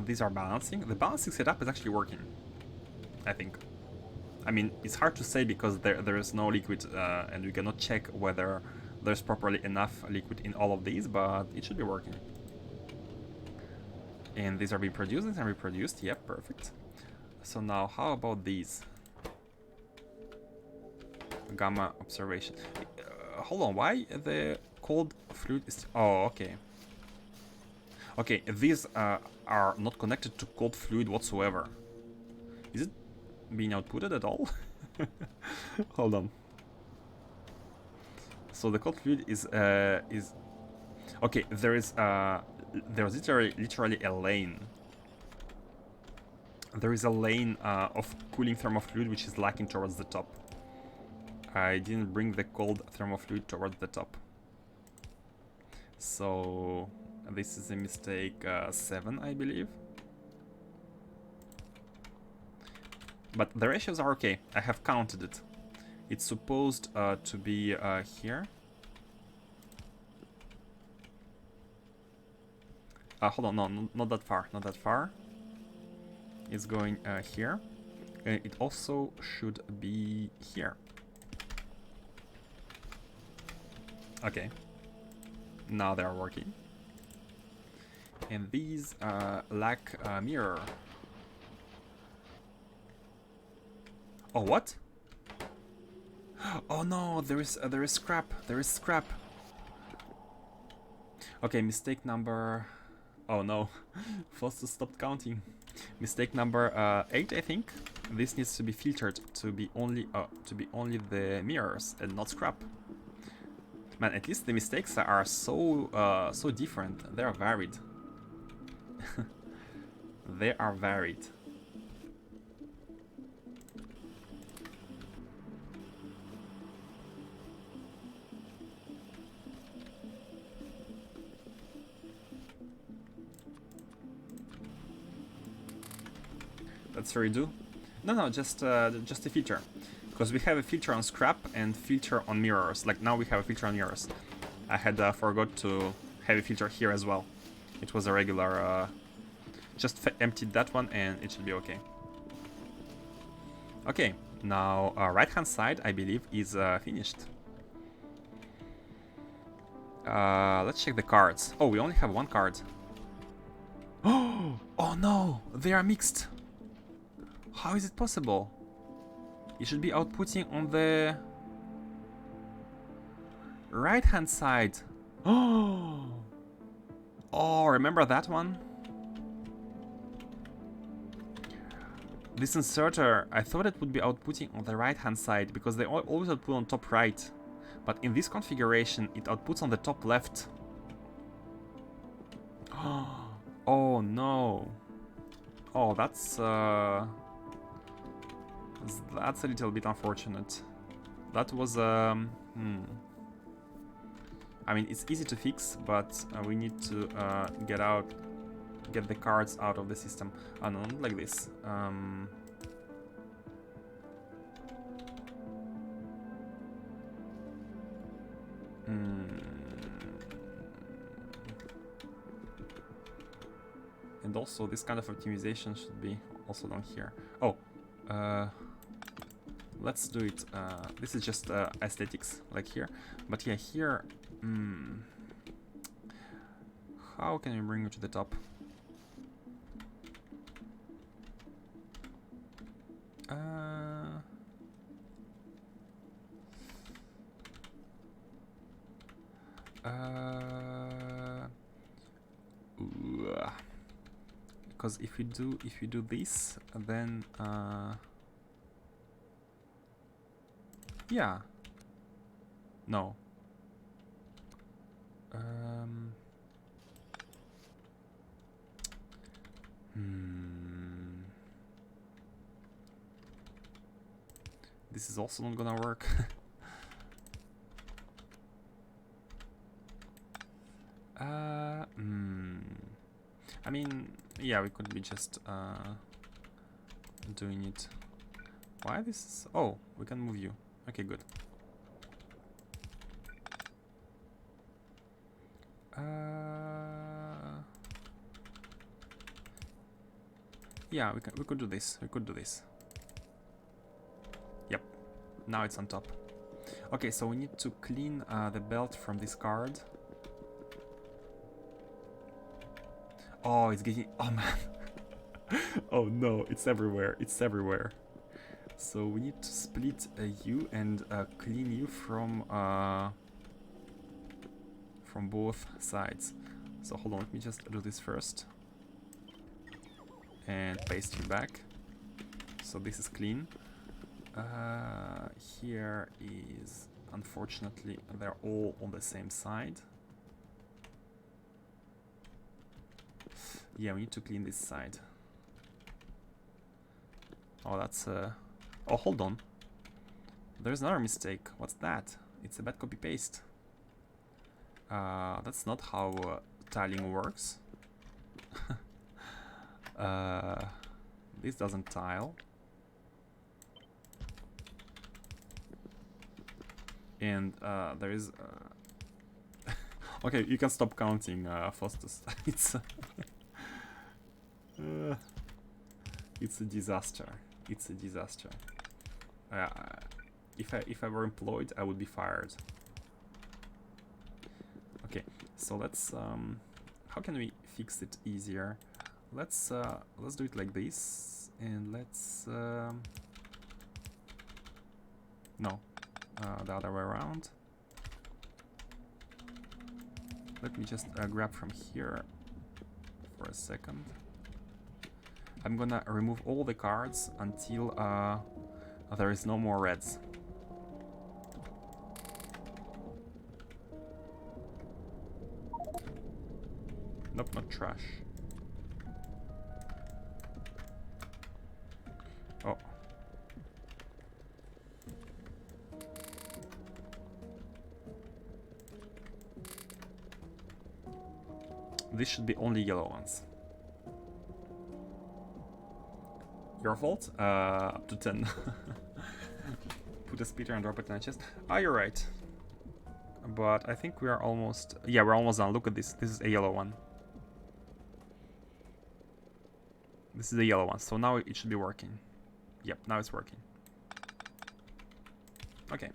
These are balancing. The balancing setup is actually working, I think. I mean, it's hard to say because there is no liquid, and we cannot check whether there's properly enough liquid in all of these, but it should be working. And these are being produced, these are reproduced. Yep, perfect. So now, how about these? Gamma observation. Hold on, why the cold fluid is... Oh, okay. Okay, these are not connected to cold fluid whatsoever. Is it being outputted at all? Hold on. So the cold fluid is okay. There's literally a lane. There is a lane of cooling thermofluid which is lacking towards the top. I didn't bring the cold thermofluid towards the top. So this is a mistake 7, I believe. But the ratios are okay. I have counted it. It's supposed to be here. Hold on, no, not that far, not that far. It's going here. And it also should be here. Okay. Now they are working. And these lack a mirror. Oh, what? Oh no, there is scrap. There is scrap. Okay, mistake number. Oh no, Foster stopped counting. Mistake number 8, I think. This needs to be filtered to be only the mirrors and not scrap. Man, at least the mistakes are so so different. They are varied. They are varied. Let's redo. No, just a filter, because we have a filter on scrap and filter on mirrors. Like now we have a filter on mirrors. I had forgot to have a filter here as well. It was a regular. Just emptied that one and it should be okay. Okay, now right hand side I believe is finished. Let's check the cards. Oh, we only have one card. Oh no, they are mixed. How is it possible? You should be outputting on the right hand side. Oh, remember that one? This inserter, I thought it would be outputting on the right hand side because they always output on top right. But in this configuration, it outputs on the top left. Oh no. Oh, that's a little bit unfortunate. That was I mean, it's easy to fix, but we need to get the cards out of the system. Oh, no, not like this. And also, this kind of optimization should be also done here. Oh, let's do it. This is just aesthetics, like here. But yeah, here. How can we bring it to the top? Because if you do this, then yeah, no. This is also not gonna work. I mean, yeah, we could be just doing it. Why this is... Oh, we can move you. Okay, good. Yeah, we could do this. We could do this. Yep. Now it's on top. Okay, so we need to clean the belt from this card. Oh, it's getting... Oh, man. Oh, no. It's everywhere. It's everywhere. So we need to split you and clean you from both sides. So hold on. Let me just do this first. And paste you back. So this is clean. Here is... Unfortunately, they're all on the same side. Yeah, we need to clean this side. Oh, that's oh, hold on. There's another mistake. What's that? It's a bad copy-paste. That's not how tiling works. This doesn't tile. And there is... Okay, you can stop counting, Faustus. It's a disaster. It's a disaster. If I were employed, I would be fired. Okay, so let's how can we fix it easier? Let's do it like this, and let's no, the other way around. Let me just grab from here for a second. I'm gonna remove all the cards until there is no more reds. Nope, not trash. Oh. This should be only yellow ones. Your fault? Up to 10. Put a splitter and drop it in a chest. Ah, you're right. But I think we are almost... Yeah, we're almost done. Look at this. This is a yellow one. This is a yellow one. So now it should be working. Yep, now it's working. Okay.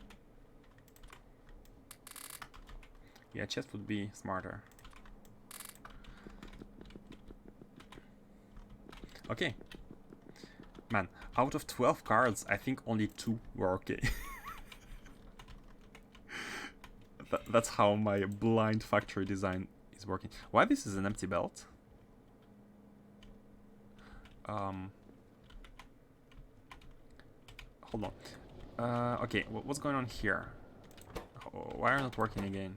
Yeah, chest would be smarter. Okay. Man, out of 12 cards, I think only 2 were okay. That's how my blind factory design is working. Why this is an empty belt? Hold on. Okay, what's going on here? Why are not working again?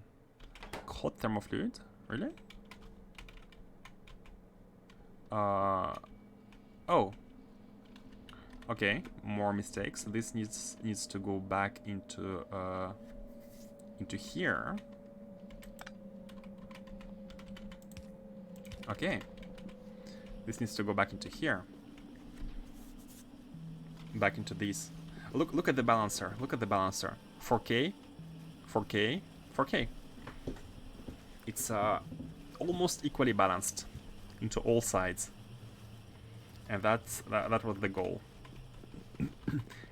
Hot thermofluid? Really? Oh. Okay, more mistakes. This needs to go back into here. Okay. This needs to go back into here. Back into these. Look at the balancer. Look at the balancer. 4K, 4K, 4K. It's almost equally balanced into all sides. And that was the goal.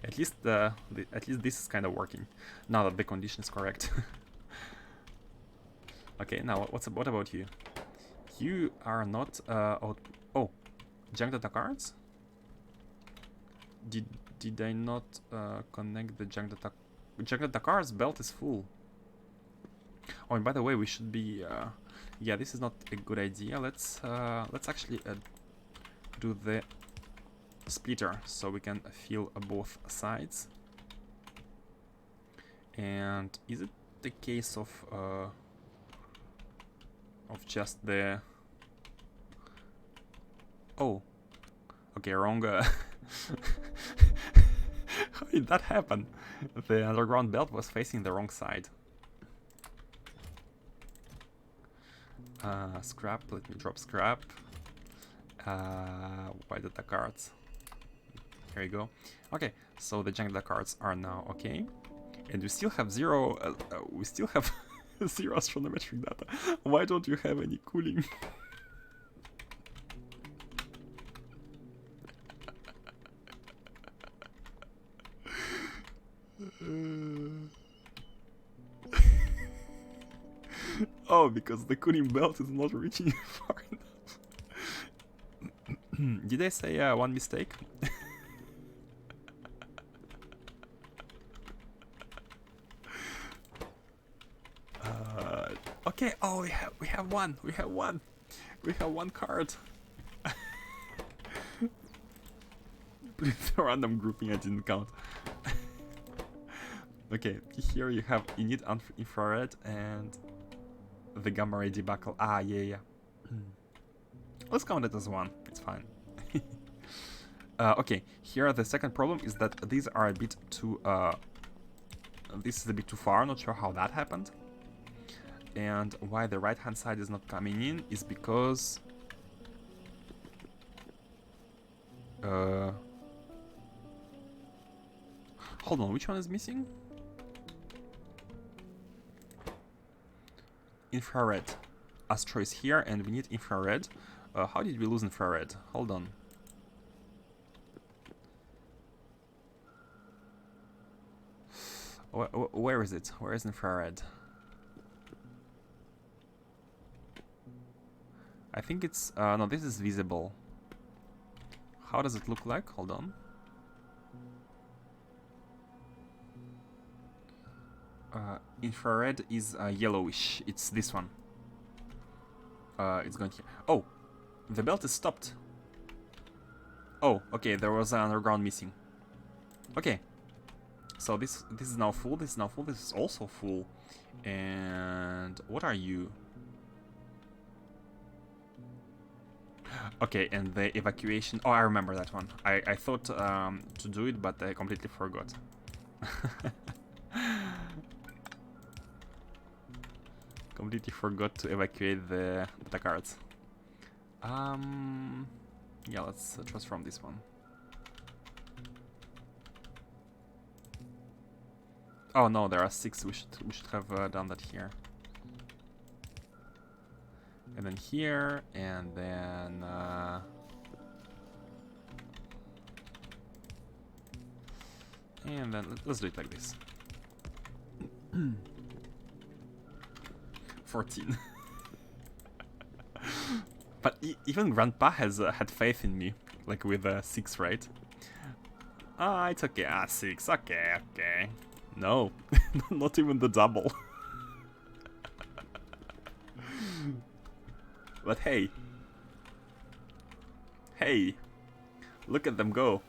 At least this is kind of working now that the condition is correct. Okay, now what about you? You are not out. Oh, junk data cards. Did I not connect the junk data cards? Belt is full. Oh, and by the way, we should be. Yeah, this is not a good idea. Let's actually do the splitter so we can fill both sides. And is it the case of just the... Oh, okay, wrong. How did that happen? The underground belt was facing the wrong side. Scrap, let me drop scrap. Why did the cards? Here you go. Okay, so the junk cards are now okay, and we still have zero. We still have zero astronometric data. Why don't you have any cooling? Oh, because the cooling belt is not reaching far enough. Did I say one mistake? Okay. Oh, we have one card. Please, the random grouping I didn't count. Okay, here you need infrared and the gamma ray debacle. Ah, yeah. Let's count it as one. It's fine. Okay, here the second problem is that these are a bit too. This is a bit too far. Not sure how that happened. And why the right hand side is not coming in is because hold on, which one is missing? infrared. Astro is here, and we need infrared. How did we lose infrared? Hold on. Where is it? Where is infrared? I think it's... no, this is visible. How does it look like? Hold on. Infrared is yellowish. It's this one. It's going here. Oh! The belt is stopped. Oh, okay, there was an underground missing. Okay. So this is now full, this is now full, this is also full. And what are you? Okay, and the evacuation... Oh, I remember that one. I thought to do it, but I completely forgot. Completely forgot to evacuate the cards. Yeah, let's transform this one. Oh no, there are 6. We should have done that here. And then here, and then let's do it like this. 14. But even Grandpa has had faith in me, like with 6, right? Ah, it's okay. 6. Okay, okay. No, not even the double. But hey, look at them go.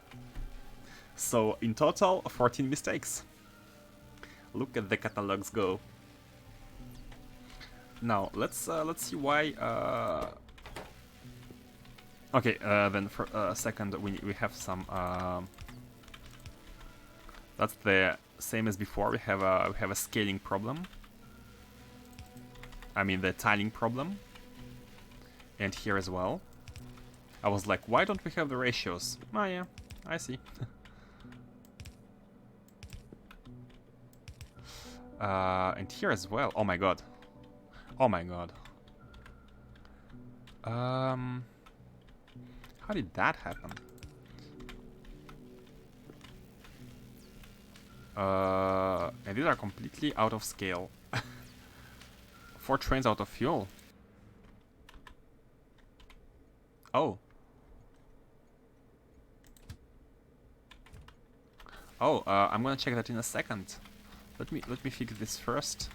So in total, 14 mistakes. Look at the catalogs go. Now let's see why. Okay, then for a second we have some. That's the same as before. We have a scaling problem. I mean the tiling problem. And here as well. I was like, why don't we have the ratios? Oh yeah, I see. And here as well. Oh my god. Oh my god. How did that happen? And these are completely out of scale. 4 trains out of fuel. Oh. Oh, I'm gonna check that in a second. Let me fix this first.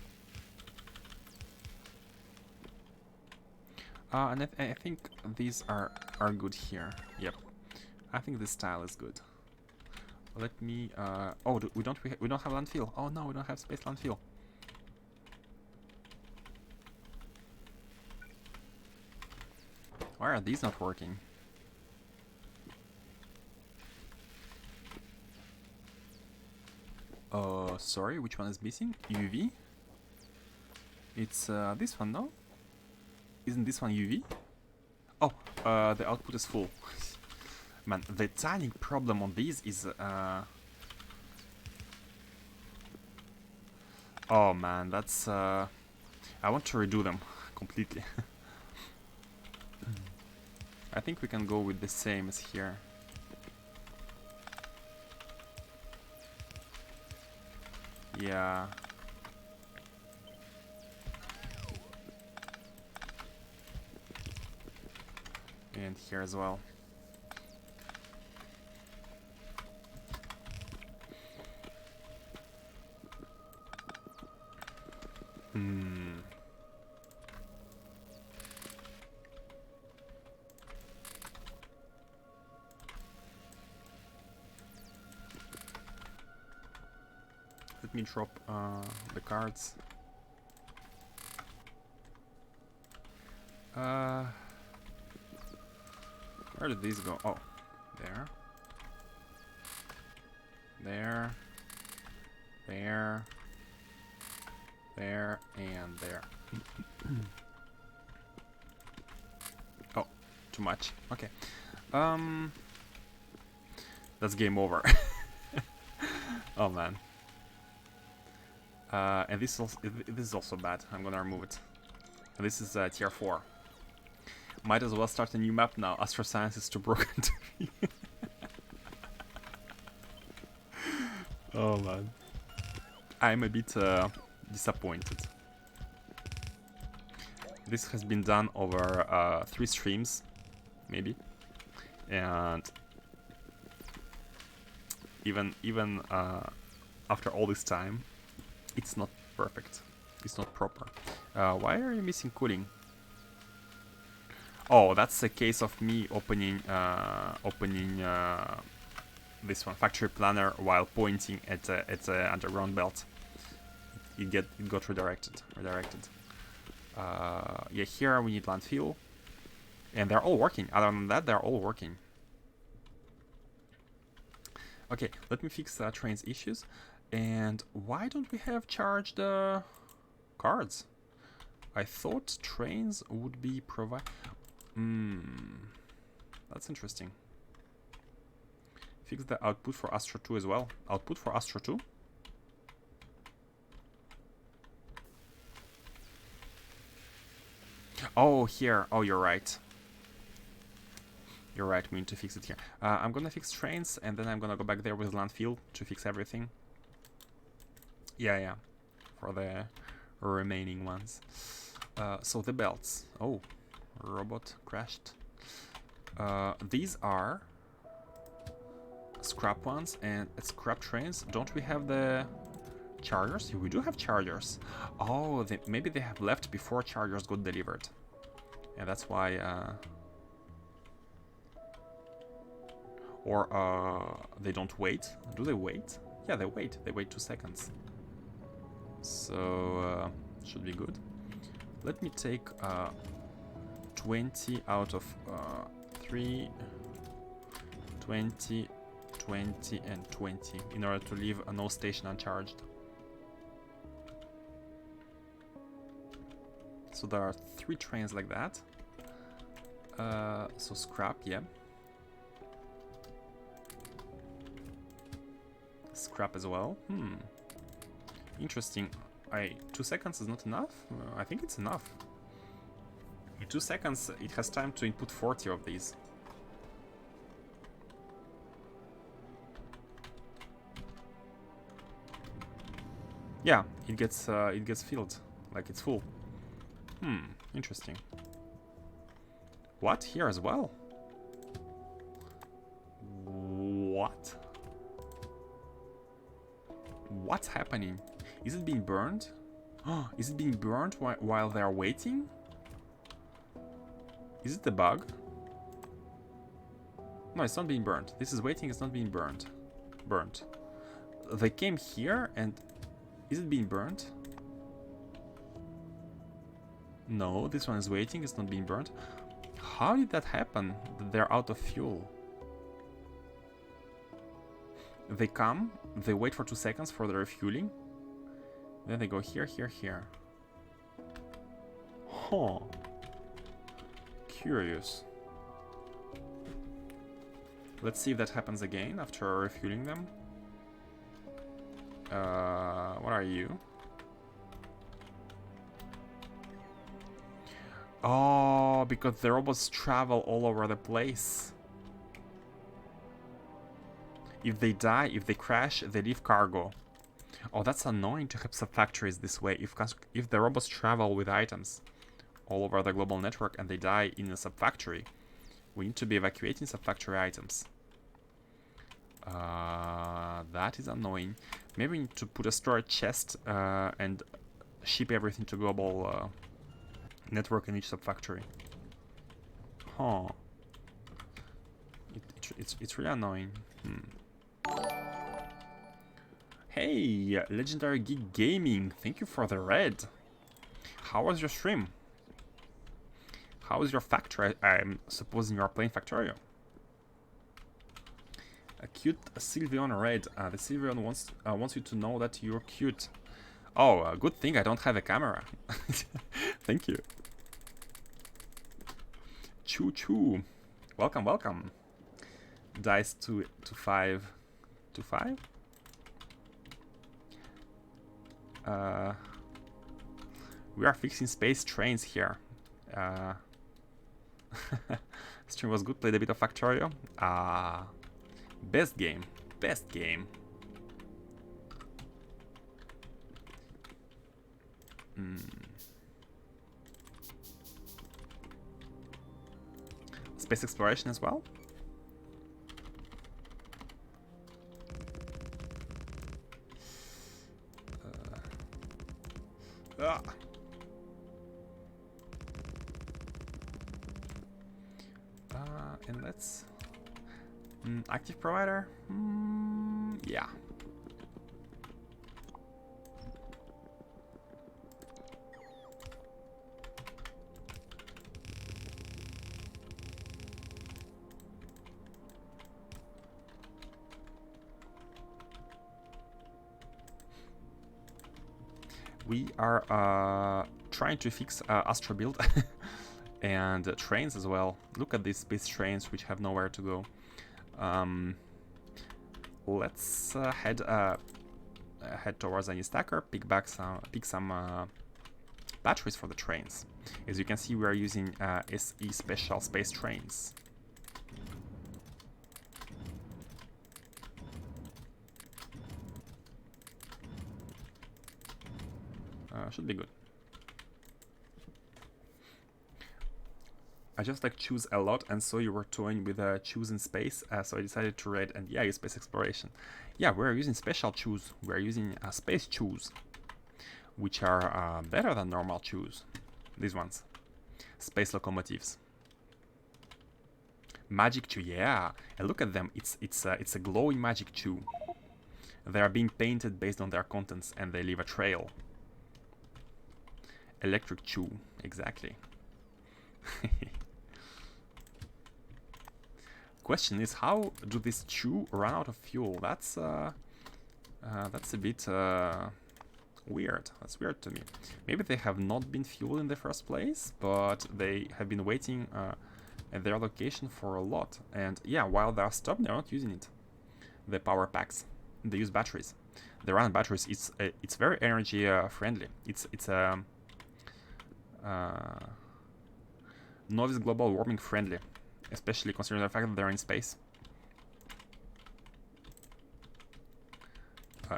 And I think these are good here. Yep. I think this style is good. Let me. Oh, we don't have landfill. Oh no, we don't have space landfill. Why are these not working? Sorry, which one is missing? UV? It's this one, no? Isn't this one UV? Oh, the output is full. Man, the tiling problem on these is... Oh man, that's... I want to redo them completely. I think we can go with the same as here. Yeah. And here as well. Let me drop the cards. Where did these go? Oh, there. There. There. There and there. Oh, too much. Okay. That's game over. Oh man. And this is also bad. I'm gonna remove it. This is tier 4. Might as well start a new map now. Astro Science is too broken to me. Oh man. I'm a bit disappointed. This has been done over 3 streams, maybe. And even after all this time, it's not perfect. It's not proper. Why are you missing cooling? Oh, that's a case of me opening this one, Factory Planner, while pointing at the underground belt. It got redirected. Yeah, here we need landfill, and they're all working. Other than that, they're all working. Okay, let me fix trains issues. And why don't we have charged cards? I thought trains would be provided. That's interesting. Fix the output for Astro 2 as well. Output for Astro 2? Oh, here. Oh, you're right. You're right, we need to fix it here. I'm gonna fix trains, and then I'm gonna go back there with landfill to fix everything. Yeah. For the remaining ones. So the belts. Oh, robot crashed. These are scrap ones, and scrap trains. Don't we have the chargers? We do have chargers. Oh, maybe they have left before chargers got delivered. And that's why... Or they don't wait. Do they wait? Yeah, they wait. They wait 2 seconds. So should be good. Let me take 20 out of 3, 20, 20, and 20 in order to leave no station uncharged. So there are 3 trains like that. So scrap, yeah. Scrap as well. Interesting. 2 seconds is not enough? I think it's enough. In 2 seconds, it has time to input 40 of these. Yeah, it gets filled like it's full. Interesting. What? Here as well? What? What's happening? Is it being burned? Is it being burned while they're waiting? Is it a bug? No, it's not being burned. This is waiting, it's not being burned. Burnt. They came here and... Is it being burnt? No, this one is waiting, it's not being burnt. How did that happen? They're out of fuel. They come, they wait for 2 seconds for the refueling. Then they go here, here, here. Huh. Curious. Let's see if that happens again after refueling them. What are you? Oh, because the robots travel all over the place. If they die, if they crash, they leave cargo. Oh, that's annoying to have sub-factories this way. If the robots travel with items all over the global network and they die in a sub-factory, we need to be evacuating sub-factory items. That is annoying. Maybe we need to put a storage chest and ship everything to global network in each sub-factory. Huh. It's really annoying. Hey, Legendary Geek Gaming, thank you for the red. How was your stream? How was your factory? I'm supposing you are playing Factorio. A cute Sylveon red. The Sylveon wants you to know that you're cute. Oh, good thing I don't have a camera. Thank you. Choo choo. Welcome, welcome. Dice to 5 to 5. We are fixing space trains here. Stream was good, played a bit of Factorio. Best game. Best game. Space exploration as well. And let's active provider. Yeah. We are trying to fix Astro build and trains as well. Look at these space trains which have nowhere to go. Let's head towards any stacker, pick some batteries for the trains. As you can see, we are using SE special space trains. Should be good. I just like choose a lot, and so you were toying with choosing space, so I decided to raid and yeah, use space exploration. Yeah, we're using special choose. We're using space choose, which are better than normal choose. These ones, space locomotives. Magic chew, yeah, and look at them. It's a glowing magic chew. They are being painted based on their contents, and they leave a trail. Electric chew, exactly. Question is, how do this chew run out of fuel? That's a bit weird. That's weird to me. Maybe they have not been fueled in the first place, but they have been waiting at their location for a lot. And yeah, while they're stopped, they're not using it. The power packs. They use batteries. They run batteries. It's very energy friendly. It's novice global warming friendly, especially considering the fact that they're in space.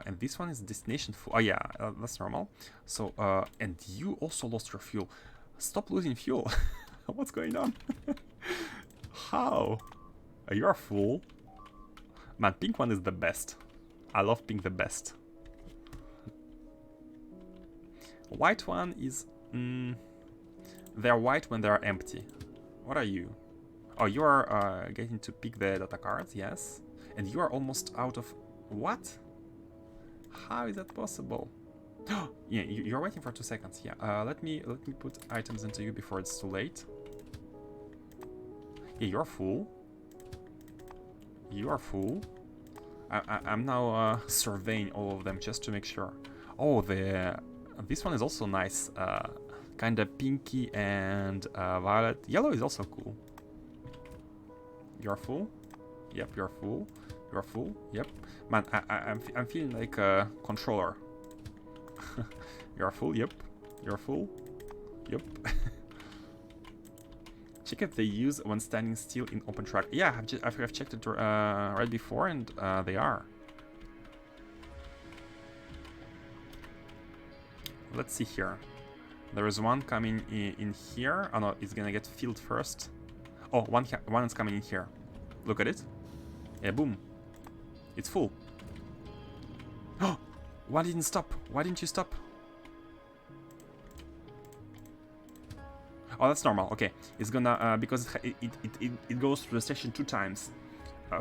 And this one is destination fuel. Oh yeah, that's normal. So and you also lost your fuel. Stop losing fuel. What's going on? How? You are full. Man, pink one is the best. I love pink the best. White one is they're white when they are empty. What are you? Oh, you are getting to pick the data cards, yes. And you are almost out of... What? How is that possible? Yeah, you're waiting for 2 seconds, yeah. Let me put items into you before it's too late. Yeah, you're full. You are full. I'm now surveying all of them just to make sure. Oh, this one is also nice. Kinda pinky and violet. Yellow is also cool. You're full? Yep, you're full. You're full? Yep. Man, I'm feeling like a controller. You're full? Yep. You're full? Yep. Check if they use when standing still in open track. Yeah, I've checked it right before, and they are. Let's see here. There is one coming in here. Oh no, it's gonna get filled first. Oh, one is coming in here. Look at it. Yeah, boom. It's full. Oh, why didn't stop? Why didn't you stop? Oh, that's normal. Okay, it's gonna because it goes through the station 2 times.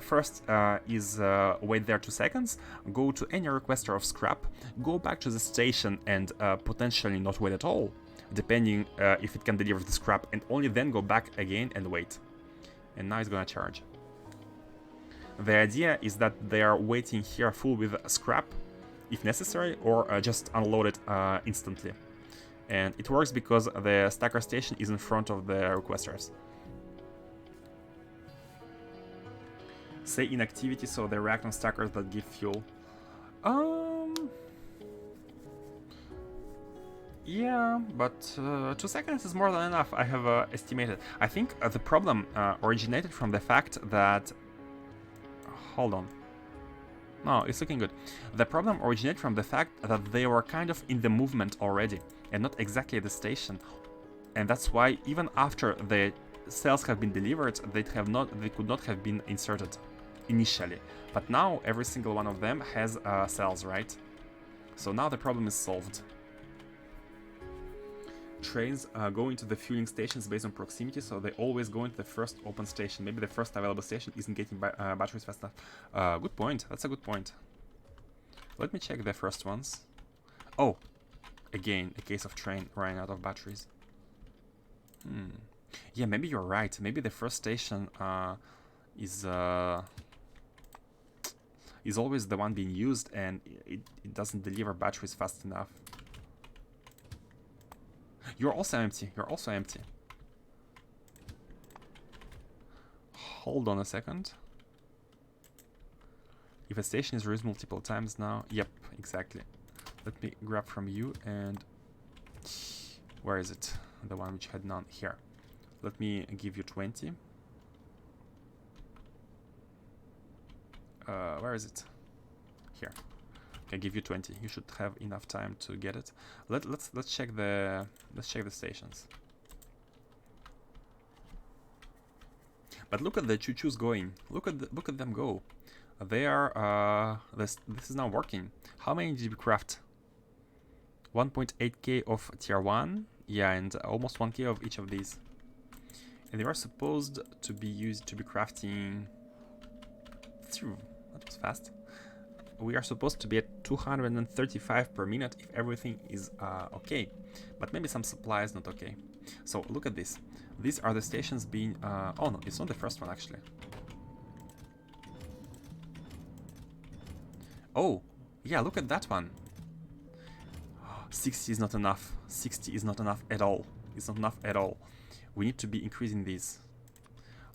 First is wait there 2 seconds, go to any requester of scrap, go back to the station and potentially not wait at all, depending if it can deliver the scrap, and only then go back again and wait. And now it's gonna charge. The idea is that they are waiting here full with scrap, if necessary, or just unload it instantly. And it works because the stacker station is in front of the requesters. Say inactivity, so they react on stackers that give fuel. Yeah, but 2 seconds is more than enough, I have estimated. I think the problem originated from the fact that... Hold on. No, it's looking good. The problem originated from the fact that they were kind of in the movement already, and not exactly at the station. And that's why even after the cells have been delivered, they could not have been inserted initially. But now every single one of them has cells, right? So now the problem is solved. Trains go into the fueling stations based on proximity, so they always go into the first open station. Maybe the first available station isn't getting batteries fast enough. Good point. That's a good point. Let me check the first ones. Oh, again, a case of train running out of batteries. Yeah, maybe you're right. Maybe the first station is always the one being used, and it doesn't deliver batteries fast enough. You're also empty. You're also empty. Hold on a second. If a station is used multiple times now... Yep, exactly. Let me grab from you and... Where is it? The one which had none. Here. Let me give you 20. Where is it? Here. I give you 20. You should have enough time to get it. Let's check the stations. But look at the choo-choos going. Look at them go. They are this is now working. How many did we craft? 1.8k of tier 1. Yeah, and almost 1k of each of these. And they are supposed to be crafting through. That was fast. We are supposed to be at 235 per minute if everything is okay. But maybe some supply is not okay. So look at this. These are the stations being... oh no, it's not the first one actually. Oh, yeah, look at that one. 60 is not enough. 60 is not enough at all. It's not enough at all. We need to be increasing these.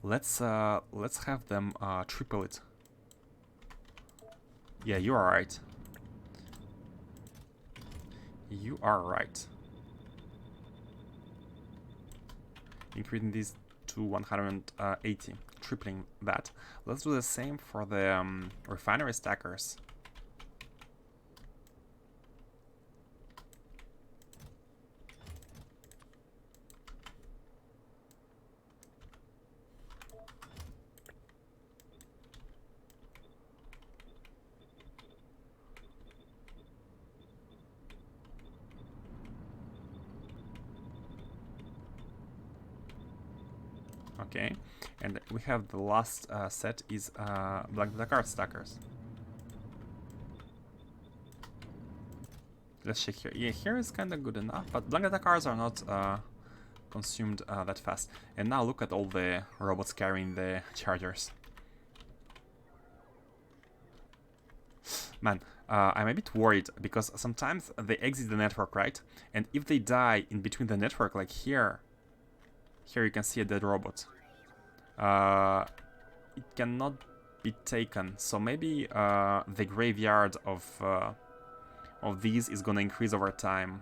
Let's have them triple it. Yeah, you are right. You are right. Increasing these to 180, tripling that. Let's do the same for the refinery stackers. Okay, and we have the last set is black card stackers. Let's check here. Yeah, here is kind of good enough, but black cards are not consumed that fast. And now look at all the robots carrying the chargers. Man, I'm a bit worried because sometimes they exit the network, right? And if they die in between the network, like here you can see a dead robot. It cannot be taken, so maybe the graveyard of these is gonna increase over time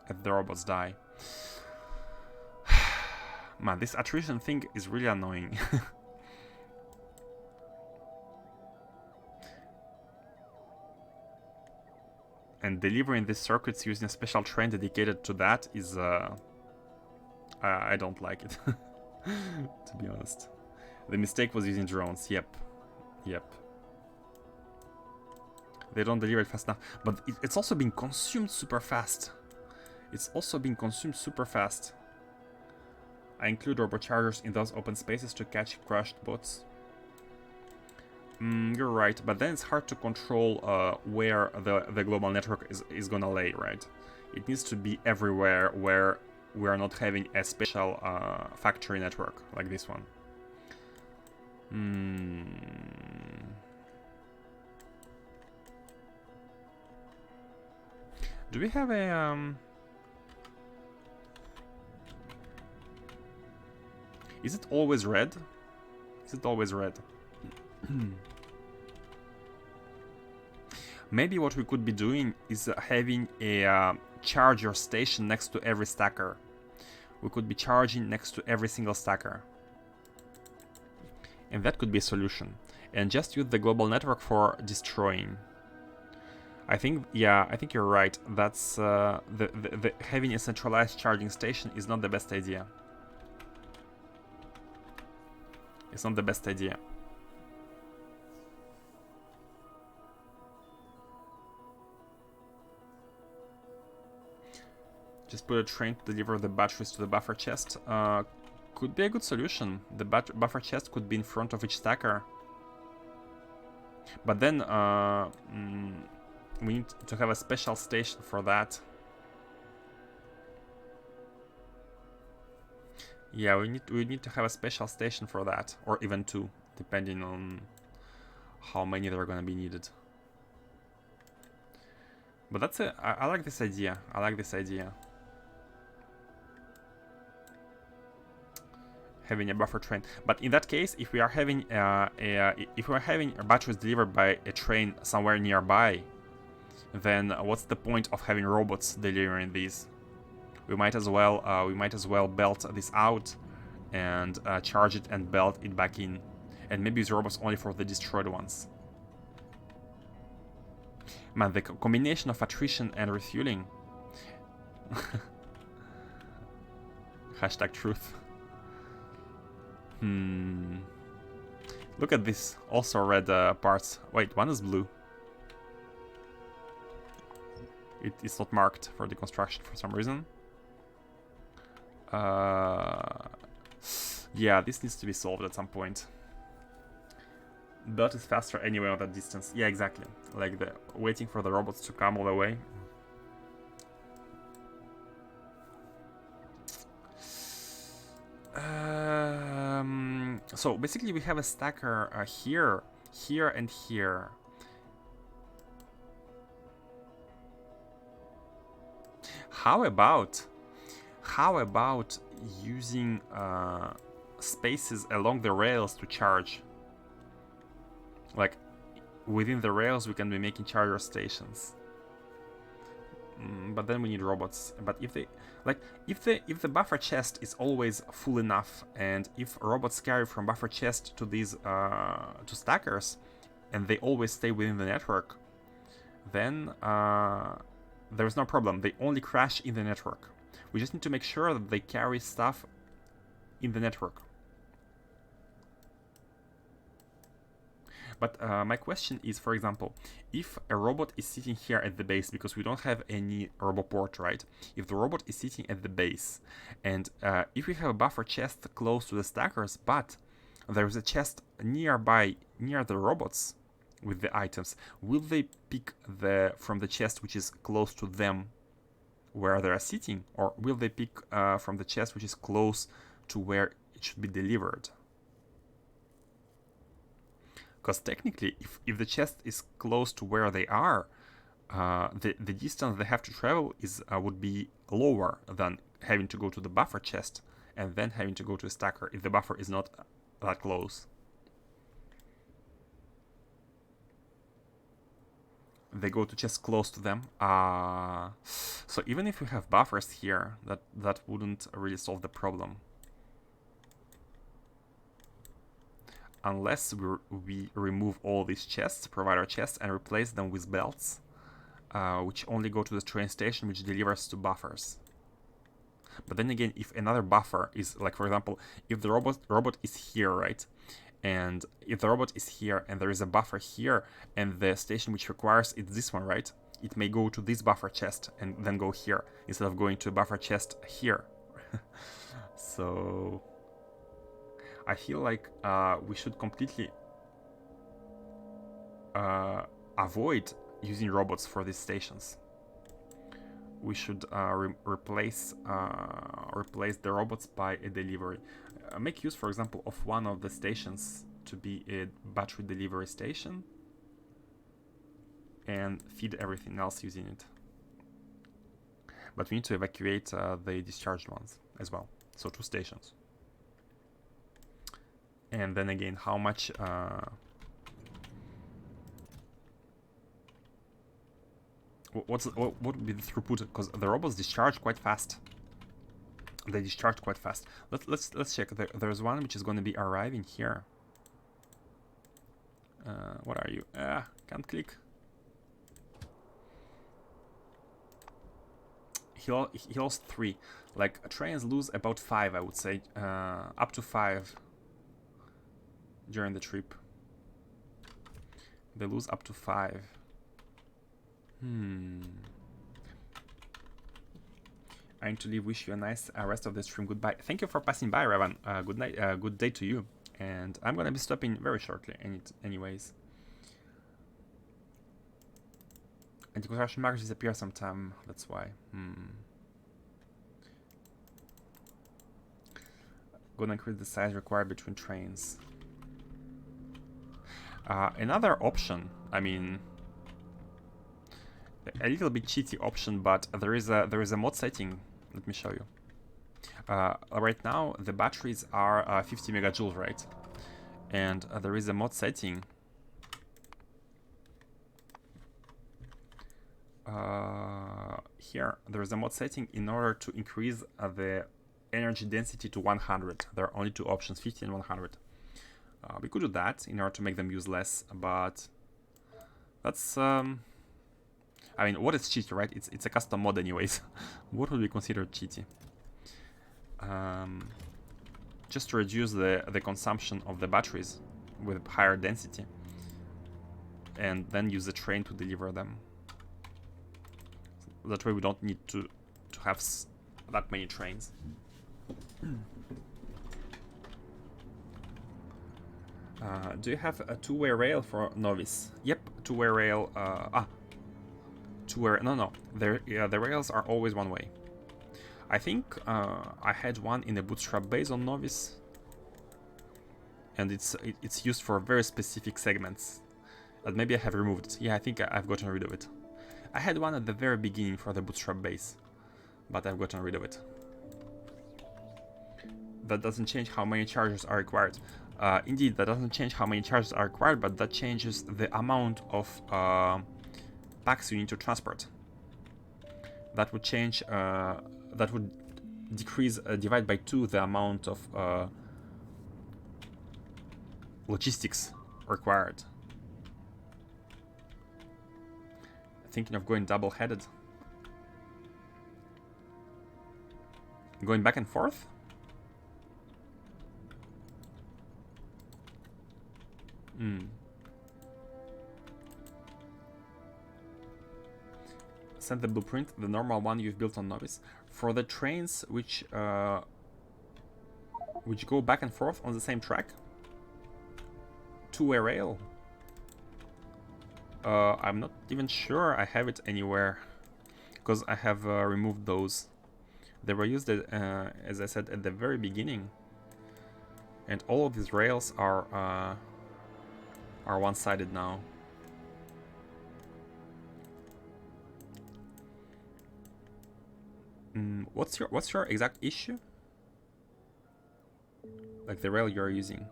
as the robots die. Man, this attrition thing is really annoying. And delivering these circuits using a special train dedicated to that is I don't like it. To be honest. The mistake was using drones. Yep. They don't deliver it fast enough. But it's also being consumed super fast. I include turbochargers in those open spaces to catch crushed bots. You're right, but then it's hard to control where the global network is gonna lay, right? It needs to be everywhere where we are not having a special factory network like this one. Do we have a Is it always red? Maybe what we could be doing is having a charge your station next to every stacker. We could be charging next to every single stacker. And that could be a solution. And just use the global network for destroying. I think, yeah, I think you're right. That's the having a centralized charging station is not the best idea. It's not the best idea. Just put a train to deliver the batteries to the buffer chest. Could be a good solution. The buffer chest could be in front of each stacker. But then we need to have a special station for that. Yeah, we need to have a special station for that, or even two, depending on how many there are gonna be needed. But that's it. I like this idea. I like this idea. Having a buffer train. But in that case, if we are having batteries delivered by a train somewhere nearby, then what's the point of having robots delivering these? We might as well belt this out and charge it and belt it back in, and maybe use robots only for the destroyed ones. Man, the combination of attrition and refueling. Hashtag truth. Look at this. Also red parts. Wait, one is blue. It is not marked for deconstruction for some reason. Yeah, this needs to be solved at some point. Belt is faster anyway on that distance. Yeah, exactly. Like the waiting for the robots to come all the way. So basically we have a stacker here, here, and here. How about using spaces along the rails to charge? Like within the rails we can be making charger stations. But then we need robots. But if the buffer chest is always full enough, and if robots carry from buffer chest to these to stackers, and they always stay within the network, then there's no problem. They only crash in the network. We just need to make sure that they carry stuff in the network. But my question is, for example, if a robot is sitting here at the base, because we don't have any roboport, right? If the robot is sitting at the base, and if we have a buffer chest close to the stackers, but there is a chest nearby, near the robots with the items, will they pick from the chest which is close to them where they are sitting, or will they pick from the chest which is close to where it should be delivered? Because technically, if the chest is close to where they are, the distance they have to travel would be lower than having to go to the buffer chest and then having to go to a stacker if the buffer is not that close. They go to chests close to them. So even if we have buffers here, that wouldn't really solve the problem. Unless we remove all these chests, provider chests, and replace them with belts, which only go to the train station, which delivers to buffers. But then again, if another buffer is, like for example, if the robot is here, right? And if the robot is here and there is a buffer here, and the station which requires it's this one, right? It may go to this buffer chest and then go here, instead of going to a buffer chest here. So I feel like we should completely avoid using robots for these stations. We should replace the robots by a delivery. Make use, for example, of one of the stations to be a battery delivery station, and feed everything else using it. But we need to evacuate the discharged ones as well. So 2 stations. And then again, how much What would be the throughput? Because the robots discharge quite fast. They discharge quite fast. Let's check. There's one which is going to be arriving here. What are you? Can't click. He lost 3. Like, trains lose about 5, I would say. Up to 5 during the trip. They lose up to 5. I need to leave. Wish you a nice rest of the stream. Goodbye. Thank you for passing by, Ravan. Good night. Good day to you. And I'm gonna be stopping very shortly. Anyways. And the construction markers disappear sometime. That's why. Gonna increase the size required between trains. Another option. I mean, a little bit cheaty option, but there is a mod setting. Let me show you. Right now the batteries are 50 megajoules, right? And there is a mod setting. Here there is a mod setting in order to increase the energy density to 100. There are only 2 options, 50 and 100. We could do that in order to make them use less, but that's I mean, what is cheaty, right? It's a custom mod anyways. What would be considered cheaty? Just to reduce the consumption of the batteries with higher density, and then use the train to deliver them. That way we don't need to have that many trains. Do you have a 2-way rail for Novice? Yep, 2-way rail. No. The rails are always 1-way. I think I had one in a bootstrap base on Novice, and it's used for very specific segments. But maybe I have removed it. Yeah, I think I've gotten rid of it. I had one at the very beginning for the bootstrap base, but I've gotten rid of it. That doesn't change how many chargers are required. Indeed, that doesn't change how many chargers are required, but that changes the amount of packs you need to transport. That would change. That would decrease, divide by 2 the amount of logistics required. Thinking of going double-headed. Going back and forth? Send the blueprint, the normal one you've built on Novice. For the trains which go back and forth on the same track, 2-way rail. I'm not even sure I have it anywhere, because I have removed those. They were used, as I said, at the very beginning, and all of these rails are one-sided now. What's your exact issue? Like the rail you're using?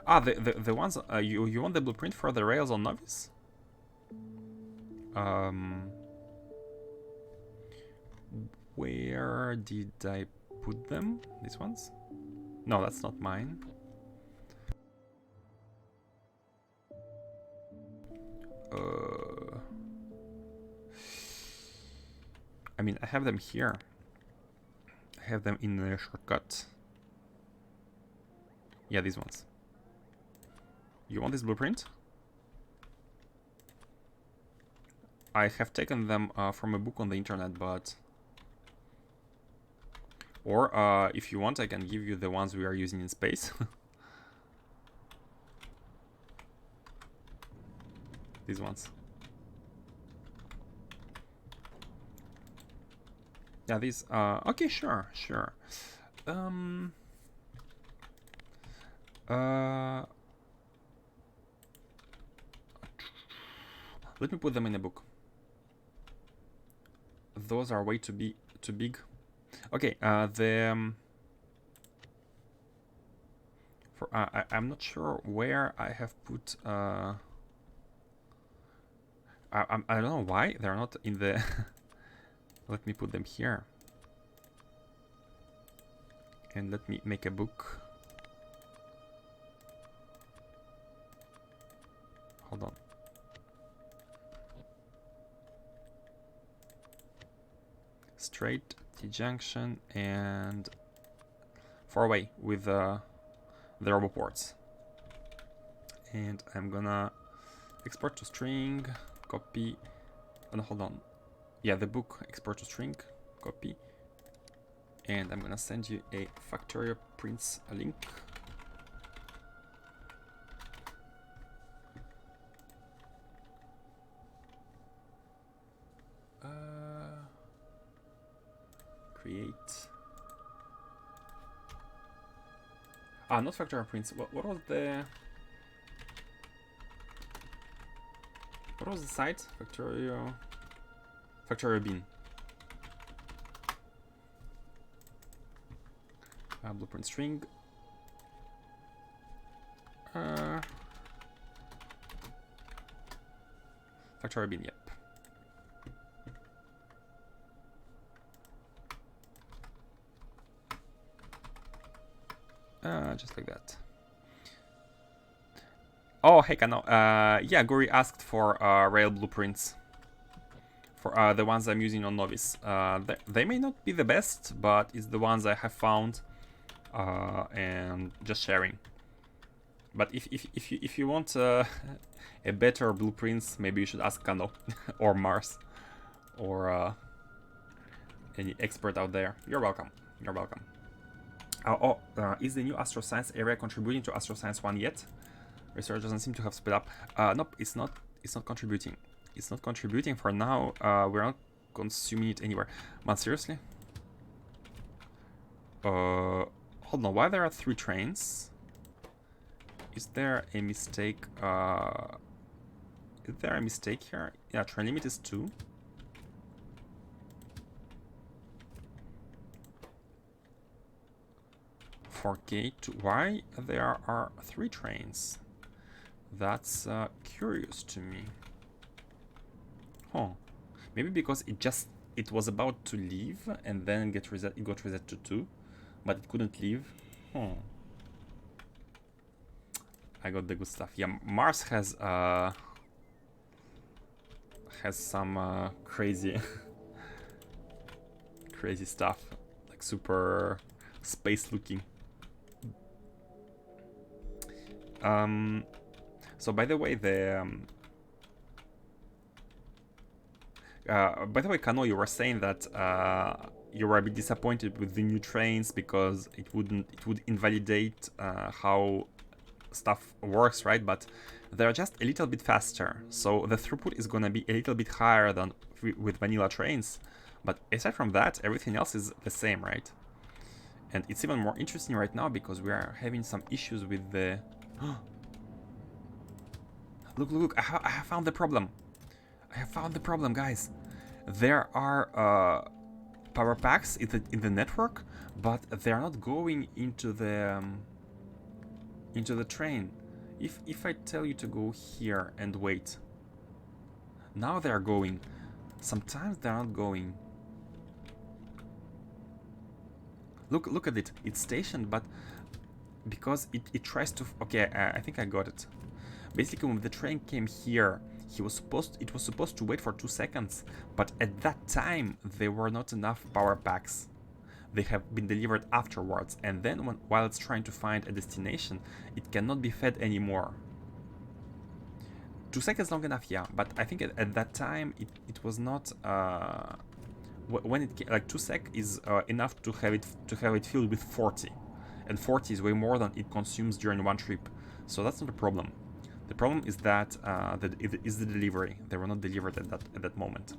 The ones you want the blueprint for the rails on Novice? Where did I put them? These ones? No, that's not mine. I mean, I have them here. I have them in the shortcut. Yeah, these ones. You want this blueprint? I have taken them from a book on the internet, but... Or, if you want, I can give you the ones we are using in space. These ones. Yeah, these... okay, sure. Let me put them in a book. Those are way too big. Okay, I'm not sure where I have put... I don't know why they're not in the... Let me put them here. And let me make a book. Hold on. Straight, T-junction, and 4-way with the roboports. And I'm gonna export to string, copy. Oh, no, hold on. Yeah, the book, export to string, copy. And I'm gonna send you a Factorio prints link. Create. Ah, not Factorio prints. What was the... What was the site? Factorio bin. Blueprint string. Factorio bin, yep. Just like that. Oh, hey, Kano. Yeah, Guri asked for rail blueprints. For the ones I'm using on Novice. They may not be the best, but it's the ones I have found. And just sharing. But if you want a better blueprints, maybe you should ask Kano or Mars or any expert out there. You're welcome. You're welcome. Is the new Astroscience area contributing to Astroscience 1 yet? Research doesn't seem to have sped up. Nope, it's not. It's not contributing. It's not contributing for now. We're not consuming it anywhere. Man, seriously? Hold on. Why there are 3 trains? Is there a mistake? Is there a mistake here? Yeah, train limit is 2. For gate 2. Why there are 3 trains? That's curious to me. Huh. Maybe because it was about to leave and then it got reset to 2, but it couldn't leave. Huh. I got the good stuff. Yeah, Mars has some crazy crazy stuff, like super space looking. So by the way, Kano, you were saying that you were a bit disappointed with the new trains because it would invalidate how stuff works, right? But they're just a little bit faster, so the throughput is gonna be a little bit higher than with vanilla trains. But aside from that, everything else is the same, right? And it's even more interesting right now because we are having some issues with the... Look, I have found the problem. I have found the problem, guys. There are power packs in the network, but they're not going into the train. If I tell you to go here and wait, now they're going. Sometimes they're not going. Look at it. It's stationed, but because it tries to... Okay, I think I got it. Basically, when the train came here, it was supposed to wait for 2 seconds, but at that time there were not enough power packs. They have been delivered afterwards, and then while it's trying to find a destination, it cannot be fed anymore. 2 seconds long enough, yeah, but I think at that time it was not... when it came, like 2 sec is enough to have it filled with 40, and 40 is way more than it consumes during one trip, so that's not a problem. The problem is that is the delivery. They were not delivered at that moment.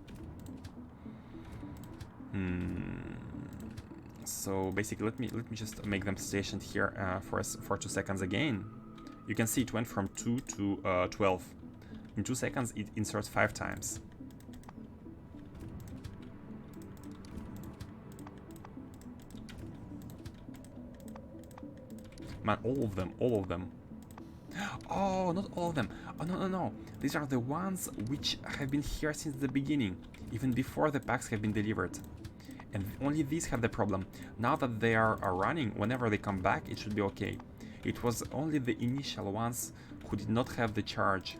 So basically, let me just make them stationed here for 2 seconds again. You can see it went from 2 to 12. In 2 seconds, it inserts 5 times. Man, all of them. Oh, not all of them. Oh, no, no, no. These are the ones which have been here since the beginning, even before the packs have been delivered. And only these have the problem. Now that they are running, whenever they come back, it should be okay. It was only the initial ones who did not have the charge.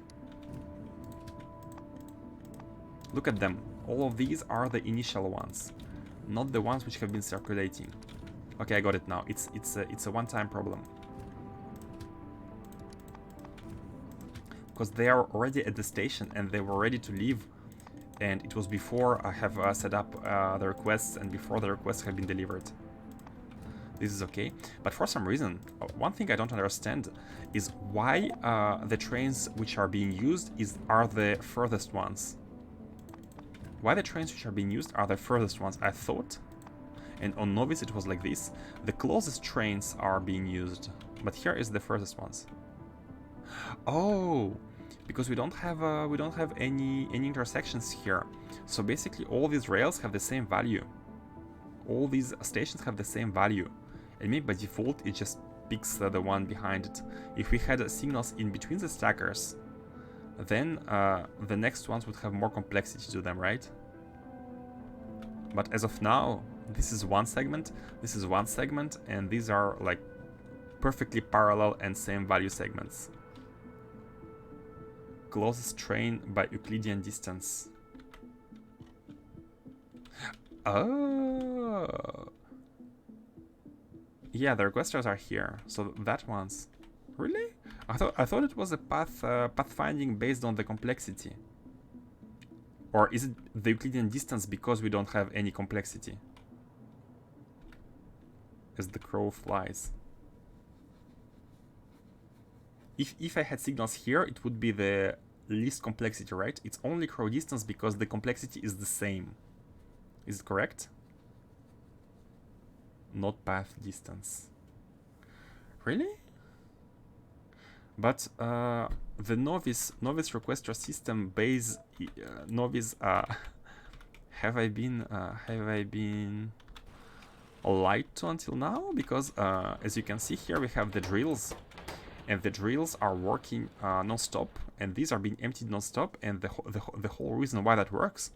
Look at them. All of these are the initial ones, not the ones which have been circulating. Okay, I got it now. It's a one-time problem. Because they are already at the station and they were ready to leave, and it was before I have set up the requests and before the requests have been delivered. This is okay, but for some reason, one thing I don't understand is why the trains which are being used are the furthest ones. Why the trains which are being used are the furthest ones, I thought. And on Novice it was like this. The closest trains are being used, but here is the furthest ones. Oh, because we don't have any intersections here. So basically all these rails have the same value. All these stations have the same value. And maybe by default it just picks the one behind it. If we had signals in between the stackers, then the next ones would have more complexity to them, right? But as of now, this is one segment, this is one segment, and these are like perfectly parallel and same value segments. Closest train by Euclidean distance. Oh, yeah, the requesters are here, so that one's really. I thought it was a pathfinding based on the complexity. Or is it the Euclidean distance because we don't have any complexity? As the crow flies. If I had signals here, it would be the least complexity, right? It's only crow distance because the complexity is the same. Is it correct? Not path distance. Really? But the novice requester system base novice have I been lied to until now? Because as you can see here, we have the drills, and the drills are working non-stop, and these are being emptied non-stop. And the whole reason why that works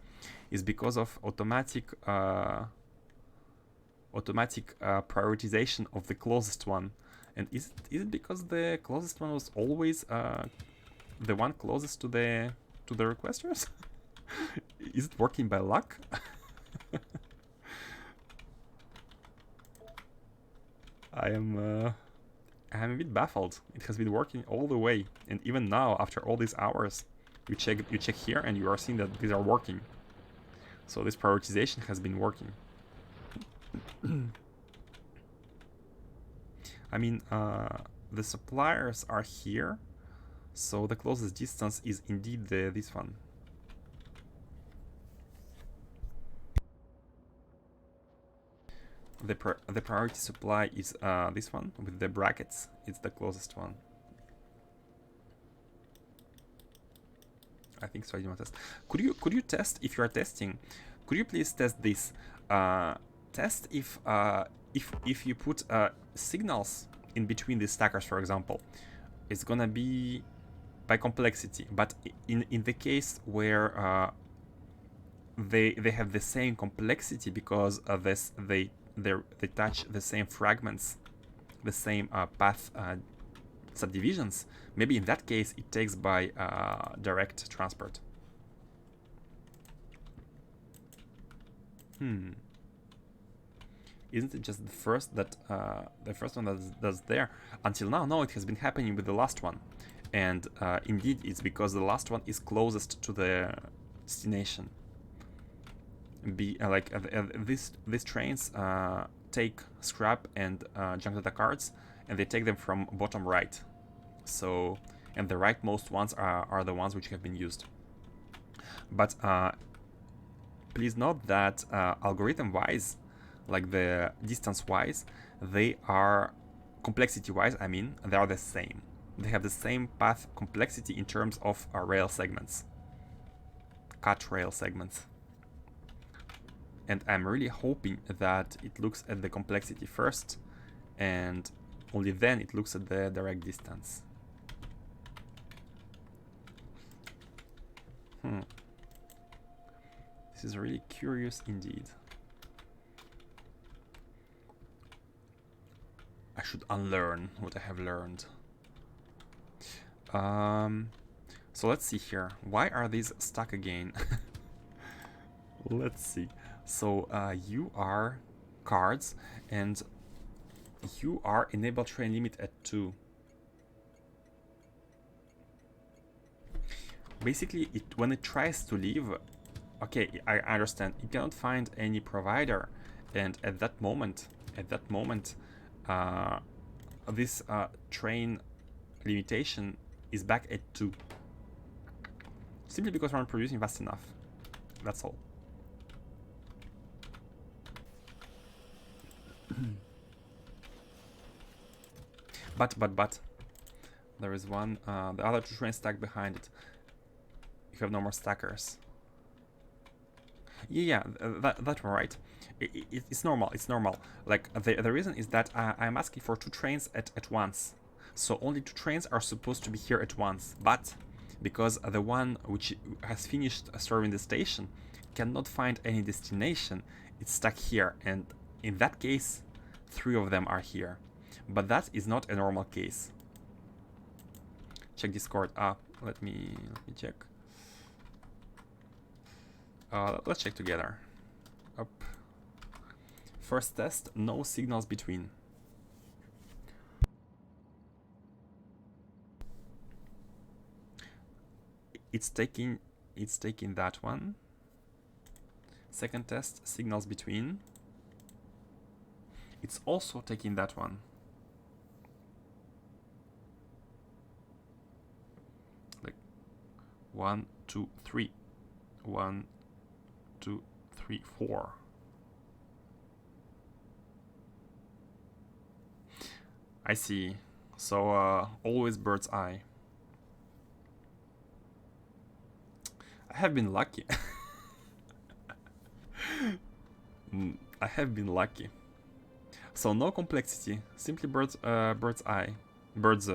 is because of automatic prioritization of the closest one. And is it because the closest one was always the one closest to the requesters? Is it working by luck? I'm a bit baffled. It has been working all the way, and even now, after all these hours, you check here, and you are seeing that these are working. So this prioritization has been working. I mean, the suppliers are here, so the closest distance is indeed this one. The priority supply is this one with the brackets. It's the closest one. I think so. I did not test. Could you test if you are testing? Could you please test this? Test if you put signals in between these stackers, for example, it's gonna be by complexity. But in the case where they have the same complexity because of this, they touch the same fragments, the same path subdivisions. Maybe in that case it takes by direct transport. Isn't it just the first one that's there? Until now, no, it has been happening with the last one, and indeed it's because the last one is closest to the destination. These trains take scrap and junk data cards, and they take them from bottom right. So, and the rightmost ones are the ones which have been used. But please note that algorithm-wise, like the distance-wise, they are complexity-wise. I mean, they are the same. They have the same path complexity in terms of rail segments, cut rail segments. And I'm really hoping that it looks at the complexity first, and only then it looks at the direct distance. This is really curious indeed. I should unlearn what I have learned. So let's see here. Why are these stuck again? Let's see. So you are cards, and you are enable train limit at 2. Basically, when it tries to leave, okay, I understand. It cannot find any provider, and at that moment, this train limitation is back at 2. Simply because we're not producing fast enough. That's all. But there is one, the other 2 trains stacked behind it. You have no more stackers. Yeah, that's right. It's normal. It's normal. Like the reason is that I'm asking for 2 trains at once. So only 2 trains are supposed to be here at once. But because the one which has finished serving the station cannot find any destination, it's stuck here. And in that case, 3 of them are here. But that is not a normal case. Check Discord. Let me check. Let's check together. Up. First test, no signals between. It's taking that one. Second test, signals between. It's also taking that one. Like 1, 2, 3. 1, 2, 3, 4. I see. So always bird's eye. I have been lucky. I have been lucky. So no complexity, simply bird's eye, bird's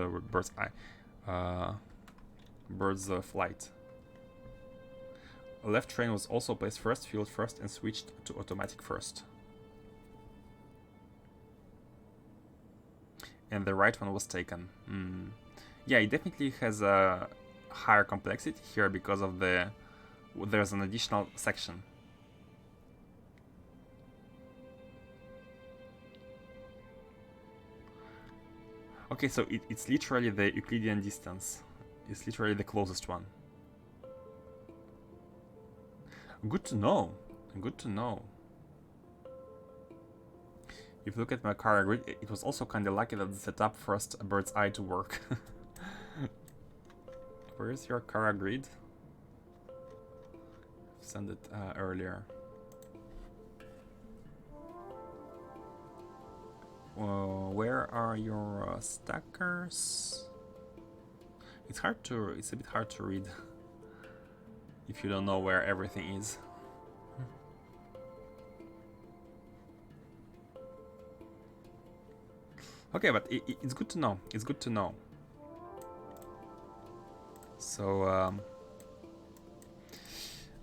flight. Left train was also placed first, fueled first, and switched to automatic first. And the right one was taken. Yeah, it definitely has a higher complexity here because of there's an additional section. Okay, so it's literally the Euclidean distance. It's literally the closest one. Good to know. Good to know. If you look at my car grid, it was also kind of lucky that it set up first a bird's eye to work. Where is your car grid? Send it earlier. Where are your stackers? It's a bit hard to read if you don't know where everything is. Okay, but it's good to know. It's good to know. So,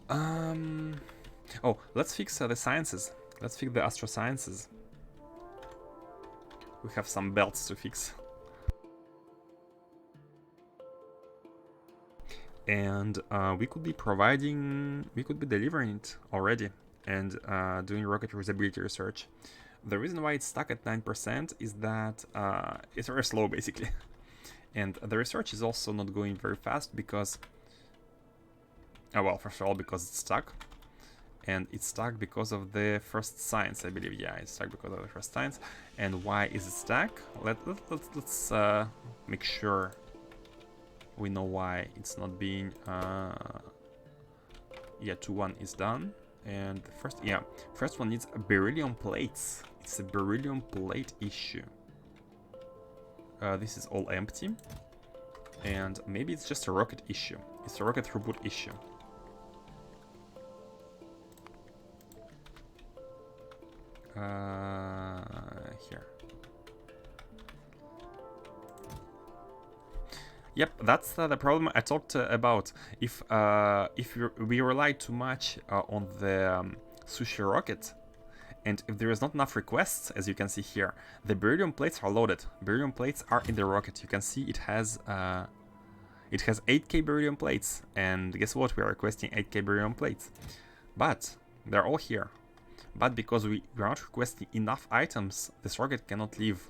oh, let's fix the sciences. Let's fix the Astro sciences. We have some belts to fix. And we could be delivering it already and doing rocket usability research. The reason why it's stuck at 9% is that it's very slow, basically. And the research is also not going very fast because, well, first of all, because it's stuck. And it's stuck because of the first science, I believe. Yeah, it's stuck because of the first science. And why is it stuck? Let's make sure we know why it's not being... yeah, 2-1 is done. And the first one needs beryllium plates. It's a beryllium plate issue. This is all empty. And maybe it's just a rocket issue. It's a rocket throughput issue. Here. Yep, that's the problem I talked about. If we rely too much on the sushi rocket, and if there is not enough requests, as you can see here, the beryllium plates are loaded. Beryllium plates are in the rocket. You can see it has 8k beryllium plates, and guess what? We are requesting 8k beryllium plates, but they're all here. But because we are not requesting enough items, this rocket cannot leave.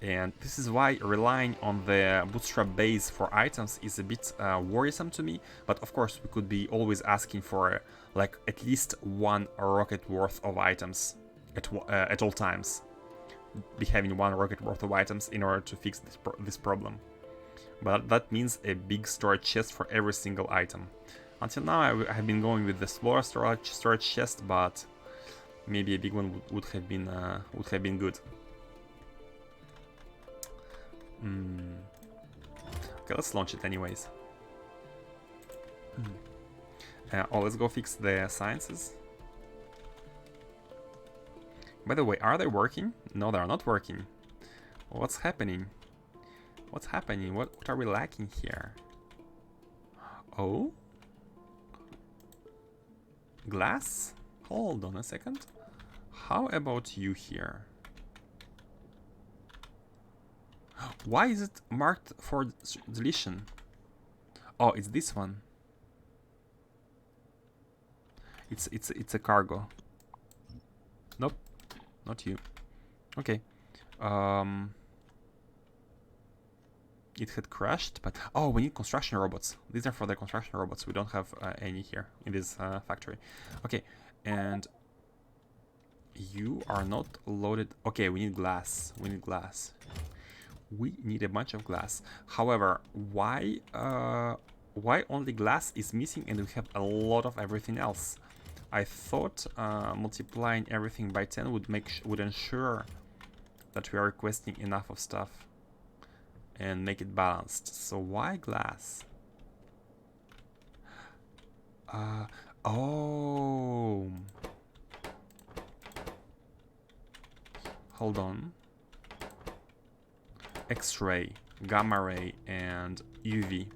And this is why relying on the bootstrap base for items is a bit worrisome to me. But of course, we could be always asking for like at least one rocket worth of items at all times. Be having one rocket worth of items in order to fix this problem. But that means a big storage chest for every single item. Until now, I have been going with the smaller storage chest, but maybe a big one would have been good. Okay, let's launch it anyways. Let's go fix the sciences. By the way, are they working? No, they're not working. What's happening? What's happening? What are we lacking here? Oh? Glass? Hold on a second. How about you here? Why is it marked for deletion? Oh, it's this one. It's a cargo. Nope, not you. Okay. It had crashed, but oh, we need construction robots. These are for the construction robots. We don't have any here in this factory. Okay, and you are not loaded. Okay, we need glass. We need glass. We need a bunch of glass. However, why only glass is missing and we have a lot of everything else? I thought multiplying everything by 10 would ensure that we are requesting enough of stuff and make it balanced. So why glass? Oh. Hold on. X-ray, gamma ray, and UV.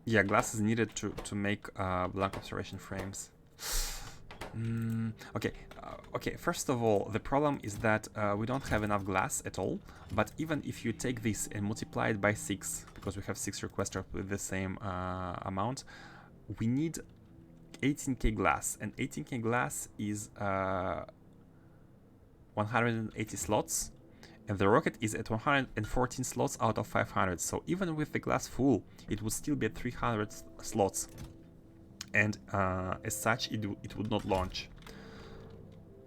Yeah, glass is needed to make blank observation frames. Okay, first of all, the problem is that we don't have enough glass at all, but even if you take this and multiply it by 6, because we have 6 requesters with the same amount, we need 18k glass, and 18k glass is 180 slots, and the rocket is at 114 slots out of 500, so even with the glass full, it would still be at 300 slots, and as such, it would not launch.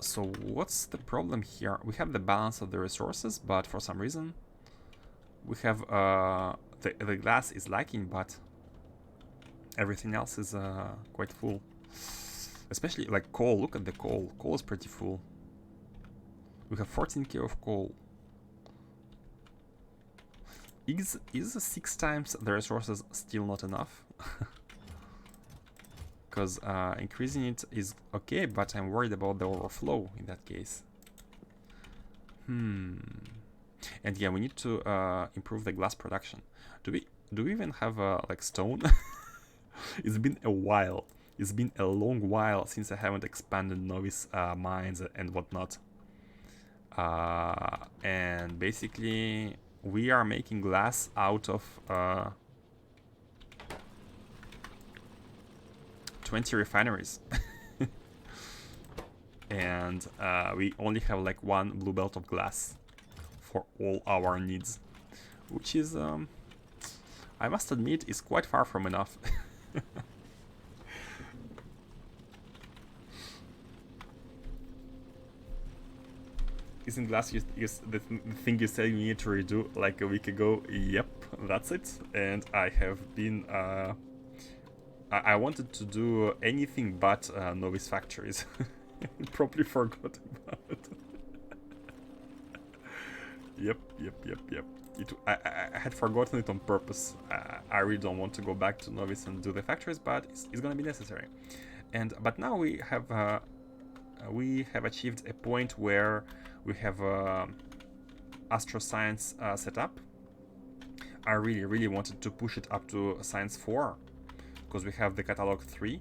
So what's the problem here? We have the balance of the resources, but for some reason, we have the glass is lacking, but everything else is quite full. Especially like coal. Look at the coal. Coal is pretty full. We have 14k of coal. Is 6 times the resources still not enough? Because increasing it is okay, but I'm worried about the overflow in that case. And yeah, we need to improve the glass production. Do we even have like stone? It's been a while. It's been a long while since I haven't expanded novice mines and whatnot. And basically, we are making glass out of 20 refineries. And we only have like 1 blue belt of glass for all our needs, which is, I must admit, is quite far from enough. Isn't glass the thing you said you need to redo like a week ago? Yep, that's it. And I have been I wanted to do anything but novice factories. Probably forgot about it. Yep. I had forgotten it on purpose. I really don't want to go back to novice and do the factories, but it's gonna be necessary. But now we have achieved a point where we have Astro Science set up. I really wanted to push it up to Science 4 because we have the Catalog 3,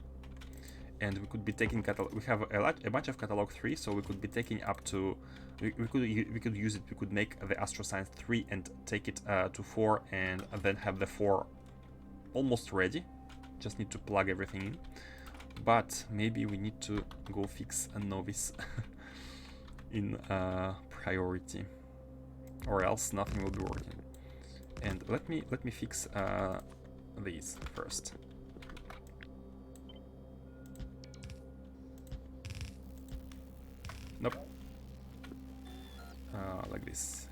and we could be taking we have a bunch of Catalog 3, so we could be taking up to we could use it. We could make the Astro Science 3 and take it to 4, and then have the 4 almost ready. Just need to plug everything in. But maybe we need to go fix a novice in priority, or else nothing will be working. And let me fix these first. Nope. Like this.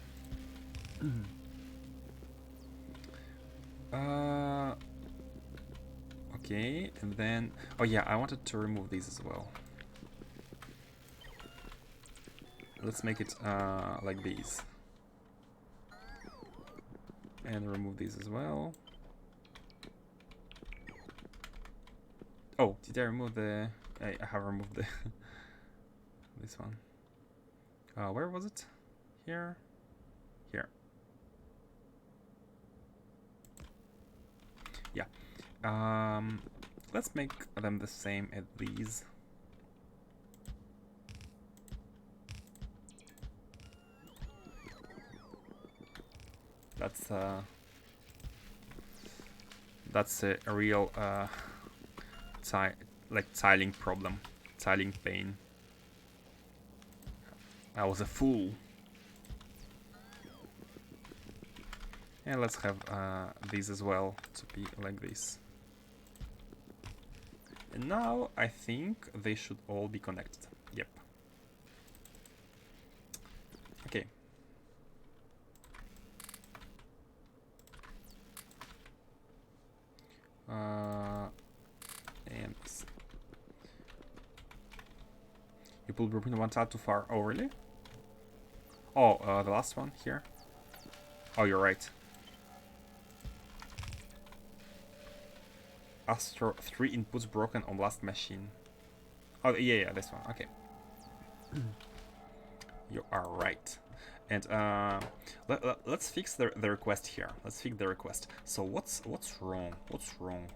Okay, and then oh yeah, I wanted to remove these as well. Let's make it like these. And remove these as well. Oh, did I remove the... I have removed the... this one. Where was it? Here? Here. Yeah. Let's make them the same as these. That's a real tiling problem, tiling pain. I was a fool. And let's have these as well to be like this. And now I think they should all be connected. Yep. Okay. And you pulled blueprint one tile too far. Oh, really? Oh, the last one here. Oh, you're right. Astro 3 inputs broken on last machine. Oh, yeah, this one. Okay. You are right. And let's fix the request here. Let's fix the request. So what's wrong? What's wrong?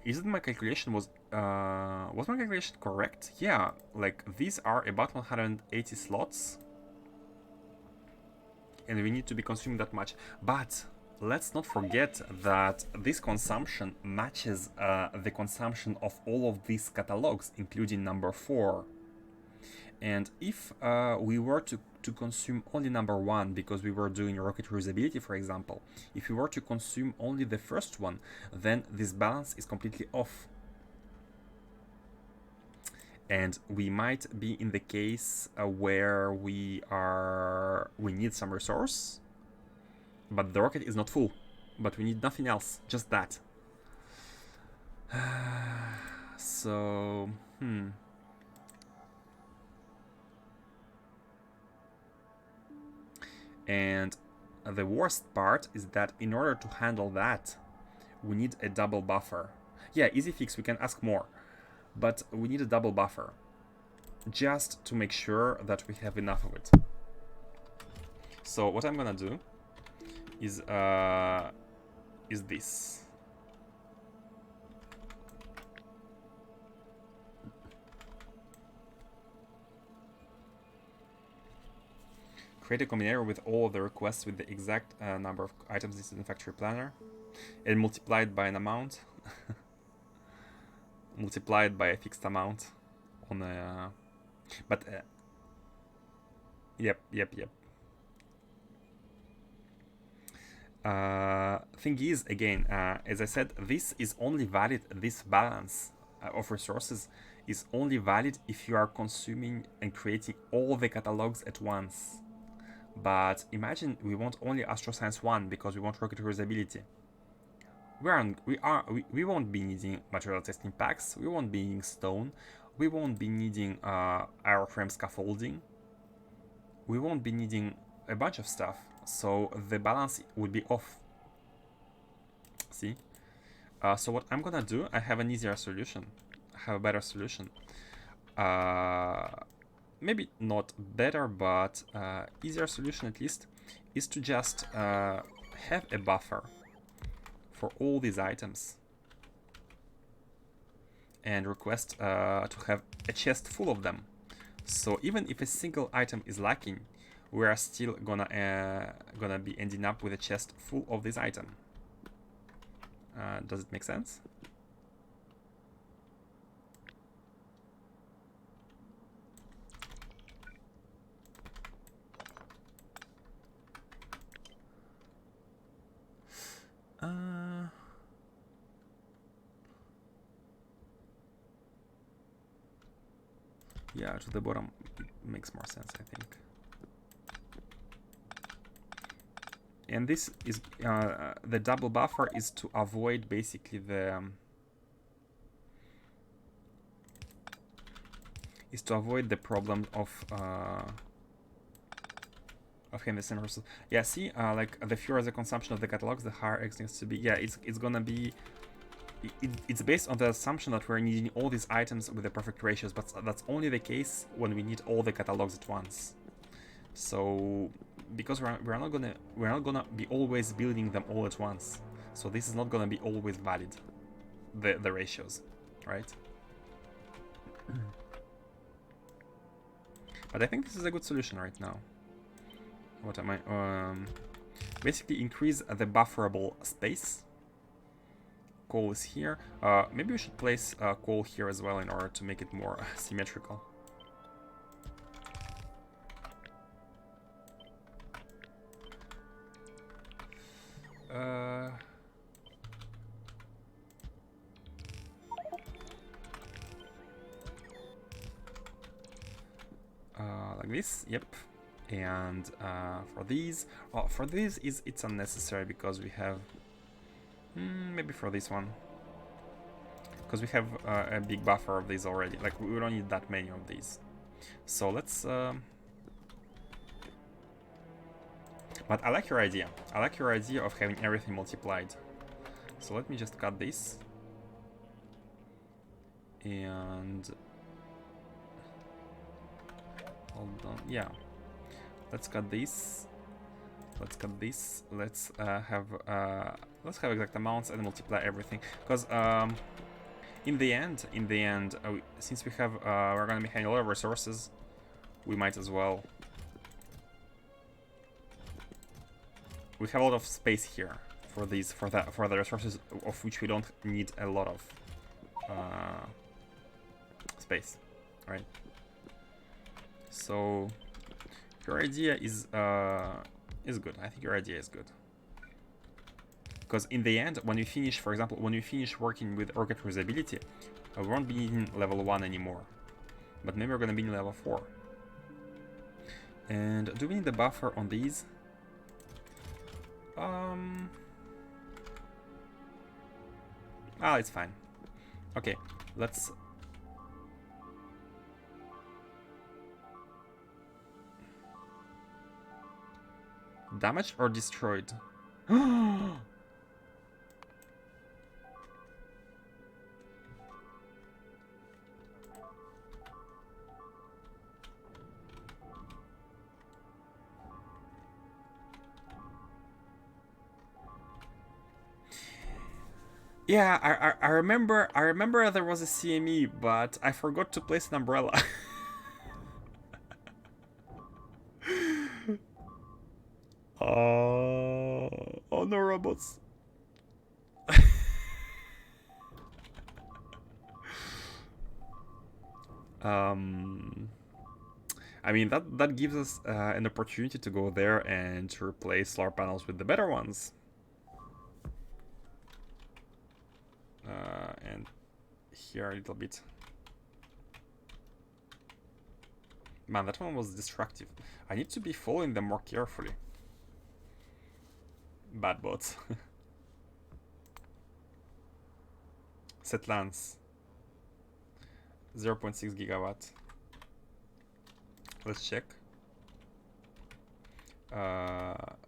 Is it my calculation was my calculation correct? Yeah, like these are about 180 slots, and we need to be consuming that much. But let's not forget that this consumption matches the consumption of all of these catalogs, including number 4. And if we were to consume only number 1, because we were doing rocket reusability, for example, if we were to consume only the first one, then this balance is completely off. And we might be in the case where we need some resource, but the rocket is not full. But we need nothing else, just that. So, And the worst part is that in order to handle that, we need a double buffer. Yeah, easy fix, we can ask more. But we need a double buffer, just to make sure that we have enough of it. So what I'm gonna do is this. Create a combinator with all of the requests with the exact number of items listed in the factory planner, and multiply it by an amount. Multiplied by a fixed amount on a... But... Yep. Thing is, again, as I said, this is only valid, this balance of resources is only valid if you are consuming and creating all the catalogs at once. But imagine we want only Astro Science 1 because we want rocket reusability. We won't be needing material testing packs, we won't be needing stone, we won't be needing airframe scaffolding. we won't be needing a bunch of stuff, so the balance would be off. See? So what I'm gonna do, I have an easier solution. I have a better solution. Maybe not better, but easier solution at least, is to just have a buffer for all these items and request to have a chest full of them. So even if a single item is lacking, we are still gonna be ending up with a chest full of this item. Does it make sense? Yeah, to the bottom it makes more sense, I think. And this is the double buffer is to avoid basically the problem of having the same resources. Yeah, see, like the fewer the consumption of the catalogs, the higher X needs to be. Yeah, it's gonna be. It's based on the assumption that we're needing all these items with the perfect ratios, but that's only the case when we need all the catalogs at once. So because we're not gonna be always building them all at once, so this is not gonna be always valid, the ratios, right? But I think this is a good solution right now. What am I? Basically increase the bufferable space. Coal is here. Maybe we should place coal here as well in order to make it more symmetrical. Like this, yep. And for these, it's unnecessary because we have maybe for this one, because we have a big buffer of these already. Like we don't need that many of these. So let's. But I like your idea. I like your idea of having everything multiplied. So let me just cut this. And hold on. Yeah. Let's cut this. Let's cut this. Let's have exact amounts and multiply everything. Because in the end, since we have we're gonna be having a lot of resources, we might as well. We have a lot of space here for these for the resources of which we don't need a lot of space, right? So your idea is good. I think your idea is good. Because in the end, when we finish, for example, when we finish working with orchid reusability, we won't be needing level 1 anymore. But maybe we're gonna be in level 4. And do we need the buffer on these? It's fine. Okay, let's. Damaged or destroyed? Yeah, I remember there was a CME, but I forgot to place an umbrella. Oh no, robots. I mean that gives us an opportunity to go there and to replace solar panels with the better ones. And here a little bit. Man, that one was destructive. I need to be following them more carefully. Bad bots. Set lands. 0.6 gigawatt. Let's check. Setlands.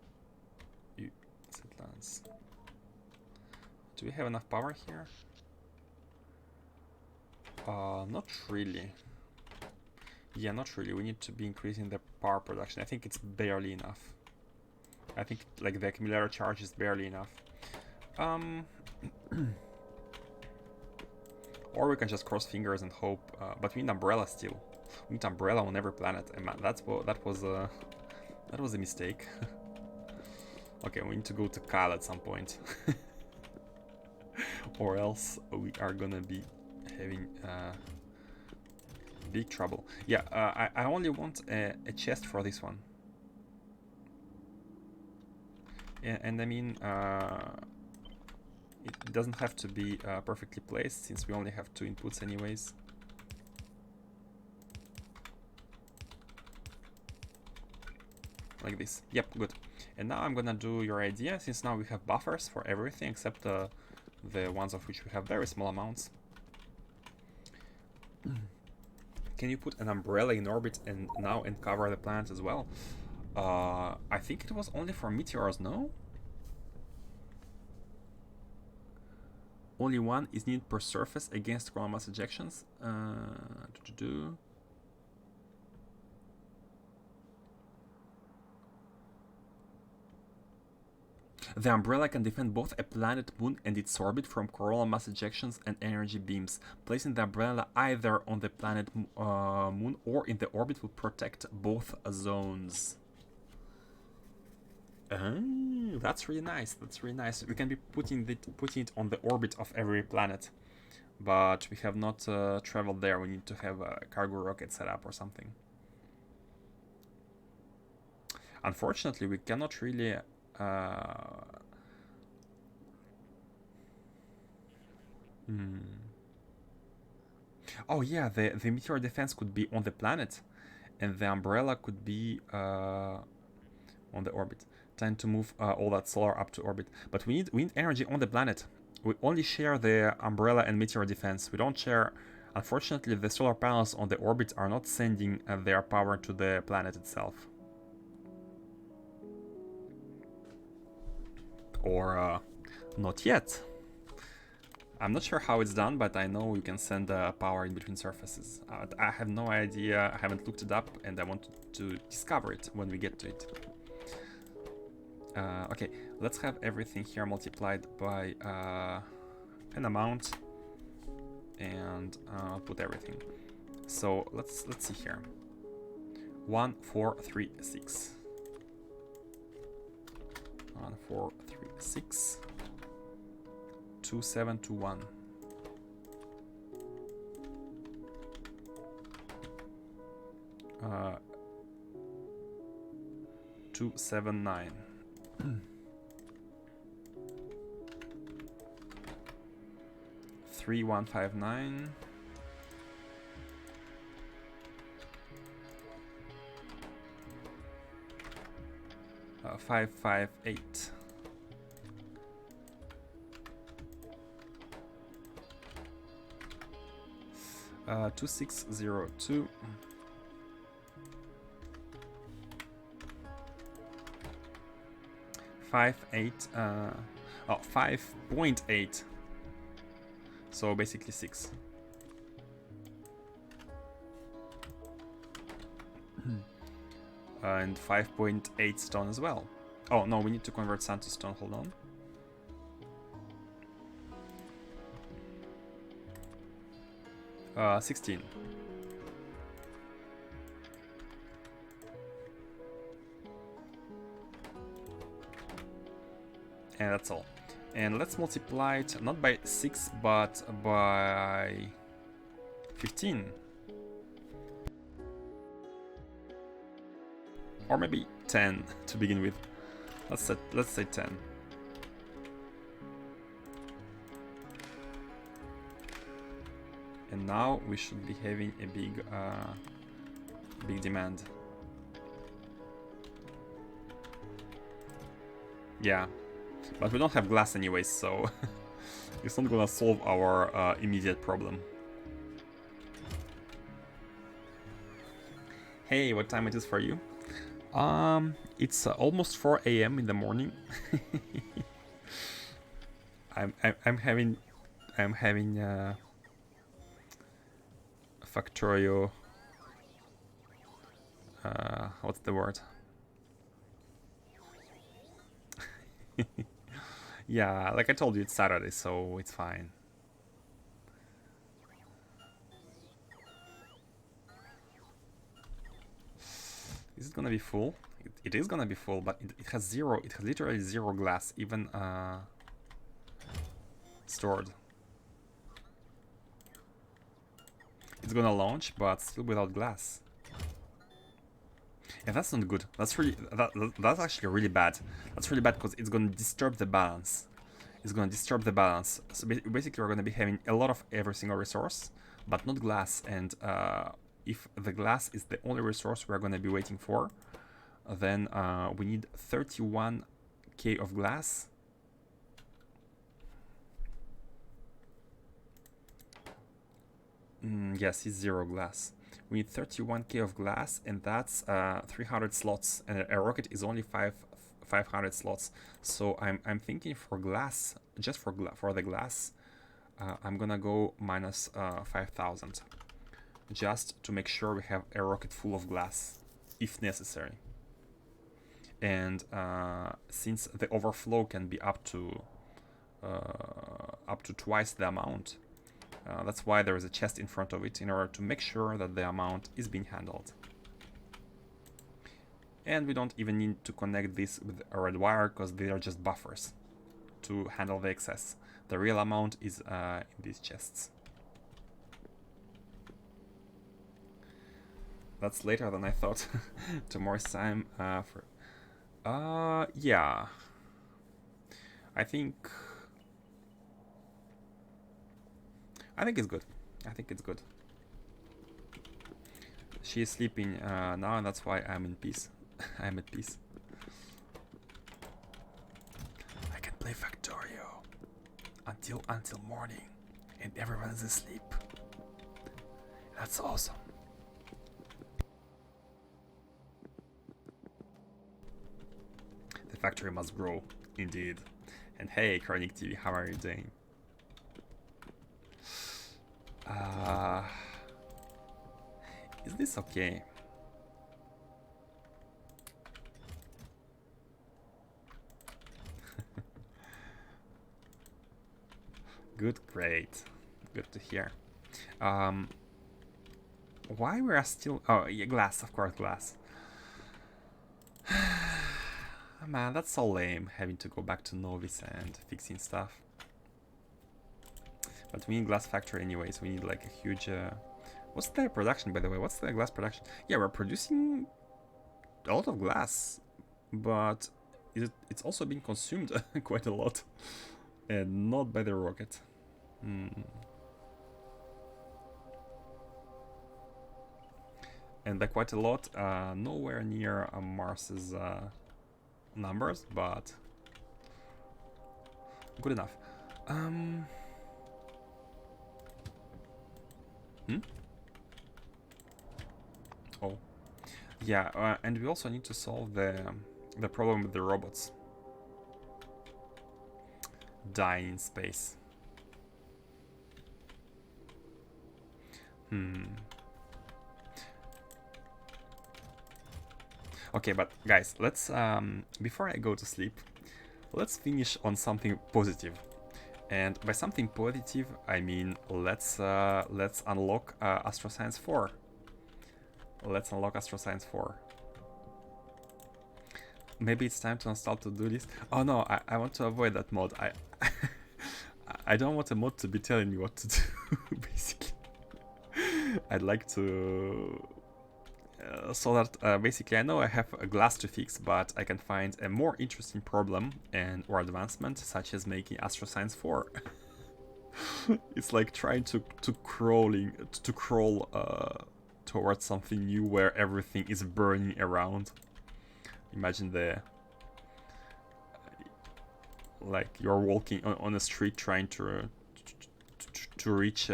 Do we have enough power here? Not really. Yeah, not really. We need to be increasing the power production. I think it's barely enough. I think like the accumulator charge is barely enough. Or we can just cross fingers and hope. But we need umbrella still. We need umbrella on every planet. And that was a mistake. Okay, we need to go to Kyle at some point. Or else we are gonna be having big trouble. Yeah, I only want a chest for this one. Yeah, and I mean, it doesn't have to be perfectly placed, since we only have 2 inputs anyways. Like this. Yep, good. And now I'm gonna do your idea, since now we have buffers for everything except the ones of which we have very small amounts. Can you put an umbrella in orbit and cover the planet as well? I think it was only for meteors, no? Only one is needed per surface against coronal mass ejections. The umbrella can defend both a planet, moon, and its orbit from coronal mass ejections and energy beams. Placing the umbrella either on the planet, moon, or in the orbit will protect both zones. That's really nice. That's really nice. We can be putting it on the orbit of every planet, but we have not traveled there. We need to have a cargo rocket set up or something. Unfortunately, we cannot really. Oh yeah, the meteor defense could be on the planet, and the umbrella could be on the orbit. Time to move all that solar up to orbit. But we need energy on the planet. We only share the umbrella and meteor defense. We don't share. Unfortunately, the solar panels on the orbit are not sending their power to the planet itself. Or not yet. I'm not sure how it's done, but I know you can send power in between surfaces. I have no idea, I haven't looked it up, and I want to discover it when we get to it. Okay, let's have everything here multiplied by an amount, and put everything. So let's see here. 1, 4, 3, 6. 1, 4, 3, 6. 2, 7, 2, 1. Uh, 2, 7, 9. 3, 1, 5, 9. 5, 5, 8. 2602. 5.8. So basically 6. And 5.8 stone as well. Oh no, we need to convert sand to stone. Hold on. Uh, 16. And that's all. And let's multiply it not by 6 but by 15. Or maybe 10 to begin with. Let's say 10. And now we should be having a big demand. Yeah, but we don't have glass anyways, so it's not gonna solve our immediate problem. Hey, what time it is for you? It's almost 4 a.m. in the morning. I'm having Factorio. What's the word? Yeah, like I told you, it's Saturday, so it's fine. Is it gonna be full? It is gonna be full, but it has zero. It has literally zero glass, even stored. It's gonna launch, but still without glass. Yeah, that's not good. That's that's actually really bad. That's really bad because it's gonna disturb the balance. It's gonna disturb the balance. So basically, we're gonna be having a lot of every single resource, but not glass. And if the glass is the only resource we're gonna be waiting for, then we need 31k of glass. Yes, it's zero glass. We need 31k of glass, and that's 300 slots, and a rocket is only 500 slots. So I'm thinking for glass, just for the glass, I'm gonna go minus 5,000, just to make sure we have a rocket full of glass, if necessary. And since the overflow can be up to twice the amount. That's why there is a chest in front of it, in order to make sure that the amount is being handled. And we don't even need to connect this with a red wire, because they are just buffers to handle the excess. The real amount is in these chests. That's later than I thought. Tomorrow's time for... yeah. I think it's good. I think it's good. She is sleeping now, and that's why I'm in peace. I'm at peace. I can play Factorio until morning, and everyone's asleep. That's awesome. The factory must grow, indeed. And hey, Chronic TV, how are you doing? Is this okay? Good, great. Good to hear. Why we are still... Oh, yeah, glass, of course, glass. Man, that's so lame, having to go back to Novice and fixing stuff. But we need glass factory anyways. We need like a huge... what's the production, by the way? What's the glass production? Yeah, we're producing a lot of glass, but it's also being consumed quite a lot, and not by the rocket. And by quite a lot, nowhere near Mars's numbers, but good enough. Oh, yeah, and we also need to solve the problem with the robots dying in space. Okay, but guys, let's before I go to sleep, let's finish on something positive. And by something positive, I mean let's unlock Astro Science 4. Let's unlock Astro Science 4. Maybe it's time to install to do this. Oh no, I want to avoid that mod. I don't want a mod to be telling me what to do, basically. I'd like to... so that basically I know I have a glass to fix, but I can find a more interesting problem or advancement, such as making Astro Science 4. It's like trying to crawl towards something new where everything is burning around. Imagine like you're walking on a street trying to reach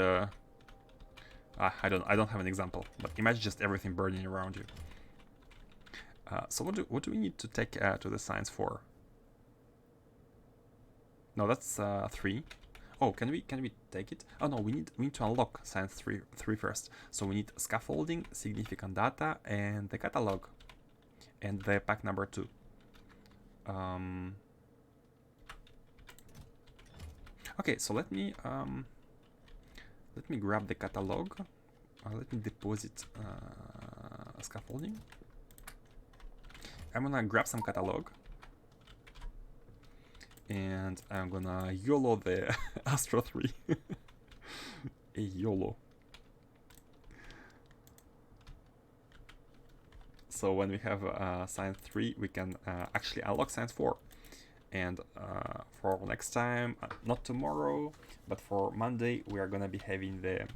I don't have an example, but imagine just everything burning around you. So what do we need to take to the science 4? No, that's 3. Oh, can we take it? Oh no, we need to unlock science 3 first. So we need scaffolding, significant data, and the catalog, and the pack number 2. Okay, so let me grab the catalog. Let me deposit scaffolding. I'm gonna grab some catalog. And I'm gonna YOLO the Astro 3. A YOLO. So when we have science 3, we can actually unlock science 4. And for next time, not tomorrow, but for Monday, we are gonna be having the...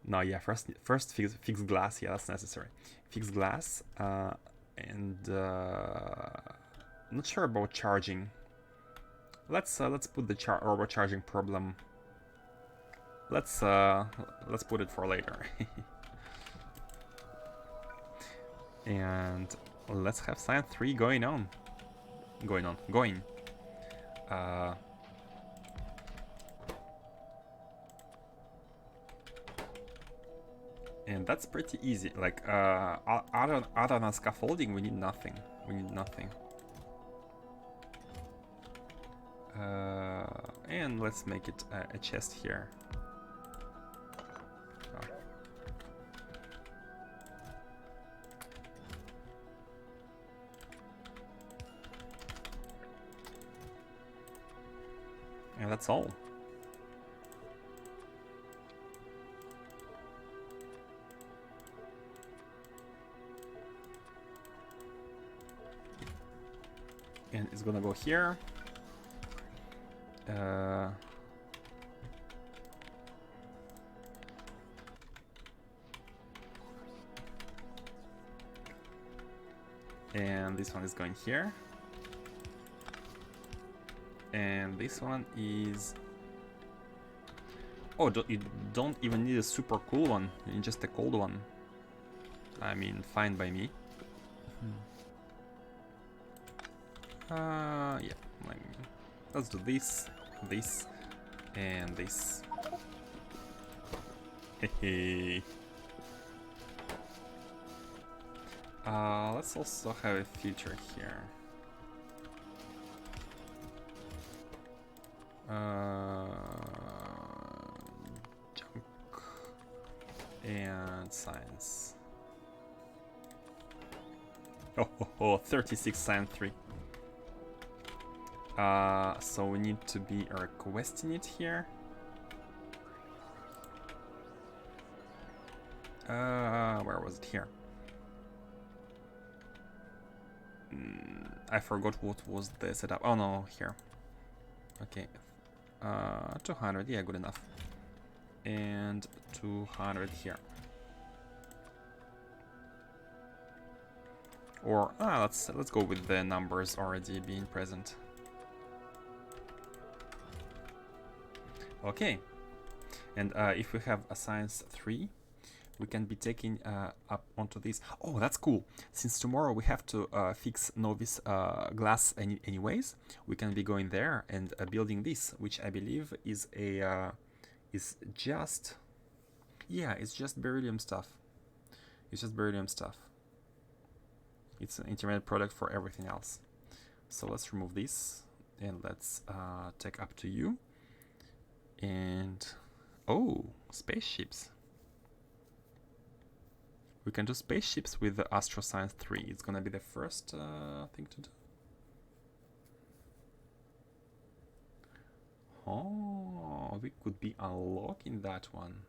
No, yeah, first fix glass. Yeah, that's necessary. Fix glass, and not sure about charging. Let's put the robot charging problem. Let's put it for later. And let's have science 3 going. And that's pretty easy. Like other than scaffolding, we need nothing. And let's make it a chest here. Oh. And that's all. And it's gonna go here. And this one is going here. And this one is... Oh, you don't even need a super cool one. You need just a cold one. I mean, fine by me. Yeah. Let's do this, and this. Hehe. Let's also have a filter here. Junk and science. Oh, 36 science 3. So we need to be requesting it here. Where was it? Here. I forgot what was the setup. Oh no, here. Okay. 200, yeah, good enough. And 200 here. Or let's go with the numbers already being present. Okay. And if we have a science 3, we can be taking up onto this. Oh, that's cool. Since tomorrow we have to fix novice glass anyways, we can be going there and building this, which I believe is a it's just beryllium stuff. It's just beryllium stuff. It's an intermediate product for everything else. So let's remove this and let's take up to you. And oh, spaceships. We can do spaceships with the Astro Science 3. It's gonna be the first thing to do. Oh, we could be unlocking that one.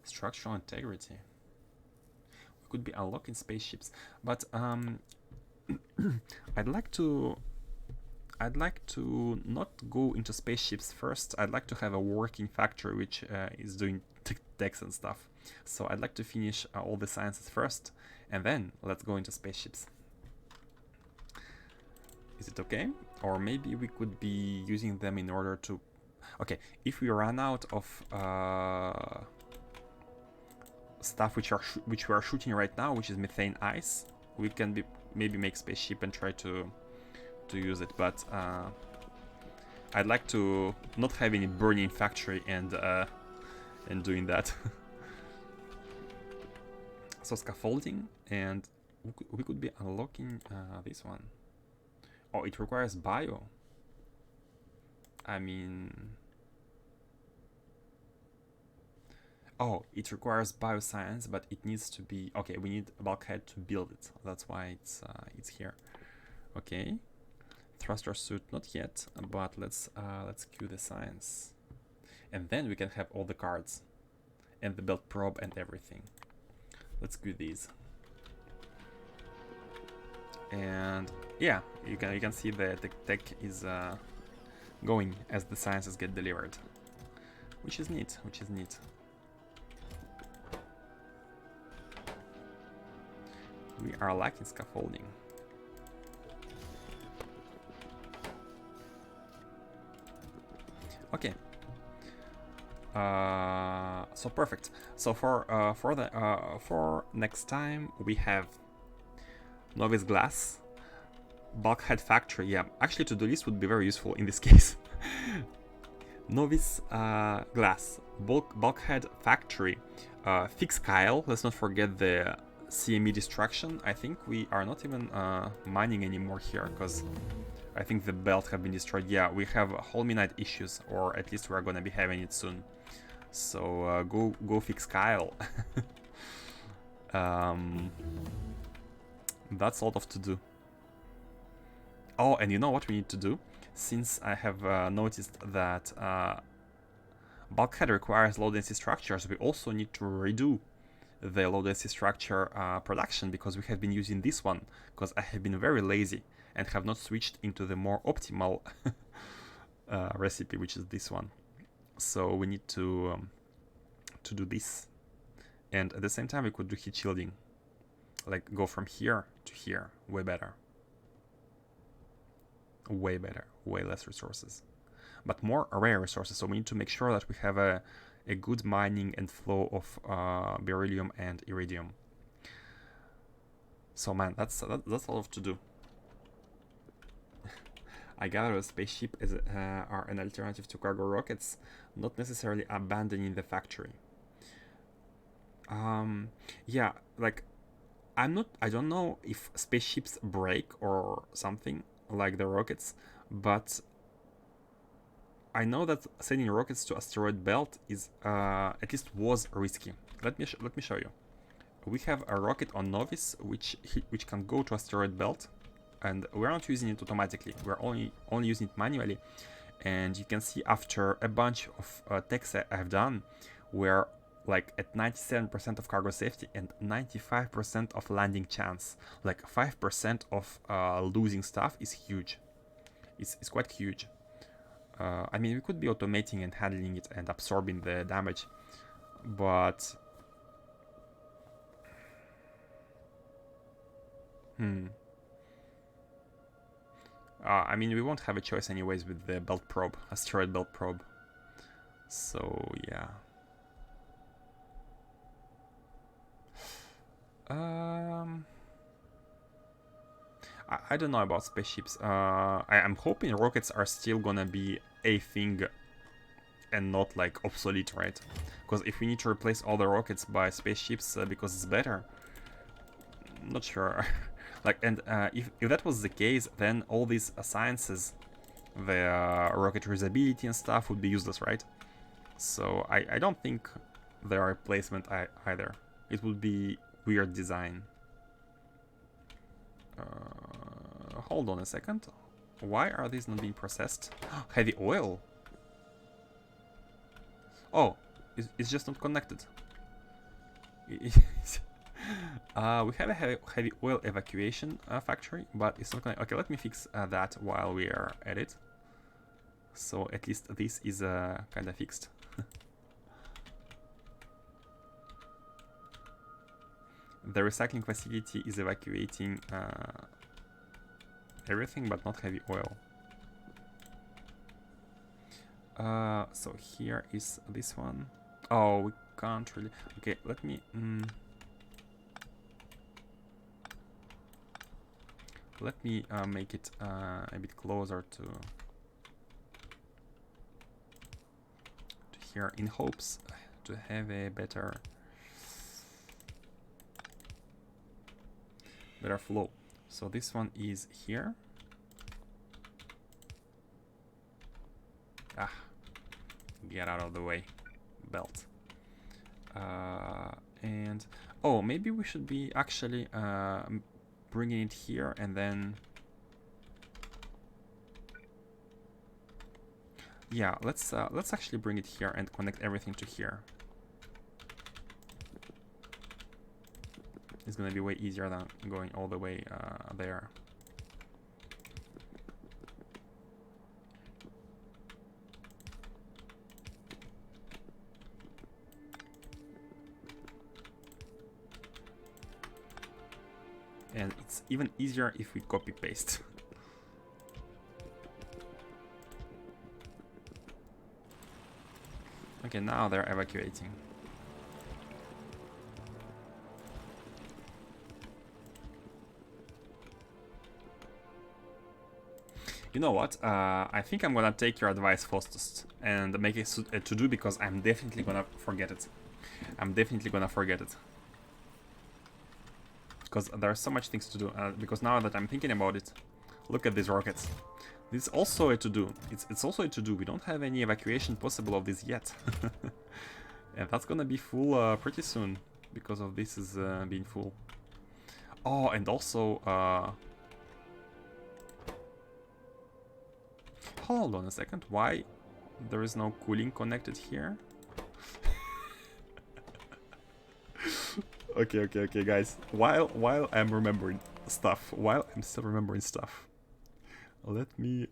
Structural integrity. We could be unlocking spaceships, but I'd like to not go into spaceships first. I'd like to have a working factory which is doing techs and stuff. So I'd like to finish all the sciences first, and then let's go into spaceships. Is it okay? Or maybe we could be using them in order to... Okay, if we run out of stuff which we are shooting right now, which is methane ice, we can maybe make spaceship and try to use it. But I'd like to not have any burning factory and doing that. So scaffolding, and we could be unlocking this one. Oh, it requires bio. I mean, oh, it requires bioscience, but it needs to be okay. We need a bulkhead to build it. That's why it's here. Okay, thruster suit not yet, but let's queue the science, and then we can have all the cards and the belt probe and everything. Let's queue these. And yeah, you can see the tech is going as the sciences get delivered, which is neat. We are lacking scaffolding. Okay. So perfect. So for next time we have novice glass, bulkhead factory. Yeah, actually to-do list would be very useful in this case. Novice glass, bulkhead factory, fix Kyle. Let's not forget the CME destruction. I think we are not even mining anymore here because I think the belt have been destroyed. Yeah, we have Holminite issues, or at least we're gonna be having it soon. So go fix Kyle. That's a lot of to do. Oh, and you know what we need to do? Since I have noticed that bulkhead requires low density structures, we also need to redo the low density structure production, because we have been using this one, because I have been very lazy and have not switched into the more optimal recipe, which is this one. So we need to do this, and at the same time we could do heat shielding, like go from here to here. Way better, way less resources, but more rare resources. So we need to make sure that we have a good mining and flow of beryllium and iridium. So man, that's a lot to do. I gather a spaceship are an alternative to cargo rockets, not necessarily abandoning the factory. Yeah, like I don't know if spaceships break or something like the rockets, but I know that sending rockets to asteroid belt is at least was risky. Let me show you. We have a rocket on Novice which can go to asteroid belt, and we're not using it automatically. We're only using it manually. And you can see after a bunch of tests I've done, we're like at 97% of cargo safety and 95% of landing chance. Like 5% of losing stuff is huge. It's quite huge. I mean, we could be automating and handling it and absorbing the damage, but I mean, we won't have a choice anyways with the belt probe, asteroid belt probe. So yeah. I don't know about spaceships. I'm hoping rockets are still gonna be a thing and not like obsolete, right? Because if we need to replace all the rockets by spaceships because it's better, I'm not sure. Like, and if that was the case, then all these sciences, the rocket reusability and stuff, would be useless, right? So I don't think they are a replacement either. It would be weird design. Hold on a second. Why are these not being processed? Heavy oil. Oh, it's just not connected. We have a heavy oil evacuation factory, but it's not connected. Okay, let me fix that while we are at it. So at least this is kind of fixed. The recycling facility is evacuating everything, but not heavy oil. So here is this one. Oh, we can't really... Okay, let me... Let me make it a bit closer to here, in hopes to have a better flow. So this one is here. Ah, get out of the way, belt. And oh, maybe we should be actually bringing it here and then yeah, let's actually bring it here and connect everything to here. It's gonna be way easier than going all the way there. And it's even easier if we copy paste. Okay, now they're evacuating. You know what? I think I'm gonna take your advice, Faustus, and make it a to-do, because I'm definitely gonna forget it. I'm definitely gonna forget it. Because there are so much things to do. Because now that I'm thinking about it, look at these rockets. This is also a to-do. It's also a to-do. We don't have any evacuation possible of this yet. And that's gonna be full pretty soon, because of this is being full. Oh, and also... hold on a second. Why there is no cooling connected here? Okay, guys. While I'm remembering stuff, let me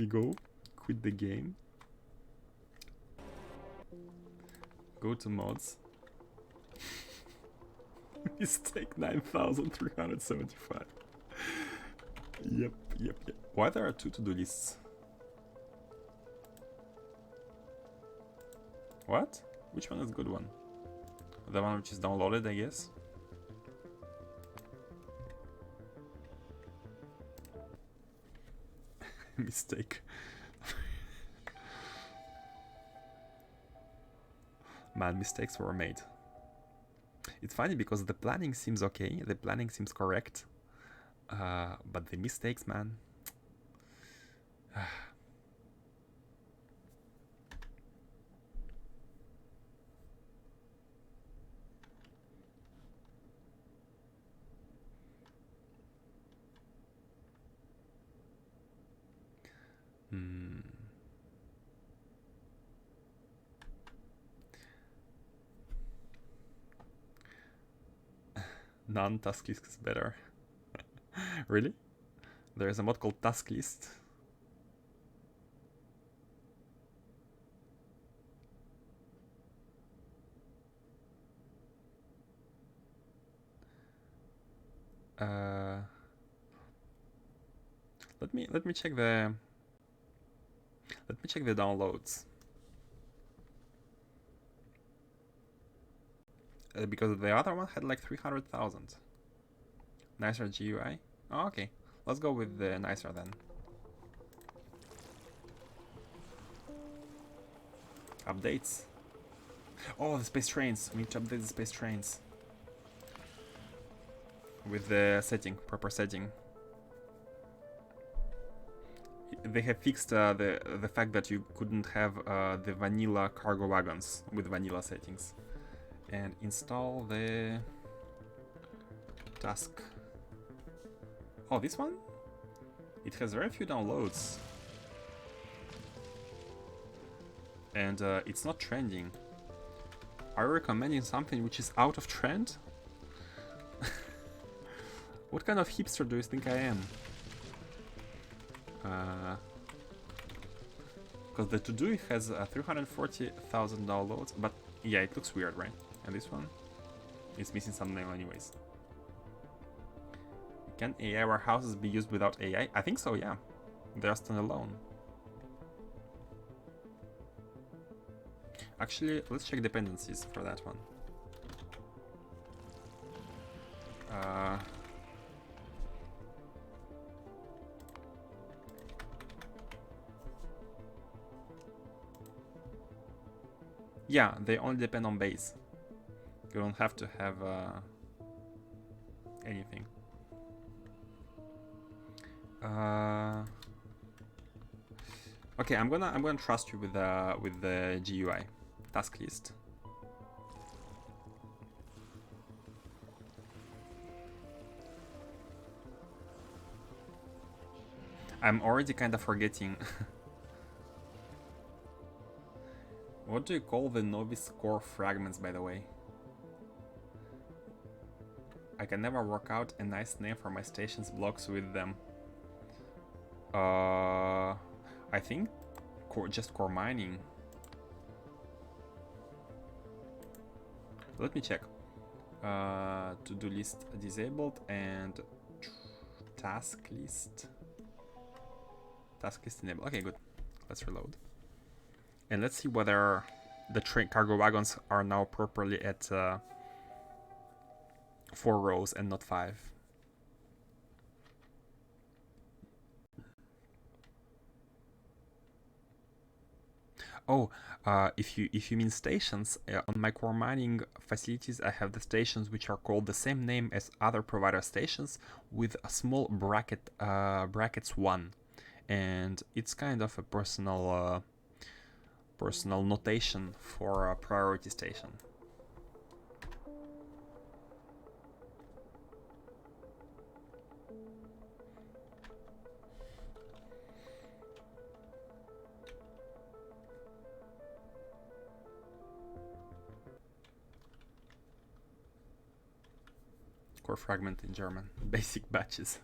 go quit the game. Go to mods. Mistake 9375. Yep. Why there are two to-do lists? What? Which one is a good one? The one which is downloaded, I guess. Mistake. Man, mistakes were made. It's funny because the planning seems okay, the planning seems correct, but the mistakes, man. Non-task list is better. Really? There is a mod called task list. Let me check the downloads. Because the other one had like 300,000. Nicer GUI? Oh, okay. Let's go with the nicer then. Updates. Oh, the space trains. We need to update the space trains. With the setting, proper setting. They have fixed the fact that you couldn't have the vanilla cargo wagons with vanilla settings. And install the task. Oh, this one? It has very few downloads. And it's not trending. Are you recommending something which is out of trend? What kind of hipster do you think I am? Because the to-do has 340,000 downloads, but yeah, it looks weird, right? And this one is missing thumbnail anyways. Can AI warehouses be used without AI? I think so, yeah. They're standalone. Actually, let's check dependencies for that one. Yeah, they only depend on base. You don't have to have anything. Okay, I'm gonna trust you with the GUI task list. I'm already kind of forgetting. What do you call the novice core fragments, by the way? I can never work out a nice name for my station's blocks with them. I think just core mining. Let me check. To-do list disabled and task list. Task list enabled. Okay, good. Let's reload. And let's see whether the cargo wagons are now properly at 4 rows and not 5. Oh, if you mean stations, on my core mining facilities, I have the stations which are called the same name as other provider stations with a small bracket, brackets 1, and it's kind of a personal notation for a priority station. Core fragment in German. Basic batches.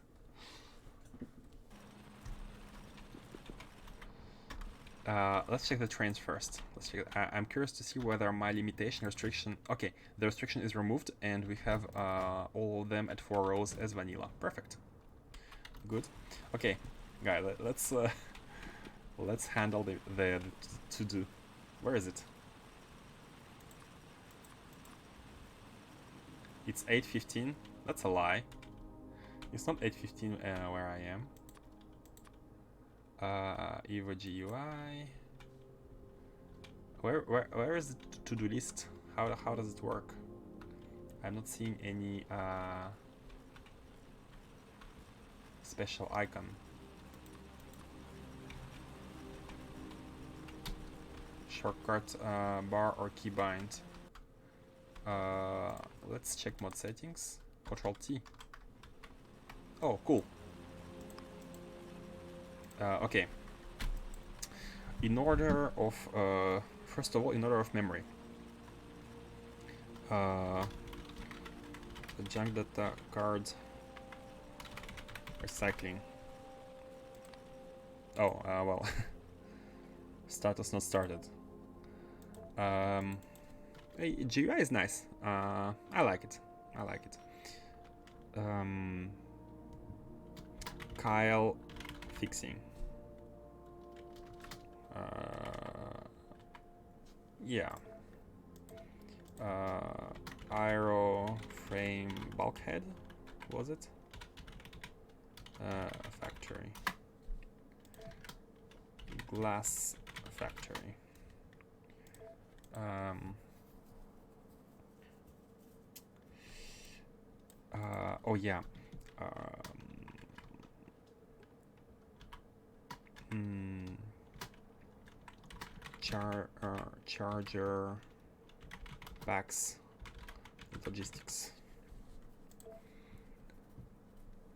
Let's check the trains first. Let's check. I'm curious to see whether my limitation restriction. Okay, the restriction is removed, and we have all of them at 4 rows as vanilla. Perfect. Good. Okay, guy. Let's handle the to-do. Where is it? It's 8:15. That's a lie. It's not 8:15 where I am. Evo GUI. Where is the to-do list? How does it work? I'm not seeing any special icon. Shortcut bar or keybind. Let's check mod settings. Control T. Oh, cool. Okay. In order of first of all, in order of memory. The junk data card recycling. Oh, well. Status not started. Hey, GUI is nice. I like it. I like it. Kyle fixing. Yeah. Aero frame bulkhead, was it? Factory. Glass factory. Oh yeah. Charger packs logistics.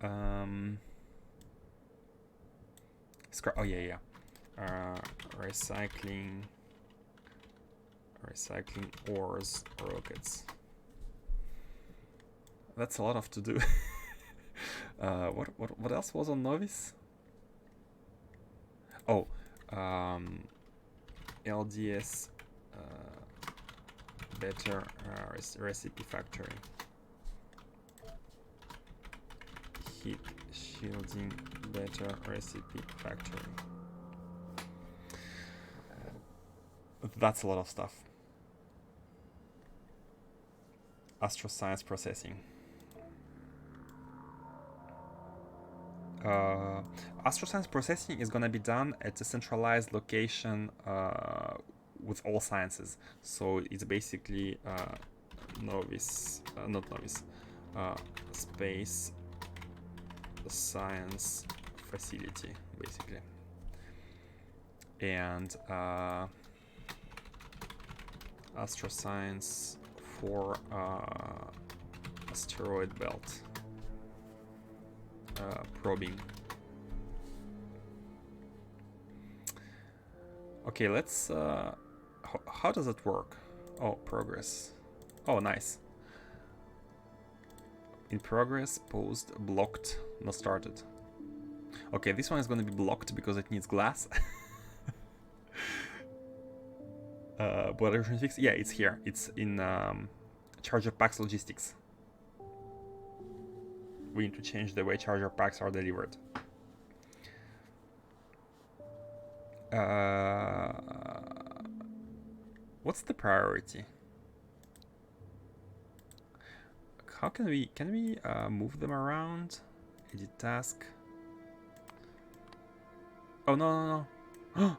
Oh yeah. Recycling ores, rockets. That's a lot of to do. What else was on Novice? Oh, LDS better recipe factory. Heat shielding better recipe factory. That's a lot of stuff. Astro Science processing. Astro Science processing is gonna be done at a centralized location with all sciences. So it's basically novice, not novice, space science facility, basically. And Astro Science for asteroid belt probing. Okay, let's how does it work? Oh, progress. Oh, nice. In progress, paused, blocked, not started. Okay, this one is going to be blocked because it needs glass. But I fix. Yeah, it's here. It's in charger packs logistics. We need to change the way charger packs are delivered. What's the priority? How can we move them around? Edit task. Oh no. Oh,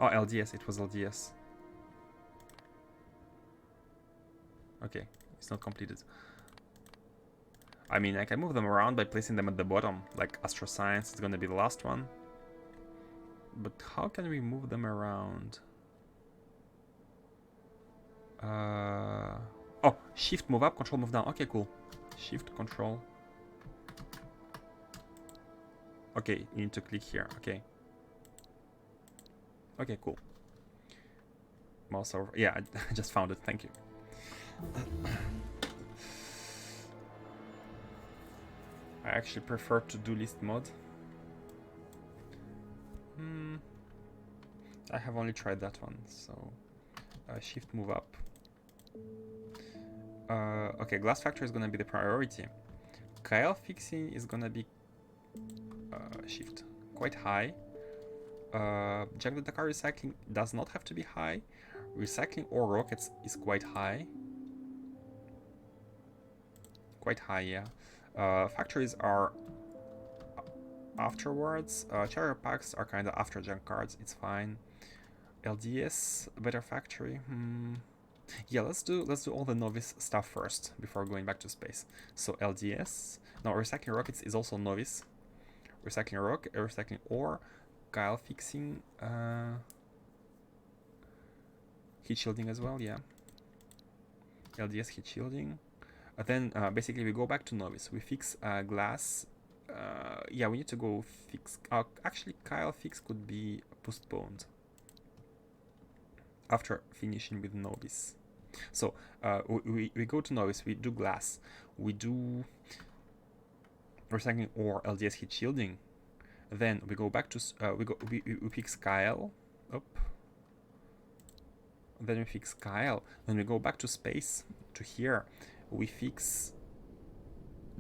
LDS. It was LDS. Okay, it's not completed. I mean, I can move them around by placing them at the bottom, like Astro Science is gonna be the last one. But how can we move them around? Oh, shift move up, control move down. Okay, cool. Shift control. Okay, you need to click here. Okay. Okay, cool. Mouse over. Yeah, I just found it. Thank you. I actually prefer to-do list mode. I have only tried that one, so shift move up. Okay, glass factory is gonna be the priority. KL fixing is gonna be shift quite high. Jack the Dakar recycling does not have to be high. Recycling or rockets is quite high. Quite high, yeah. Factories are afterwards. Charger packs are kind of after junk cards. It's fine. LDS better factory. Yeah, let's do all the novice stuff first before going back to space. So LDS. Now recycling rockets is also novice. Recycling rock, recycling ore, Kyle fixing, heat shielding as well. Yeah. LDS heat shielding. Then basically we go back to novice. We fix glass. Yeah, we need to go fix. Actually, Kyle fix could be postponed after finishing with novice. So we go to novice. We do glass. We do recycling or LDS heat shielding. Then we go back to we fix Kyle. Up. Then we fix Kyle. Then we go back to space to here. We fix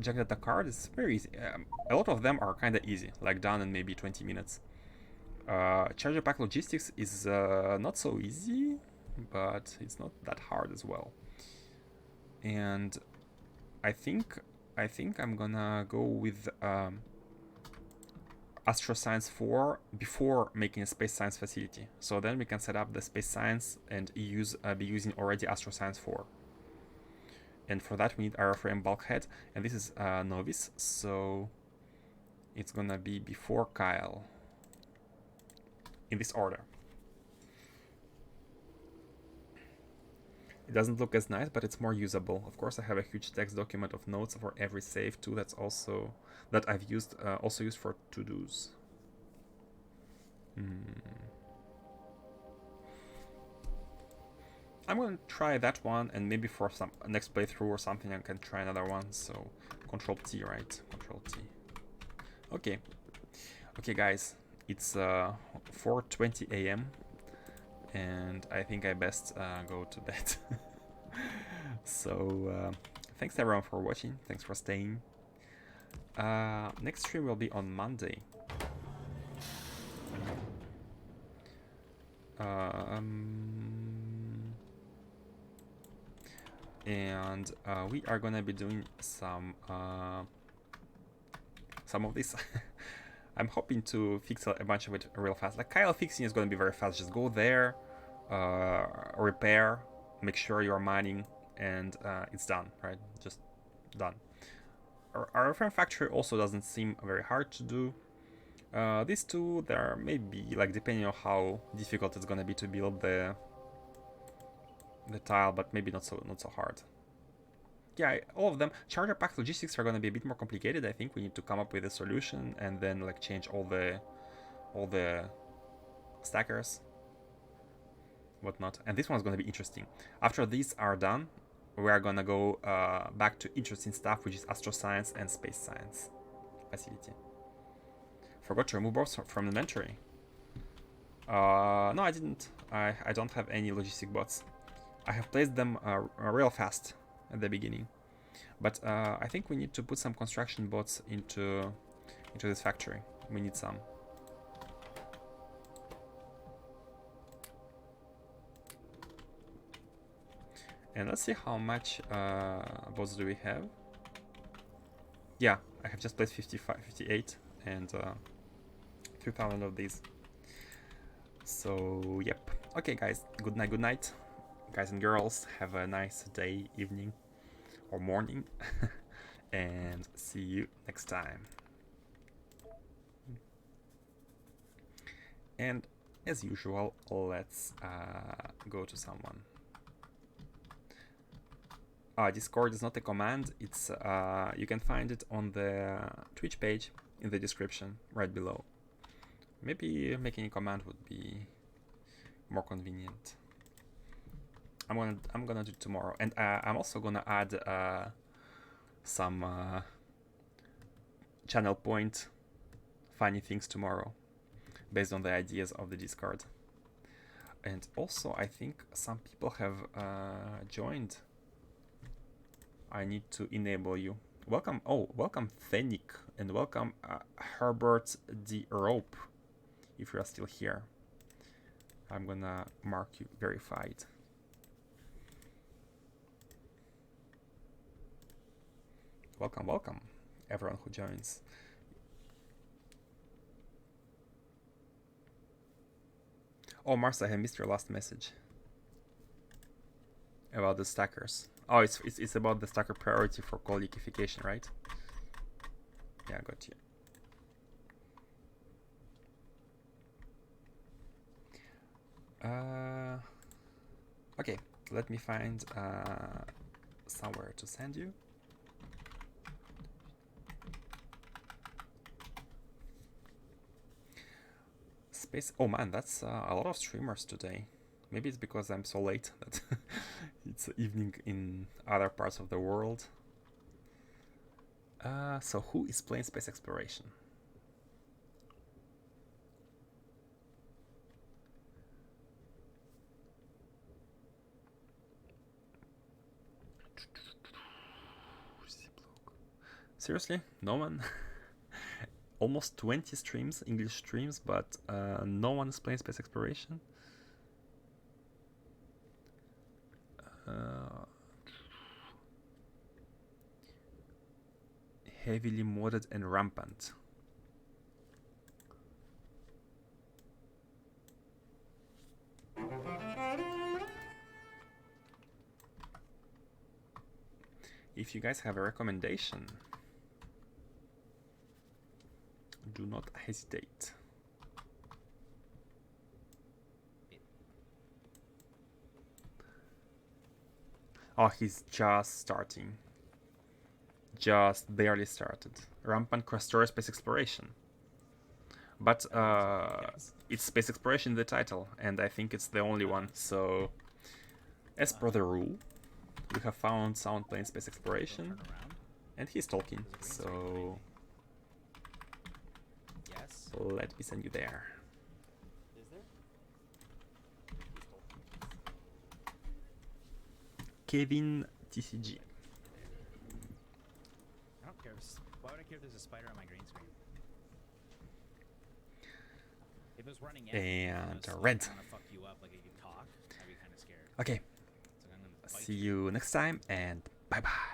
Jack the card. It's very easy. A lot of them are kind of easy, like done in maybe 20 minutes. Charger pack logistics is not so easy, but it's not that hard as well. And I think I'm gonna go with Astro Science 4 before making a space science facility. So then we can set up the space science and be using already Astro Science 4. And for that we need airframe bulkhead, and this is novice, so it's gonna be before Kyle. In this order. It doesn't look as nice, but it's more usable. Of course, I have a huge text document of notes for every save too. That's also that I've used also used for to-dos. I'm gonna try that one, and maybe for some next playthrough or something I can try another one. So Control T, right? Control T. Okay. Okay, guys. It's 4:20 a.m. and I think I best go to bed. So thanks everyone for watching. Thanks for staying. Next stream will be on Monday. and we are gonna be doing some of this. I'm hoping to fix a bunch of it real fast. Like Kyle fixing is gonna be very fast. Just go there, repair, make sure you're mining, and it's done, right? Just done. Our friend Factorio also doesn't seem very hard to do. These two, there may be, like, depending on how difficult it's gonna be to build the tile, but maybe not so hard. Yeah, all of them. Charger pack logistics are gonna be a bit more complicated. I think we need to come up with a solution and then like change all the stackers, whatnot. And this one's gonna be interesting. After these are done, we are gonna go back to interesting stuff, which is astro science and space science facility. Forgot to remove bots from inventory. No, I didn't. I don't have any logistic bots. I have placed them real fast at the beginning, but I think we need to put some construction bots into this factory. We need some. And let's see how much bots do we have. Yeah, I have just placed 58 and 3,000 of these. So yep. Okay, guys. Good night. Guys and girls, have a nice day, evening, or morning, and see you next time. And as usual, let's go to someone. Discord is not a command. It's you can find it on the Twitch page in the description right below. Maybe making a command would be more convenient. I'm gonna do it tomorrow, and I'm also gonna add some channel point funny things tomorrow, based on the ideas of the Discord. And also, I think some people have joined. I need to enable you. Welcome, welcome Thenic, and welcome Herbert D. Rope. If you are still here, I'm gonna mark you verified. Welcome, everyone who joins. Oh, Marcia, I missed your last message about the stackers. Oh, it's about the stacker priority for coal liquefaction, right? Yeah, I got you. Okay, let me find somewhere to send you. Space. Oh man, that's a lot of streamers today. Maybe it's because I'm so late that it's evening in other parts of the world. So who is playing space exploration? Seriously? No one? Almost 20 streams, English streams, but no one is playing space exploration? Heavily modded and rampant. If you guys have a recommendation, do not hesitate. Oh, he's just starting. Just barely started. Rampant Crustor Space Exploration. But it's Space Exploration in the title, and I think it's the only one, so as per the rule, we have found someone playing Space Exploration, and he's talking, so let me send you there. Kevin TCG. I don't care. Why would I care if there's a spider on my green screen? If it was running and red. Fuck you up like you could talk, I'd be kind of scared. Okay. So See you next time, and bye bye.